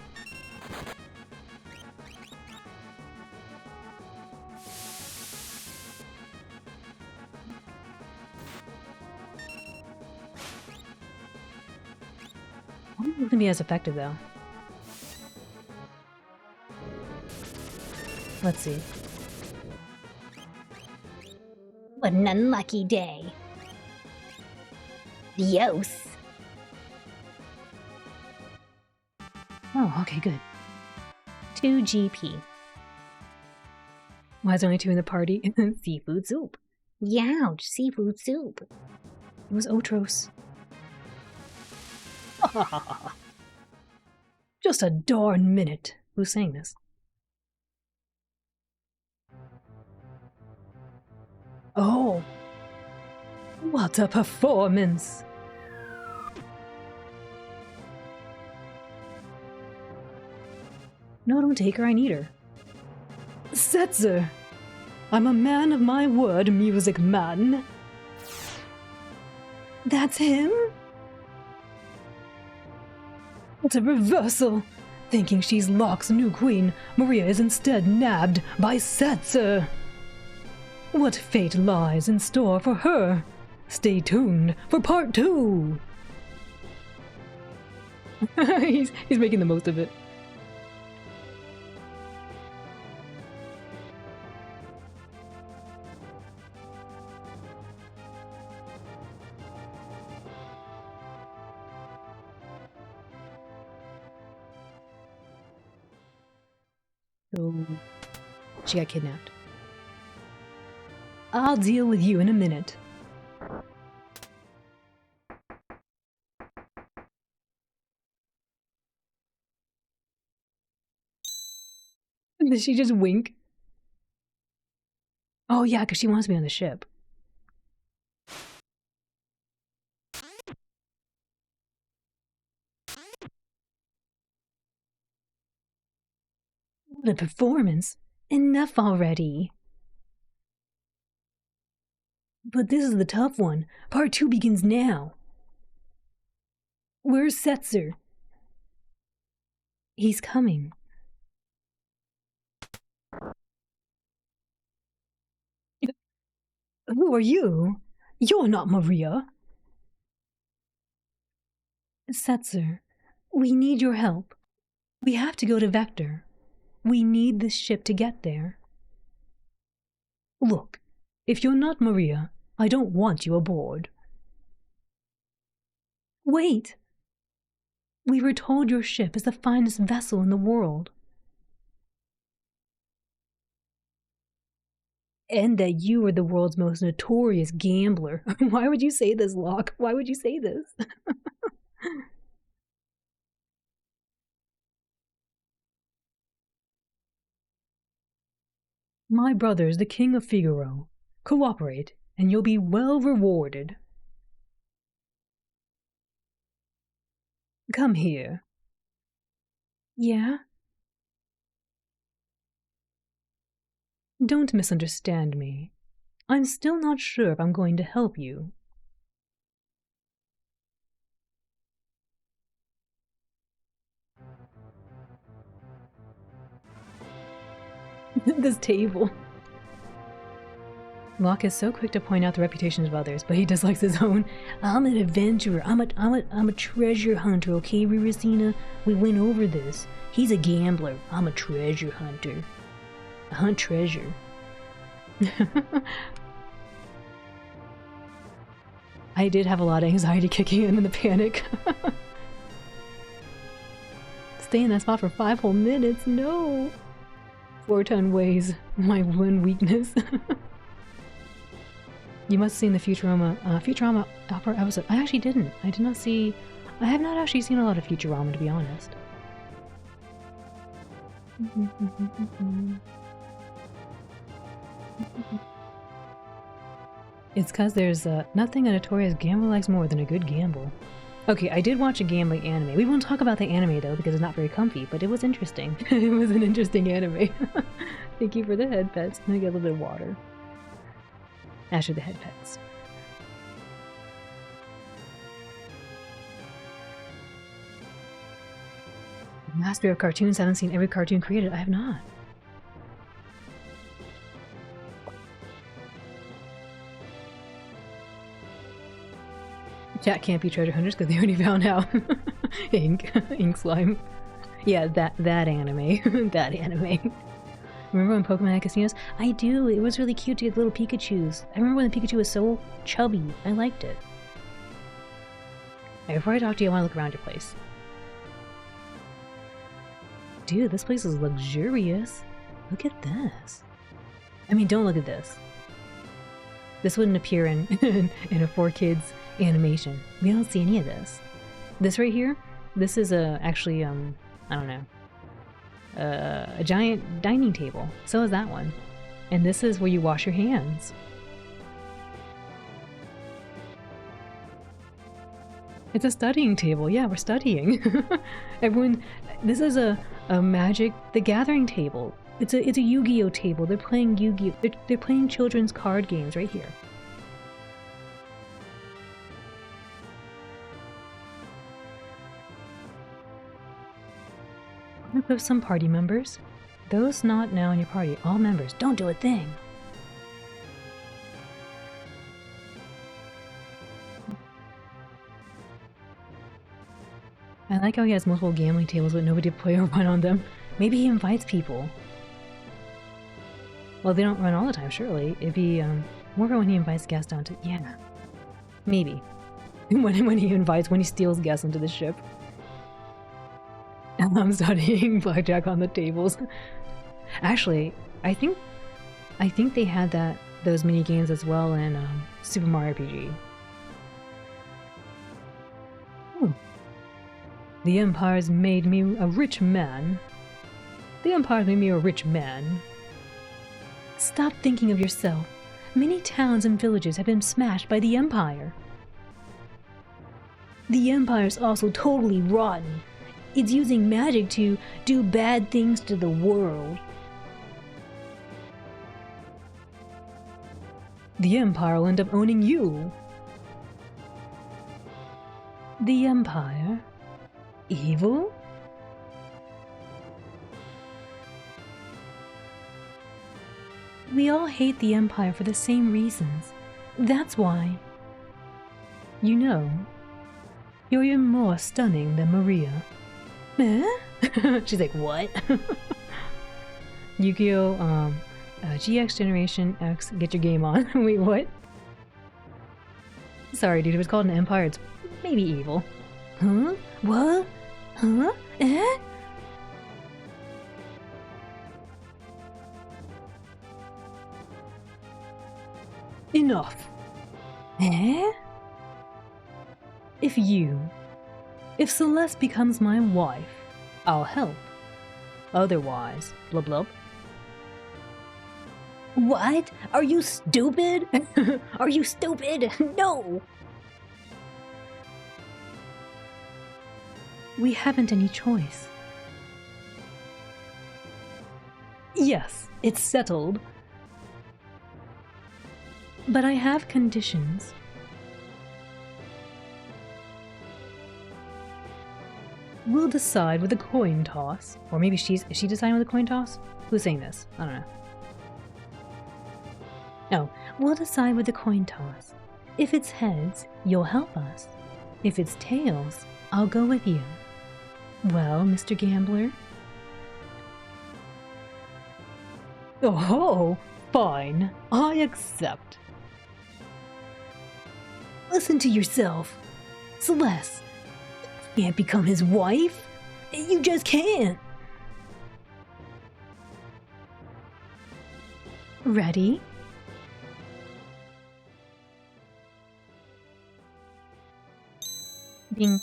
I don't think it's gonna be as effective though. Let's see. What an unlucky day. Dios. Oh, okay, good. 2 GP. Why is there only 2 in the party? Seafood soup. Youch, seafood soup. It was Otros. Just a darn minute. Who's saying this? Oh! What a performance! No, don't take her, I need her. Setzer! I'm a man of my word, music man. That's him? What a reversal! Thinking she's Locke's new queen, Maria is instead nabbed by Setzer. What fate lies in store for her? Stay tuned for part 2! he's making the most of it. So, she got kidnapped. I'll deal with you in a minute. Did she just wink? Oh yeah, because she wants to be on the ship. The performance? Enough already. But this is the tough one. Part 2 begins now. Where's Setzer? He's coming. Who are you? You're not Maria. Setzer, we need your help. We have to go to Vector. We need this ship to get there. Look, if you're not Maria, I don't want you aboard. Wait! We were told your ship is the finest vessel in the world. And that you are the world's most notorious gambler. Why would you say this, Locke? Why would you say this? My brother's the King of Figaro. Cooperate, and you'll be well rewarded. Come here. Yeah? Don't misunderstand me. I'm still not sure if I'm going to help you. This table. Locke is so quick to point out the reputations of others, but he dislikes his own. I'm an adventurer. I'm a treasure hunter, okay, Ririsina? We went over this. He's a gambler. I'm a treasure hunter. I hunt treasure. I did have a lot of anxiety kicking in the panic. Stay in that spot for 5 whole minutes. No. 4-ton ways. My one weakness. You must have seen the Futurama episode. I actually didn't. I did not see... I have not actually seen a lot of Futurama, to be honest. It's because there's nothing a notorious gambler likes more than a good gamble. Okay, I did watch a gambling anime. We won't talk about the anime though because it's not very comfy, but it was interesting. It was an interesting anime. Thank you for the head pets. Let me get a little bit of water. After the head pets. Master of cartoons. Haven't seen every cartoon created. I have not. Chat can't be treasure hunters because they already found out. Ink slime. Yeah, that anime. That anime. Remember when Pokemon had casinos? I do. It was really cute to get little Pikachus. I remember when the Pikachu was so chubby. I liked it. Right, before I talk to you, I want to look around your place. Dude, this place is luxurious. Look at this. I mean, don't look at this. This wouldn't appear in in a 4Kids animation. We don't see any of this. This right here, this is actually I don't know, a giant dining table. So is that one, and this is where you wash your hands. It's a studying table. Yeah, we're studying. Everyone, this is a Magic the Gathering table. It's a Yu-Gi-Oh table. They're playing Yu-Gi-Oh. They're playing children's card games right here. Group of some party members. Those not now in your party. All members, don't do a thing. I like how he has multiple gambling tables but nobody to play or run on them. Maybe he invites people. Well, they don't run all the time, surely. It'd be more when he invites guests onto... Yeah. Maybe. when he steals guests into the ship. And I'm studying blackjack on the tables. Actually, I think they had those mini games as well in Super Mario RPG. The Empire's made me a rich man. The Empire made me a rich man. Stop thinking of yourself. Many towns and villages have been smashed by the Empire. The Empire's also totally rotten. It's using magic to do bad things to the world. The Empire will end up owning you. The Empire? Evil? We all hate the Empire for the same reasons. That's why. You know, you're even more stunning than Maria. Eh? She's like, what? Yu-Gi-Oh! GX Generation X, get your game on. Wait, what? Sorry, dude, if it's called an empire, it's maybe evil. Huh? What? Huh? Eh? Enough. Eh? If Celeste becomes my wife, I'll help. Otherwise, blub blub. What? Are you stupid? Are you stupid? No! We haven't any choice. Yes, it's settled. But I have conditions. We'll decide with a coin toss. Or maybe is she deciding with a coin toss? Who's saying this? I don't know. No, we'll decide with a coin toss. If it's heads, you'll help us. If it's tails, I'll go with you. Well, Mr. Gambler? Oh, fine. I accept. Listen to yourself. Celeste, you can't become his wife. You just can't. Ready? Ding.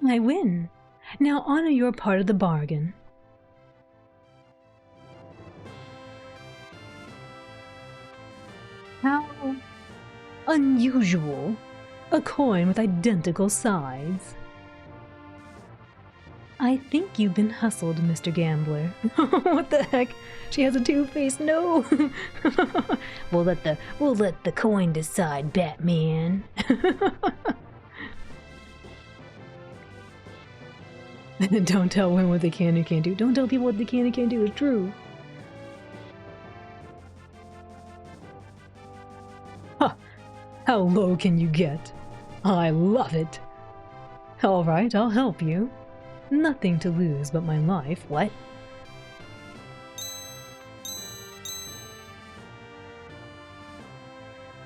I win. Now honor your part of the bargain. How unusual. A coin with identical sides. I think you've been hustled, Mr. Gambler. What the heck? She has a two-faced no. We'll let the coin decide, Batman. Don't tell women what they can and can't do. Don't tell people what they can and can't do. It's true. Ha! How low can you get? I love it. All right, I'll help you. Nothing to lose but my life. What?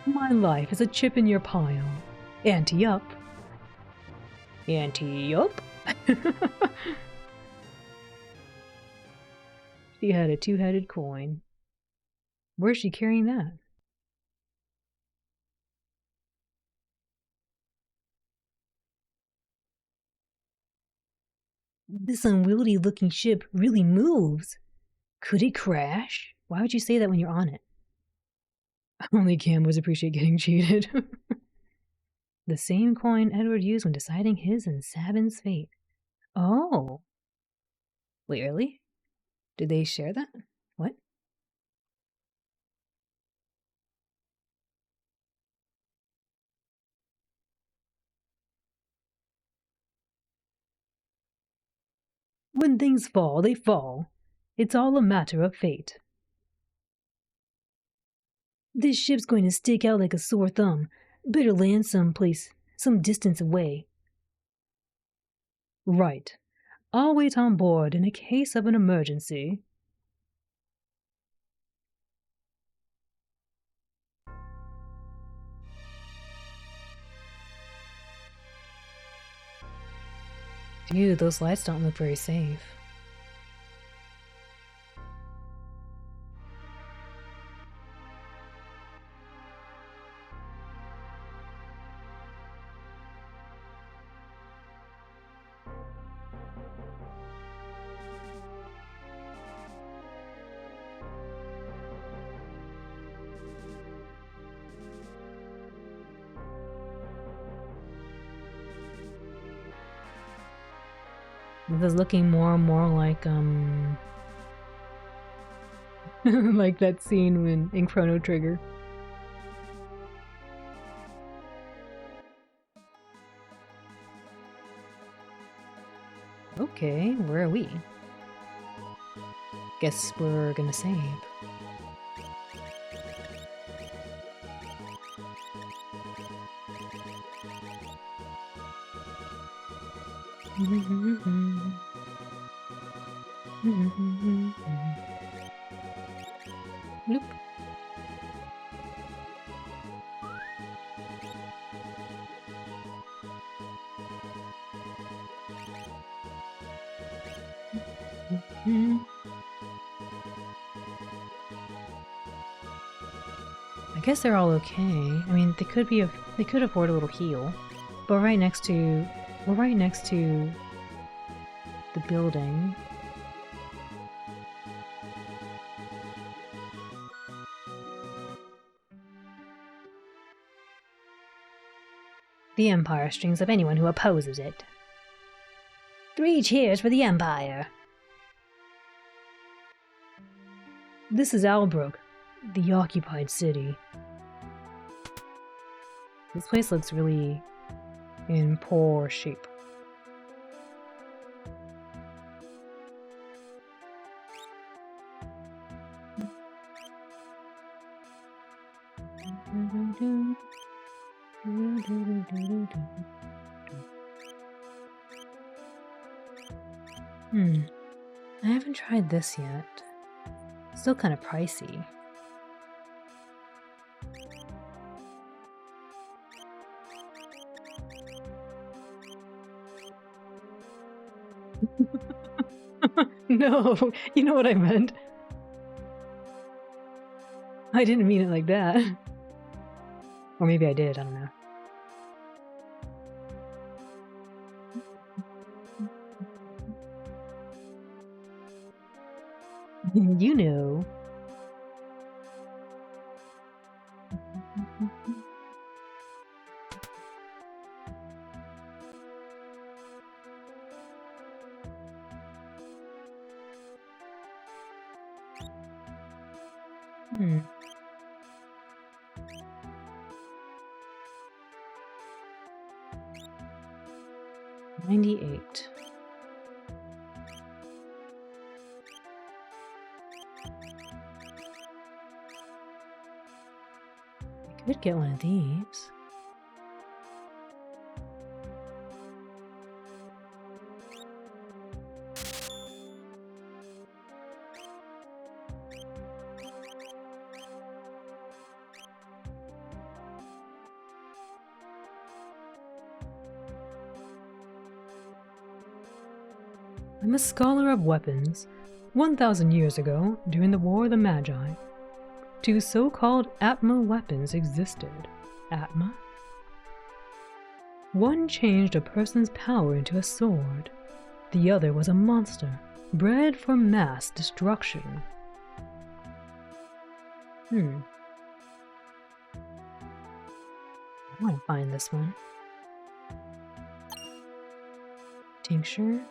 My life is a chip in your pile. Ante up. Ante up? She had a two-headed coin. Where's she carrying that? This unwieldy-looking ship really moves. Could it crash? Why would you say that when you're on it? Only gamblers appreciate getting cheated. The same coin Edward used when deciding his and Sabin's fate. Oh. Wait, really? Did they share that? What? When things fall, they fall. It's all a matter of fate. This ship's going to stick out like a sore thumb. Better land someplace, some distance away. Right. I'll wait on board in a case of an emergency. Dude, those lights don't look very safe. This is looking more and more like like that scene in Chrono Trigger. Okay, where are we? Guess we're gonna save. Bloop. I guess they're all okay. I mean, they could afford a little heal, but we're right next to the building. The Empire strings up anyone who opposes it. 3 cheers for the Empire! This is Albrook, the occupied city. This place looks really in poor shape. I haven't tried this yet. Still kind of pricey. No, you know what I meant. I didn't mean it like that. Or maybe I did, I don't know. You know. Hmm. $98. I could get one of these. I'm a scholar of weapons. 1,000 years ago, during the War of the Magi, 2 so-called Atma weapons existed. Atma? One changed a person's power into a sword. The other was a monster, bred for mass destruction. I want to find this one. Tincture.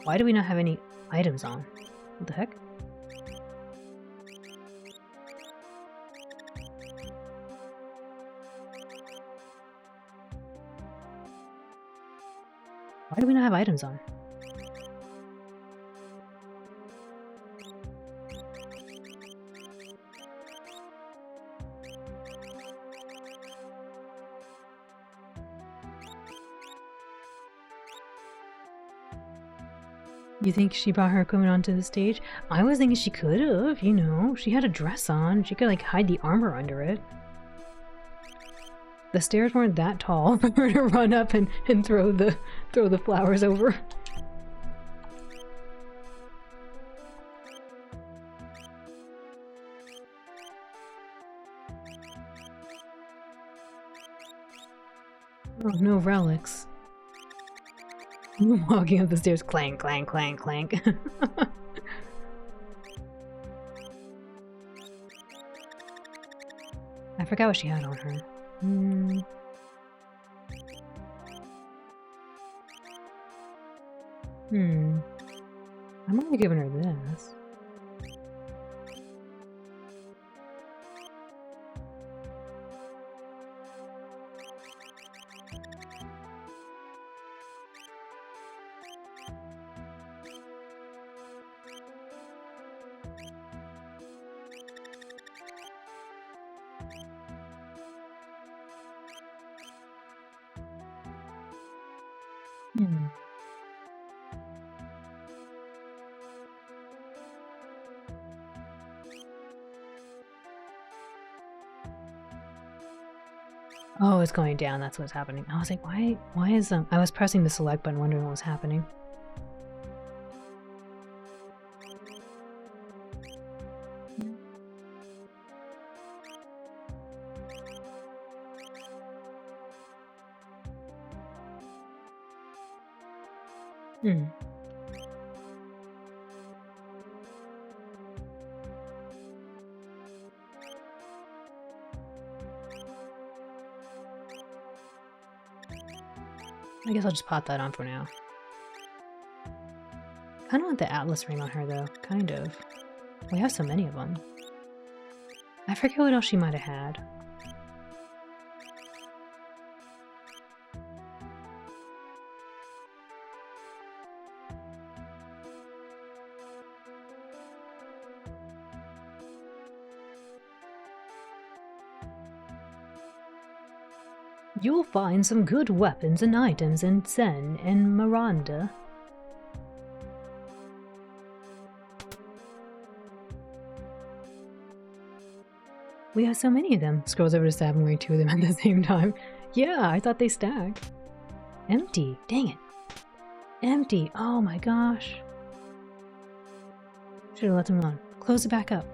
Why do we not have any items on? What the heck? Why do we not have items on? You think she brought her equipment onto the stage? I was thinking she could have, you know. She had a dress on. She could, like, hide the armor under it. The stairs weren't that tall for her to run up and throw the flowers over. Oh, no relics. Walking up the stairs, clank, clank, clank, clank. I forgot what she had on her. I'm only giving her this. Oh, it's going down. That's what's happening. I was like, why is I was pressing the select button, wondering what was happening. Hmm. I guess I'll just pop that on for now. Kind of want the Atlas ring on her, though. Kind of. We have so many of them. I forget what else she might have had. You'll find some good weapons and items in Sen and Miranda. We have so many of them. Scrolls over to Stab and wearing two of them at the same time. Yeah, I thought they stacked. Empty. Dang it. Empty. Oh my gosh. Should have left them alone. Close it back up.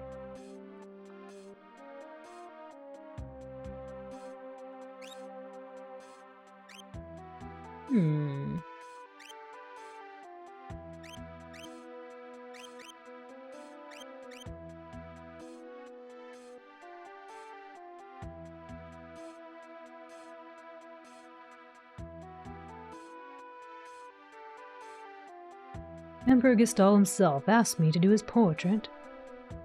Emperor Gestahl himself asked me to do his portrait.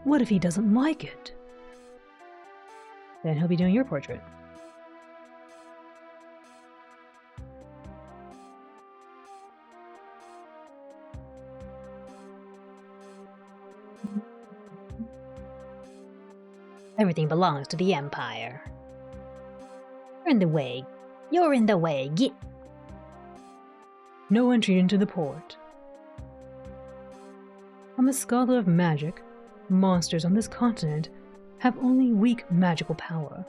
What if he doesn't like it? Then he'll be doing your portrait. Everything belongs to the Empire. You're in the way. You're in the way. Get. No entry into the port. I'm a scholar of magic. Monsters on this continent have only weak magical power.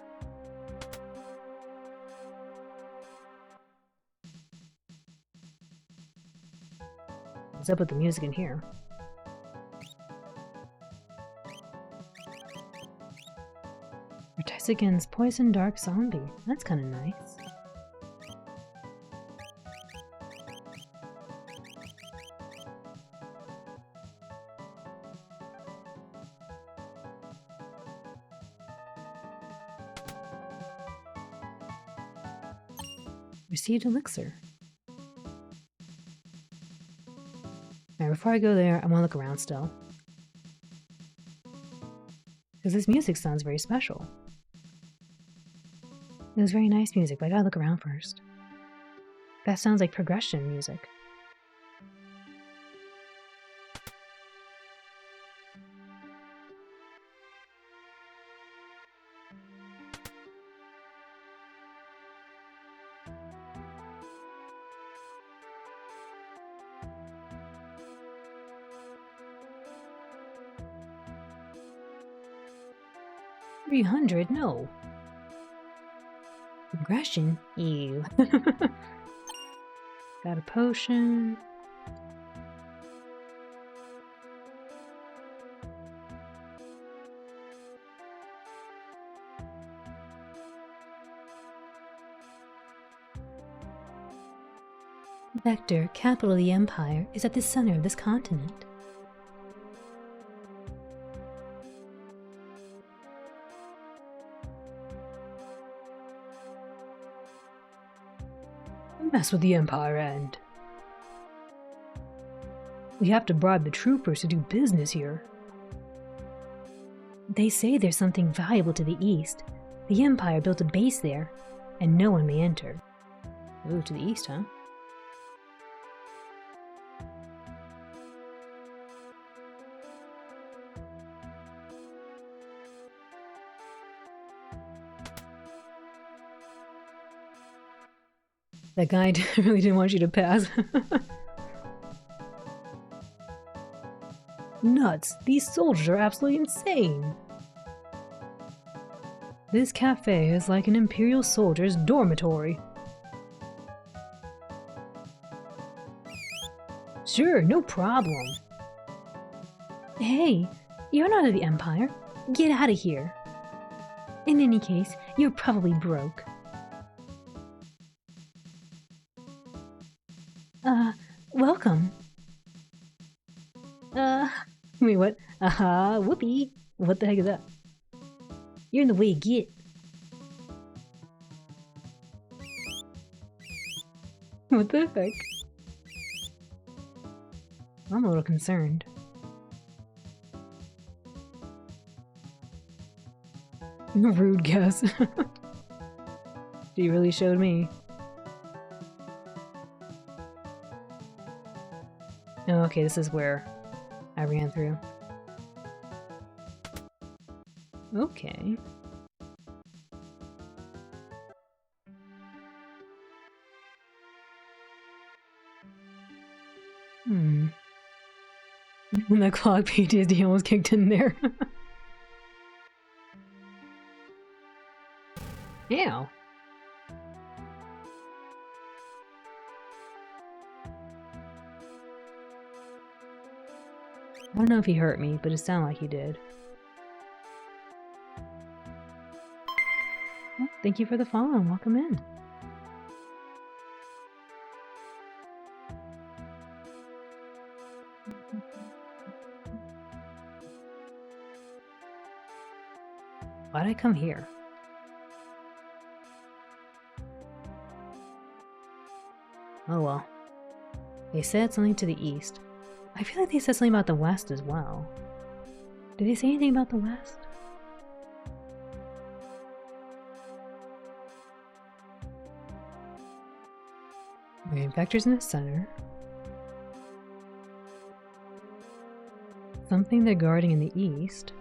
What's up with the music in here? Protects against poison dark zombie. That's kind of nice. Received elixir. Alright, before I go there, I want to look around still. Because this music sounds very special. It was very nice music, but I gotta look around first. That sounds like progression music. $300? No. Progression? Ew. Got a potion. Vector, capital of the Empire, is at the center of this continent. Mess with the Empire and we have to bribe the troopers to do business here. They say there's something valuable to the east. The Empire built a base there, and no one may enter. Ooh, to the east, huh? That guy really didn't want you to pass. Nuts! These soldiers are absolutely insane! This cafe is like an Imperial soldier's dormitory. Sure, no problem. Hey, you're not of the Empire. Get out of here. In any case, you're probably broke. welcome. Wait, what? Whoopee. What the heck is that? You're in the way, get. What the heck? I'm a little concerned. Rude guess. She really showed me. Oh, okay, this is where I ran through. Okay. When that clock PTSD almost kicked in there. Ew. I don't know if he hurt me, but it sounded like he did. Well, thank you for the follow and welcome in. Why'd I come here? Oh well. They said something to the east. I feel like they said something about the west as well. Did they say anything about the west? Okay, vectors in the center. Something they're guarding in the east.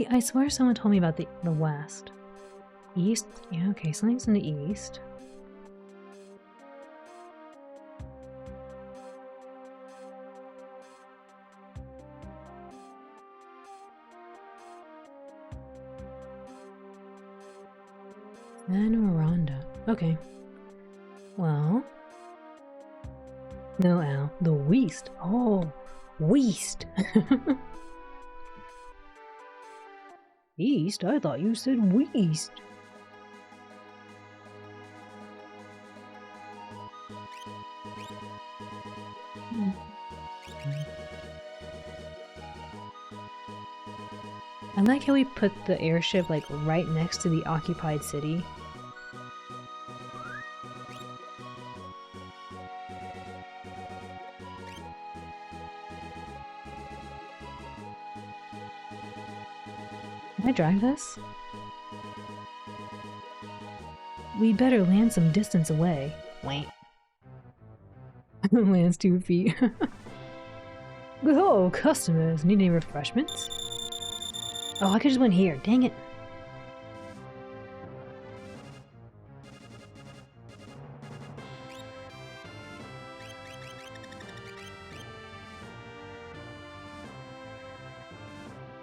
I swear someone told me about the west. East? Yeah, okay, something's in the east. And Miranda. Okay. Well. No, Al. The West. Oh, West. East? I thought you said West. I like how we put the airship like right next to the occupied city. Can I drive this? We'd better land some distance away. Wait. Lands 2 feet. Oh, customers, need any refreshments? Oh, I could just went here. Dang it.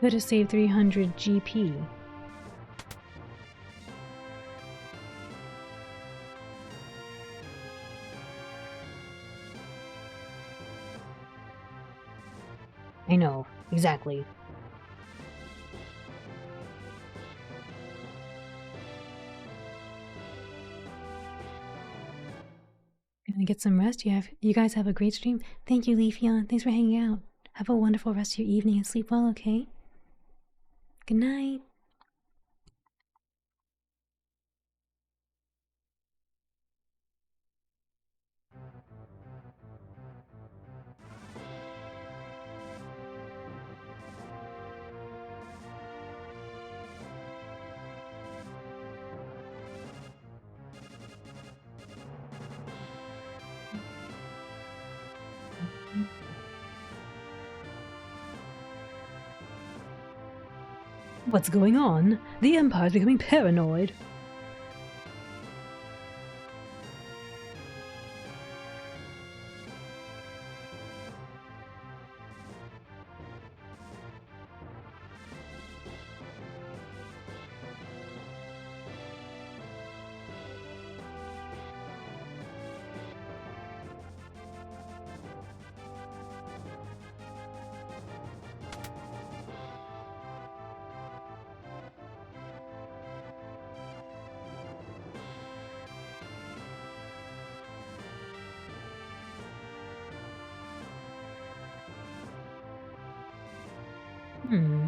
Could have saved 300 GP. I know, exactly. Gonna get some rest. You guys have a great stream. Thank you, Leafeon. Thanks for hanging out. Have a wonderful rest of your evening and sleep well, okay? Good night. What's going on? The Empire's becoming paranoid. Hmm.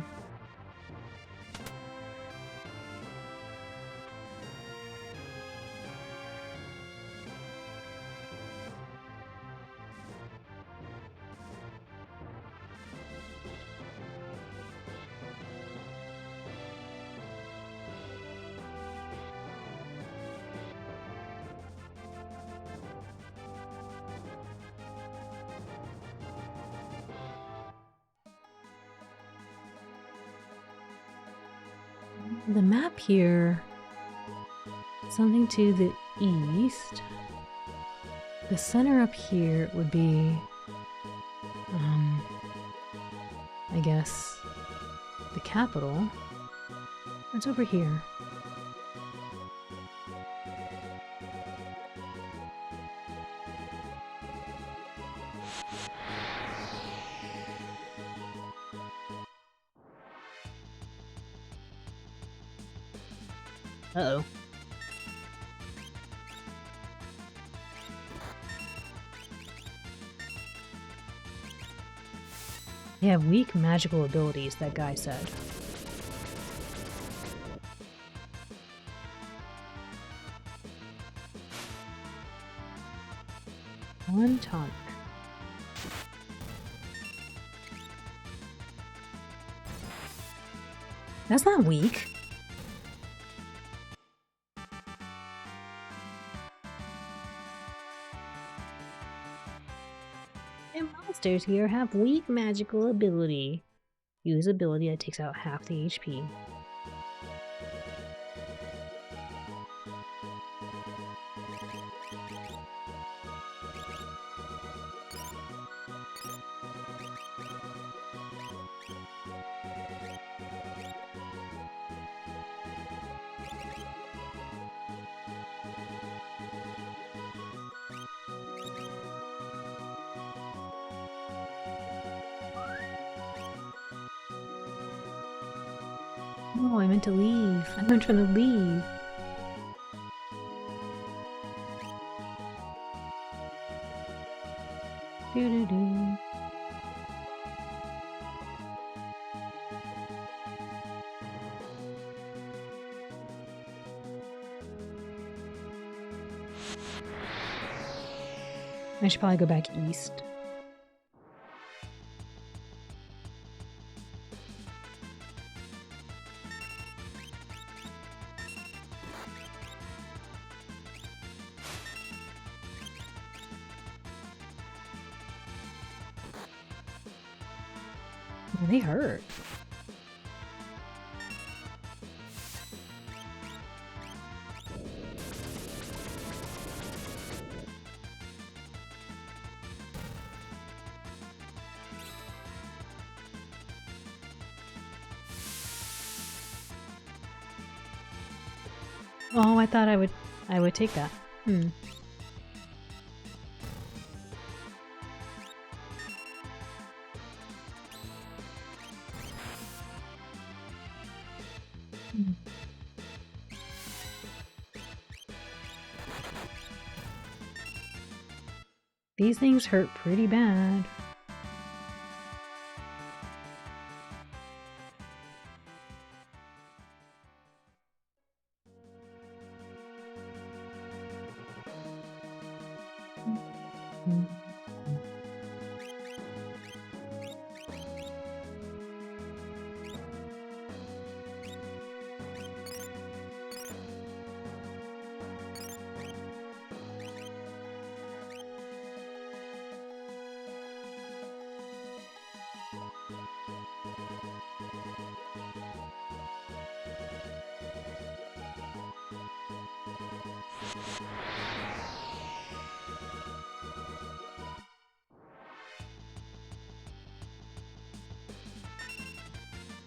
The map here, something to the east. The center up here would be, I guess, the capital. It's over here. Uh-oh. They have weak magical abilities, that guy said. One tonic. That's not weak. And monsters here have weak magical ability. Use ability that takes out half the HP. No, I meant to leave. I'm not trying to leave. Doo-doo-doo. I should probably go back east. They hurt. Oh, I thought I would take that. Hmm. These things hurt pretty bad.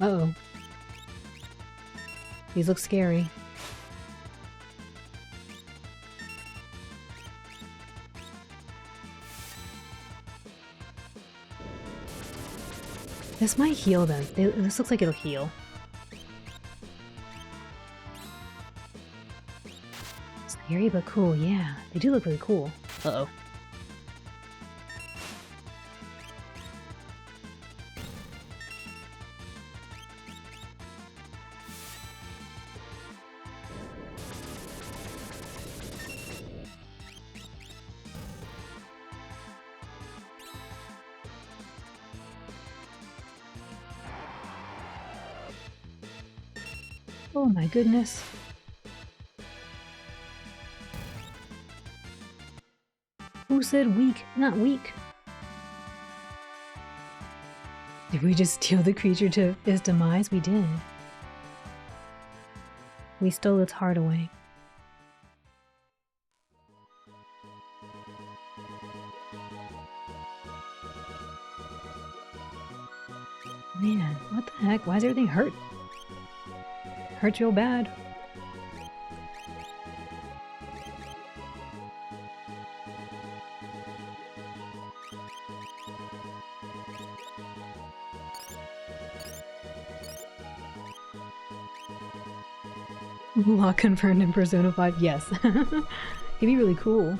Uh-oh. These look scary. This might heal them. This looks like it'll heal. Scary but cool, yeah. They do look really cool. Uh-oh. Oh my goodness. Who said weak? Not weak. Did we just steal the creature to its demise? We did. We stole its heart away. Man, what the heck? Why is everything hurt? Hurts real bad. Lock confirmed in Persona 5. Yes. It'd be really cool.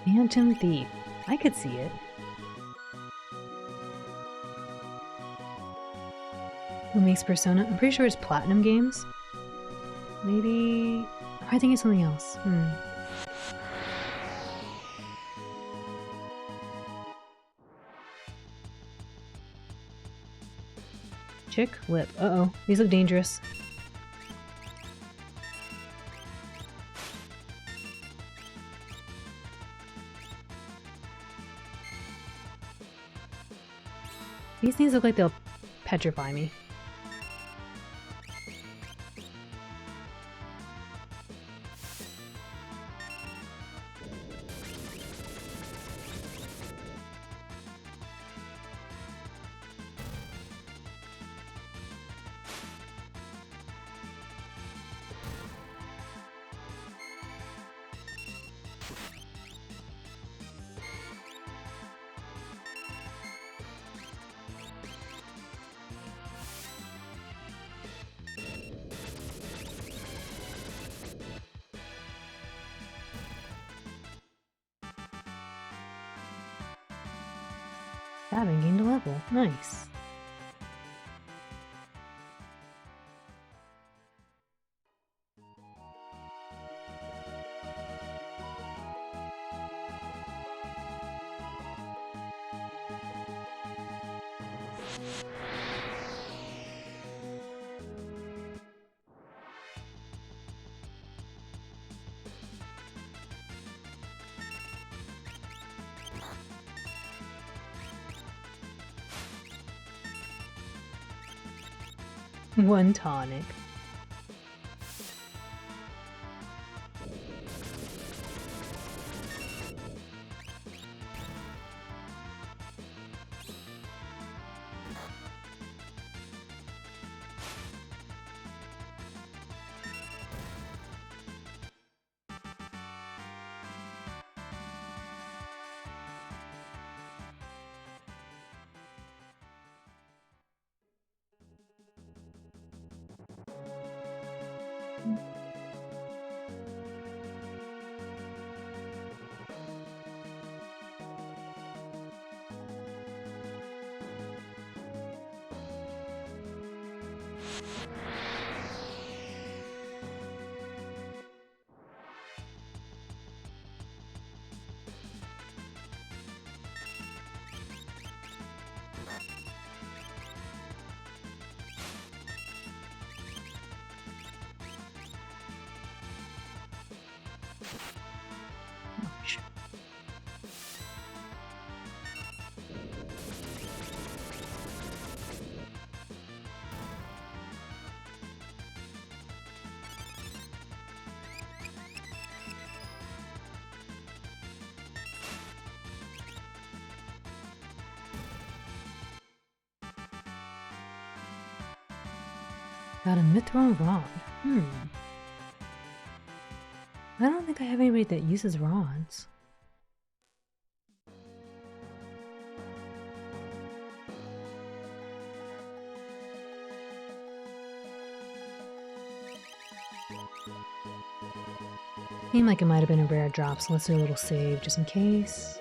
Phantom Thief. I could see it. Who makes Persona? I'm pretty sure it's Platinum Games. Maybe... I think it's something else. Chick Lip. Uh-oh. These look dangerous. These things look like they'll petrify me. Stabbing gained a level. Nice. One tonic. Got a Mithril rod. I don't think I have anybody that uses rods. Seemed like it might have been a rare drop, so let's do a little save just in case.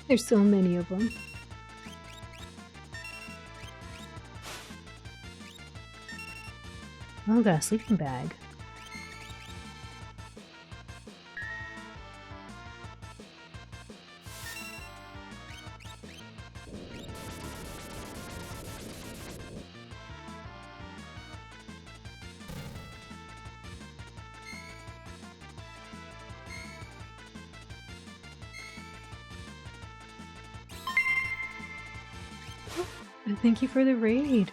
There's so many of them. Oh, got a sleeping bag. Thank you for the raid.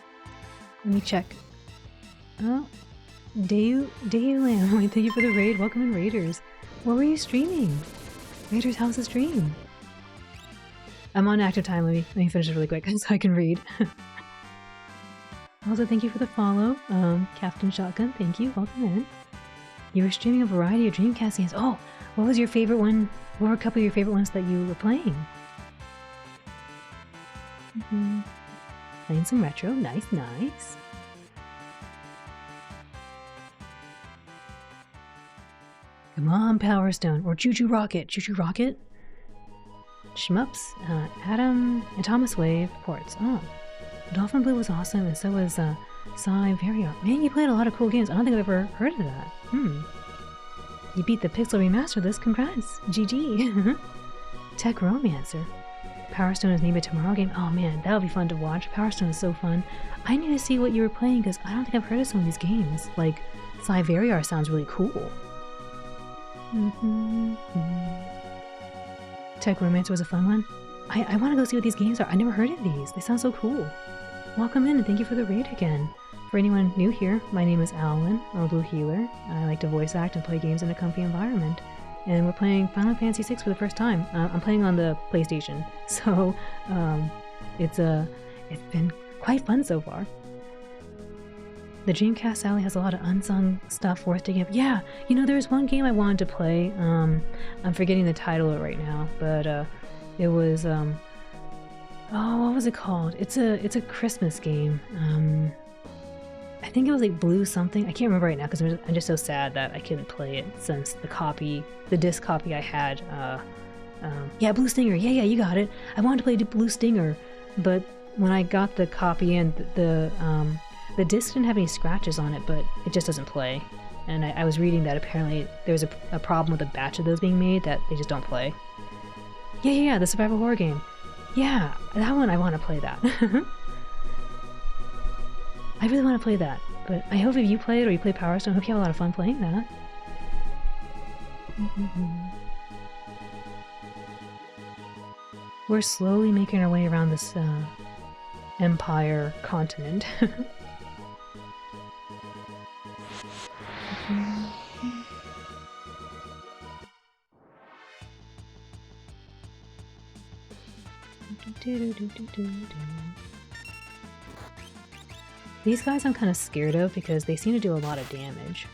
Let me check. Oh, Dayulam. Thank you for the raid. Welcome in, Raiders. What were you streaming? Raiders, how's the stream? I'm on active time. Let me finish it really quick so I can read. Also, thank you for the follow. Captain Shotgun, thank you. Welcome in. You were streaming a variety of Dreamcast games. Oh, what was your favorite one? What were a couple of your favorite ones that you were playing? Playing some retro. Nice, nice. Come on, Power Stone. Or Choo Choo Rocket. Choo Choo Rocket? Shmups. Adam and Thomas Wave ports. Oh. Dolphin Blue was awesome, and so was Cyberia. Man, you played a lot of cool games. I don't think I've ever heard of that. You beat the Pixel Remaster of this. Congrats. GG. Tech Romancer. Power Stone is maybe a tomorrow game. Oh man, that would be fun to watch. Power Stone is so fun. I need to see what you were playing because I don't think I've heard of some of these games. Like, Cyberia sounds really cool. Tech Romancer was a fun one. I want to go see what these games are. I never heard of these. They sound so cool. Welcome in and thank you for the raid again. For anyone new here, my name is Alan. I'm a Blue Healer. I like to voice act and play games in a comfy environment. And we're playing Final Fantasy VI for the first time. I'm playing on the PlayStation, so it's been quite fun so far. The Dreamcast Alley has a lot of unsung stuff worth to give. Yeah, you know, there's one game I wanted to play. I'm forgetting the title right now, but it was oh, what was it called? It's a Christmas game. I think it was like Blue something. I can't remember right now because I'm just so sad that I couldn't play it since the disc copy I had. Yeah, Blue Stinger. Yeah, you got it. I wanted to play Blue Stinger, but when I got the copy and the disc didn't have any scratches on it, but it just doesn't play. And I was reading that apparently there's a problem with a batch of those being made that they just don't play. Yeah, the survival horror game. Yeah, that one I want to play that. I really want to play that, but I hope if you play it or you play Power Stone, I hope you have a lot of fun playing that. We're slowly making our way around this Empire continent. These guys I'm kind of scared of because they seem to do a lot of damage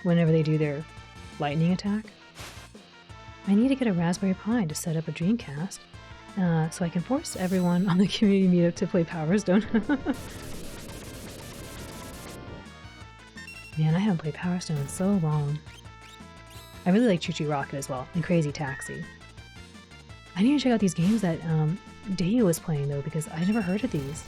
whenever they do their lightning attack. I need to get a Raspberry Pi to set up a Dreamcast so I can force everyone on the community meetup to play Power Stone. Man, I haven't played Power Stone in so long. I really like Choo Choo Rocket as well, and Crazy Taxi. I need to check out these games that Dayu was playing though, because I never heard of these.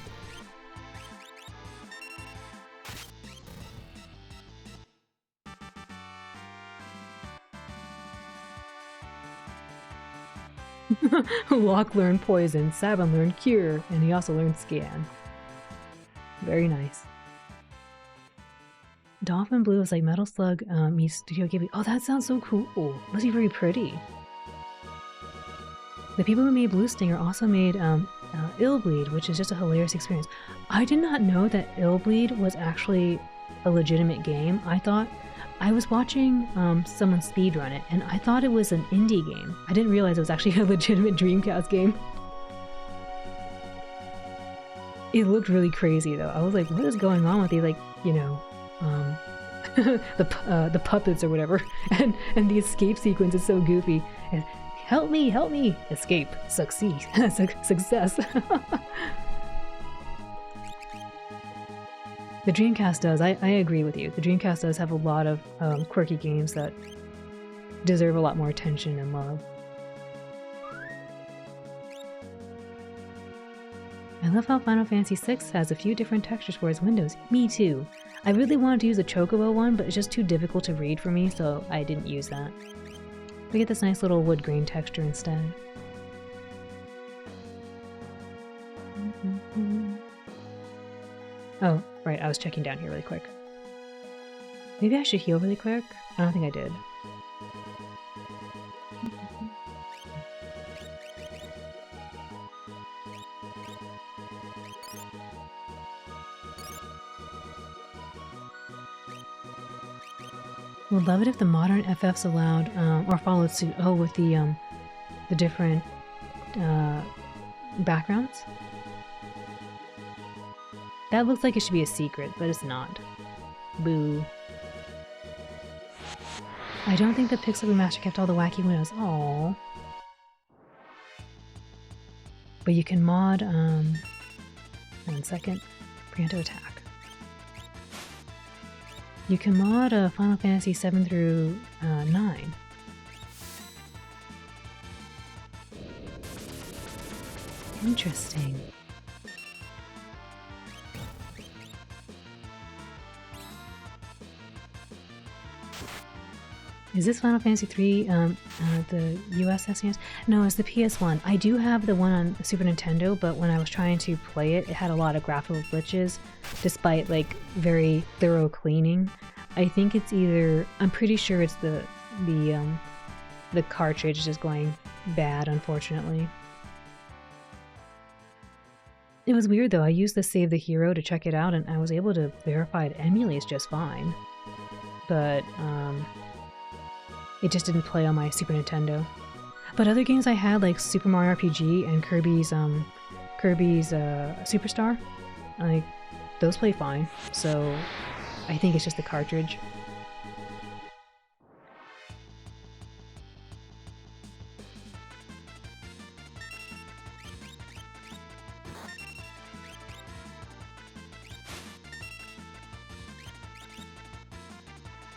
Locke learned Poison, Sabin learned Cure, and he also learned Scan. Very nice. Dolphin Blue is like Metal Slug meets Studio Ghibli. Oh, that sounds so cool. Must be very pretty. The people who made Blue Stinger also made Illbleed, which is just a hilarious experience. I did not know that Illbleed was actually a legitimate game. I was watching someone speedrun it, and I thought it was an indie game. I didn't realize it was actually a legitimate Dreamcast game. It looked really crazy though. I was like, what is going on with these, like, you know, the puppets or whatever, and the escape sequence is so goofy. And, help me, escape, succeed, success. The Dreamcast does. I agree with you. The Dreamcast does have a lot of quirky games that deserve a lot more attention and love. I love how Final Fantasy VI has a few different textures for its windows. Me too. I really wanted to use a Chocobo one, but it's just too difficult to read for me, so I didn't use that. We get this nice little wood grain texture instead. Oh, right, I was checking down here really quick. Maybe I should heal really quick? I don't think I did. Would love it if the modern FFs allowed, or followed suit, with the different backgrounds. That looks like it should be a secret, but it's not. Boo. I don't think the Pixel Remaster kept all the wacky windows. Aww. But you can mod, 1 second, Preento attack. You can mod Final Fantasy 7 through 9. Interesting. Is this Final Fantasy 3 the US SNES? No, it's the PS1. I do have the one on Super Nintendo, but when I was trying to play it, it had a lot of graphical glitches, despite like very thorough cleaning. I think it's either, I'm pretty sure it's the cartridge just going bad, unfortunately. It was weird though. I used the Save the Hero to check it out, and I was able to verify it emulates just fine. But it just didn't play on my Super Nintendo. But other games I had, like Super Mario RPG and Kirby's Superstar, like those play fine. So I think it's just the cartridge.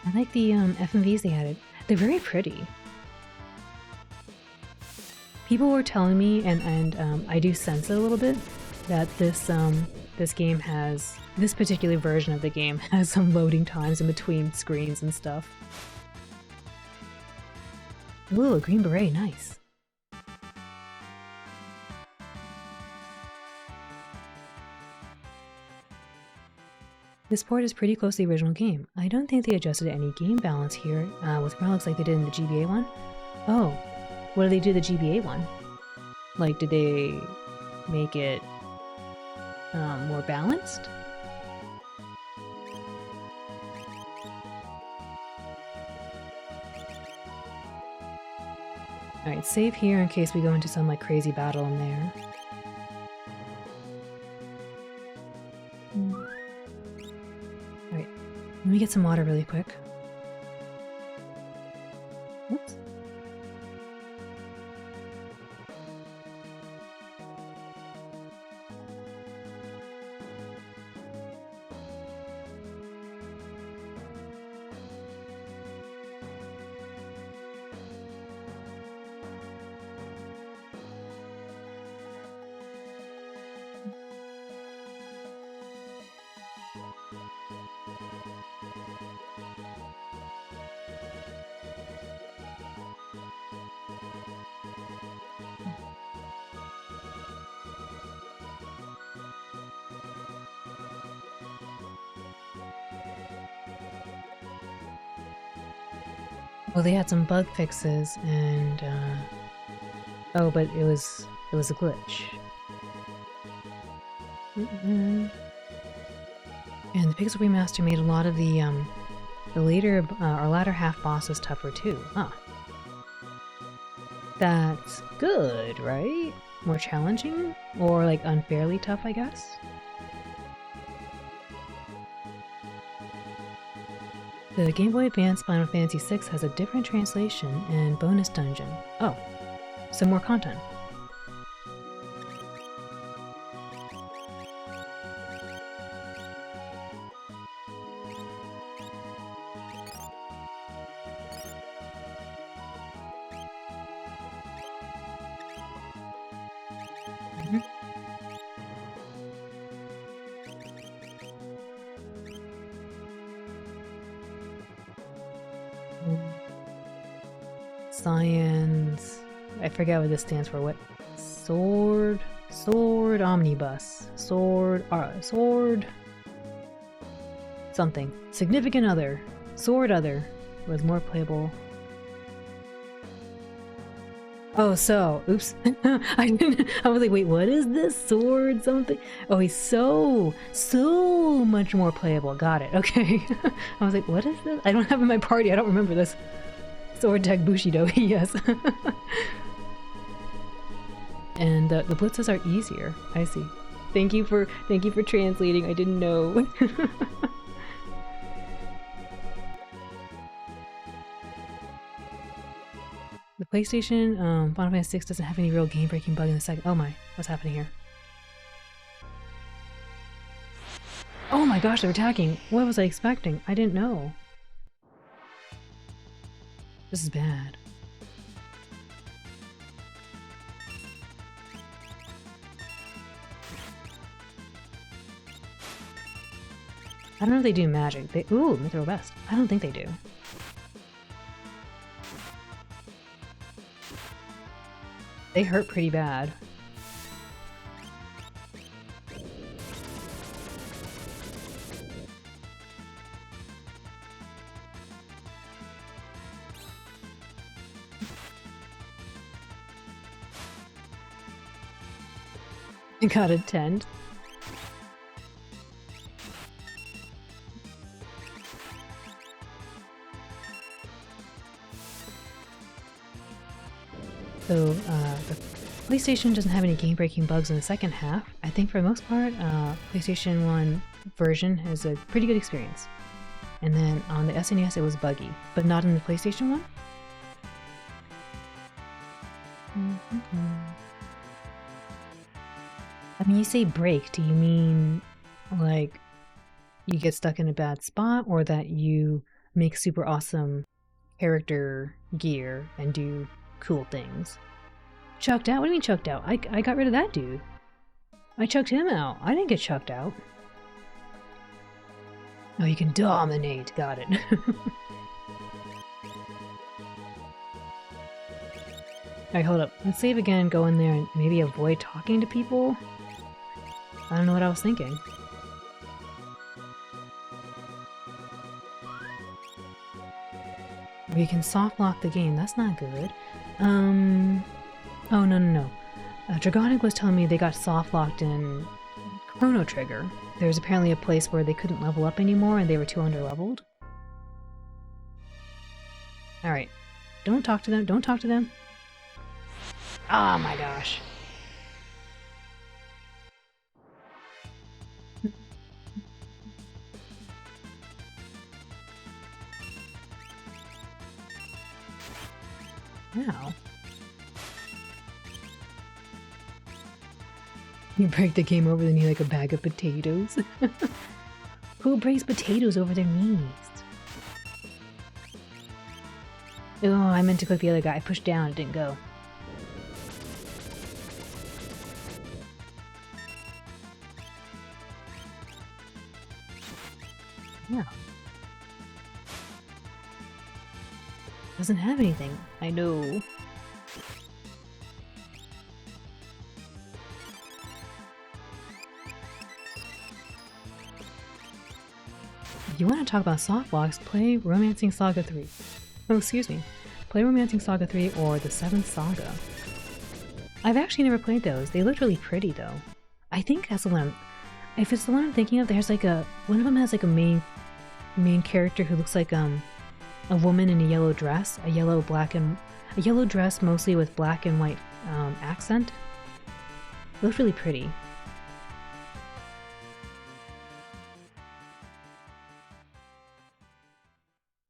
I like the FMVs they added. They're very pretty. People were telling me, and I do sense it a little bit, that this game has, this particular version of the game has some loading times in between screens and stuff. Ooh, a green beret, nice. This port is pretty close to the original game. I don't think they adjusted any game balance here with relics like they did in the GBA one. Oh, what did they do to the GBA one? Like, did they make it more balanced? Alright, save here in case we go into some like crazy battle in there. Alright, let me get some water really quick. Oops. Well, they had some bug fixes, and oh, but it was a glitch. And the Pixel Remaster made a lot of the later or latter half bosses tougher too. Huh. That's good, right? More challenging? Or like unfairly tough, I guess? The Game Boy Advance Final Fantasy VI has a different translation and bonus dungeon. Oh, some more content. Science. I forget what this stands for. What? Sword omnibus. Sword something. Significant other. Sword other was more playable. Oh, so, oops. I was like, wait, what is this? Sword something? Oh, he's so much more playable. Got it. Okay. I was like, what is this? I don't have it in my party. I don't remember this. Sword Tech Bushido, yes. And the blitzes are easier. I see. Thank you for translating. I didn't know. The PlayStation Final Fantasy VI doesn't have any real game-breaking bug in the second. Oh my, what's happening here? Oh my gosh, they're attacking. What was I expecting? I didn't know. This is bad. I don't know if they do magic. Ooh, Mithril Best. I don't think they do. They hurt pretty bad. I got a tent. So, the PlayStation doesn't have any game-breaking bugs in the second half. I think for the most part, PlayStation 1 version is a pretty good experience. And then on the SNES it was buggy, but not in the PlayStation 1. I mean, you say break, do you mean like you get stuck in a bad spot, or that you make super awesome character gear and do cool things? Chucked out? What do you mean chucked out? I got rid of that dude. I chucked him out. I didn't get chucked out. Oh, you can dominate. Got it. Alright, hold up. Let's save again, go in there, and maybe avoid talking to people? I don't know what I was thinking. We can soft lock the game. That's not good. Oh, no. Dragonic was telling me they got soft locked in Chrono Trigger. There's apparently a place where they couldn't level up anymore and they were too under-leveled. Alright. Don't talk to them. Don't talk to them. Oh my gosh. Wow. You break the game over the knee like a bag of potatoes? Who breaks potatoes over their knees? Oh, I meant to click the other guy. I pushed down, it didn't go. Yeah. Doesn't have anything. I know. If you want to talk about soft locks, play Romancing Saga 3. Oh, excuse me. Play Romancing Saga 3 or the 7th Saga. I've actually never played those. They looked really pretty, though. I think that's the one. If it's the one I'm thinking of, there's like one of them has like a main character who looks like a woman in a yellow dress, a yellow dress mostly with black and white accent. It looks really pretty.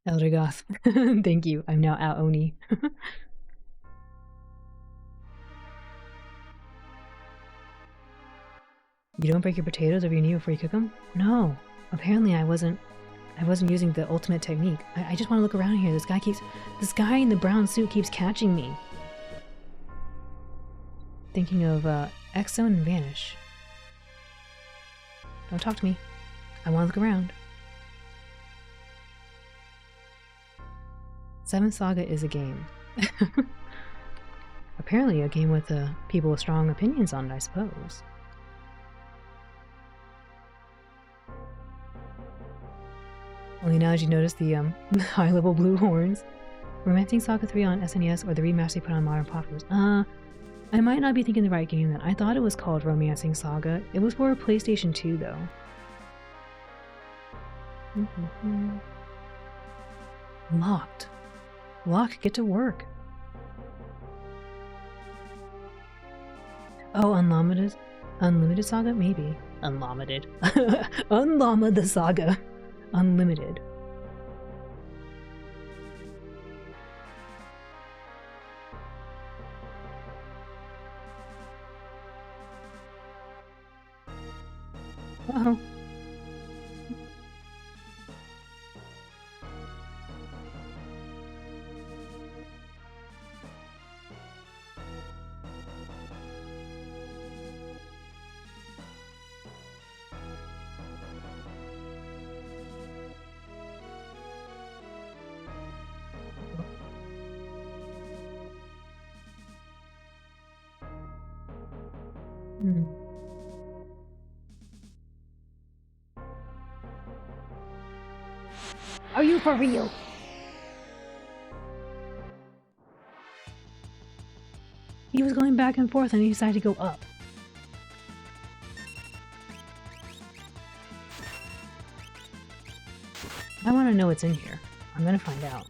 Eldergoth. Thank you. I'm now out Oni. You don't break your potatoes over your knee before you cook them? No. Apparently I wasn't using the ultimate technique. I just want to look around here. This guy in the brown suit keeps catching me. Thinking of Exo and Vanish. Don't talk to me. I want to look around. 7th Saga is a game. Apparently a game with people with strong opinions on it, I suppose. Only now did you notice the high-level blue horns. Romancing Saga 3 on SNES or the remaster put on modern platforms. I might not be thinking the right game then. I thought it was called Romancing Saga. It was for PlayStation 2 though. Locked. Lock, get to work. Oh, Unlimited Saga? Maybe. Unlimited. Unlama the Saga. Unlimited. Uh-oh. Are you for real? He was going back and forth and he decided to go up. I want to know what's in here. I'm gonna find out.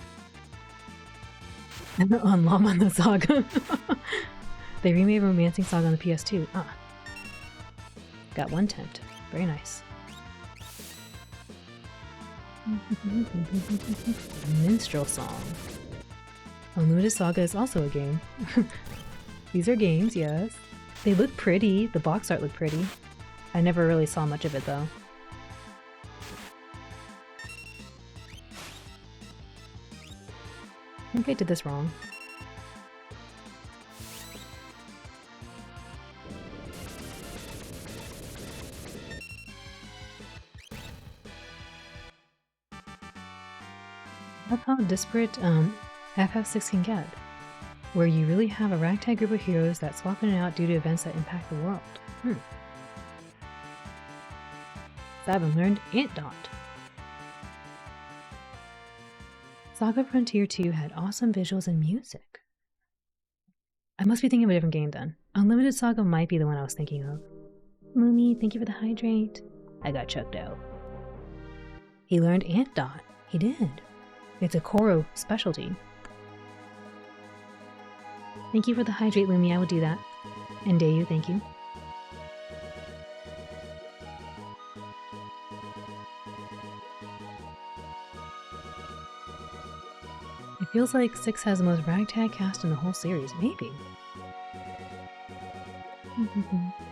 On Lama the Saga. They remade Romancing Saga on the PS2. Got one tent. Very nice. Minstrel Song. Unlimited Saga is also a game. These are games, yes. They look pretty. The box art looked pretty. I never really saw much of it though. I think I did this wrong. That's how disparate FF6 can get, where you really have a ragtag group of heroes that swap in and out due to events that impact the world. Sabin learned Ant Dot. Saga Frontier 2 had awesome visuals and music. I must be thinking of a different game then. Unlimited Saga might be the one I was thinking of. Moomy, thank you for the hydrate. I got chucked out. He learned Ant Dot. He did. It's a Koro specialty. Thank you for the hydrate, Lumi. I will do that. And Dayu, thank you. It feels like 6 has the most ragtag cast in the whole series. Maybe.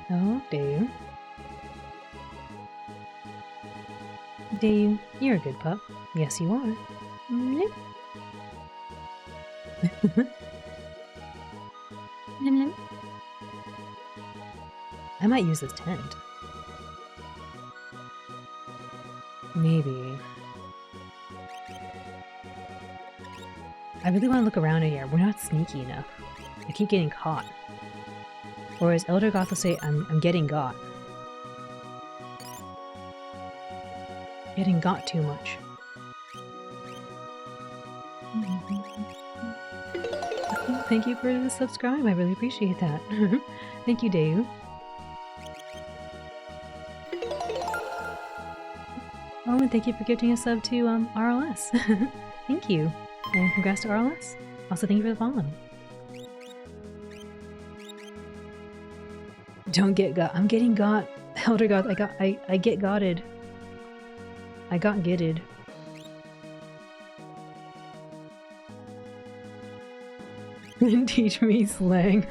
Oh, Dayu. Dayu, you're a good pup. Yes, you are. I might use this tent. Maybe. I really want to look around in here. We're not sneaky enough. I keep getting caught. Or as Eldergoth will say, I'm getting got. Getting got too much. Thank you for the subscribe. I really appreciate that. Thank you, Dayu. Oh, and thank you for gifting a sub to RLS. Thank you. And congrats to RLS. Also, thank you for the follow. Don't get got. I'm getting got. Elder God. I get gotted. I got gitted. Teach me slang.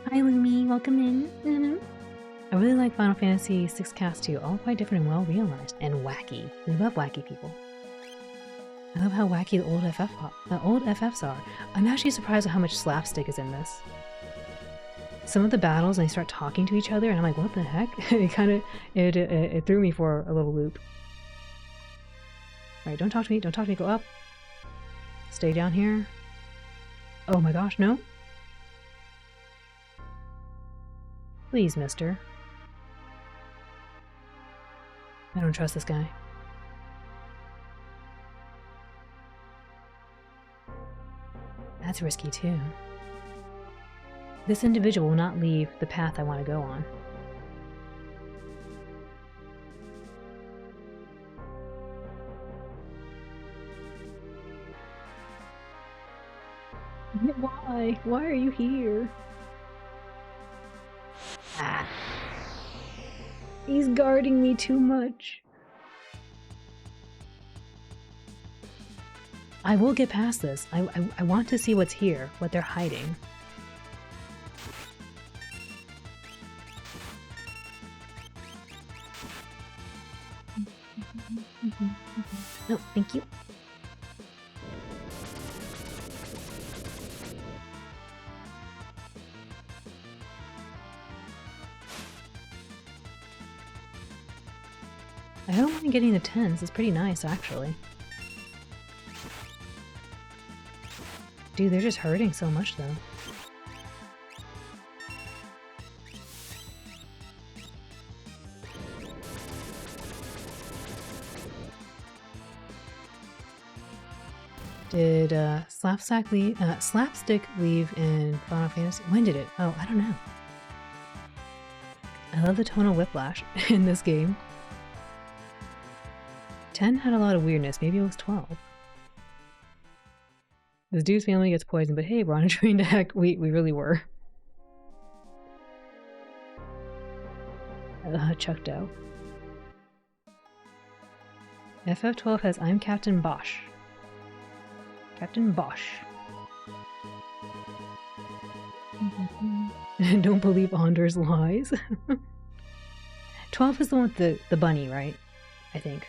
Hi, Lumi. Welcome in. I really like Final Fantasy VI Cast 2, all quite different and well realized, and wacky. We love wacky people. I love how wacky the old FFs are. I'm actually surprised at how much slapstick is in this. Some of the battles, and they start talking to each other, and I'm like, what the heck? It threw me for a little loop. Alright, don't talk to me, go up. Stay down here. Oh my gosh, no? Please, mister. I don't trust this guy. That's risky too. This individual will not leave the path I want to go on. Why? Why are you here? Ah. He's guarding me too much. I will get past this. I want to see what's here, what they're hiding. No, thank you. I don't mind getting the 10s. It's pretty nice, actually. Dude, they're just hurting so much, though. Did Slapstick leave in Final Fantasy? When did it? Oh, I don't know. I love the tonal whiplash in this game. 10 had a lot of weirdness. Maybe it was 12. This dude's family gets poisoned, but hey, we're on a train to heck. We really were. Chucked out. FF12 has I'm Captain Bosch. Captain Bosch. Don't believe Anders lies. 12 is the one with the bunny, right? I think.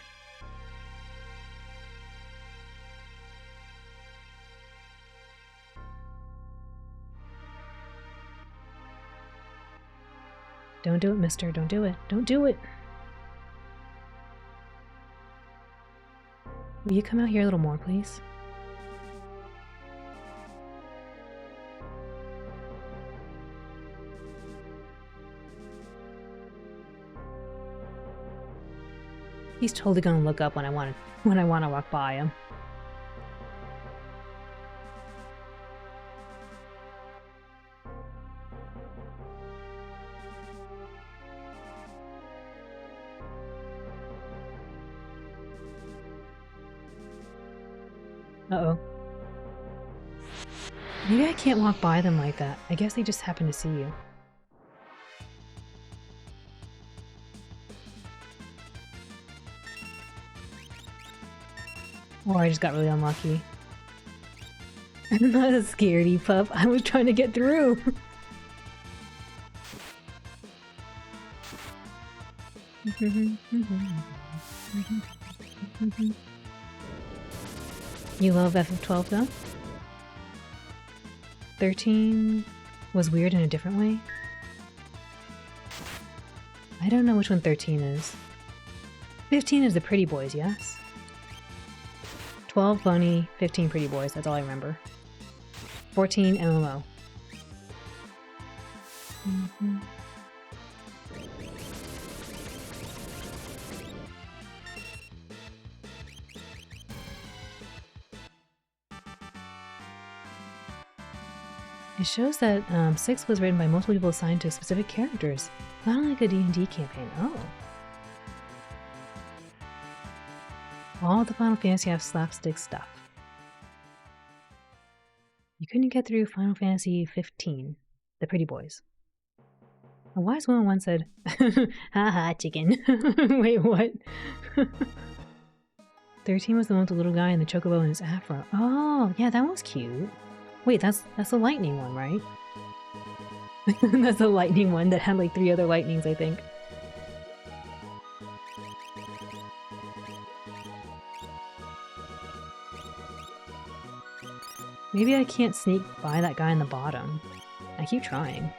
Don't do it, mister. Don't do it. Don't do it! Will you come out here a little more, please? He's totally gonna look up when I want to walk by him. Uh-oh. Maybe I can't walk by them like that. I guess they just happen to see you. Or I just got really unlucky. I'm not a scaredy pup. I was trying to get through. You love FF12 though? 13 was weird in a different way? I don't know which one 13 is. 15 is the pretty boys, yes? 12 bunny, 15 pretty boys, that's all I remember. 14 MMO. It shows that 6 was written by multiple people assigned to specific characters, not unlike a D&D campaign. Oh. All the Final Fantasy have slapstick stuff. You couldn't get through Final Fantasy 15, The Pretty Boys. A wise woman once said, haha, chicken. Wait, what? 13 was the one with the little guy and the chocobo in his afro. Oh, yeah, that was cute. Wait, that's the lightning one, right? That's the lightning one that had like 3 other lightnings, I think. Maybe I can't sneak by that guy in the bottom. I keep trying.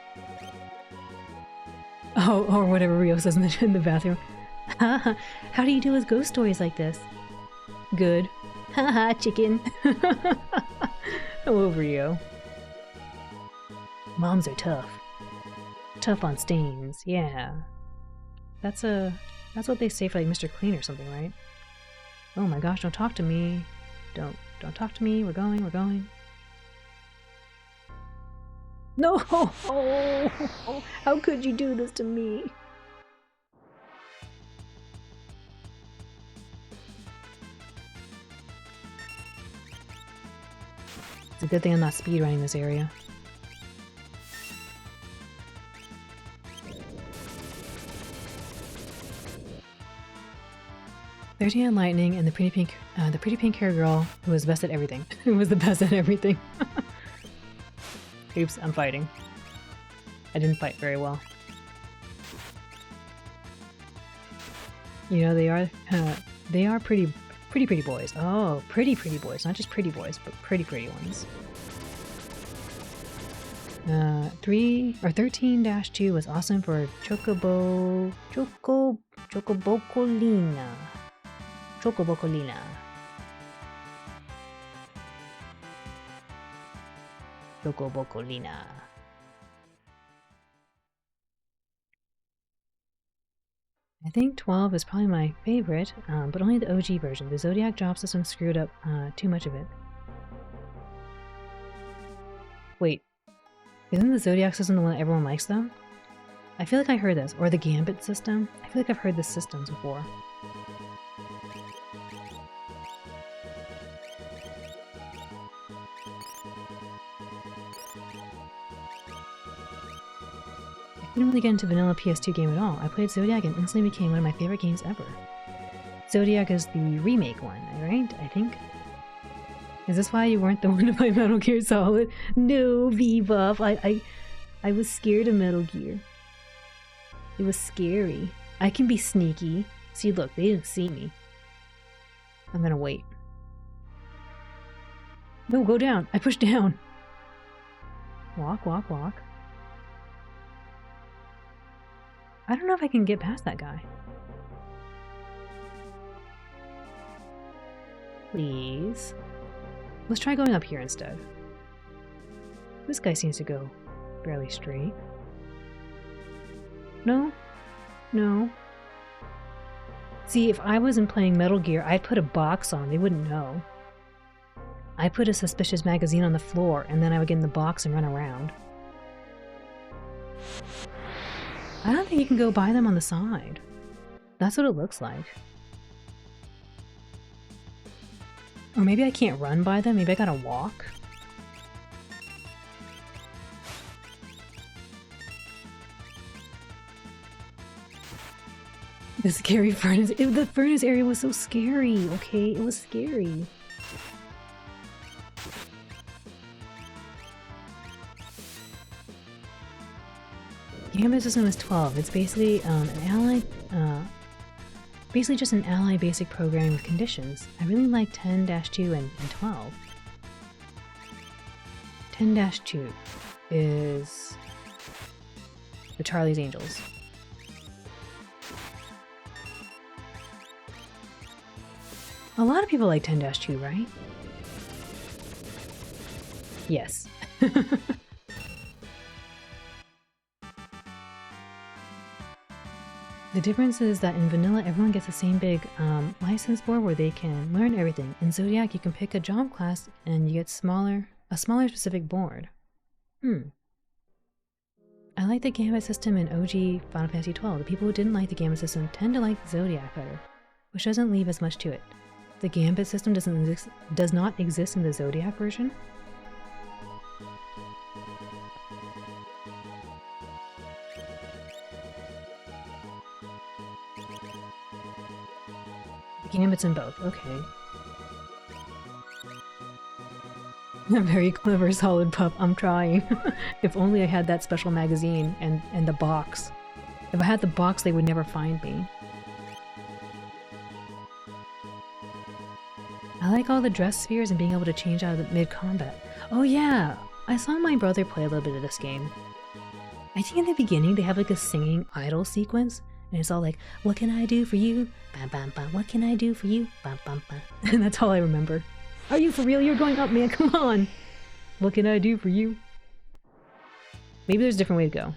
Oh, or whatever Rio says in the bathroom. Haha, how do you do with ghost stories like this? Good. Haha, chicken. Hello, Rio. Moms are tough. Tough on stains, yeah. That's what they say for like Mr. Clean or something, right? Oh my gosh, don't talk to me. Don't talk to me. We're going. No! Oh, how could you do this to me? It's a good thing I'm not speedrunning this area. Thirteen Lightning and the pretty pink hair girl who was best at everything. Who was the best at everything. Oops, I'm fighting. I didn't fight very well. You know, they are pretty boys. Oh, pretty boys. Not just pretty boys, but pretty ones. 13-2 was awesome for Chocobocolina. Chocobocolina. I think 12 is probably my favorite, but only the OG version. The Zodiac drop system screwed up too much of it. Wait, isn't the Zodiac system the one that everyone likes though? I feel like I heard this. Or the Gambit system? I feel like I've heard this systems before. I didn't really get into vanilla PS2 game at all. I played Zodiac and instantly became one of my favorite games ever. Zodiac is the remake one, right? I think? Is this why you weren't the one to play Metal Gear Solid? No, V-Buff. I was scared of Metal Gear. It was scary. I can be sneaky. See, look, they didn't see me. I'm gonna wait. No, go down. I pushed down. Walk. I don't know if I can get past that guy. Please. Let's try going up here instead. This guy seems to go fairly straight. No? See, if I wasn't playing Metal Gear, I'd put a box on. They wouldn't know. I put a suspicious magazine on the floor, and then I would get in the box and run around. I don't think you can go by them on the side. That's what it looks like. Or maybe I can't run by them. Maybe I gotta walk. The scary furnace. The furnace area was so scary, okay? It was scary. Gambit system is 12. It's basically an ally, basically just an ally basic programming with conditions. I really like 10-2 and 12. 10-2 is the Charlie's Angels. A lot of people like 10-2, right? Yes. The difference is that in vanilla, everyone gets the same big license board where they can learn everything. In Zodiac, you can pick a job class and you get a smaller specific board. I like the Gambit system in OG Final Fantasy XII. The people who didn't like the Gambit system tend to like Zodiac better, which doesn't leave as much to it. The Gambit system does not exist in the Zodiac version. The Gambit's in both, okay. Very clever, solid pup. I'm trying. If only I had that special magazine and the box. If I had the box, they would never find me. I like all the dress spheres and being able to change out of the mid-combat. Oh yeah! I saw my brother play a little bit of this game. I think in the beginning they have like a singing idol sequence, and it's all like, what can I do for you? Bam bam bam, what can I do for you? Bam bam bam. And that's all I remember. Are you for real? You're going up, man. Come on. What can I do for you? Maybe there's a different way to go.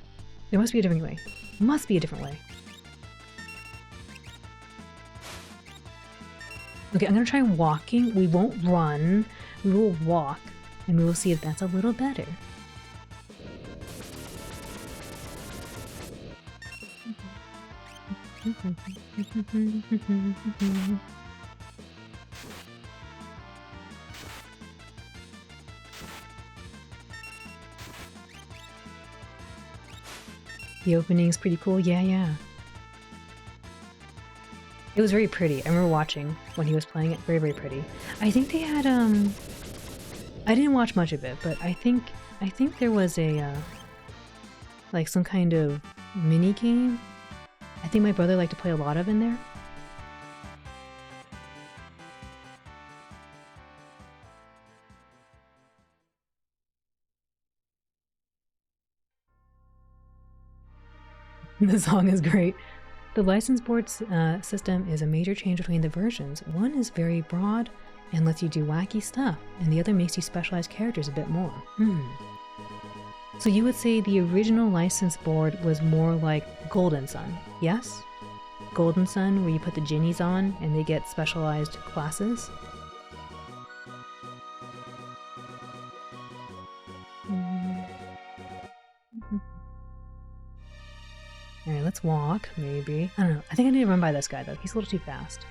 There must be a different way. Must be a different way. Okay, I'm gonna try walking. We won't run. We will walk. And we will see if that's a little better. The opening's pretty cool. Yeah. It was very pretty. I remember watching when he was playing it. Very, very pretty. I think they had, I didn't watch much of it, but I think there was a, like some kind of mini game. I think my brother liked to play a lot of in there. The song is great. The license board system is a major change between the versions. One is very broad and lets you do wacky stuff, and the other makes you specialize characters a bit more. So you would say the original license board was more like Golden Sun, yes? Golden Sun, where you put the Jinnies on and they get specialized classes? Alright, let's walk, maybe. I don't know. I think I need to run by this guy, though. He's a little too fast.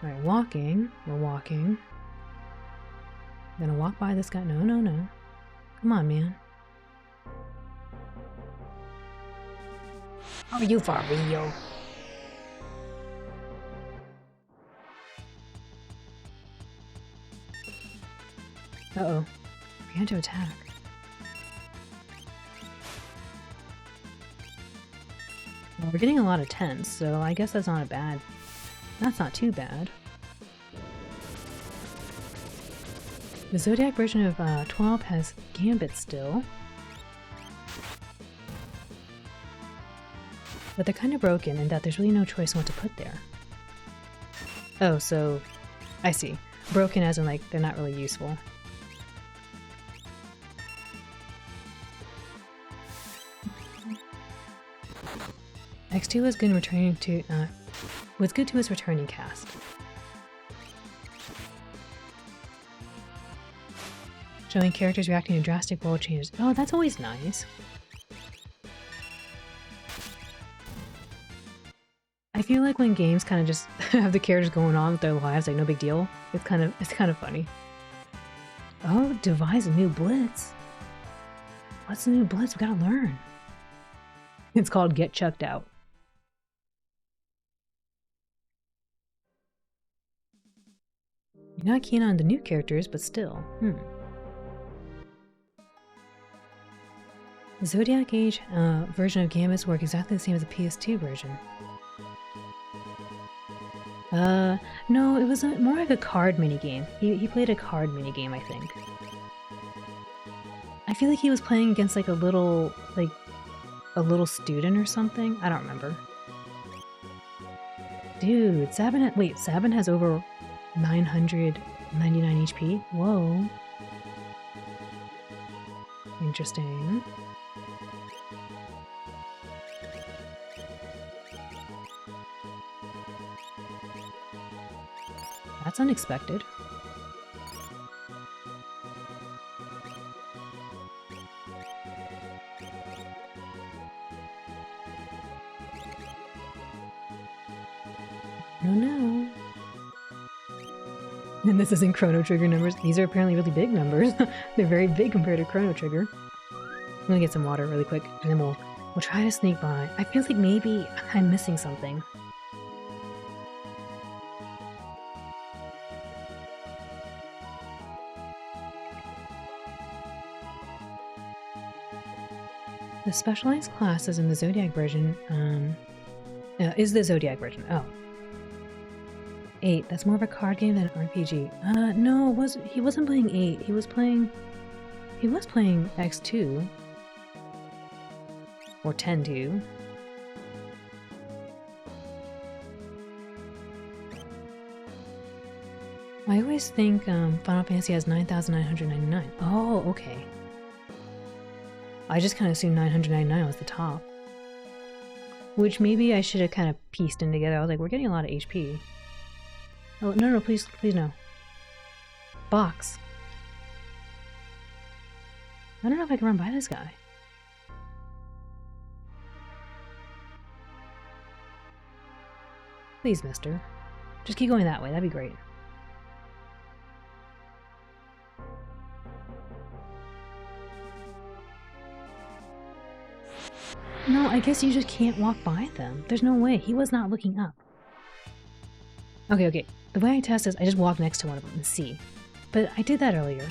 Alright, walking. We're walking. I'm gonna walk by this guy. No. Come on, man. Are you for real? Uh-oh. We had to attack. Well, we're getting a lot of tents, so I guess that's not bad. That's not too bad. The Zodiac version of 12 has Gambit still. But they're kind of broken in that there's really no choice on what to put there. Oh, so... I see. Broken as in, like, they're not really useful. X2 was good returning to was good to his returning cast. Showing characters reacting to drastic world changes. Oh, that's always nice. I feel like when games kind of just have the characters going on with their lives, like no big deal. It's kind of funny. Oh, devise a new blitz. What's the new blitz? We gotta learn. It's called Get Chucked Out. You're not keen on the new characters, but still. The Zodiac Age version of Gambits work exactly the same as the PS2 version. No, it was more like a card minigame. He played a card minigame, I think. I feel like he was playing against like a little student or something. I don't remember. Dude, Sabin has over 999 HP? Whoa. Interesting. That's unexpected. No. And this isn't Chrono Trigger numbers. These are apparently really big numbers. They're very big compared to Chrono Trigger. I'm gonna get some water really quick, and then we'll try to sneak by. I feel like maybe I'm missing something. The specialized classes in the Zodiac version, is the Zodiac version. Oh. 8. That's more of a card game than an RPG. No, he wasn't playing 8. He was playing X2. Or 10-2. I always think Final Fantasy has 9,999. Oh, okay. I just kind of assumed 999 was the top. Which maybe I should have kind of pieced in together. I was like, we're getting a lot of HP. Oh, no, please no. Box. I don't know if I can run by this guy. Please, mister. Just keep going that way, that'd be great. No, I guess you just can't walk by them. There's no way. He was not looking up. Okay. The way I test is I just walk next to one of them and see. But I did that earlier.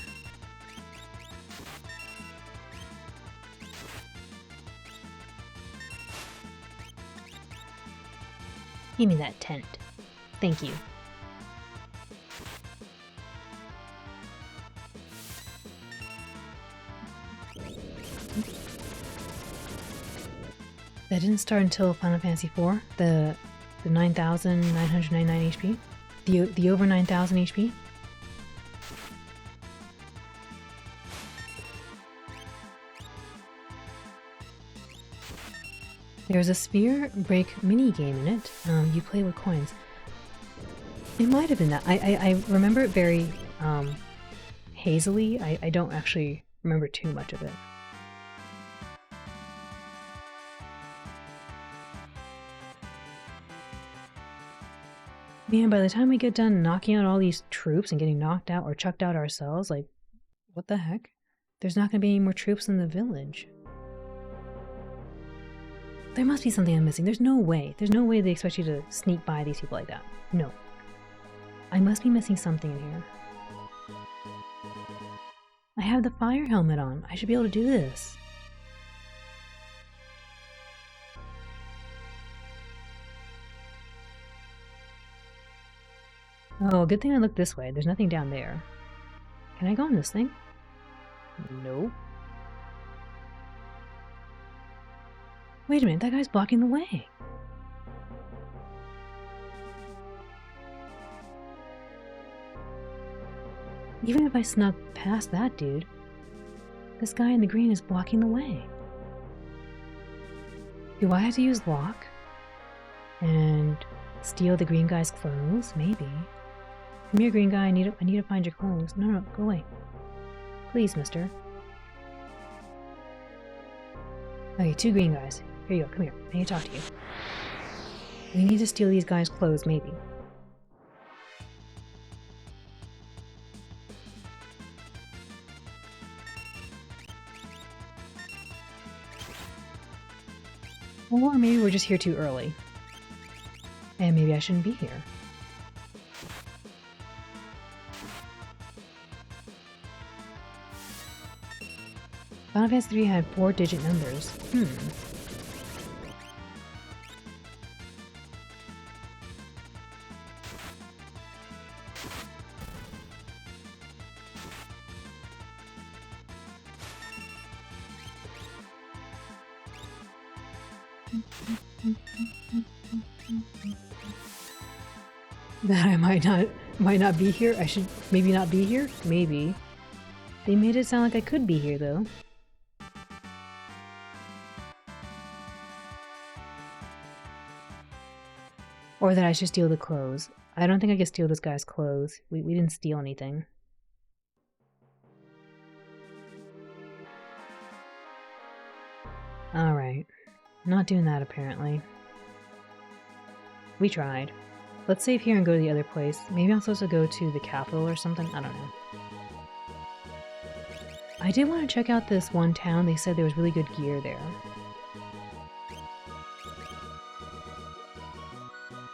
Give me that tent. Thank you. That didn't start until Final Fantasy IV, the 9,999 HP? The over 9,000 HP? There's a sphere break mini game in it. You play with coins. It might have been that. I remember it very hazily. I don't actually remember too much of it. Man, by the time we get done knocking out all these troops and getting knocked out or chucked out ourselves, like, what the heck? There's not gonna be any more troops in the village. There must be something I'm missing. There's no way. There's no way they expect you to sneak by these people like that. No. I must be missing something in here. I have the fire helmet on. I should be able to do this. Oh, good thing I looked this way. There's nothing down there. Can I go on this thing? Nope. Wait a minute, that guy's blocking the way. Even if I snuck past that dude, this guy in the green is blocking the way. Do I have to use lock? And steal the green guy's clothes? Maybe. Come here, green guy, I need to find your clothes. No, go away. Please, mister. Okay, 2 green guys. Here you go, come here. I need to talk to you. We need to steal these guys' clothes, maybe. Or maybe we're just here too early. And maybe I shouldn't be here. Final Fantasy 3 had 4-digit numbers. That I might not be here. I should maybe not be here. Maybe. They made it sound like I could be here though. Or that I should steal the clothes. I don't think I could steal this guy's clothes. We didn't steal anything. Alright. Not doing that, apparently. We tried. Let's save here and go to the other place. Maybe I'm supposed to go to the capital or something? I don't know. I did want to check out this one town. They said there was really good gear there.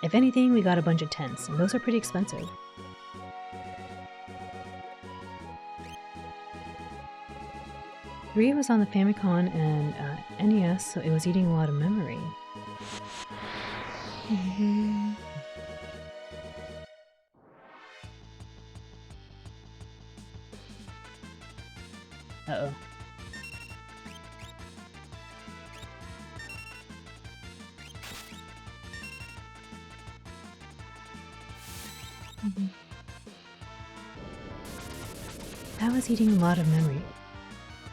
If anything, we got a bunch of tents, and those are pretty expensive. Ria was on the Famicom and NES, so it was eating a lot of memory. Uh-oh. That was eating a lot of memory.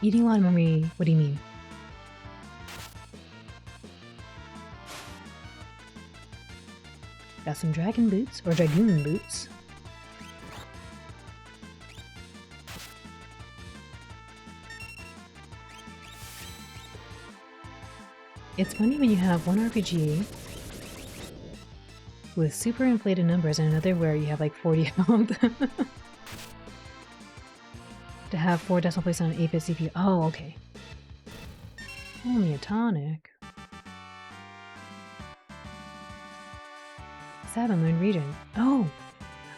Eating a lot of memory, what do you mean? Got some dragon boots, or dragoon boots. It's funny when you have one RPG with super inflated numbers and another where you have like 40 health. To have 4 decimal places on an 8-bit CPU. Oh, okay. Only a tonic. Seven Moon region. Oh!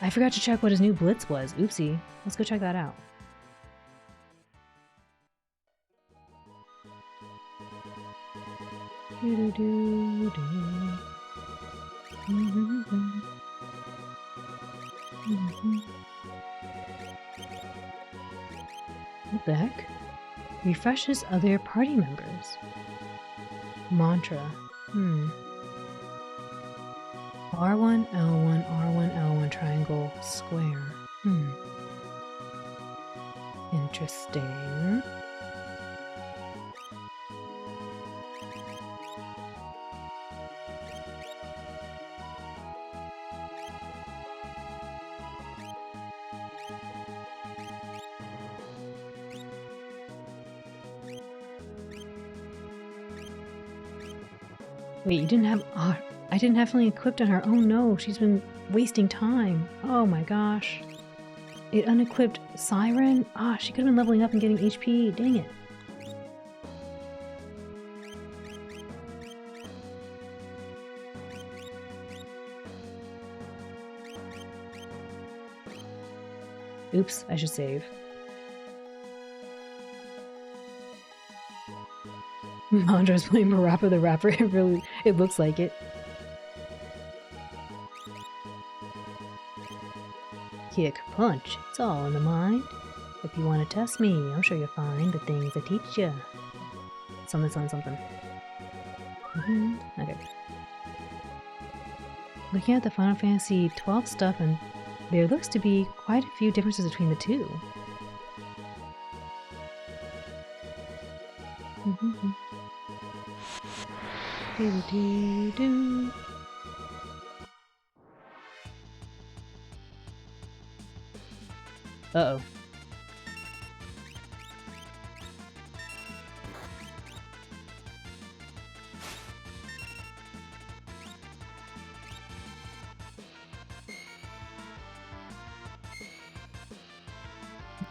I forgot to check what his new blitz was. Oopsie. Let's go check that out. What the heck? Refreshes other party members. Mantra. R1, L1, R1, L1, triangle, square. Interesting. Wait, you didn't have... Oh, I didn't have something equipped on her. Oh no, she's been wasting time. Oh my gosh. It unequipped Siren? Ah, she could have been leveling up and getting HP. Dang it. Oops, I should save. Mandra's playing Parappa the Rapper. It looks like it. Kick, punch, it's all in the mind. If you want to test me, I'm sure you'll find the things I teach you. Something. Okay. Looking at the Final Fantasy XII stuff, and there looks to be quite a few differences between the two. Uh-oh.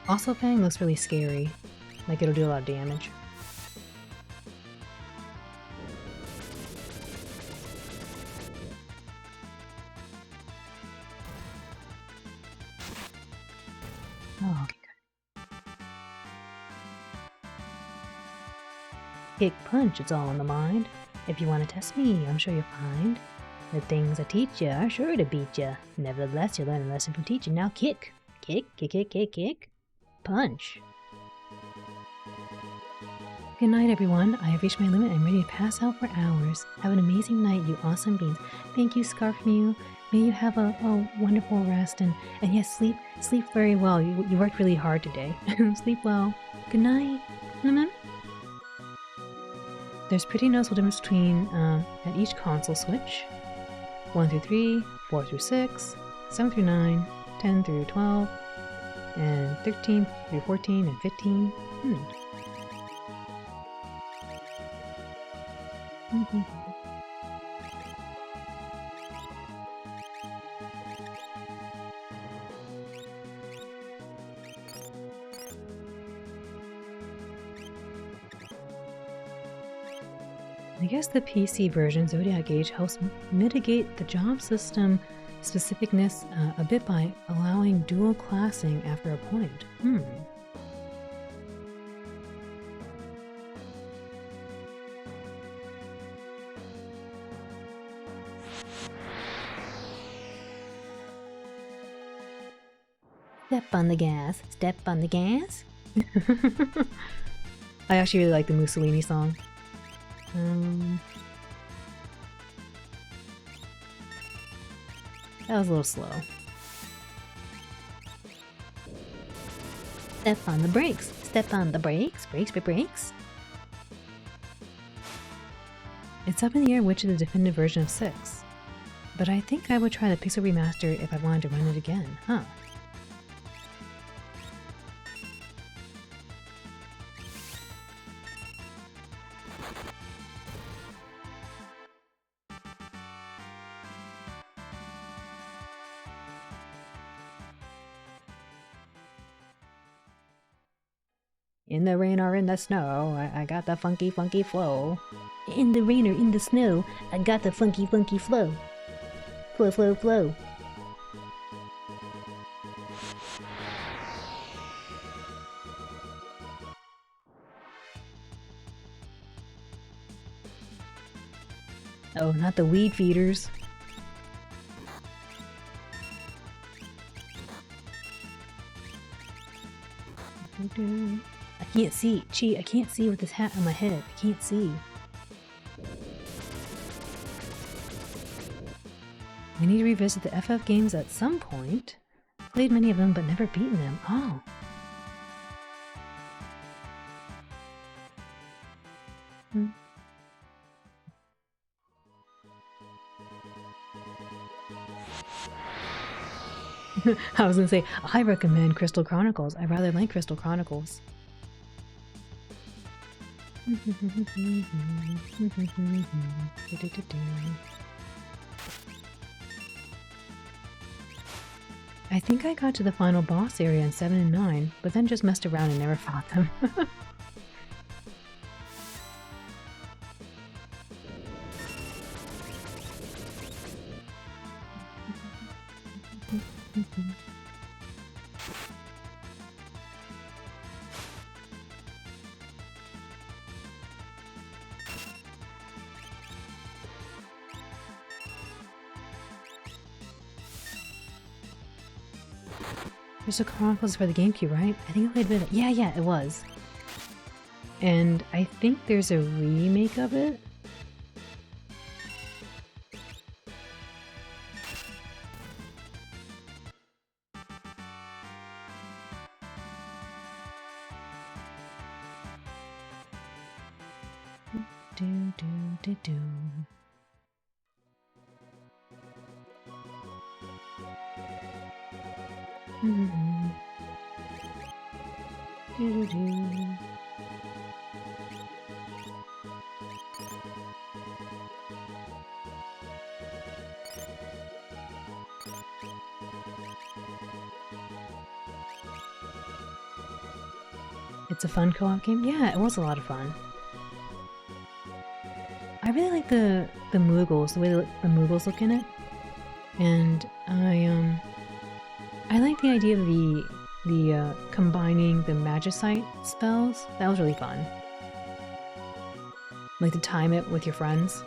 Also, Fang looks really scary. Like it'll do a lot of damage. Oh, okay, good. Kick, punch, it's all in the mind. If you want to test me, I'm sure you'll find the things I teach you are sure to beat you. Nevertheless, you'll learn a lesson from teaching. Now kick. Kick, kick, kick, kick, kick. Punch. Good night, everyone. I have reached my limit. I'm ready to pass out for hours. Have an amazing night, you awesome beings. Thank you, Scarf Mew. May you have a wonderful rest, and yes, sleep very well. You worked really hard today. Sleep well. Good night. There's pretty noticeable difference between at each console switch. 1 through 3, 4 through 6, 7 through 9, 10 through 12, and 13 through 14 and 15. I guess the PC version, Zodiac Age, helps mitigate the job system specificness a bit by allowing dual classing after a point. Step on the gas, step on the gas. I actually really like the Mussolini song. That was a little slow. Step on the brakes, step on the brakes, brakes. It's up in the air which is the definitive version of 6. But I think I would try the Pixel Remaster if I wanted to run it again, huh? In the rain or in the snow, I got the funky, funky flow. In the rain or in the snow, I got the funky, funky flow. Flow, flow, flow. Oh, not the weed feeders. I can't see. Gee, I can't see with this hat on my head. I can't see. I need to revisit the FF games at some point. Played many of them, but never beaten them. Oh. I was gonna say, I recommend Crystal Chronicles. I rather like Crystal Chronicles. I think I got to the final boss area in 7 and 9, but then just messed around and never fought them. Crystal Chronicles for the GameCube, right? I think I played a bit of it. Yeah, it was. And I think there's a remake of it. Do. It's a fun co-op game? Yeah, it was a lot of fun. I really like the Moogles, the way the Moogles look in it. And I like the idea of the combining the Magicite spells. That was really fun. Like to time it with your friends.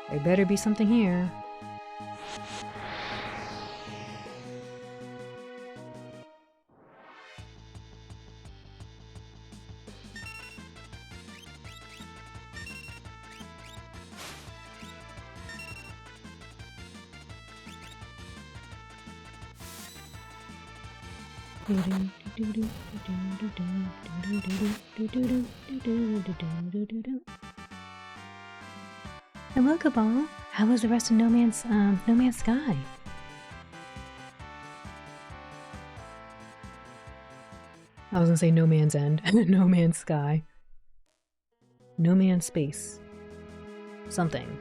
There better be something here. Hello, Cabal. How was the rest of No Man's Sky? I was gonna say No Man's End. No Man's Sky. No Man's Space. Something.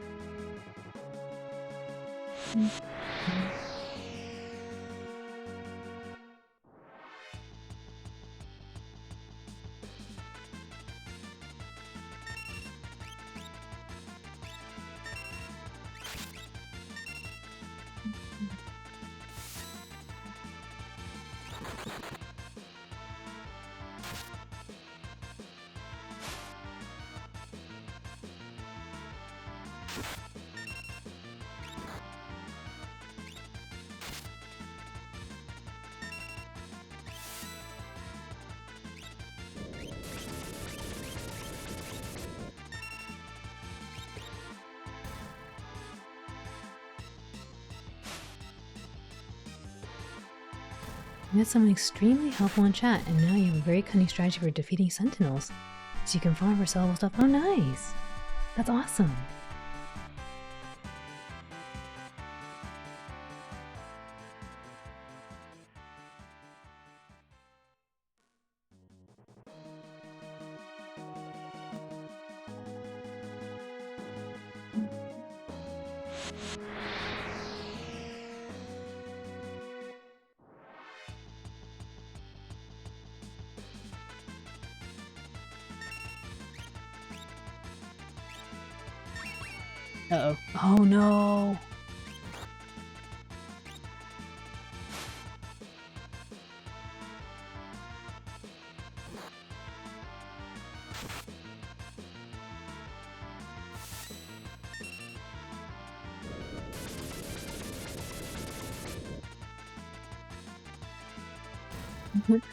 You had someone extremely helpful in chat, and now you have a very cunning strategy for defeating sentinels. So you can farm for sellable stuff. Oh, nice! That's awesome! Uh-oh. Oh no!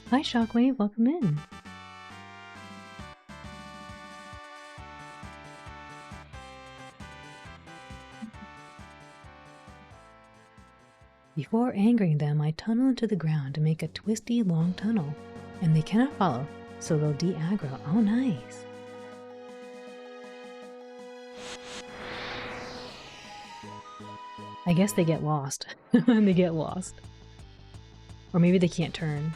Hi Shockwave, welcome in. Before angering them, I tunnel into the ground to make a twisty, long tunnel, and they cannot follow, so they'll de-aggro. Oh, nice! I guess they get lost. They get lost. Or maybe they can't turn.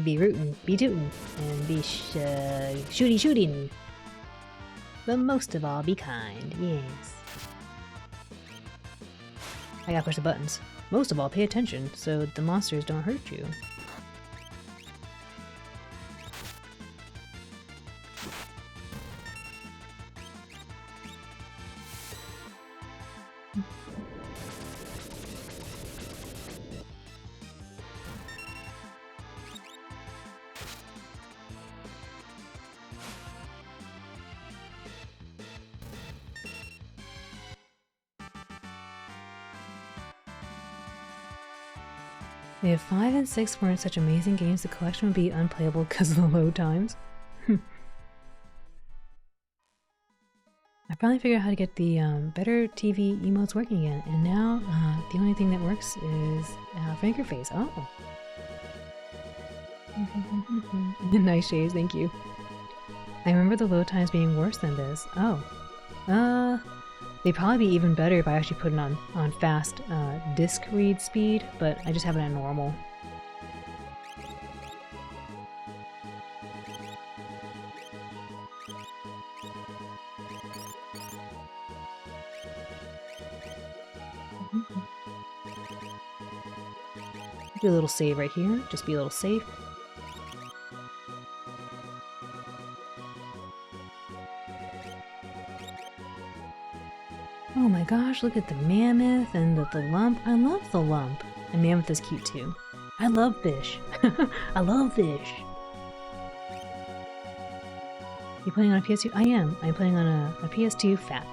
Be rootin', be tootin', and be shooting. But most of all, be kind, yes. I gotta push the buttons. Most of all, pay attention so the monsters don't hurt you. If 5 and 6 weren't such amazing games, the collection would be unplayable because of the load times. I finally figured out how to get the better TV emotes working again, and now the only thing that works is finger face. Oh! Nice shades, thank you. I remember the load times being worse than this. Oh. They'd probably be even better if I actually put it on fast disc read speed, but I just have it at normal. Do a little save right here, just be a little safe. Oh my gosh, look at the mammoth and the lump. I love the lump. And mammoth is cute too. I love fish. I love fish. You playing on a PS2? I am. I'm playing on a PS2 Fat.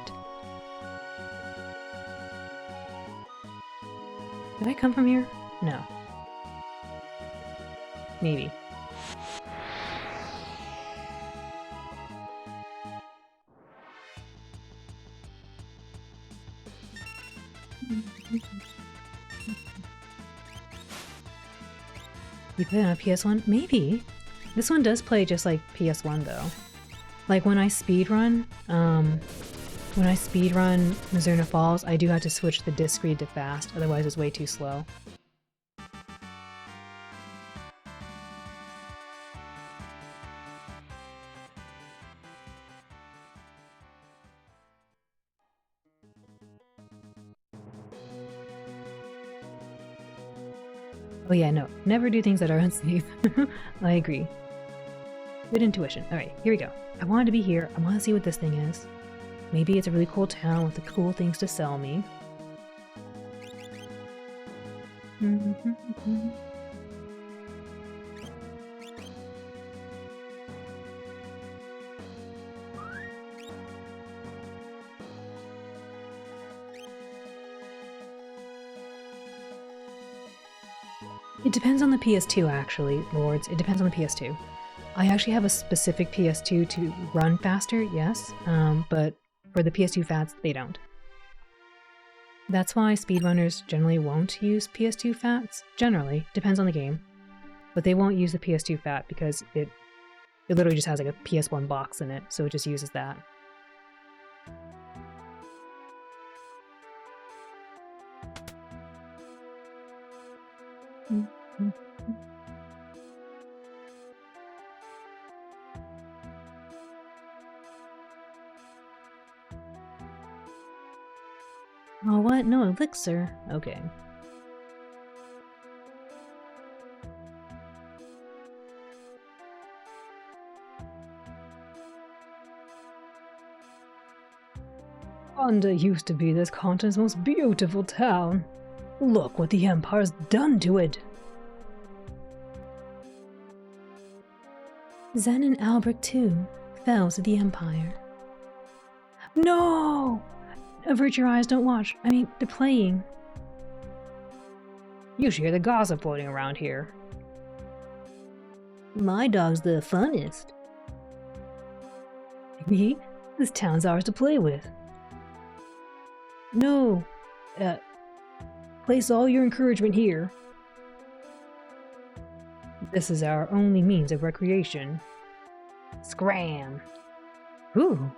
Did I come from here? No. Maybe. You play on a PS1? Maybe. This one does play just like PS1 though. Like when I speedrun Mizzurna Falls, I do have to switch the disc speed to fast, otherwise it's way too slow. Oh yeah, no. Never do things that are unsafe. I agree. Good intuition. Alright, here we go. I wanted to be here. I want to see what this thing is. Maybe it's a really cool town with the cool things to sell me. It depends on the PS2 actually, Lords. It depends on the PS2. I actually have a specific PS2 to run faster, yes, but for the PS2 FATs, they don't. That's why speedrunners generally won't use PS2 FATs. Generally, depends on the game. But they won't use the PS2 FAT because it literally just has like a PS1 box in it, so it just uses that. Oh, what? No elixir? Okay. Honda used to be this continent's most beautiful town. Look what the Empire's done to it! Zen and Albrecht too fell to the Empire. No! Avert your eyes, don't watch. I mean, they're playing. You should hear the gossip floating around here. My dog's the funnest. Me? This town's ours to play with. No. Place all your encouragement here. This is our only means of recreation. Scram. Ooh.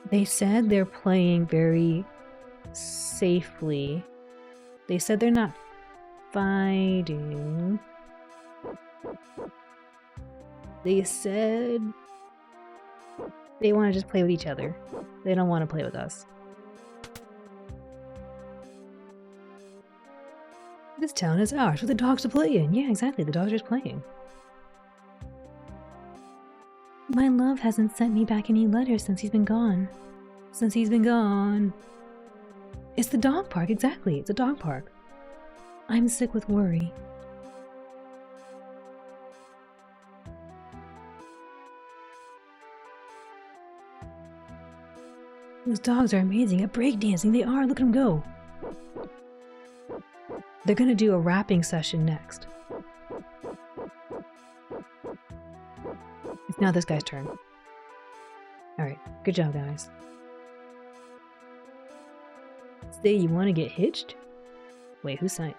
They said they're playing very safely. They said they're not fighting. They said they want to just play with each other. They don't want to play with us. This town is ours for the dogs to play in. Yeah, exactly. The dogs are just playing. My love hasn't sent me back any letters since he's been gone. Since he's been gone. It's the dog park, exactly. It's a dog park. I'm sick with worry. Those dogs are amazing at breakdancing. They are. Look at them go. They're gonna do a rapping session next. It's now this guy's turn. Alright, good job, guys. Say you want to get hitched? Wait, who's saying?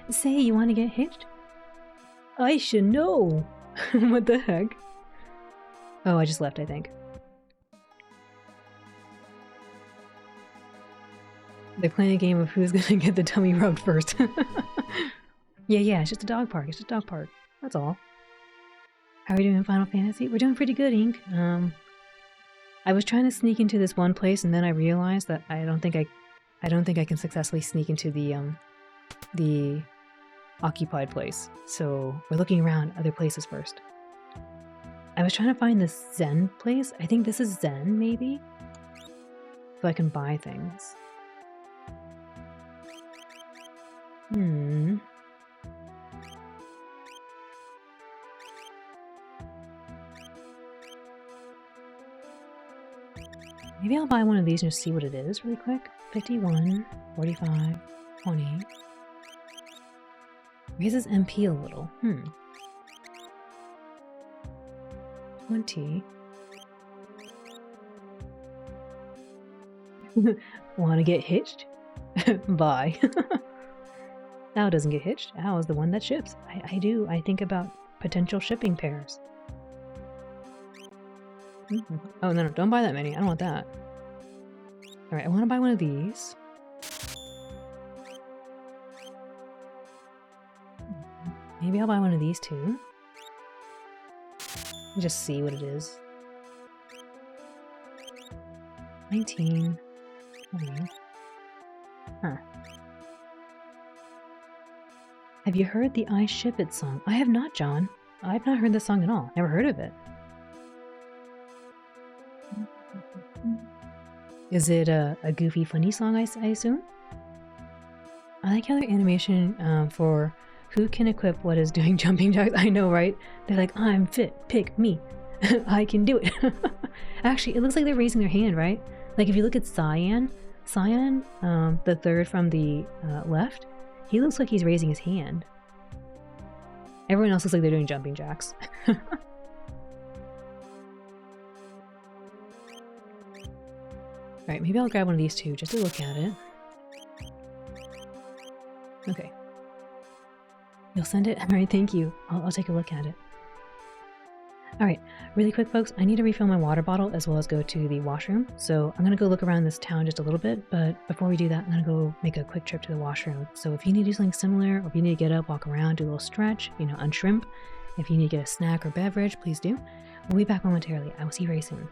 Say you want to get hitched? I should know! What the heck? Oh, I just left, I think. They're playing a game of who's gonna get the tummy rubbed first. Yeah, it's just a dog park. It's just a dog park. That's all. How are we doing in Final Fantasy? We're doing pretty good, Ink. I was trying to sneak into this one place, and then I realized that I don't think I can successfully sneak into the occupied place. So we're looking around other places first. I was trying to find this Zen place. I think this is Zen, maybe? So I can buy things. Maybe I'll buy one of these and just see what it is really quick. 51, 45, 20. Raises MP a little. 20. Want to get hitched? Bye. Al doesn't get hitched. Al is the one that ships. I do. I think about potential shipping pairs. Oh, no, don't buy that many. I don't want that. Alright, I want to buy one of these. Maybe I'll buy one of these too. Just see what it is. 19. Huh. Have you heard the I Ship It song? I have not, John. I've not heard this song at all. Never heard of it. Is it a goofy, funny song, I assume? I like how their animation for who can equip what is doing jumping jacks. I know, right? They're like, I'm fit, pick me. I can do it. Actually, it looks like they're raising their hand, right? Like if you look at Cyan, the third from the left, he looks like he's raising his hand. Everyone else looks like they're doing jumping jacks. Alright, maybe I'll grab one of these two just to look at it. Okay. You'll send it? Alright, thank you. I'll take a look at it. Alright, really quick folks, I need to refill my water bottle as well as go to the washroom. So I'm going to go look around this town just a little bit, but before we do that, I'm going to go make a quick trip to the washroom. So if you need to do something similar, or if you need to get up, walk around, do a little stretch, unshrimp, if you need to get a snack or beverage, please do. We'll be back momentarily. I will see you very soon.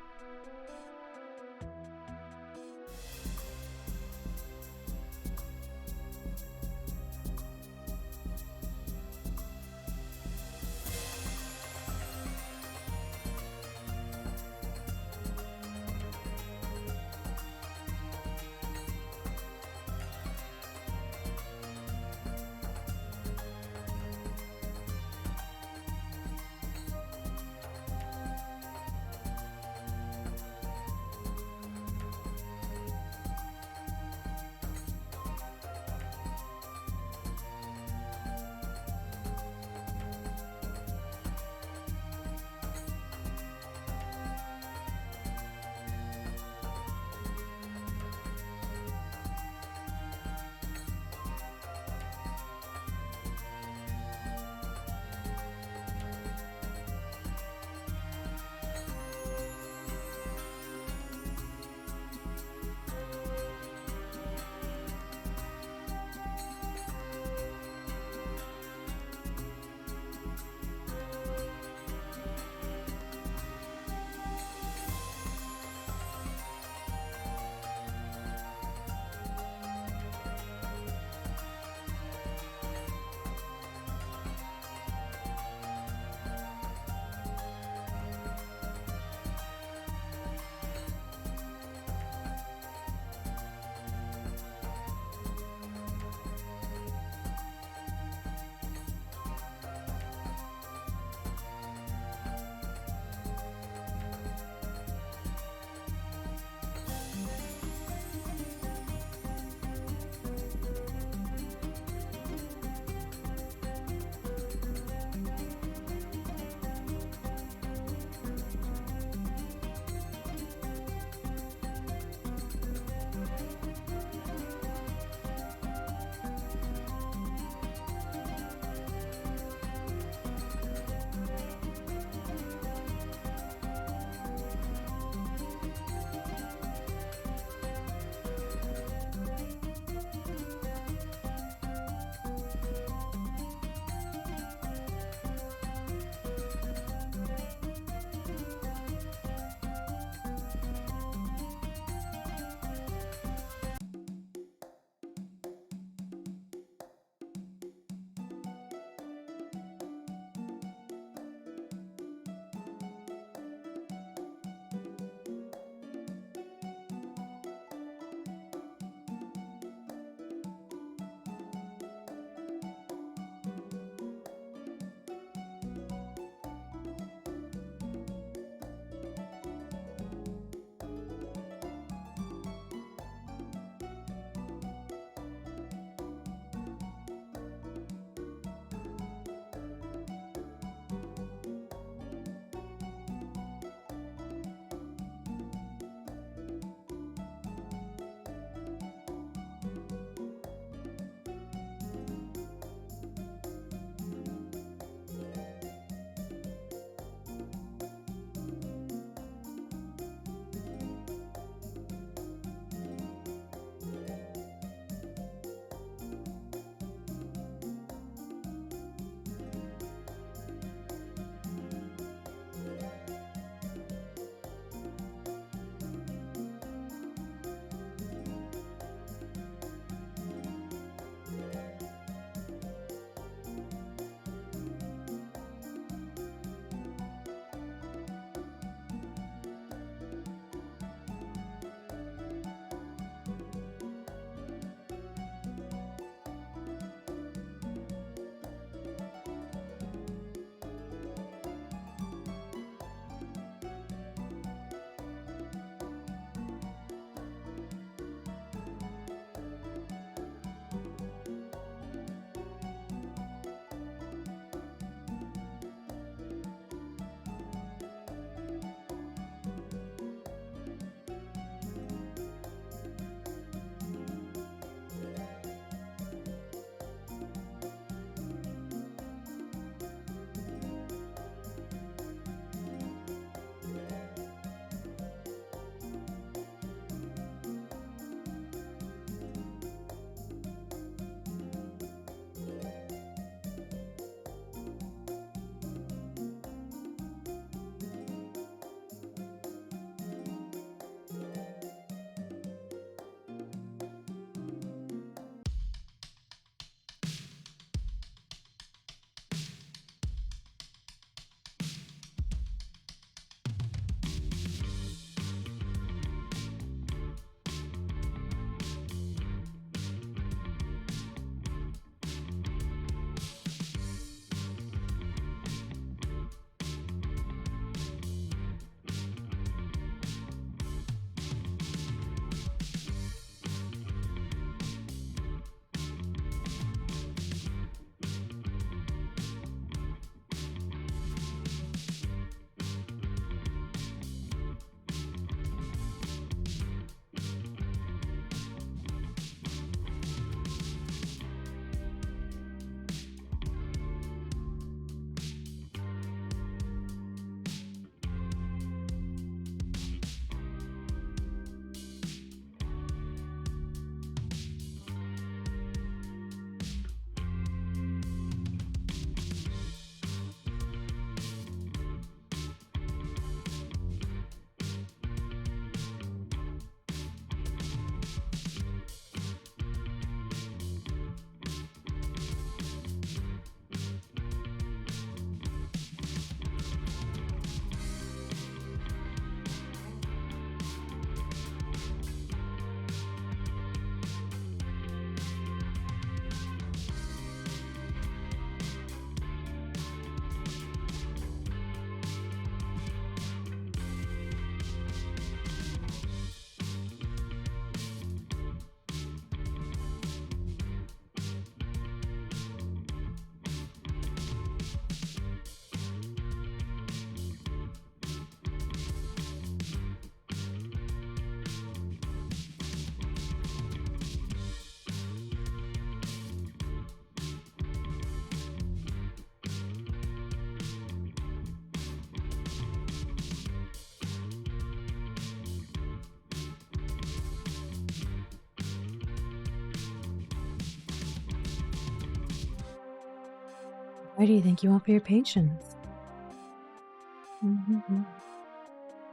Alrighty, thank you all for your patience.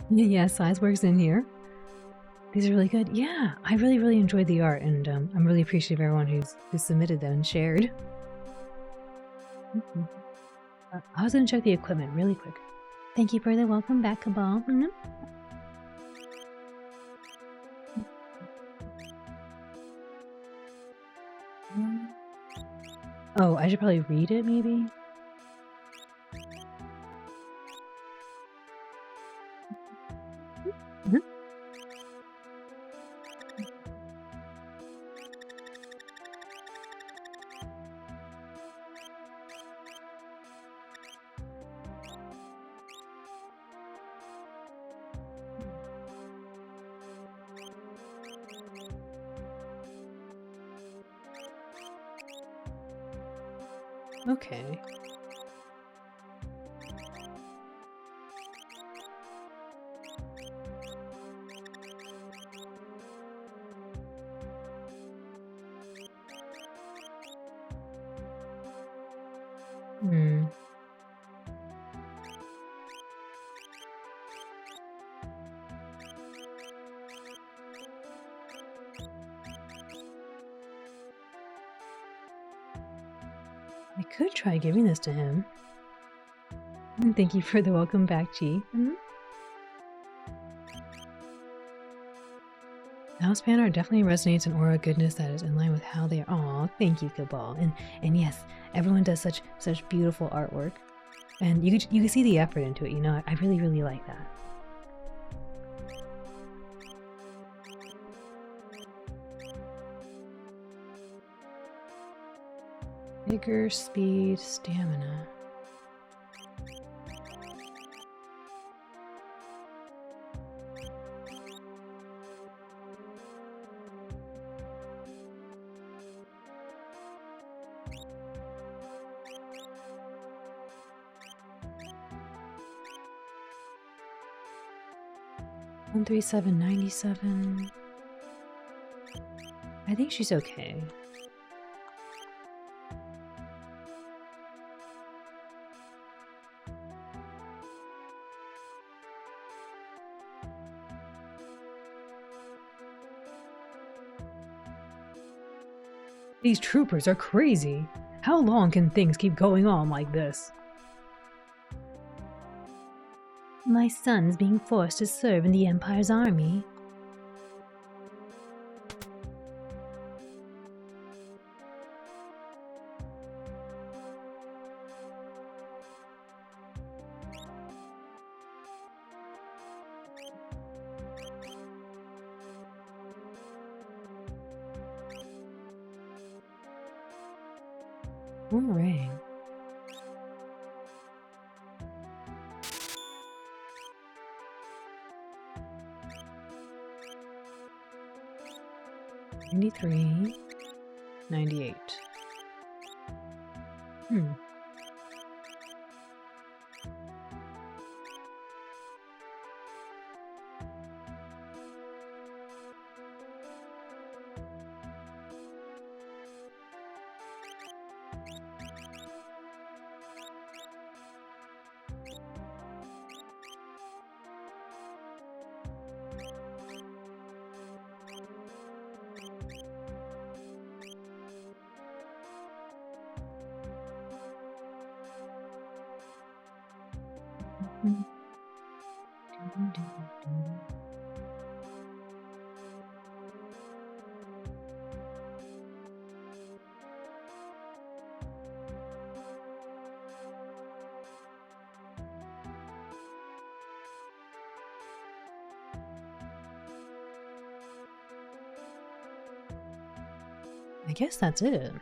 Yeah, Sizeworks in here. These are really good. Yeah, I really enjoyed the art, and I'm really appreciative of everyone who's submitted them and shared. I was gonna check the equipment really quick. Thank you for the welcome back, Cabal. Oh, I should probably read it, maybe? Okay. I could try giving this to him. And thank you for the welcome back, Chi. House fan art definitely resonates an aura of goodness that is in line with how they are. Aw, thank you, Cabal. And yes, everyone does such beautiful artwork, and you can see the effort into it. You know, I really like that. Vigor, speed, stamina. $137.97. I think she's okay. These troopers are crazy. How long can things keep going on like this? My son's being forced to serve in the Empire's army. Boomerang. $93. $98. I guess that's it.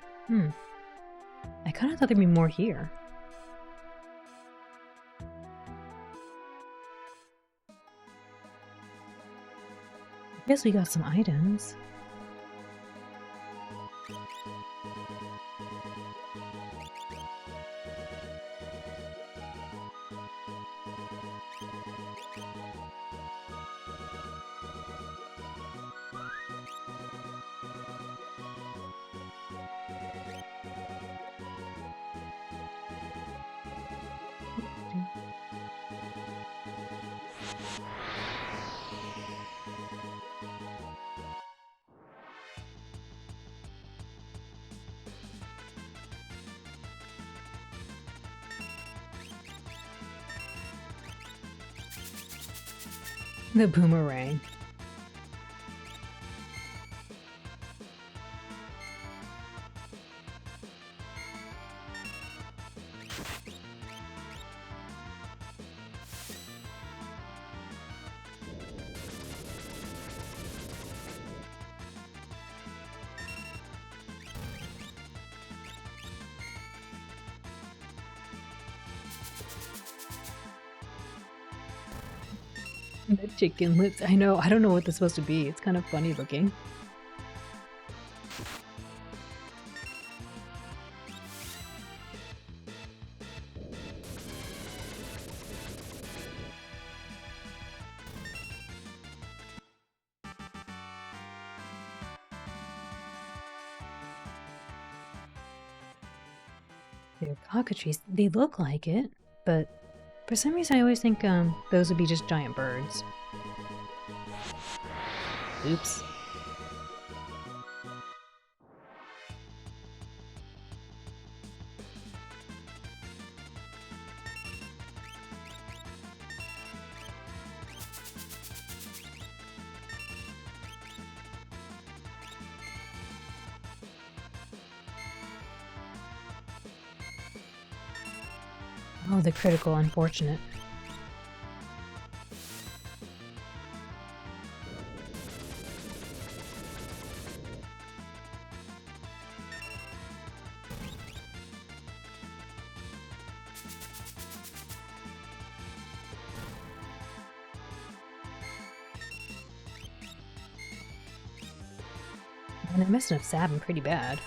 I kind of thought there'd be more here. I guess we got some items. The boomerang. The chicken lips. I know. I don't know what that's supposed to be. It's kind of funny looking. They're cockatrices. They look like it, but for some reason I always think those would be just giant birds. Oops. Oh, the critical, unfortunate. And they're messing up Sabin pretty bad.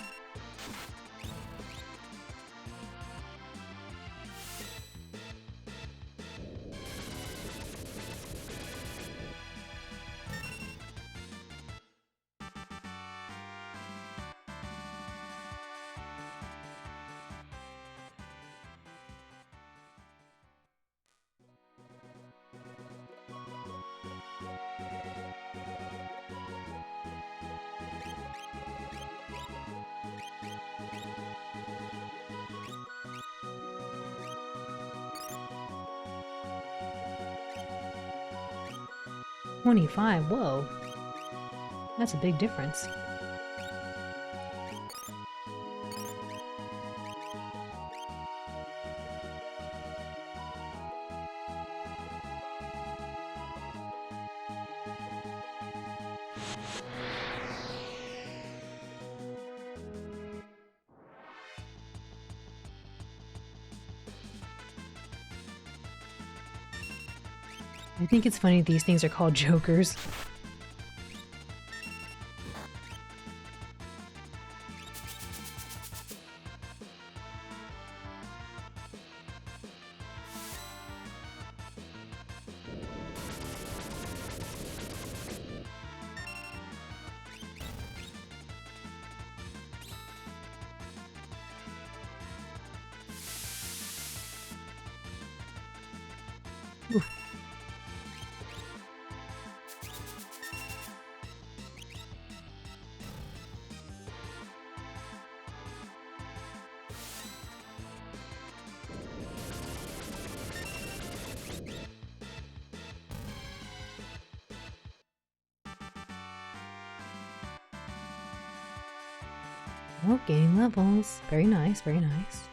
$25, whoa. That's a big difference. I think it's funny these things are called jokers. Oof. Oh, gaining levels. Very nice, very nice.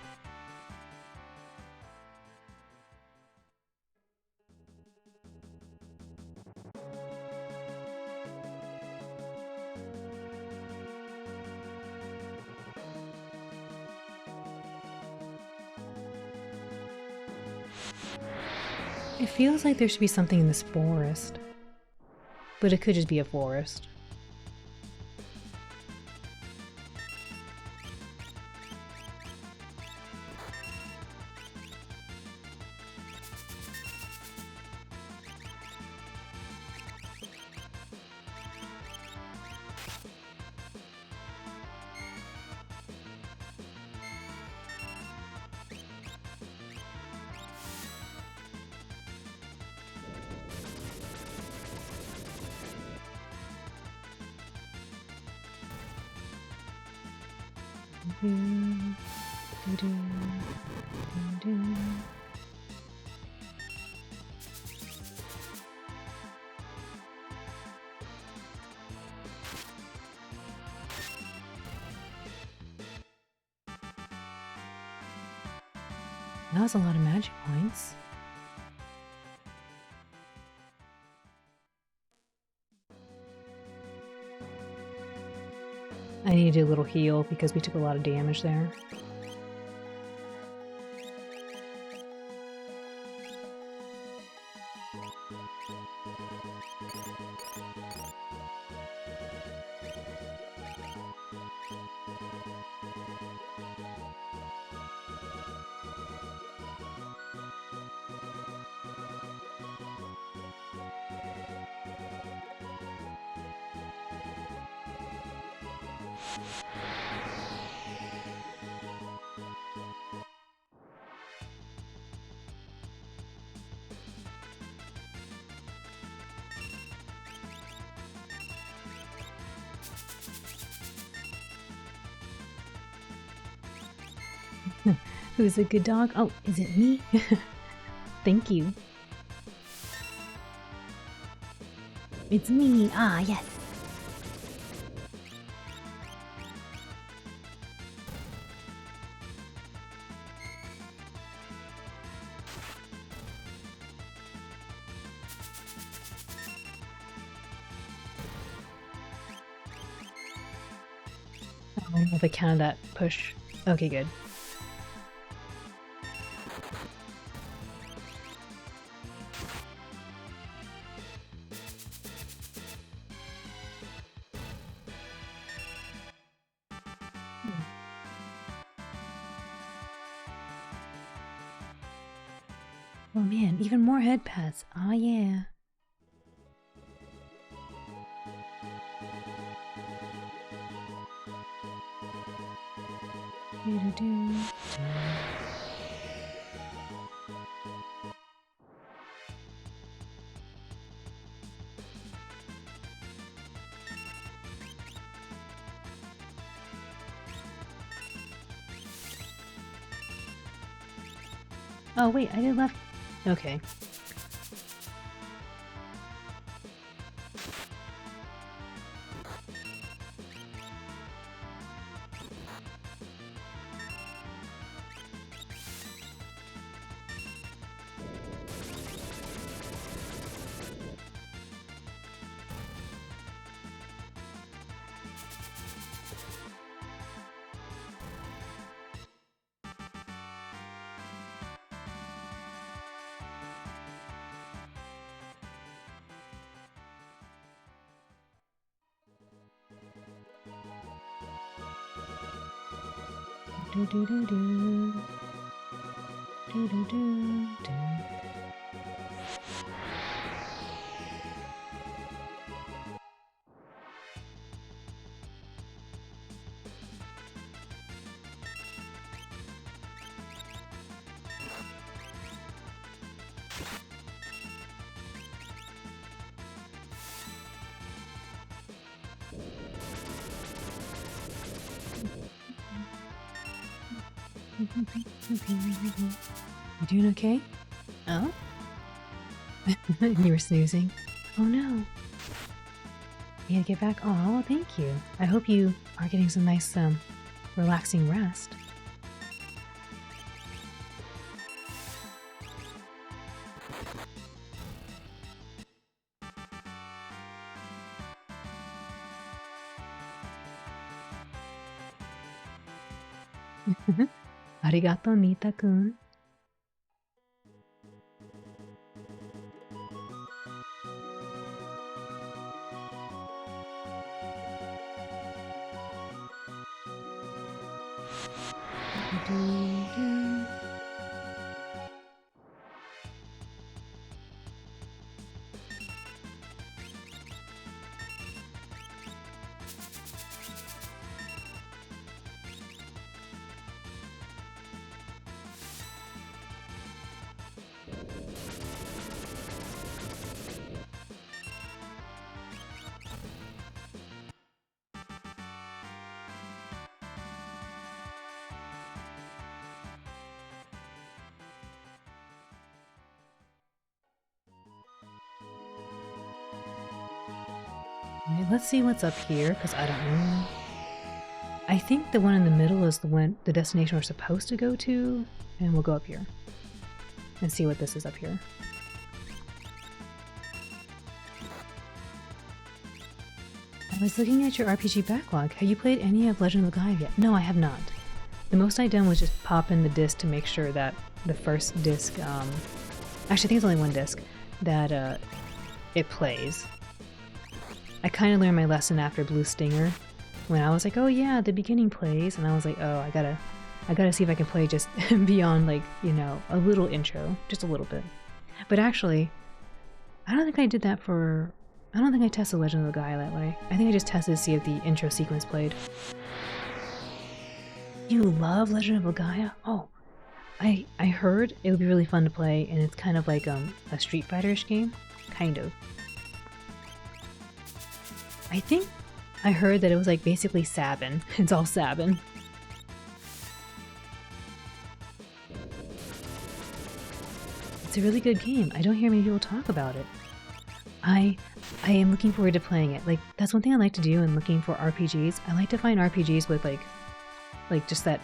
It feels like there should be something in this forest. But it could just be a forest. That was a lot of magic points. I need to do a little heal because we took a lot of damage there. Who's a good dog? Oh, is it me? Thank you. It's me. Ah, yes. I don't know if I counted that push. Okay, good. Oh man, even more head pats. Oh yeah. Oh wait, I did left. Okay. Do do do do. Do do do do. You doing okay? Oh? You were snoozing. Oh no. You gotta get back. Oh, well, thank you. I hope you are getting some nice, relaxing rest. Arigato, Nita-kun. Okay, let's see what's up here, because I don't know. I think the one in the middle is the destination we're supposed to go to, and we'll go up here and see what this is up here. I was looking at your RPG backlog. Have you played any of Legend of the Gaia yet? No, I have not. The most I've done was just pop in the disc to make sure that the first disc, actually I think it's only one disc, that it plays. I kind of learned my lesson after Blue Stinger, when I was like, oh yeah, the beginning plays, and I was like, oh, I gotta see if I can play just beyond, like, you know, a little intro, just a little bit. But actually, I don't think I did that for... I don't think I tested Legend of the Gaia that way. I think I just tested to see if the intro sequence played. You love Legend of the Gaia? Oh, I heard it would be really fun to play, and it's kind of like a Street Fighter-ish game. Kind of. I think I heard that it was like basically Sabin. It's all Sabin. It's a really good game. I don't hear many people talk about it. I am looking forward to playing it. Like, that's one thing I like to do in looking for RPGs. I like to find RPGs with like just that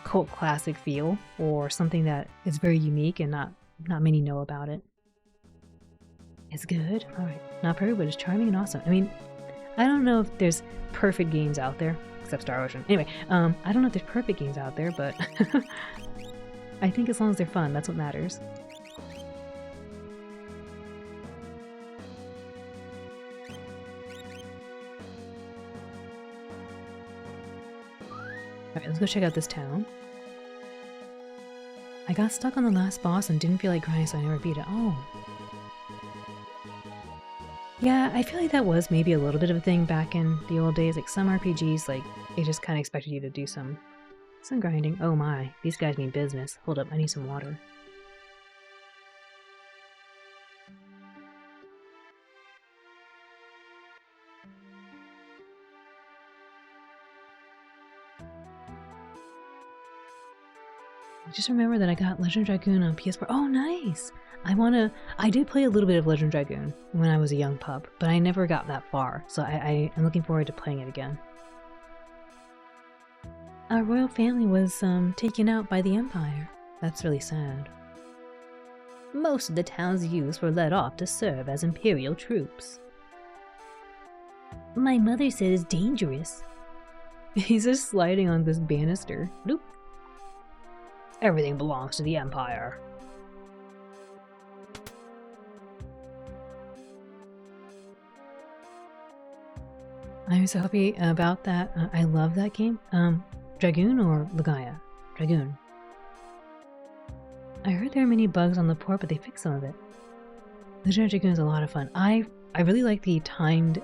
cult classic feel, or something that is very unique and not many know about it. It's good. All right, not perfect, but it's charming and awesome. I mean, I don't know if there's perfect games out there, except Star Ocean. Anyway, I don't know if there's perfect games out there, but I think as long as they're fun, that's what matters. Alright, let's go check out this town. I got stuck on the last boss and didn't feel like grinding, so I never beat it. Oh. Yeah, I feel like that was maybe a little bit of a thing back in the old days. Like, some RPGs, like, they just kind of expected you to do some grinding. Oh my, these guys mean business. Hold up, I need some water. Just remember that I got Legend Dragoon on PS4. Oh, nice! I did play a little bit of Legend Dragoon when I was a young pup, but I never got that far, so I'm looking forward to playing it again. Our royal family was taken out by the Empire. That's really sad. Most of the town's youths were let off to serve as Imperial troops. My mother said it's dangerous. He's just sliding on this banister. Bloop. Everything belongs to the Empire. I'm so happy about that. I love that game. Dragoon or Legaia? Dragoon. I heard there are many bugs on the port, but they fixed some of it. Legend of Dragoon is a lot of fun. I really like the timed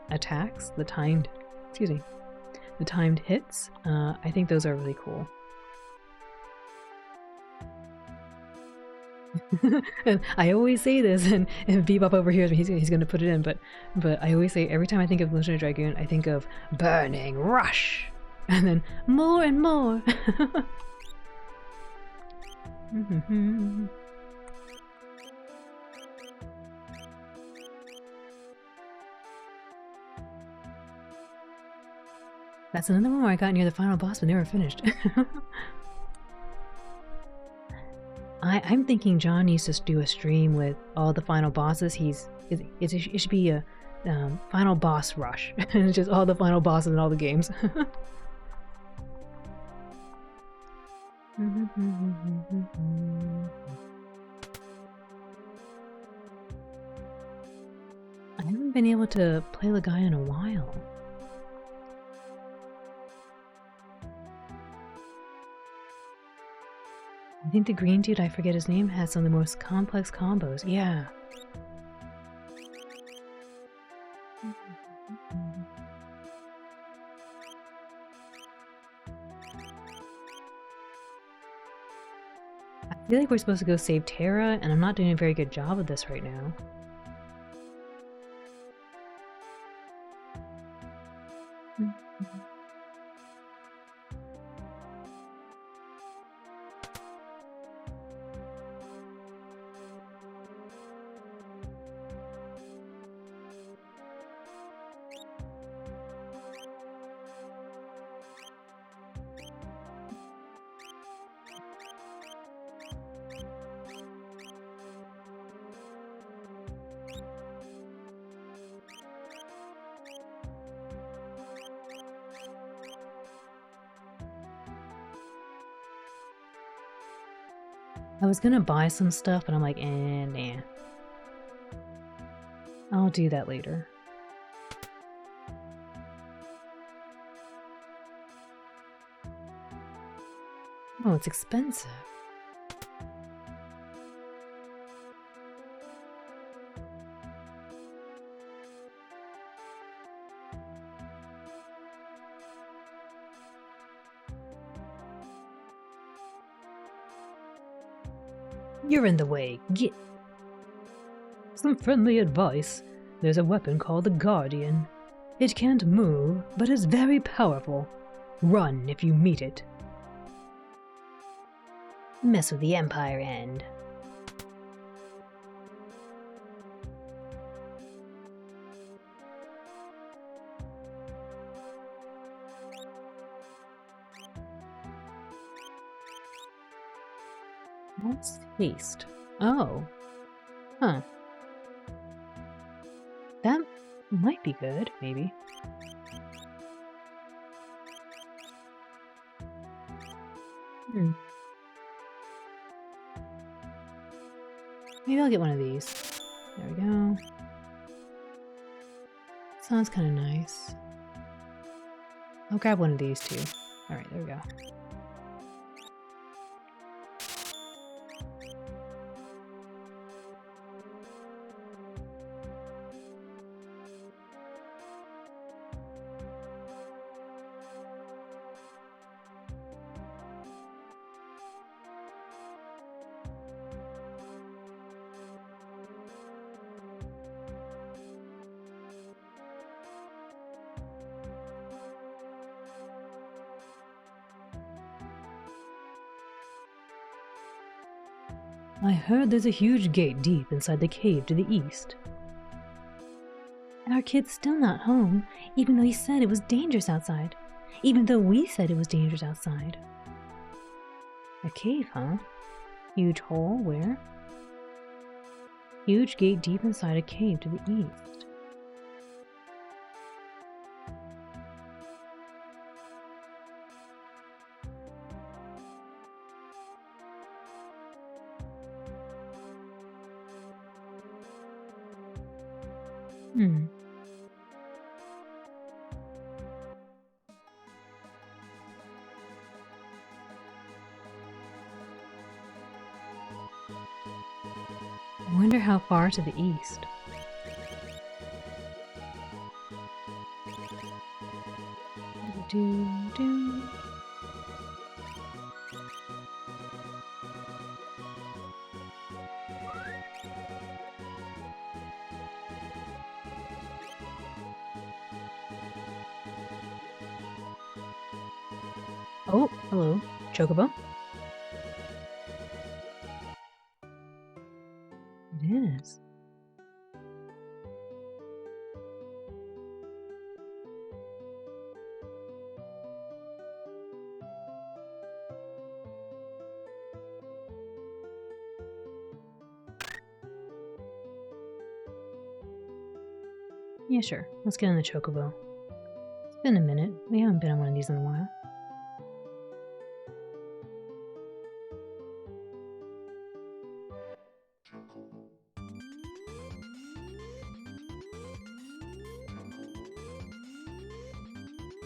attacks, the timed hits. I think those are really cool. And I always say this, and Bebop over here, he's going to put it in, but I always say, every time I think of Legend of Dragoon, I think of Burning Rush, and then more and more. That's another one where I got near the final boss but never finished. I'm thinking John needs to do a stream with all the final bosses. It should be a final boss rush. And it's just all the final bosses in all the games. I haven't been able to play Legaia in a while. I think the green dude, I forget his name, has some of the most complex combos. Yeah. I feel like we're supposed to go save Terra, and I'm not doing a very good job of this right now. I was gonna buy some stuff, but I'm like, nah. I'll do that later. Oh, it's expensive. You're in the way. Get some friendly advice. There's a weapon called the Guardian. It can't move, but is very powerful. Run if you meet it. Mess with the Empire end. What's haste? Oh. Huh. That might be good, maybe. Maybe I'll get one of these. There we go. Sounds kind of nice. I'll grab one of these too. Alright, there we go. I heard there's a huge gate deep inside the cave to the east. Our kid's still not home, even though he said it was dangerous outside. Even though we said it was dangerous outside. A cave, huh? Huge hole, where? Huge gate deep inside a cave to the east. I wonder how far to the east. Do. Oh, hello, Chocobo. It is. Yeah, sure. Let's get in the Chocobo. It's been a minute. We haven't been on one of these in a while.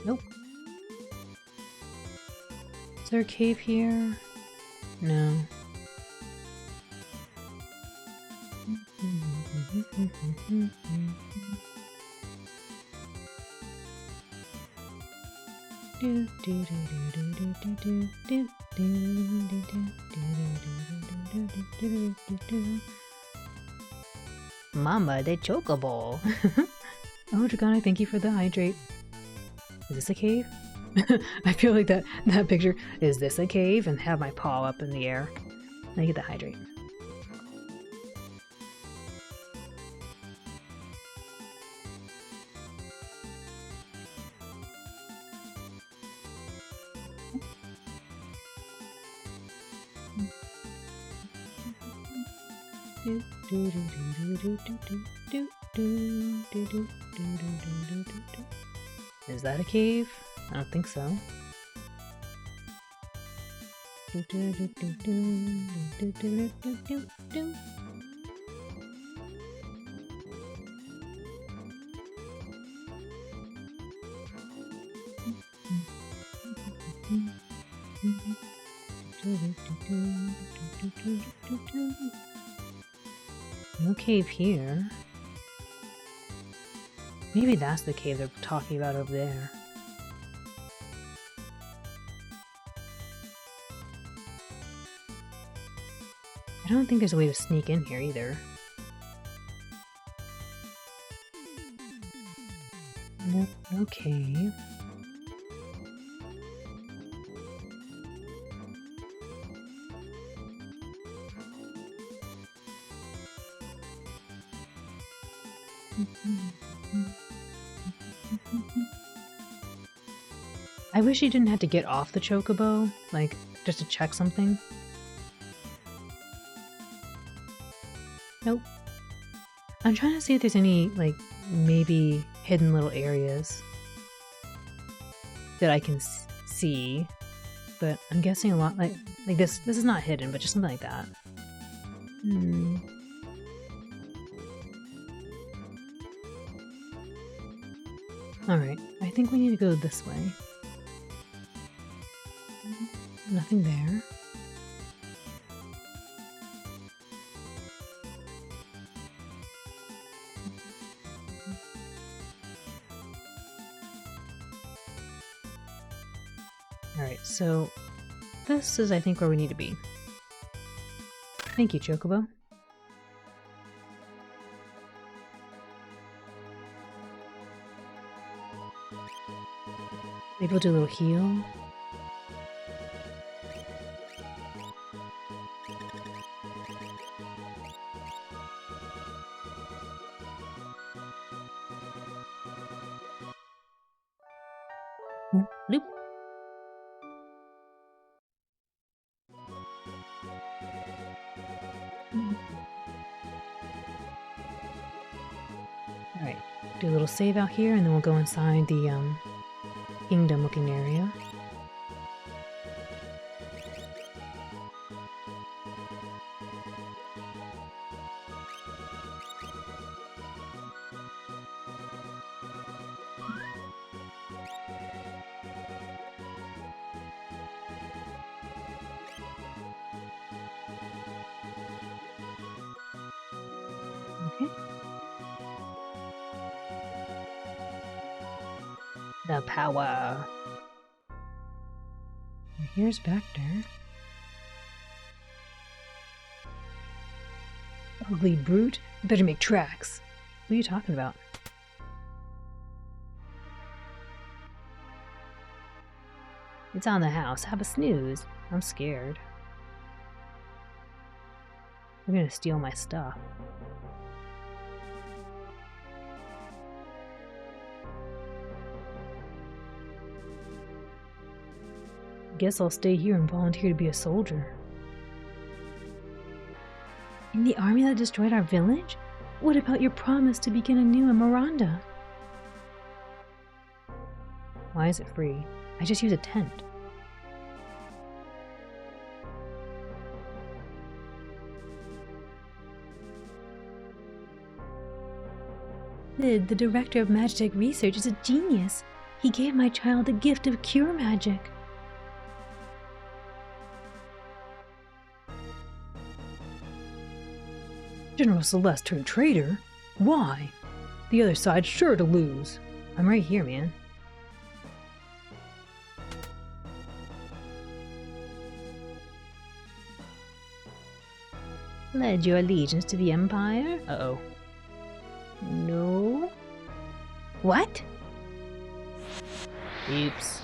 Nope. Is there a cave here? No. Mama, the Chocobo. Oh, Dragonic, thank you for the hydrate. Is this a cave? I feel like that picture. Is this a cave? And have my paw up in the air. Let me get the hydrate. Is that a cave? I don't think so. No cave here. Maybe that's the cave they're talking about over there. I don't think there's a way to sneak in here either. Nope, no cave. I wish you didn't have to get off the chocobo, like, just to check something. Nope. I'm trying to see if there's any, like, maybe hidden little areas that I can see, but I'm guessing a lot, like this is not hidden, but just something like that. Alright, I think we need to go this way. Nothing there. Alright, so this is, I think, where we need to be. Thank you, Chocobo. Maybe we'll do a little heal. Loop. Alright, do a little save out here and then we'll go inside the kingdom looking area. Okay. The power. Here's Vector. Ugly brute. You better make tracks. What are you talking about? It's on the house. Have a snooze. I'm scared. They're gonna steal my stuff. Guess I'll stay here and volunteer to be a soldier. In the army that destroyed our village? What about your promise to begin anew in Miranda? Why is it free? I just use a tent. Lyd, the director of Magitech Research, is a genius. He gave my child the gift of cure magic. General Celeste turned traitor? Why? The other side's sure to lose. I'm right here, man. Pledge your allegiance to the Empire? Uh-oh. No? What? Oops.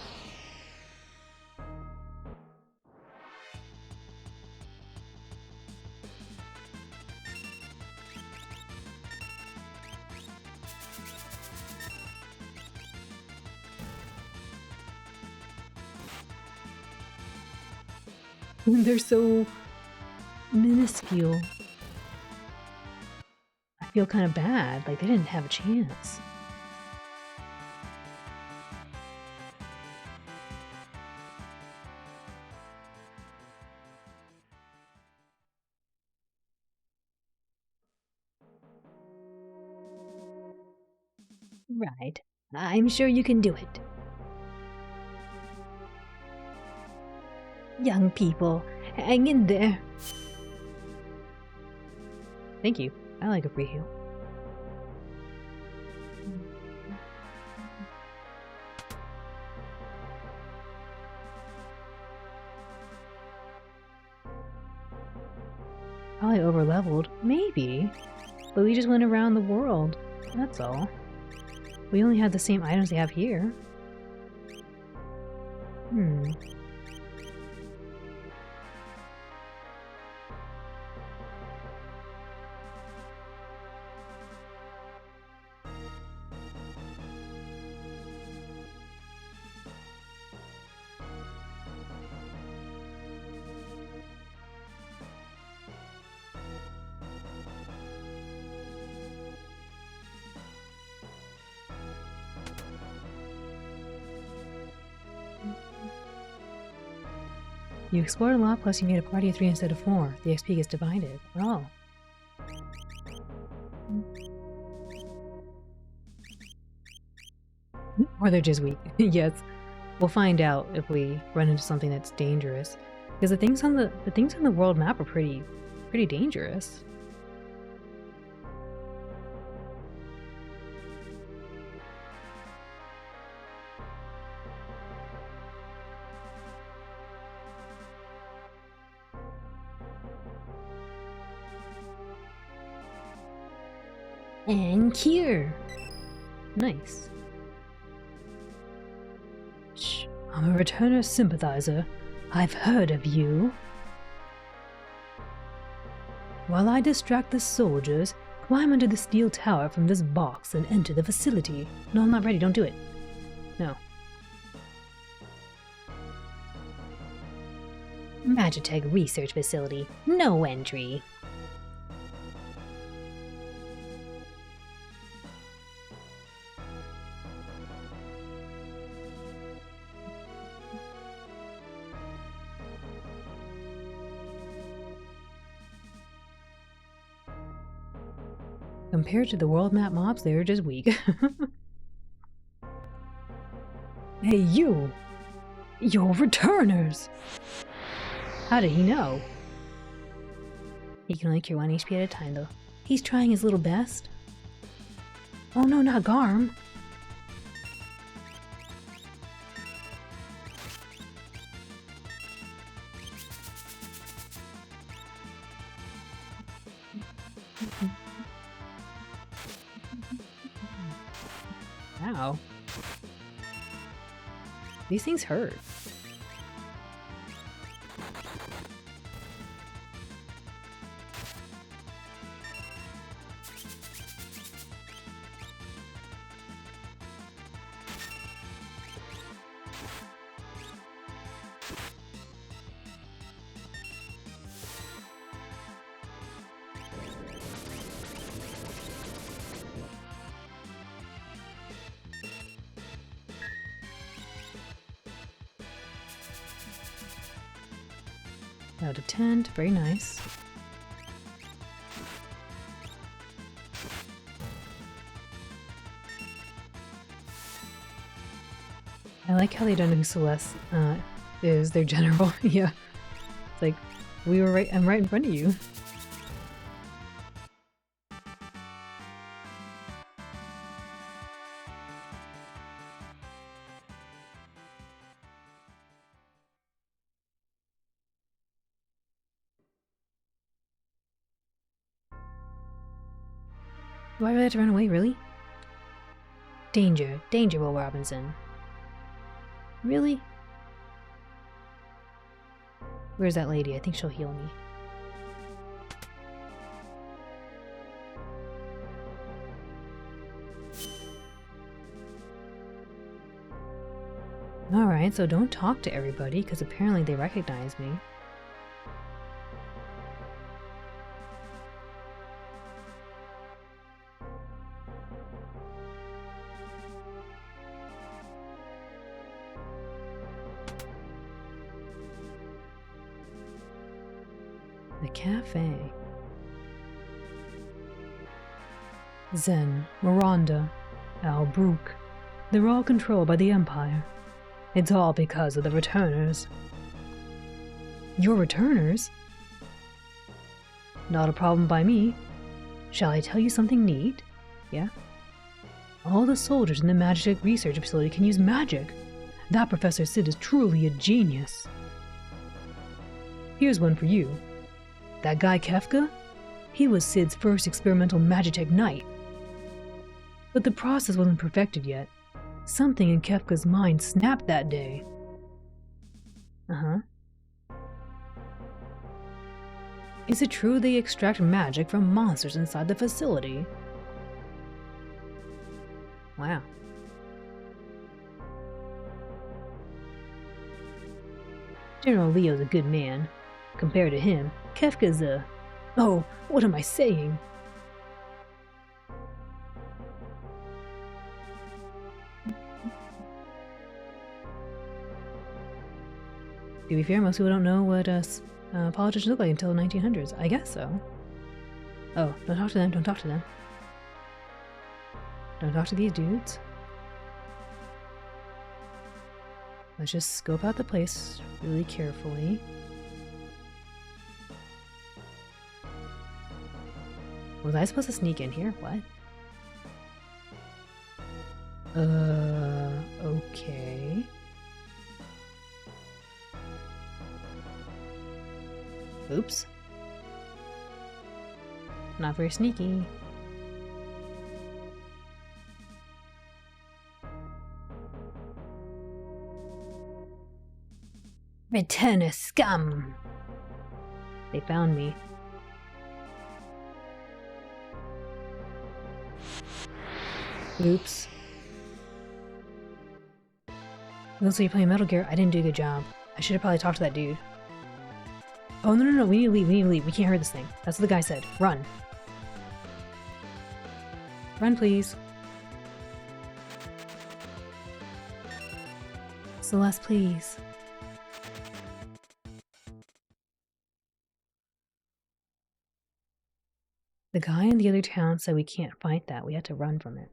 They're so minuscule. I feel kind of bad, like they didn't have a chance. Right. I'm sure you can do it. Young people, hang in there. Thank you. I like a free heal. Probably overleveled. Maybe. But we just went around the world. That's all. We only had the same items they have here. You explored a lot, plus you made a party of 3 instead of 4. The XP gets divided. Oh. Or they're just weak. Yes. We'll find out if we run into something that's dangerous. Because the things on the world map are pretty dangerous. And cure. Nice. Shh. I'm a returner sympathizer. I've heard of you. While I distract the soldiers, climb under the steel tower from this box and enter the facility. No, I'm not ready. Don't do it. No. Magitech Research Facility. No entry. Compared to the world map mobs, they're just weak. Hey, you! You're returners! How did he know? He can only cure 1 HP at a time, though. He's trying his little best. Oh no, not Garm! Ow. These things hurt. Out of 10, very nice. I like how they don't know who Celeste is their general. Yeah. It's like, I'm right in front of you. Why did I have to run away, really? Danger. Danger, Will Robinson. Really? Where's that lady? I think she'll heal me. Alright, so don't talk to everybody, because apparently they recognize me. The cafe. Zen, Miranda, Al-Bruk. They're all controlled by the Empire. It's all because of the Returners. Your Returners? Not a problem by me. Shall I tell you something neat? Yeah? All the soldiers in the Magic Research Facility can use magic. That Professor Sid is truly a genius. Here's one for you. That guy Kefka? He was Sid's first experimental Magitech Knight. But the process wasn't perfected yet. Something in Kefka's mind snapped that day. Uh-huh. Is it true they extract magic from monsters inside the facility? Wow. General Leo's a good man. Compared to him, Kefka's a... Oh, what am I saying? To be fair, most people don't know what politicians look like until the 1900s. I guess so. Oh, don't talk to them, don't talk to them. Don't talk to these dudes. Let's just scope out the place really carefully. Was I supposed to sneak in here? What? Okay. Oops. Not very sneaky. Returner scum! They found me. Oops. Looks like you're playing Metal Gear. I didn't do a good job. I should have probably talked to that dude. Oh, no, we need to leave, we can't hurt this thing. That's what the guy said. Run. Run, please. Celeste, please. The guy in the other town said we can't fight that. We have to run from it.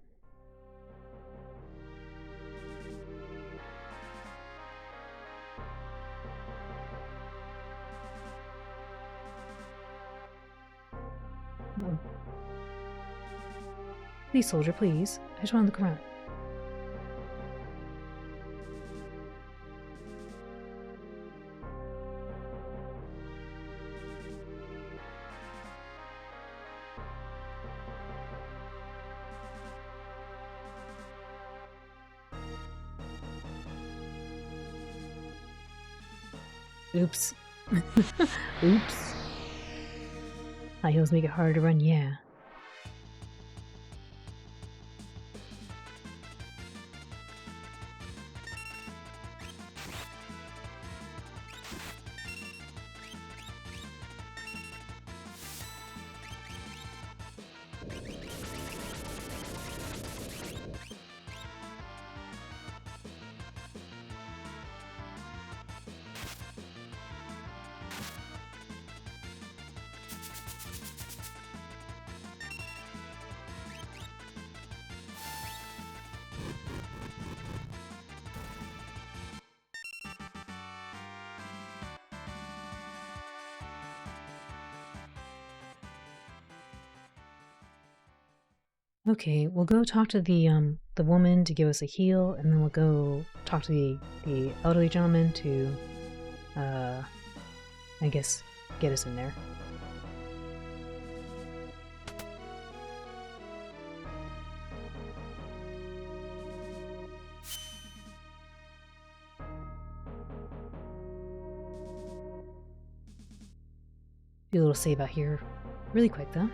Oh. Please, soldier, please. I just want to look around. Oops. Oops. High heels make it harder to run, yeah. Okay, we'll go talk to the woman to give us a heal, and then we'll go talk to the elderly gentleman to, I guess, get us in there. Do a little save out here really quick, though.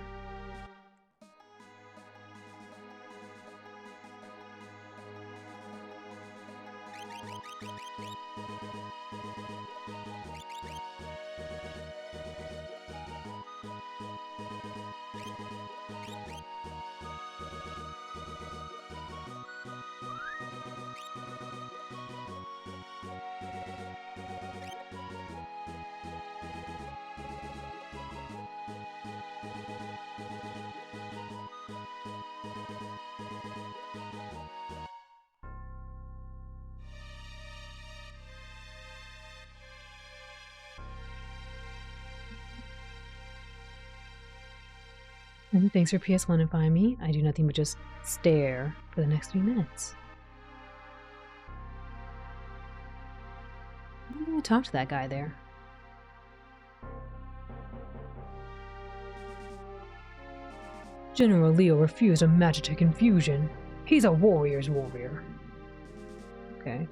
Thanks for PS1ifying me. I do nothing but just stare for the next 3 minutes. I'm gonna talk to that guy there. General Leo refused a Magitek infusion. He's a warrior's warrior. Okay.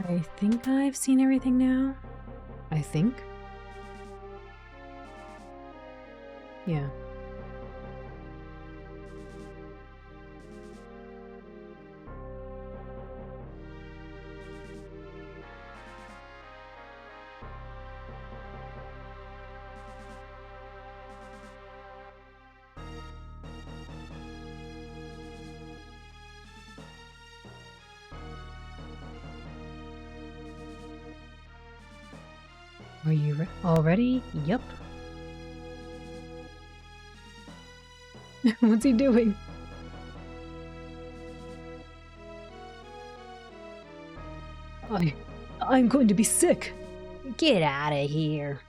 I think I've seen everything now. I think. Yeah. Are you all ready? Yep. What's he doing? I'm going to be sick. Get out of here.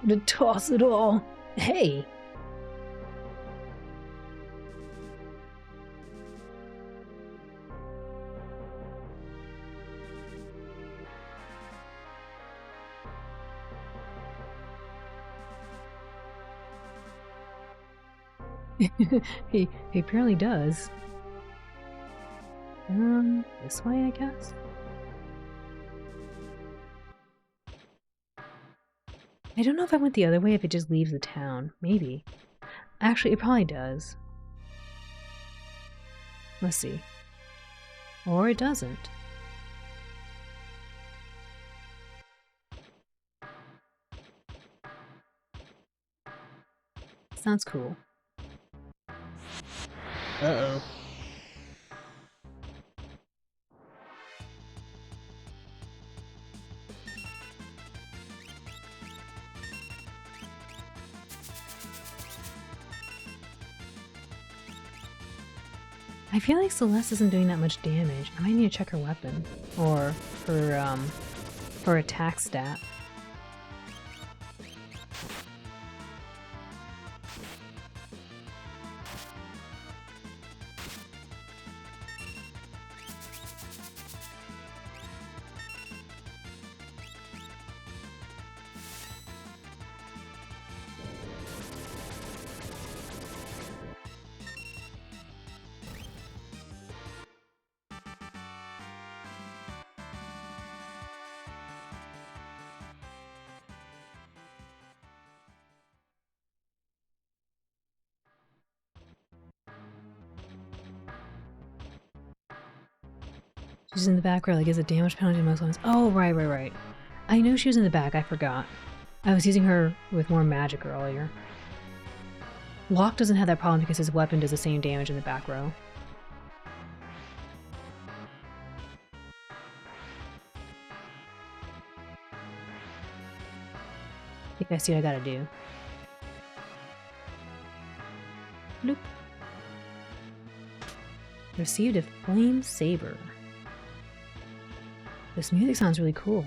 To toss it all. Hey. he apparently does. This way, I guess? I don't know if I went the other way, if it just leaves the town. Maybe. Actually, it probably does. Let's see. Or it doesn't. Sounds cool. Uh-oh. I feel like Celeste isn't doing that much damage. I might need to check her weapon. Or her attack stat. She's in the back row, like, is a damage penalty to most ones. Oh, right. I knew she was in the back, I forgot. I was using her with more magic earlier. Locke doesn't have that problem because his weapon does the same damage in the back row. I think I see what I gotta do. Nope. Received a flame saber. This music sounds really cool.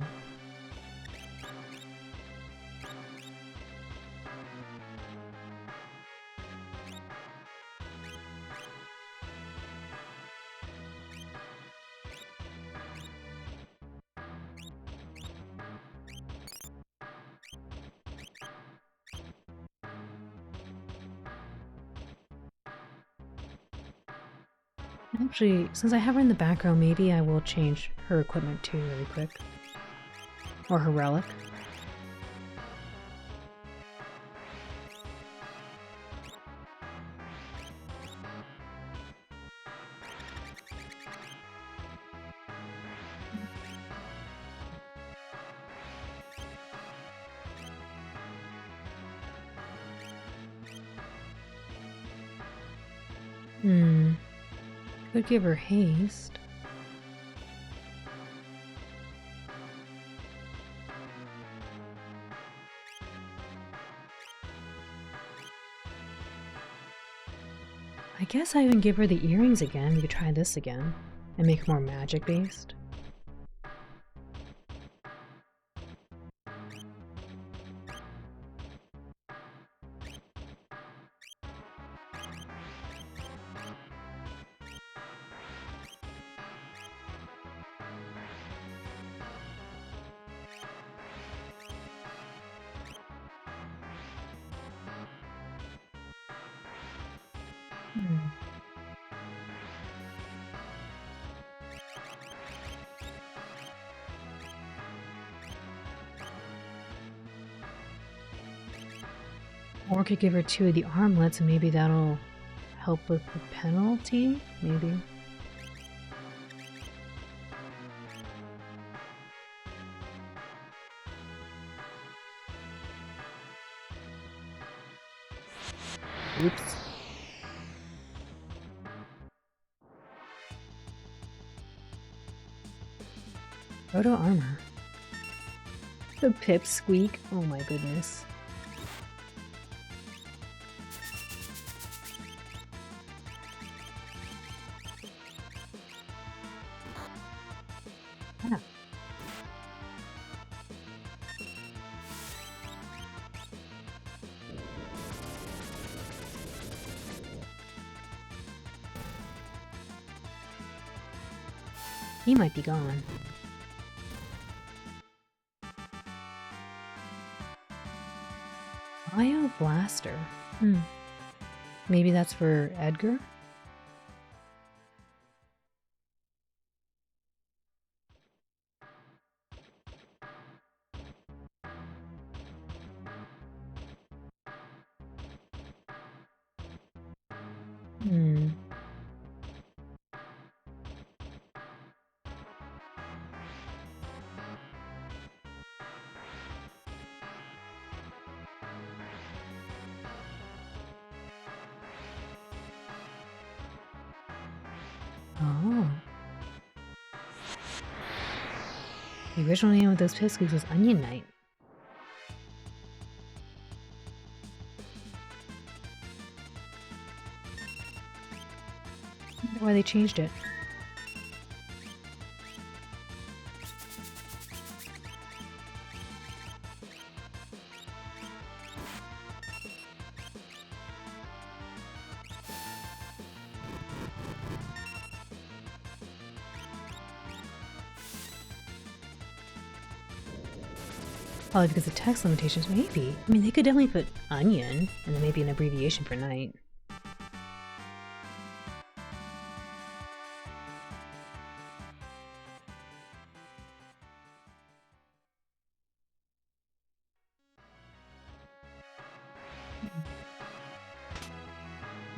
Actually, since I have her in the back row, maybe I will change her equipment too really quick. Or her relic. Could give her haste. I guess I can give her the earrings again. We could try this again and make her more magic based. Or could give her 2 of the armlets and maybe that'll help with the penalty? Maybe. Oops. Proto armor. The pipsqueak. Oh my goodness. Yeah. He might be gone. Bio Blaster. Maybe that's for Edgar? Oh. The original name of those pipsqueaks was Onion Knight. I wonder why they changed it. Probably because of text limitations, maybe. I mean, they could definitely put onion, and then maybe an abbreviation for night.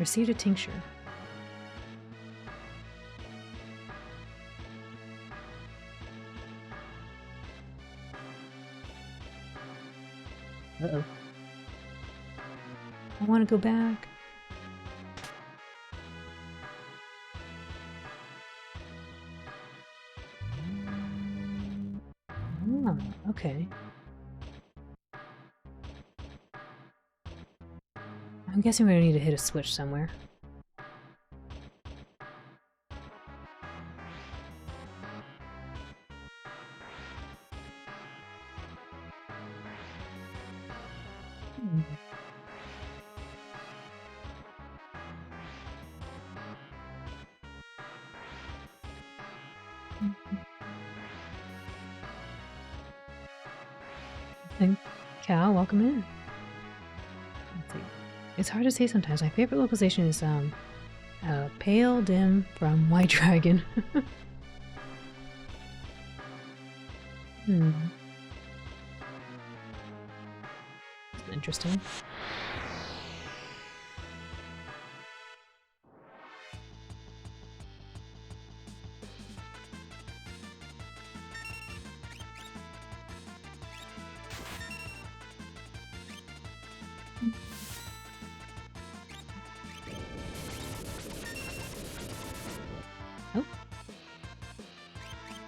Received a tincture. Uh-oh. I want to go back. Oh, okay. I'm guessing we're gonna need to hit a switch somewhere. And Cal, welcome in. Let's see. It's hard to say sometimes. My favorite localization is Pale Dim from White Dragon. Interesting. Oh.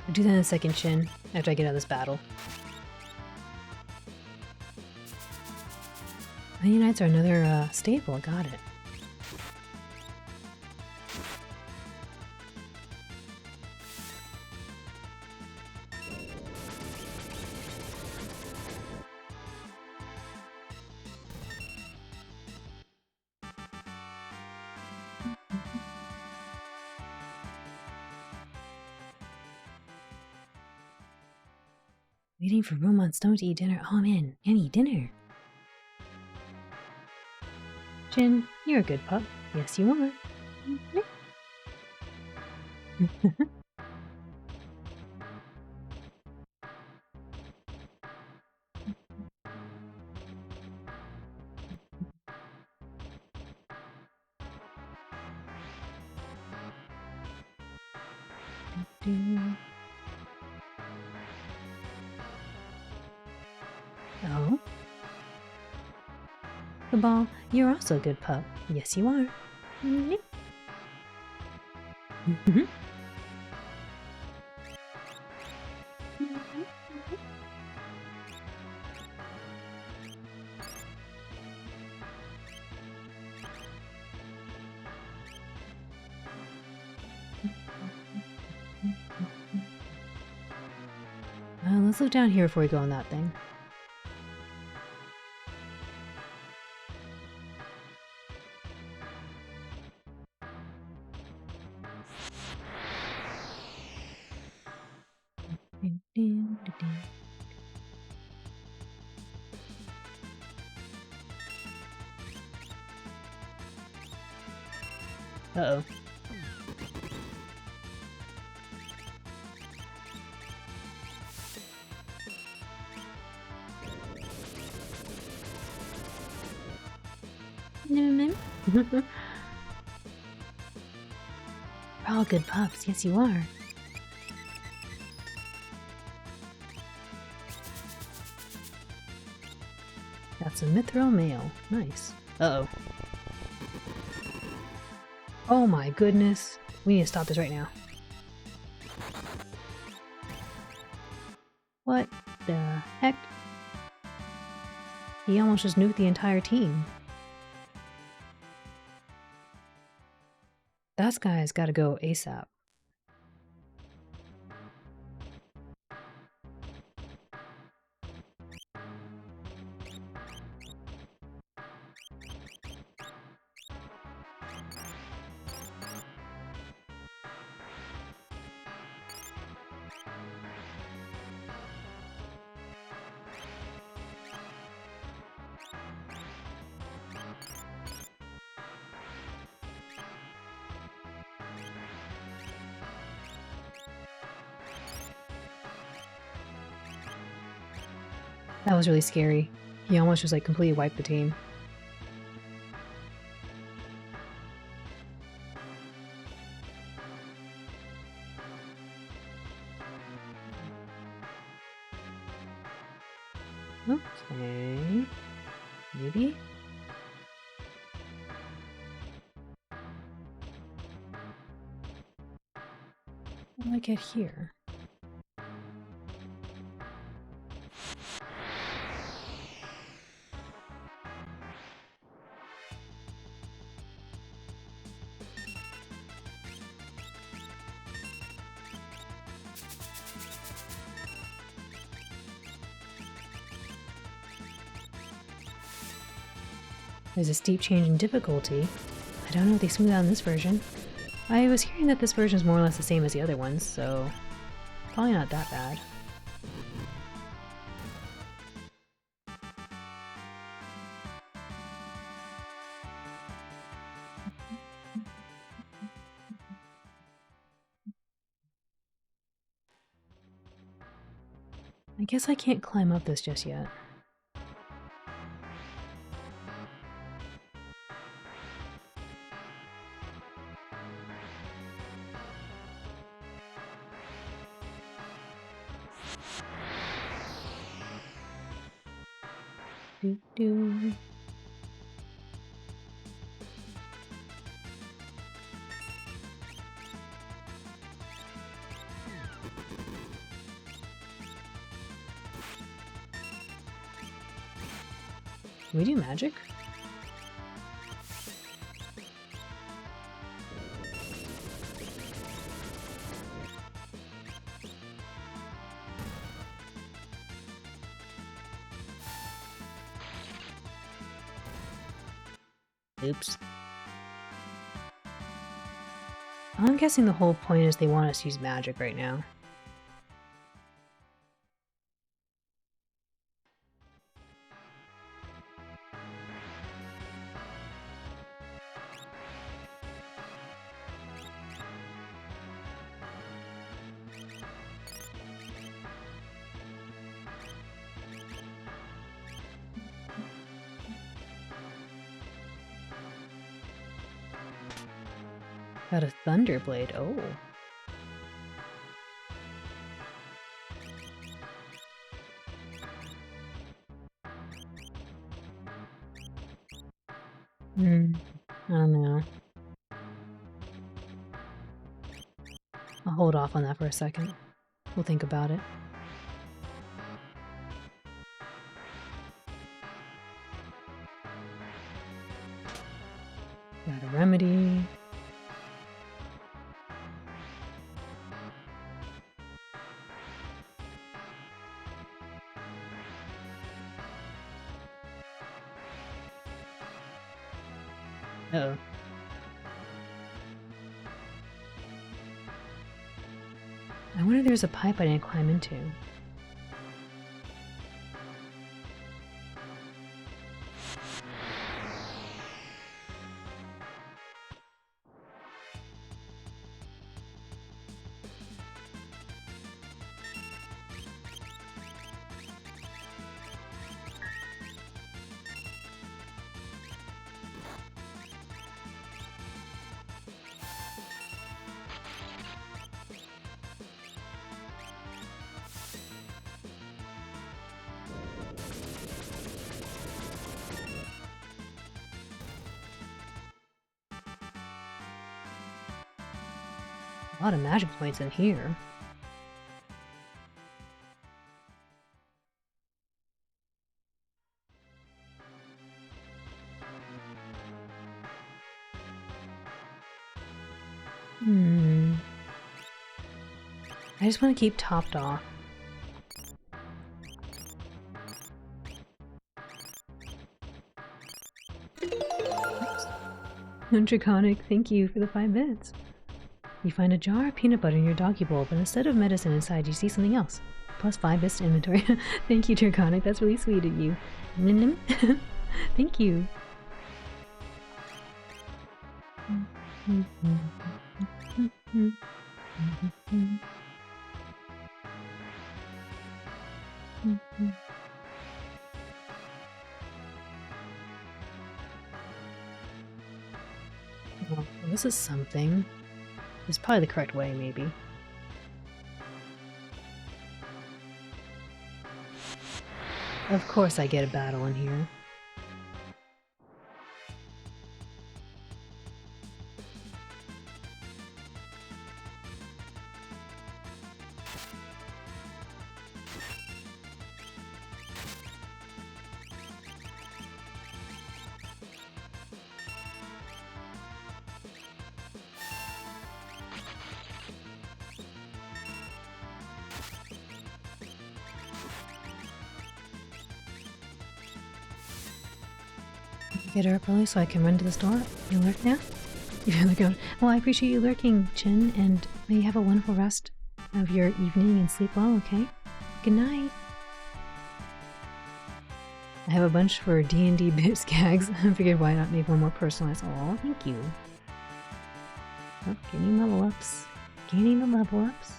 I'll do that in a second, Chin, after I get out of this battle. Onion Knights are another staple, got it. Waiting for Romance Stone to eat dinner. Oh man, and eat dinner. Jin, you're a good pup. Yes, you are. Oh? Kabal, you're also a good pup. Yes, you are. Let's look down here before we go on that thing. Uh-oh. We're all good pups. Yes, you are. That's a mithril male. Nice. Uh-oh. Oh my goodness. We need to stop this right now. What the heck? He almost just nuked the entire team. That guy's gotta go ASAP. That was really scary. He almost just like completely wiped the team. Okay. Maybe? How do I get here? There's a steep change in difficulty. I don't know if they smooth out in this version. I was hearing that this version is more or less the same as the other ones, so probably not that bad. I guess I can't climb up this just yet. Do. Can we do magic? Oops. I'm guessing the whole point is they want us to use magic right now. Got a Thunderblade. Oh. I don't know. I'll hold off on that for a second. We'll think about it. Got a remedy. Uh-oh. I wonder if there's a pipe I didn't climb into. A lot of magic points in here. I just want to keep topped off. Draconic, thank you for the 5 bits. You find a jar of peanut butter in your doggy bowl, but instead of medicine inside, you see something else. Plus 5 bits to inventory. Thank you, Draconic. That's really sweet of you. Thank you. Well, this is something. It's probably the correct way, maybe. Of course I get a battle in here. Get her up early so I can run to the store. You lurk now? You're lurking. Well, I appreciate you lurking, Chin, and may you have a wonderful rest of your evening and sleep well, okay? Good night. I have a bunch for D&D Bips gags. I figured why not make one more personalized. Oh, thank you. Oh, gaining level ups. Gaining the level ups.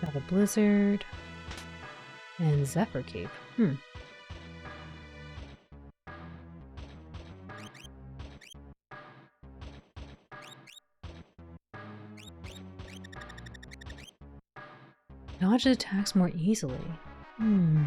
Got a blizzard. And Zephyr Cape. Dodge attacks more easily. Oh.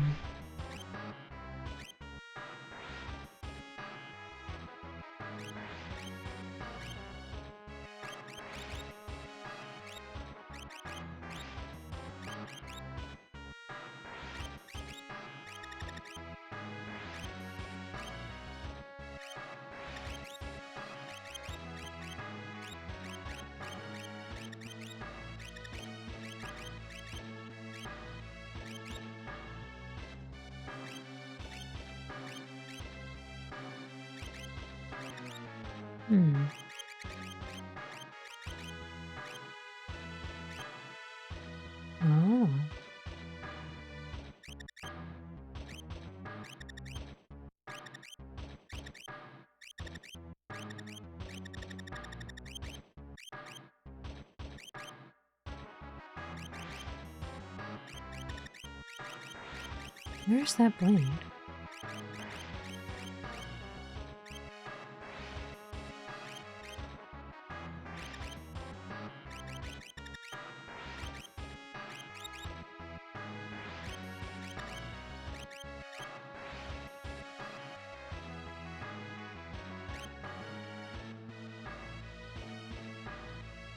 Where's that blade?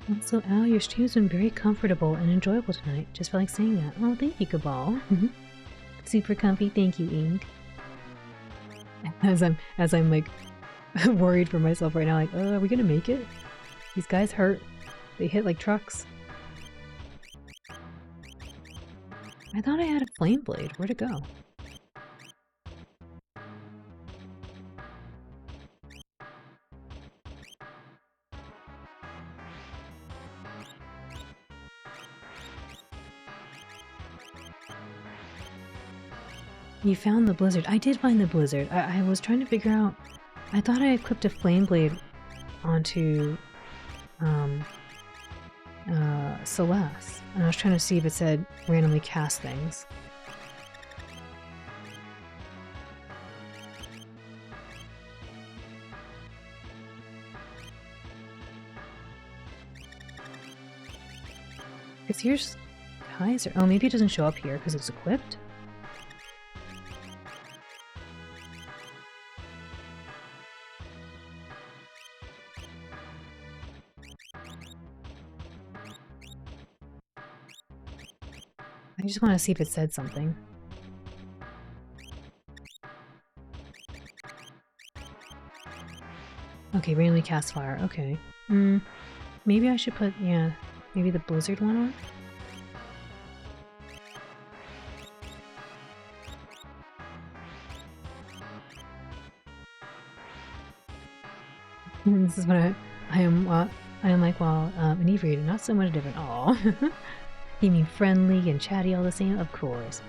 Also, Al, your stream's been very comfortable and enjoyable tonight. Just felt like saying that. Oh, thank you, Cabal. Super comfy, thank you, Ink. As I'm like worried for myself right now, like, are we gonna make it? These guys hurt. They hit like trucks. I thought I had a flame blade. Where'd it go? You found the blizzard. I did find the blizzard. I was trying to figure out... I thought I equipped a flame blade onto Celeste. And I was trying to see if it said randomly cast things. Because here's Kaiser. Oh, maybe it doesn't show up here because it's equipped? I just want to see if it said something. Okay, randomly cast fire. Okay. Maybe I should put, yeah, maybe the blizzard one on? This is what I am like while inebriated. Not so much different. Aw. You mean friendly and chatty all the same? Of course.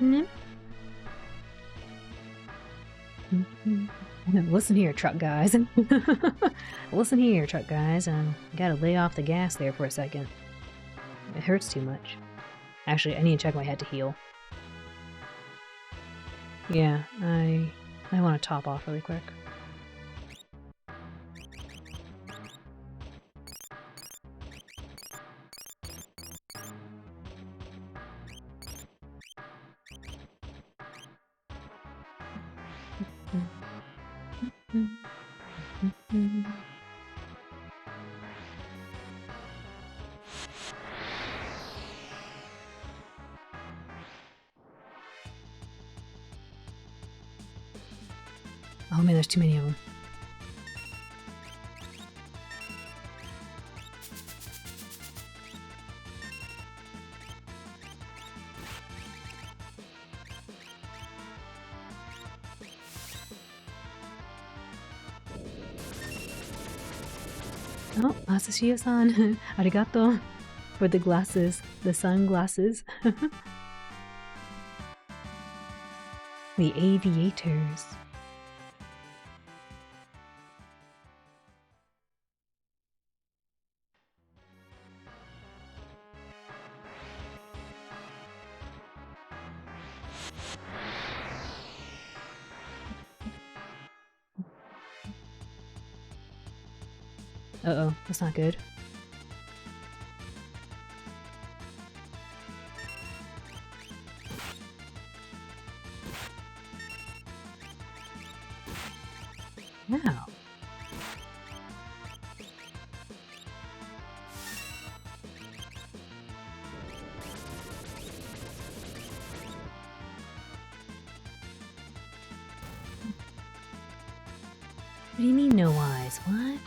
Listen here, truck guys. Listen here, truck guys. Gotta lay off the gas there for a second. It hurts too much. Actually, I need to check my head to heal. Yeah, I want to top off really quick. Oh man, there's too many of them. Oh, Asashio-san, arigato for the glasses, the sunglasses. The aviators. Uh-oh, that's not good. Wow. What do you mean no eyes? What?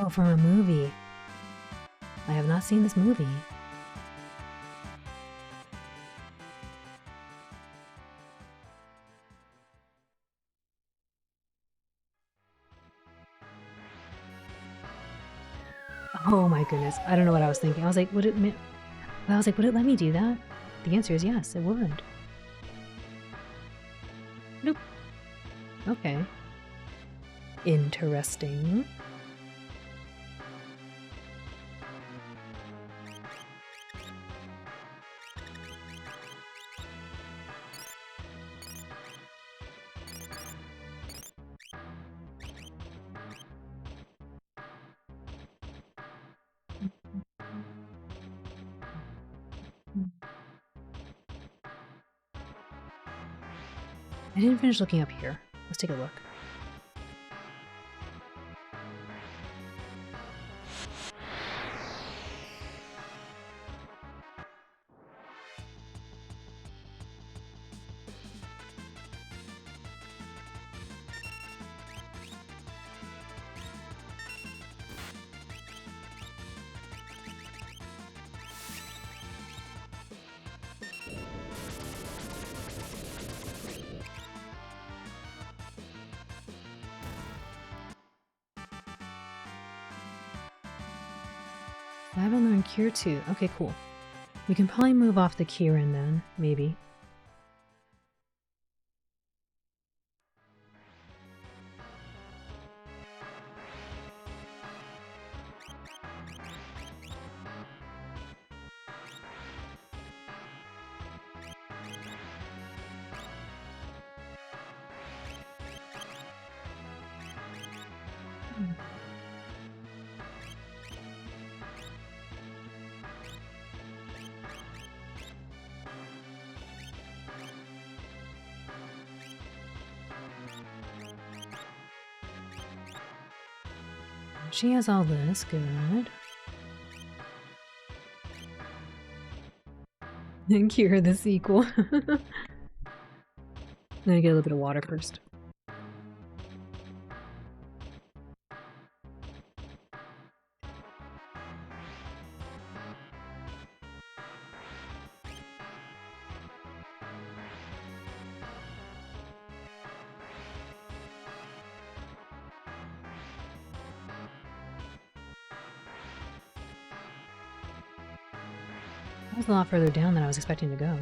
Oh, from a movie. I have not seen this movie. Oh my goodness. I don't know what I was thinking. I was like, would it let me do that? The answer is yes, it would. Nope. Okay. Interesting. I didn't finish looking up here. Let's take a look. I haven't learned Cure 2. Okay, cool. We can probably move off the Kieran then, maybe. She has all this, good. And Cure the sequel. I'm gonna get a little bit of water first. That was a lot further down than I was expecting to go.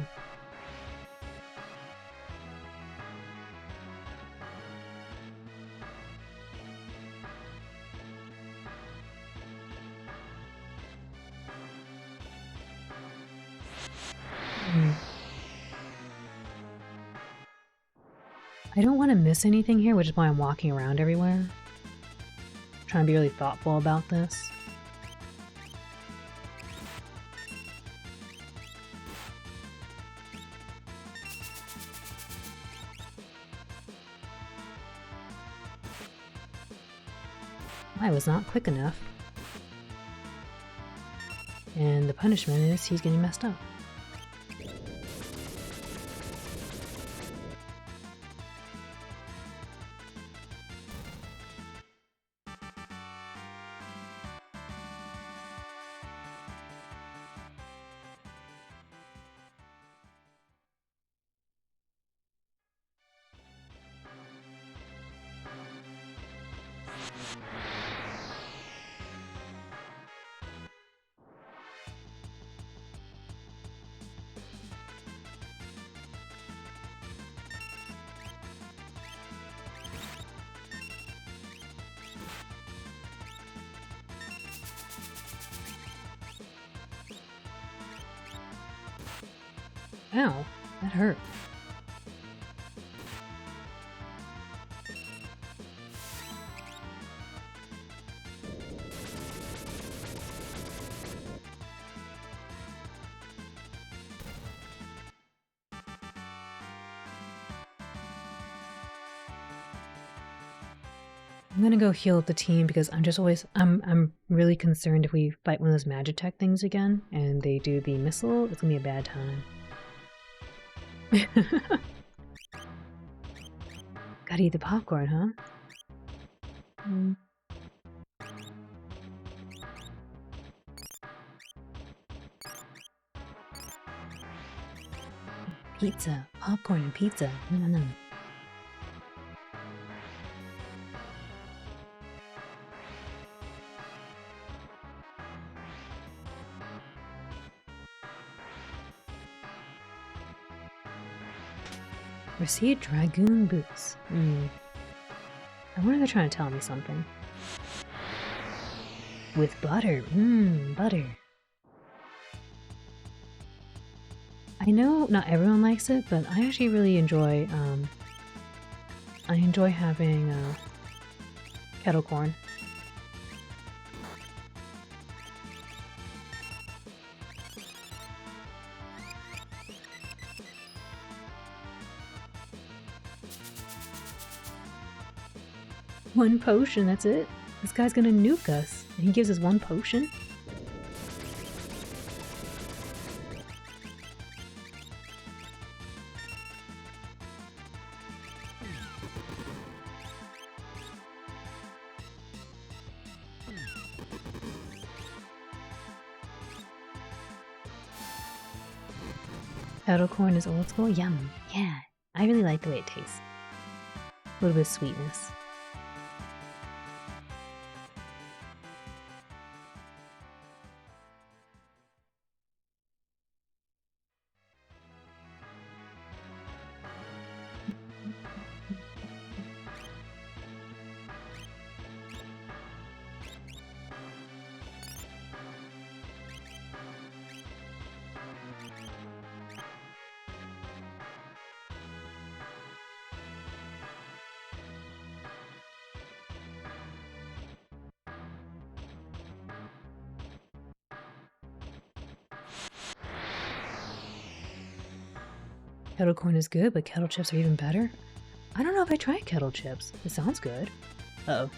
I don't want to miss anything here, which is why I'm walking around everywhere. Trying to be really thoughtful about this. I was not quick enough. And the punishment is he's getting messed up. Ow, that hurt. I'm gonna go heal up the team because I'm really concerned if we fight one of those Magitech things again and they do the missile, it's gonna be a bad time. Gotta eat the popcorn, huh? Pizza, popcorn and pizza. No. Receive Dragoon Boots. I wonder if they're trying to tell me something. With butter. Butter. I know not everyone likes it, but I actually really enjoy, I enjoy having, kettle corn. One potion, that's it? This guy's gonna nuke us, and he gives us one potion? Kettle corn is old school? Yum. Yeah, I really like the way it tastes. A little bit of sweetness. Kettle corn is good, but kettle chips are even better? I don't know if I tried kettle chips. It sounds good. Uh-oh.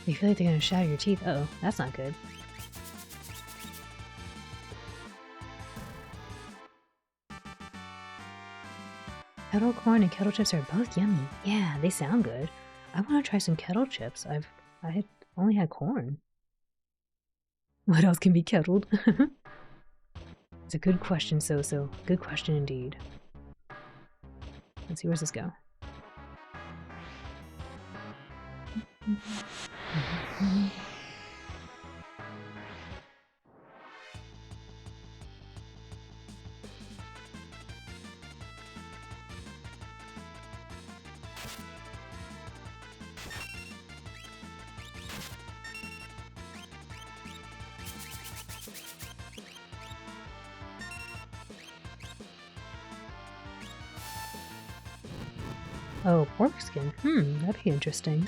You feel like they're gonna shatter your teeth. Uh-oh, that's not good. Kettle corn and kettle chips are both yummy. Yeah, they sound good. I want to try some kettle chips. I had only had corn. What else can be kettled? It's a good question, So. Good question indeed. Let's see, where's this go? Oh, pork skin. That'd be interesting.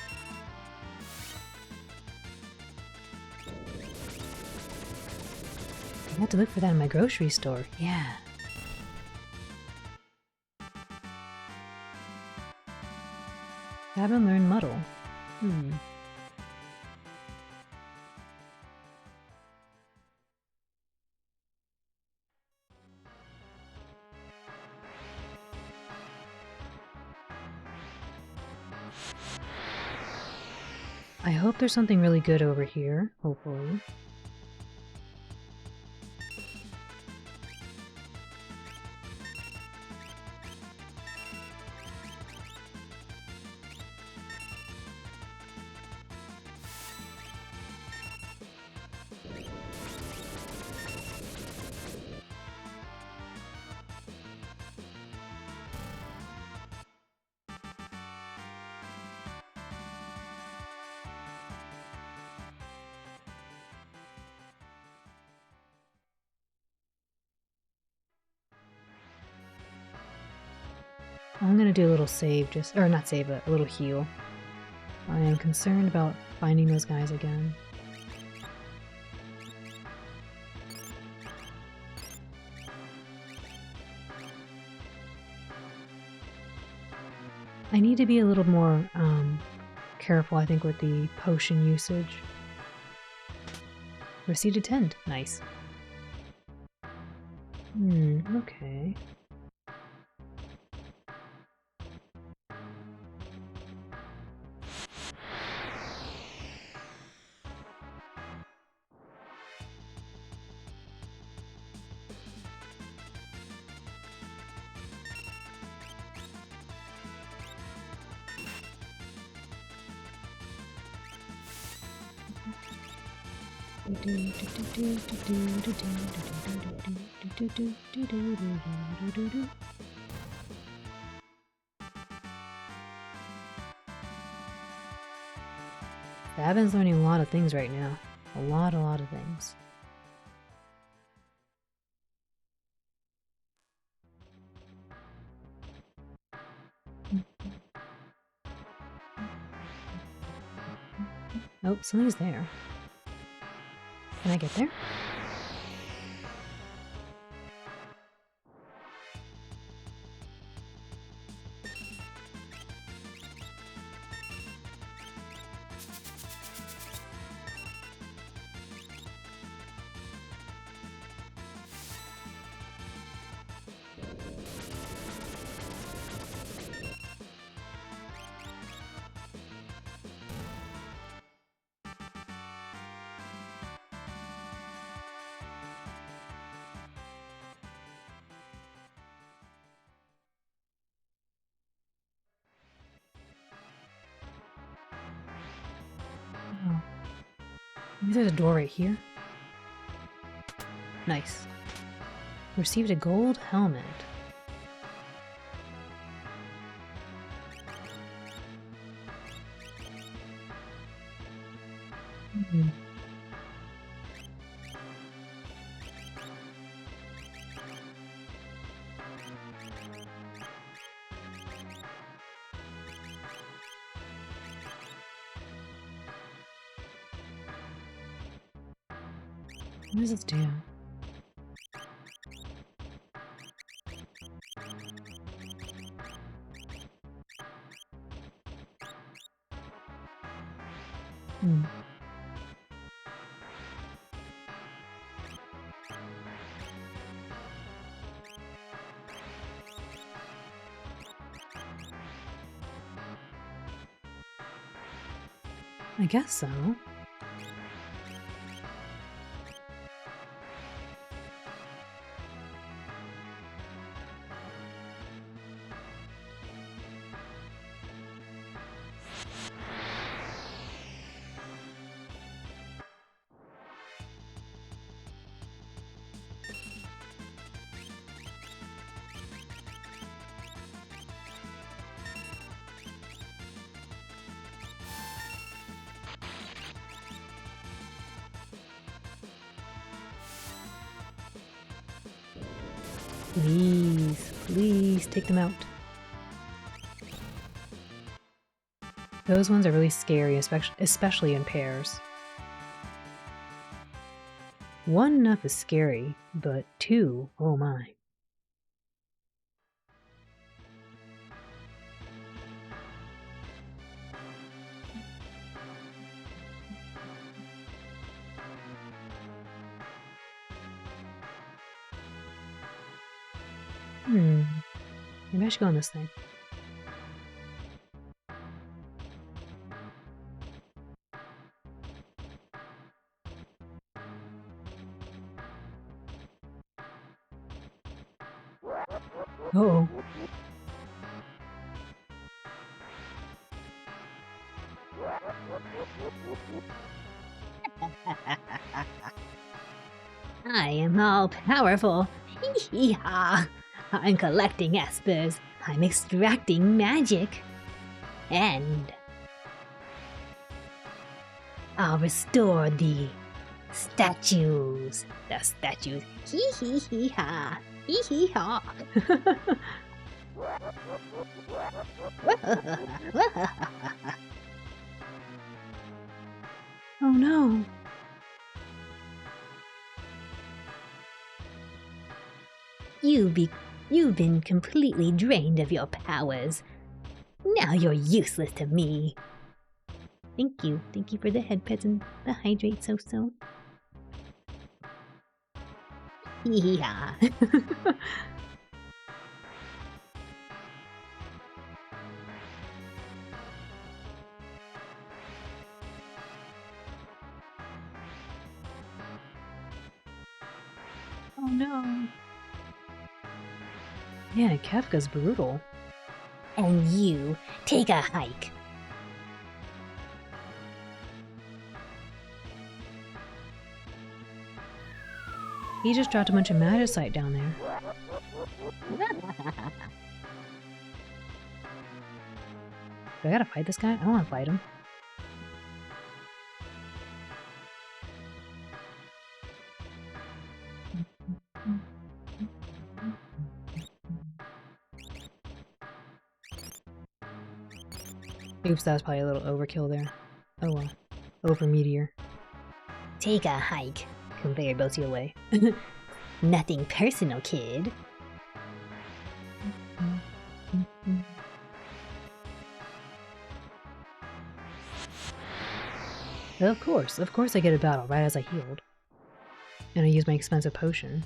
I have to look for that in my grocery store. Yeah. Haven't learned muddle. I hope there's something really good over here, hopefully. I'm gonna do a little save, or not save, but a little heal. I am concerned about finding those guys again. I need to be a little more careful, I think, with the potion usage. Receipt attend. Nice. Okay. Babin's learning a lot of things right now. A lot of things. Oh, somebody's there. Can I get there? Oh. Maybe there's a door right here. Nice. Received a gold helmet. Hmm. What does this do? I guess so. Please take them out. Those ones are really scary, especially in pairs. One enough is scary, but two, oh my. Maybe I should go on this thing. Uh-oh. I am all powerful. Hee-hee-ha. I'm collecting espers. I'm extracting magic. And I'll restore the statues. The statues. Hee-hee-hee-ha. Hee-hee-ha. Oh no. You've been completely drained of your powers. Now you're useless to me. Thank you. Thank you for the head pets and the hydrate so-so. Yeah. Oh no. Yeah, Kefka's brutal. And you, take a hike. He just dropped a bunch of magicite down there. Do I gotta fight this guy? I don't wanna fight him. Oops, that was probably a little overkill there. Oh well. Over meteor. Take a hike. Conveyor belts your way. Nothing personal, kid. Of course I get a battle right as I healed. And I use my expensive potion.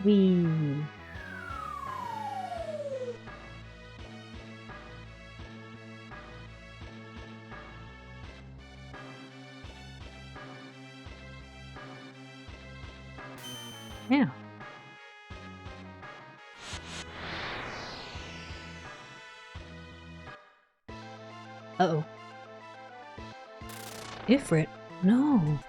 Wee. Yeah. Uh-oh. Ifrit? No.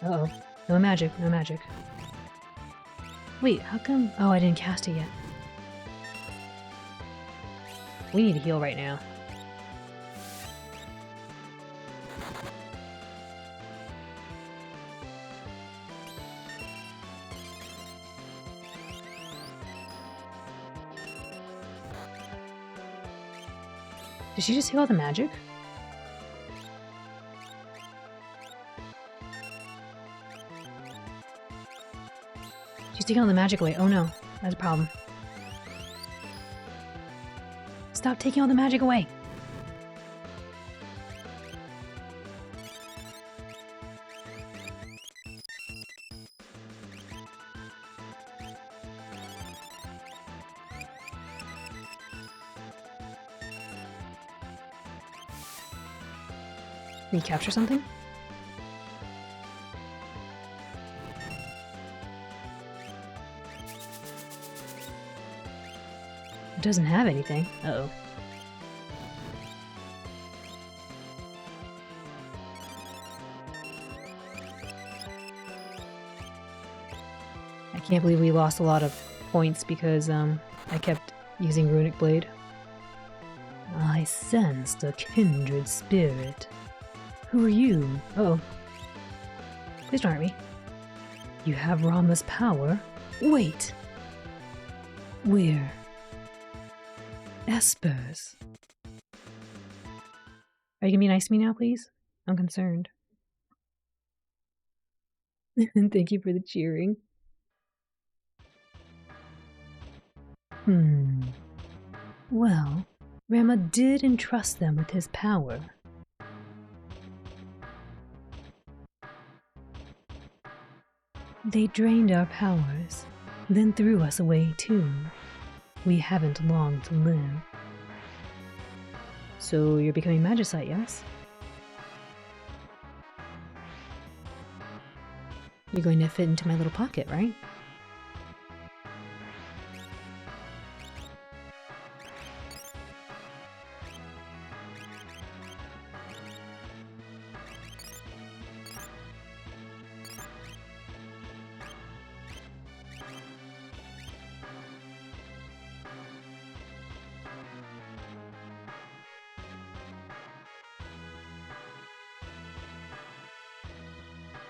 Uh-oh. No magic, no magic. Wait, how come? Oh, I didn't cast it yet. We need to heal right now. Did she just heal all the magic? She's taking all the magic away. Oh no, that's a problem. Stop taking all the magic away. Can you capture something? It doesn't have anything. Uh-oh. I can't believe we lost a lot of points because I kept using Runic Blade. I sensed a kindred spirit. Who are you? Uh-oh. Please don't hurt me. You have Rama's power? Wait! We're Espers. Are you gonna be nice to me now, please? I'm concerned. Thank you for the cheering. Well, Rama did entrust them with his power. They drained our powers, then threw us away too. We haven't long to live. So you're becoming Magicite, yes? You're going to fit into my little pocket, right?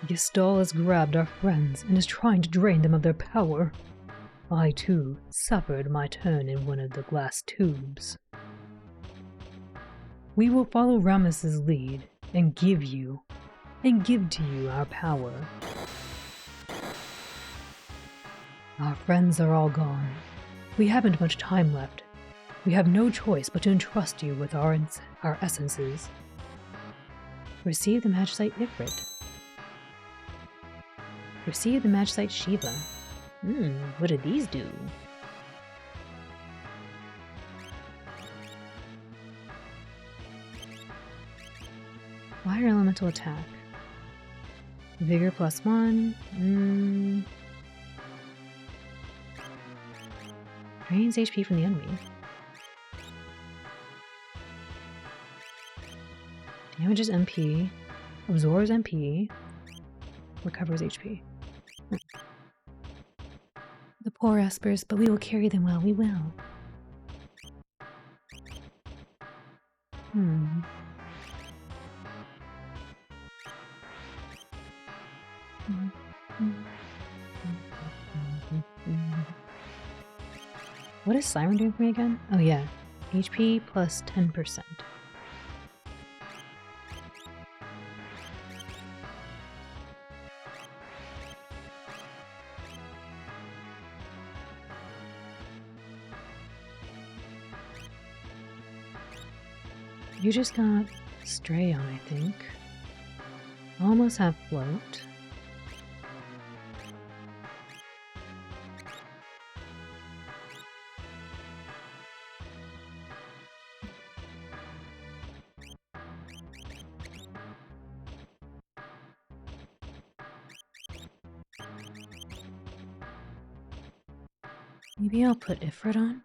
Gistal has grabbed our friends and is trying to drain them of their power. I, too, suffered my turn in one of the glass tubes. We will follow Rammus's lead and give to you our power. Our friends are all gone. We haven't much time left. We have no choice but to entrust you with our essences. Receive the Magicite Ifrit. Receive the Magicite Shiva. What do these do? Fire Elemental Attack. Vigor +1. Drains HP from the enemy. Damages MP. Absorbs MP. Recovers HP. The poor Espers, but we will carry them well, we will. What is Siren doing for me again? Oh yeah, HP plus 10%. You just got Stray on, I think. Almost have Float. Maybe I'll put Ifrit on.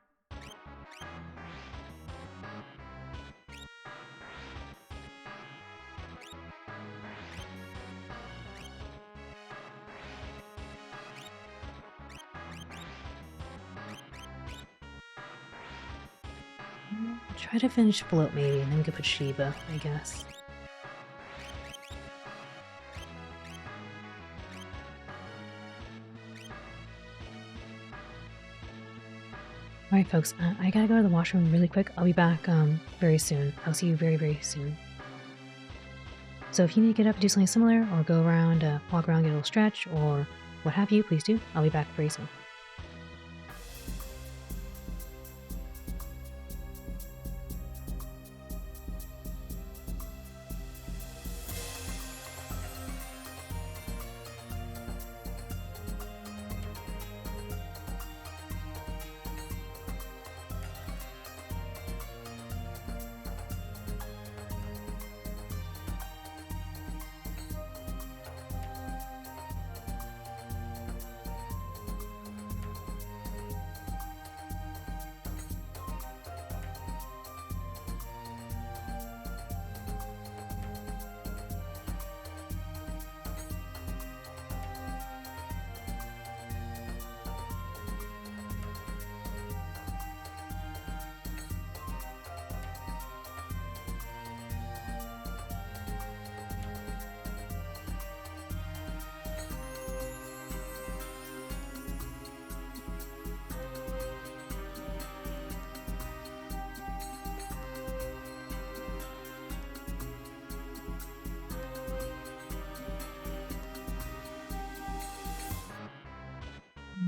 Try to finish Float maybe, and then we could put Shiva, I guess. Alright folks, I gotta go to the washroom really quick. I'll be back very soon. I'll see you very, very soon. So if you need to get up and do something similar, or go around, walk around, get a little stretch, or what have you, please do. I'll be back very soon.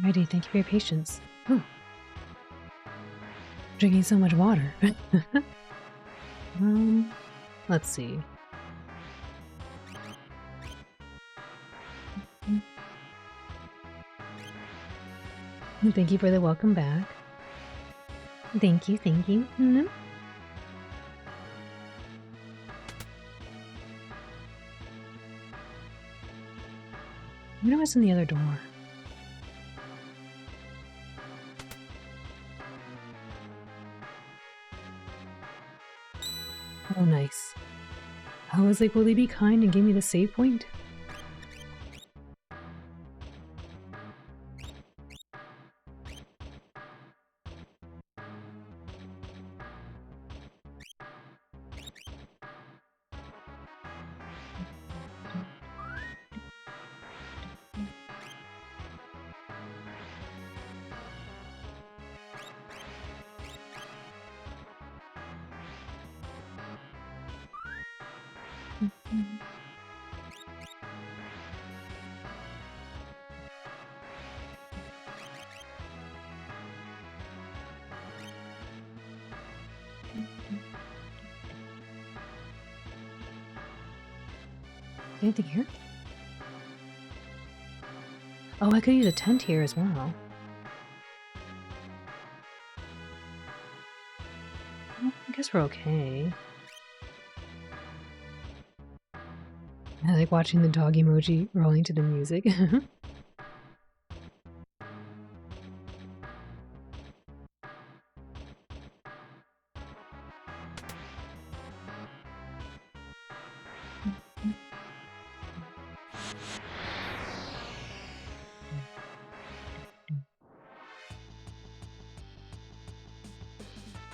Alrighty, thank you for your patience. Oh. Drinking so much water. Let's see. Thank you for the welcome back. Thank you, thank you. I wonder what's in the other door. Oh, nice. I was like, will they be kind and give me the save point? Anything here? Oh, I could use a tent here as well. Well, I guess we're okay. I like watching the dog emoji rolling to the music.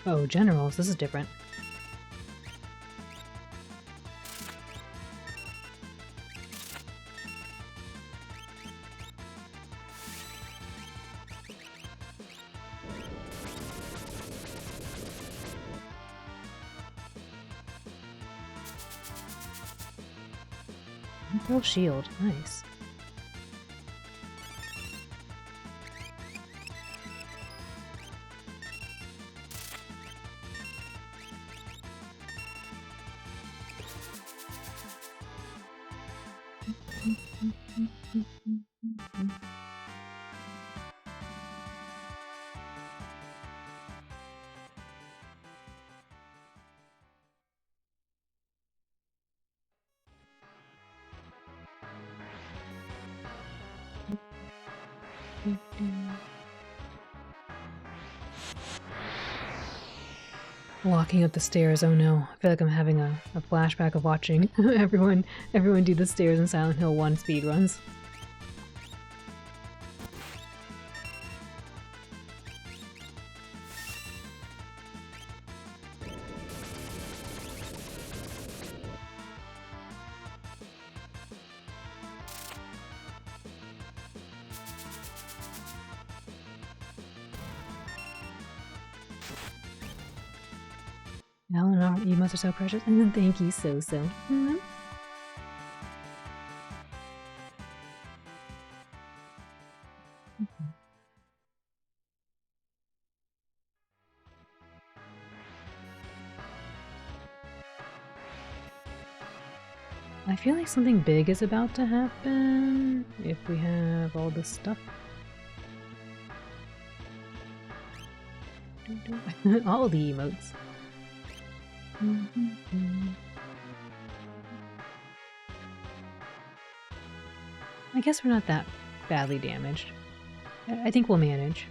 Oh, generals, this is different. Full shield, nice. Walking up the stairs, oh no. I feel like I'm having a flashback of watching everyone do the stairs in Silent Hill 1 speedruns. Eleanor, you must are so precious. And then thank you so. I feel like something big is about to happen if we have all this stuff. All the emotes. I guess we're not that badly damaged. I think we'll manage.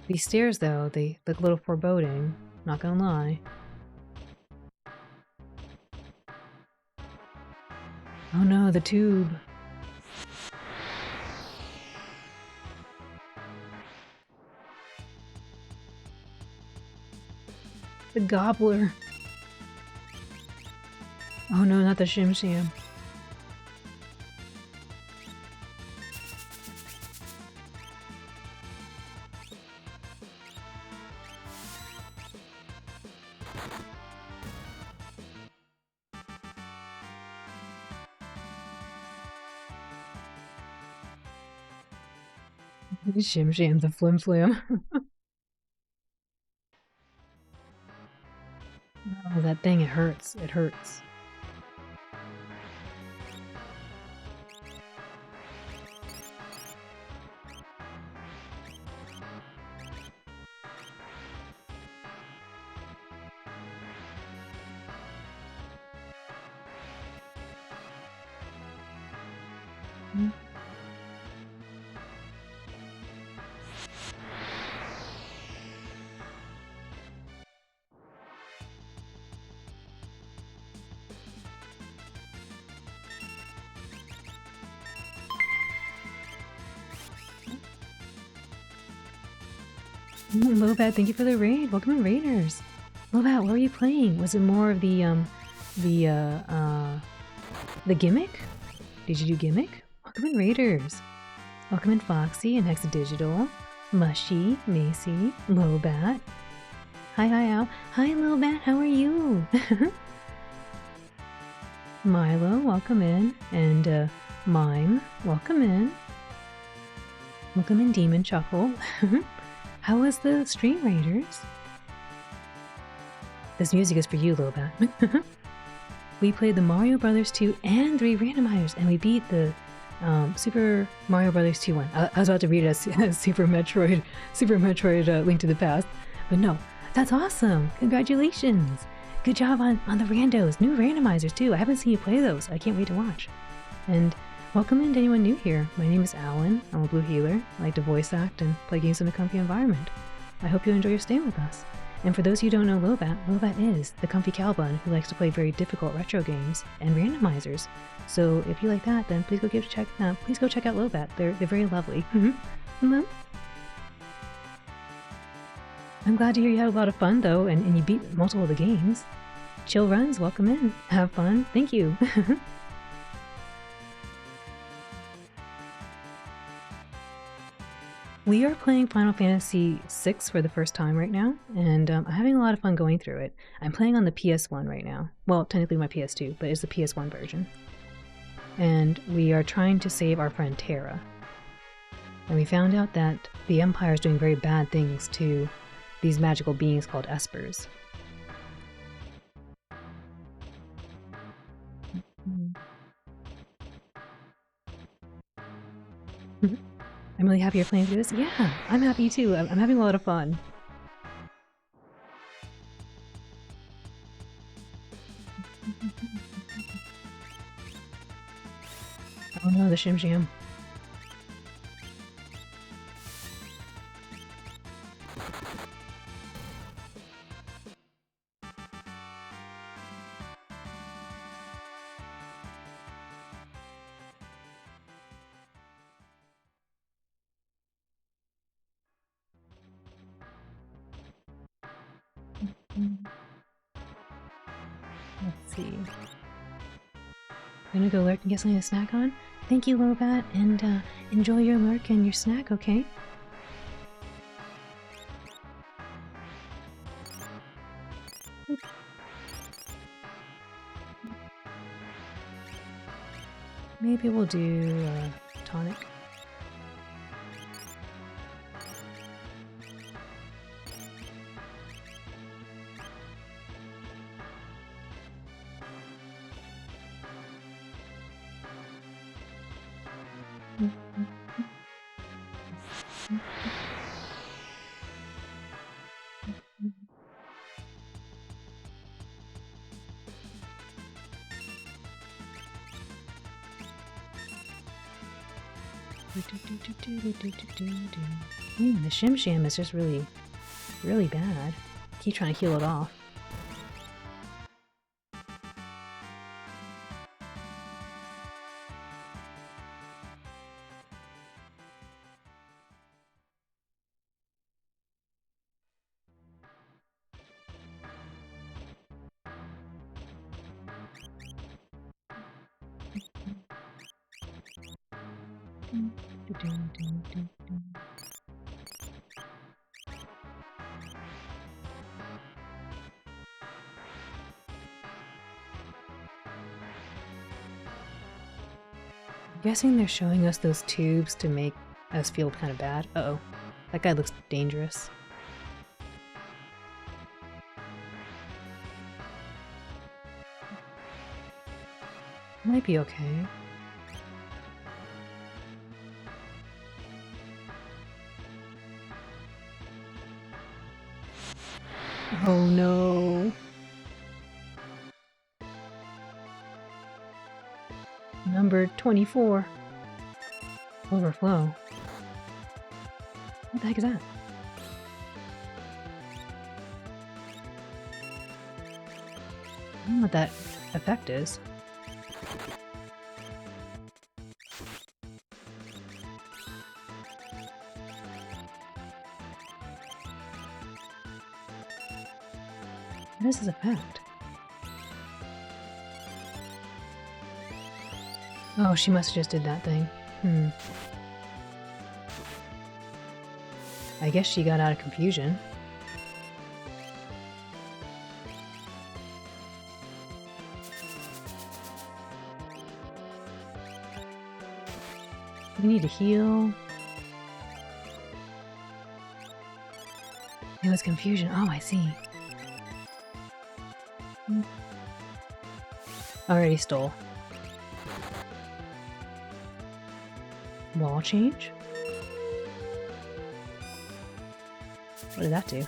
These stairs, though, they look a little foreboding. Not gonna lie. Oh no, the tube. The gobbler. Oh no, not the Shim Sham. Shim Sham, the Flim Flam. Oh, that thing, it hurts. It hurts. Lobat, thank you for the raid. Welcome in, Raiders. Lobat, what were you playing? Was it more of the gimmick? Did you do gimmick? Welcome in, Raiders. Welcome in, Foxy and Hexadigital, Mushy, Macy, Lobat. Hi, Al. Hi, Lil Bat, how are you? Milo, welcome in. And, Mime, welcome in. Welcome in, Demon Chuckle. How was the stream, Raiders? This music is for you, Lil Bat. We played the Mario Brothers 2 and 3 randomizers, and we beat the Super Mario Brothers 2 one. I was about to read it as Super Metroid Link to the Past, but no, that's awesome! Congratulations! Good job on the randos, new randomizers too. I haven't seen you play those. I can't wait to watch. And welcome in to anyone new here. My name is Alan. I'm a blue healer. I like to voice act and play games in a comfy environment. I hope you enjoy your stay with us. And for those of you who don't know Lobat is the comfy cowbun who likes to play very difficult retro games and randomizers. So if you like that, then please go check out Lobat. They're very lovely. Hello. I'm glad to hear you had a lot of fun though, and you beat multiple of the games. Chill Runs, welcome in. Have fun. Thank you. We are playing Final Fantasy VI for the first time right now, and I'm having a lot of fun going through it. I'm playing on the PS1 right now. Well, technically my PS2, but it's the PS1 version. And we are trying to save our friend Terra. And we found out that the Empire is doing very bad things to these magical beings called Espers. I'm really happy you're playing through this. Yeah, I'm happy too. I'm having a lot of fun. Oh no, the Shim Sham. Let's see. I'm gonna go lurk and get something to snack on. Thank you, Lobat, and enjoy your lurk and your snack, okay? Maybe we'll do tonic. The Shim Sham is just really bad. Keep trying to heal it off. I'm guessing they're showing us those tubes to make us feel kind of bad. Uh-oh. That guy looks dangerous. Might be okay. Oh no. Number 24. Overflow. What the heck is that? I don't know what that effect is. What is his effect? Oh, she must have just did that thing. I guess she got out of confusion. We need to heal. It was confusion. Oh, I see. Already stole. Wall change? What did that do?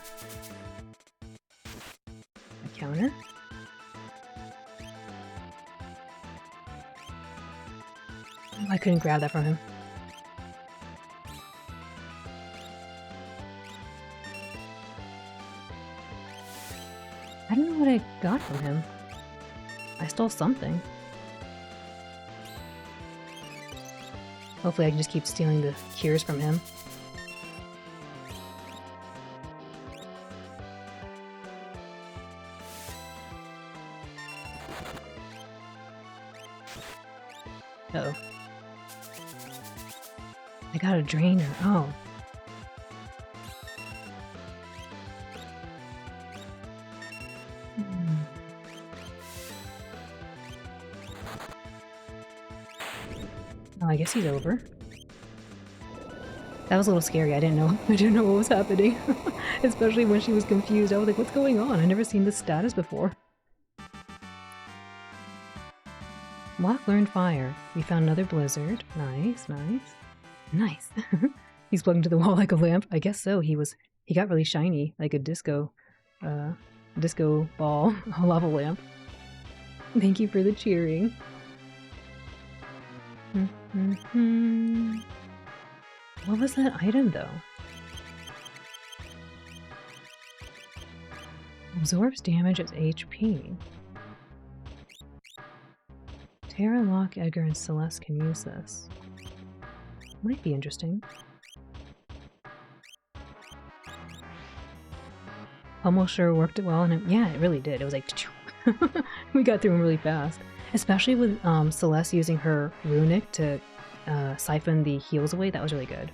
A counter? Oh, I couldn't grab that from him. I don't know what I got from him. I stole something. Hopefully I can just keep stealing the cures from him. Uh-oh. I got a drainer. Oh. Oh, I guess he's over. That was a little scary. I didn't know. I didn't know what was happening. Especially when she was confused. I was like, what's going on? I've never seen this status before. Locke learned fire. We found another blizzard. Nice, nice. Nice. He's plugged into the wall like a lamp. I guess so. He got really shiny, like a disco ball, a lava lamp. Thank you for the cheering. What was that item, though? Absorbs damage as HP. Tara, Locke, Edgar, and Celeste can use this. Might be interesting. Almost sure worked it well, and yeah, it really did. It was like we got through them really fast. Especially with Celeste using her runic to siphon the heals away. That was really good.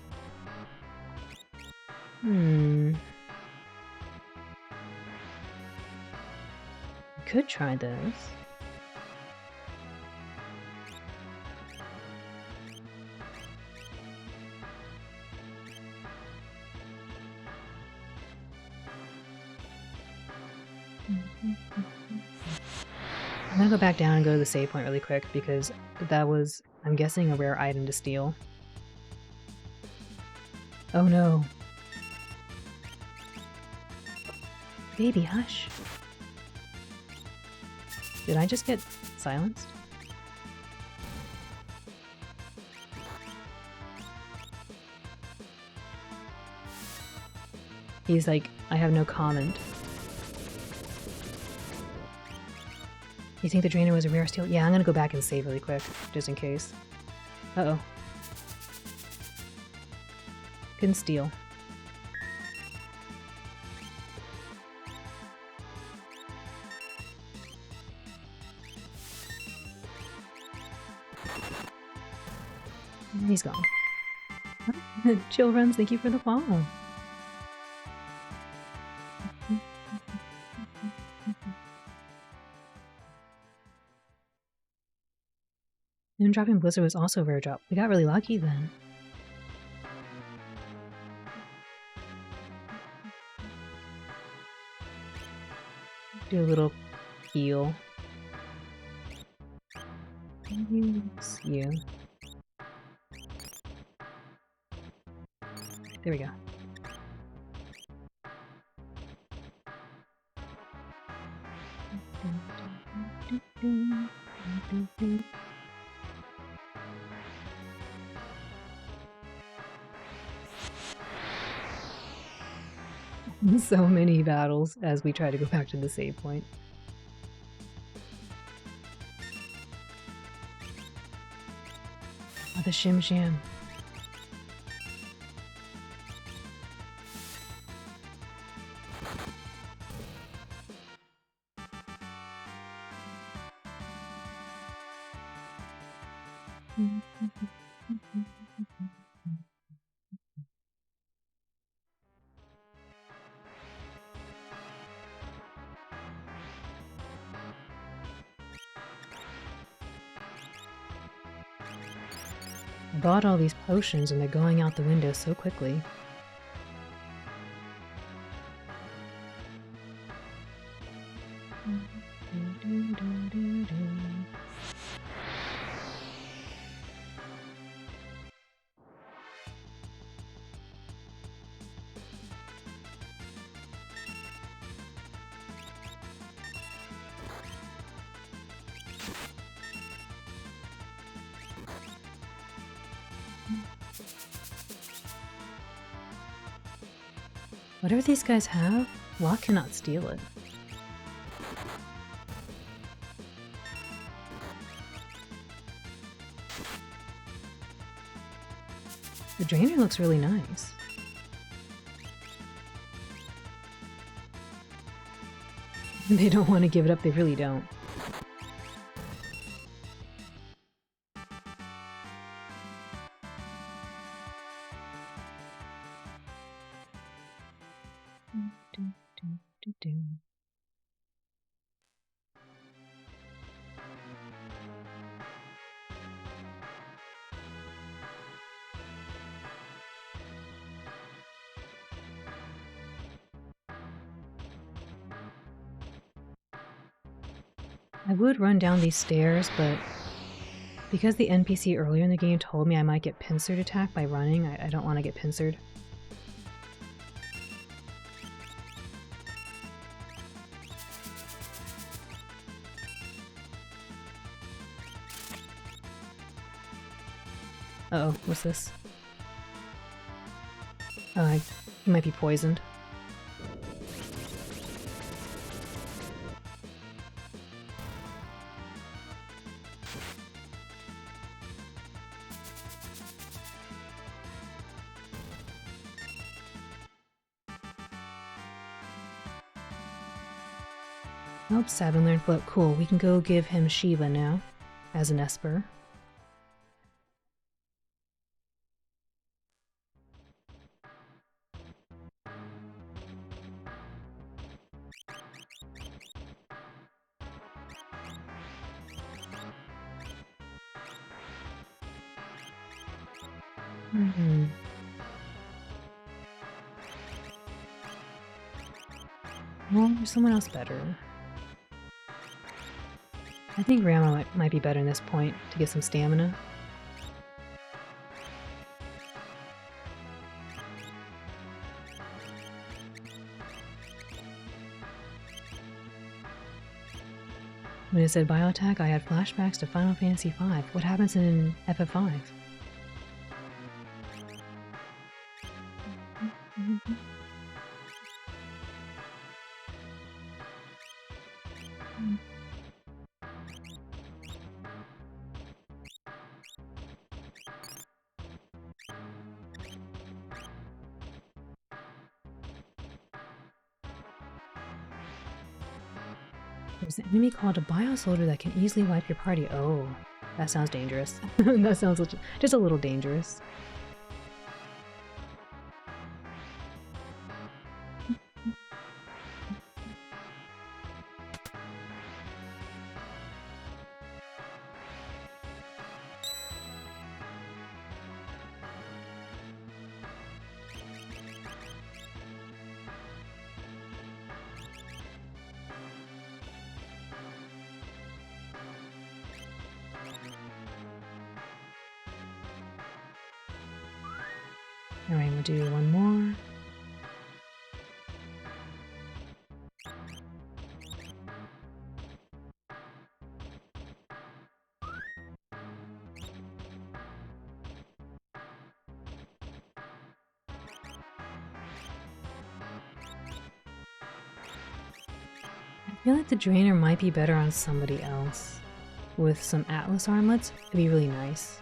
Could try this. I'm gonna go back down and go to the save point really quick because that was, I'm guessing, a rare item to steal. Oh no. Baby, hush. Did I just get silenced? He's like, I have no comment. You think the drainer was a rare steal? Yeah, I'm gonna go back and save really quick, just in case. Uh-oh. Couldn't steal. He's gone. Chill Runs, thank you for the follow. And dropping Blizzard was also a rare drop. We got really lucky then. Do a little heal. Use you. There we go. So many battles as we try to go back to the save point. Oh, the Shim Sham. I bought all these potions and they're going out the window so quickly. Whatever these guys have, Locke cannot steal it. The Drainer looks really nice. They don't want to give it up, they really don't. I would run down these stairs, but because the NPC earlier in the game told me I might get pincered attacked by running, I don't want to get pincered. Uh-oh, what's this? He might be poisoned. Oh, Sabin learned float. Cool, we can go give him Shiva now, as an Esper. Well, there's someone else better. I think Rama might be better in this point to get some stamina. When it said Bioattack, I had flashbacks to Final Fantasy V. What happens in FF5? There's an enemy called a Biosoldier that can easily wipe your party. Oh, that sounds dangerous. That sounds just a little dangerous. Alright, we'll do one more. I feel like the Drainer might be better on somebody else. With some Atlas armlets, it'd be really nice.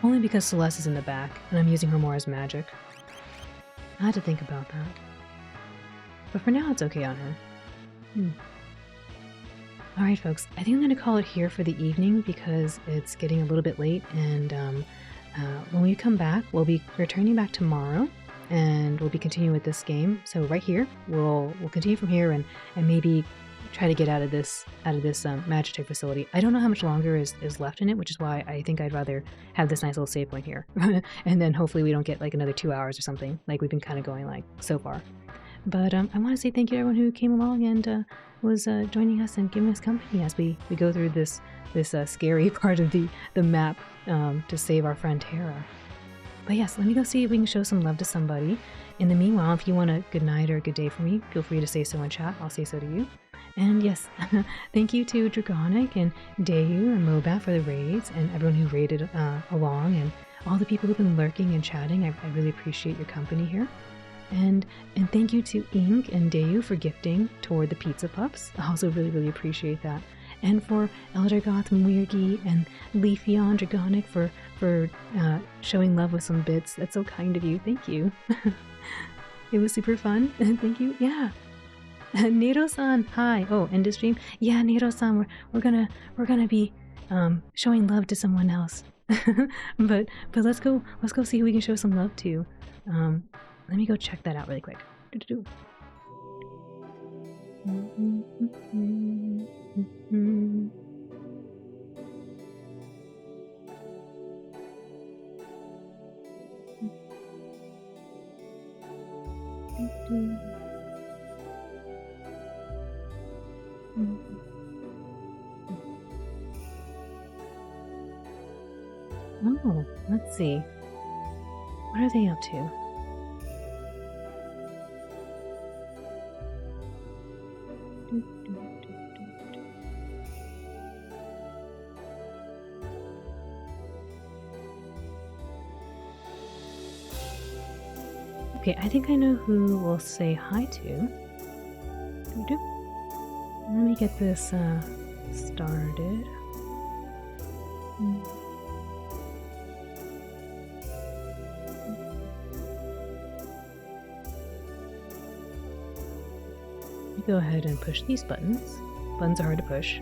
Only because Celeste is in the back, and I'm using her more as magic. I had to think about that. But for now, it's okay on her. Alright folks, I think I'm going to call it here for the evening because it's getting a little bit late, and when we come back, we'll be returning back tomorrow, and we'll be continuing with this game. So right here, we'll continue from here and maybe try to get out of this Magitek facility. I don't know how much longer is left in it, which is why I think I'd rather have this nice little save point here. And then hopefully we don't get like another 2 hours or something, like we've been kind of going like so far. But I want to say thank you to everyone who came along and was joining us and giving us company as we go through this scary part of the map to save our friend Terra. But yes, let me go see if we can show some love to somebody. In the meanwhile, if you want a good night or a good day from me, feel free to say so in chat. I'll say so to you. And yes, thank you to Dragonic and Dayu and Mobat for the raids and everyone who raided along and all the people who've been lurking and chatting. I really appreciate your company here. And thank you to Ink and Dayu for gifting toward the Pizza Pups. I also really appreciate that. And for Eldergoth, Muirgi, and Leafeon Dragonic for showing love with some bits. That's so kind of you. Thank you. It was super fun. Thank you. Yeah. Nero-san, hi. Oh, end of stream. Yeah, Nero-san, we're gonna be showing love to someone else. but let's go see who we can show some love to. Let me go check that out really quick. Oh, let's see. What are they up to? Okay, I think I know who we'll say hi to. Let me get this started. Go ahead and push these buttons. Buttons are hard to push.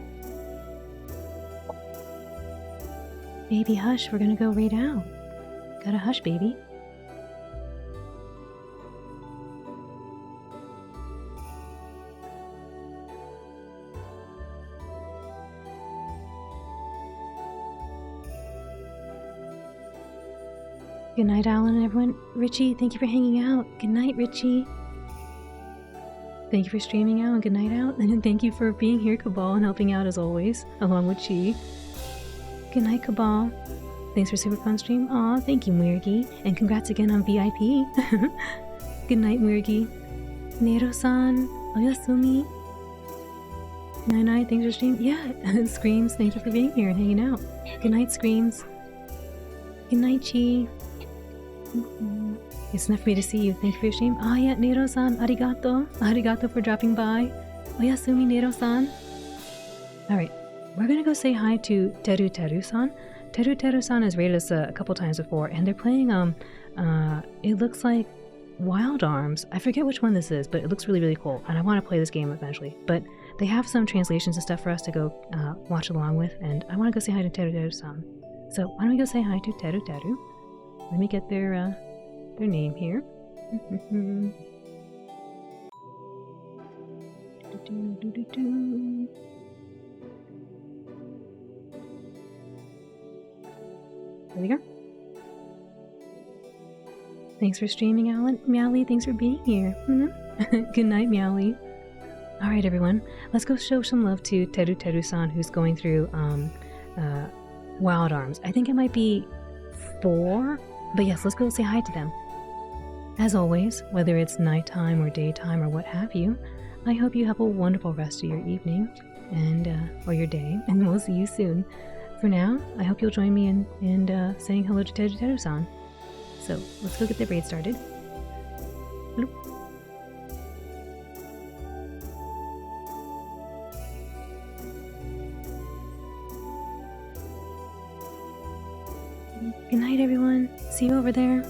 Baby, hush, we're gonna go raid out. Gotta hush, baby. Good night, Alan and everyone. Richie, thank you for hanging out. Good night, Richie. Thank you for streaming out and good night out. And thank you for being here, Cabal, and helping out as always, along with Chi. Good night, Cabal. Thanks for super fun stream. Aw, thank you, Muirgi. And congrats again on VIP. Good night, Muirgi. Nero-san, oyasumi. Night, thanks for streaming. Yeah, Screams, thank you for being here and hanging out. Good night, Screams. Good night, Chi. It's enough for me to see you. Thank you for your stream. Ah, yeah, Nero-san, arigato. Arigato for dropping by. Oyasumi, Nero-san. Alright, we're gonna go say hi to Teru-san. Teru-san has raided us a couple times before, and they're playing, it looks like Wild Arms. I forget which one this is, but it looks really cool, and I want to play this game eventually. But they have some translations and stuff for us to go watch along with, and I want to go say hi to Teru-san. So why don't we go say hi to Teru? Let me get their name here. There we go. Thanks for streaming, Alan. Meowly, thanks for being here. Good night, Meowly. Alright, everyone. Let's go show some love to Teru-san, who's going through Wild Arms. I think it might be 4, but yes, let's go say hi to them. As always, whether it's nighttime or daytime or what have you, I hope you have a wonderful rest of your evening and or your day, and we'll see you soon. For now, I hope you'll join me in saying hello to Teru-san. So let's go get the raid started. Bloop. Good night, everyone. See you over there.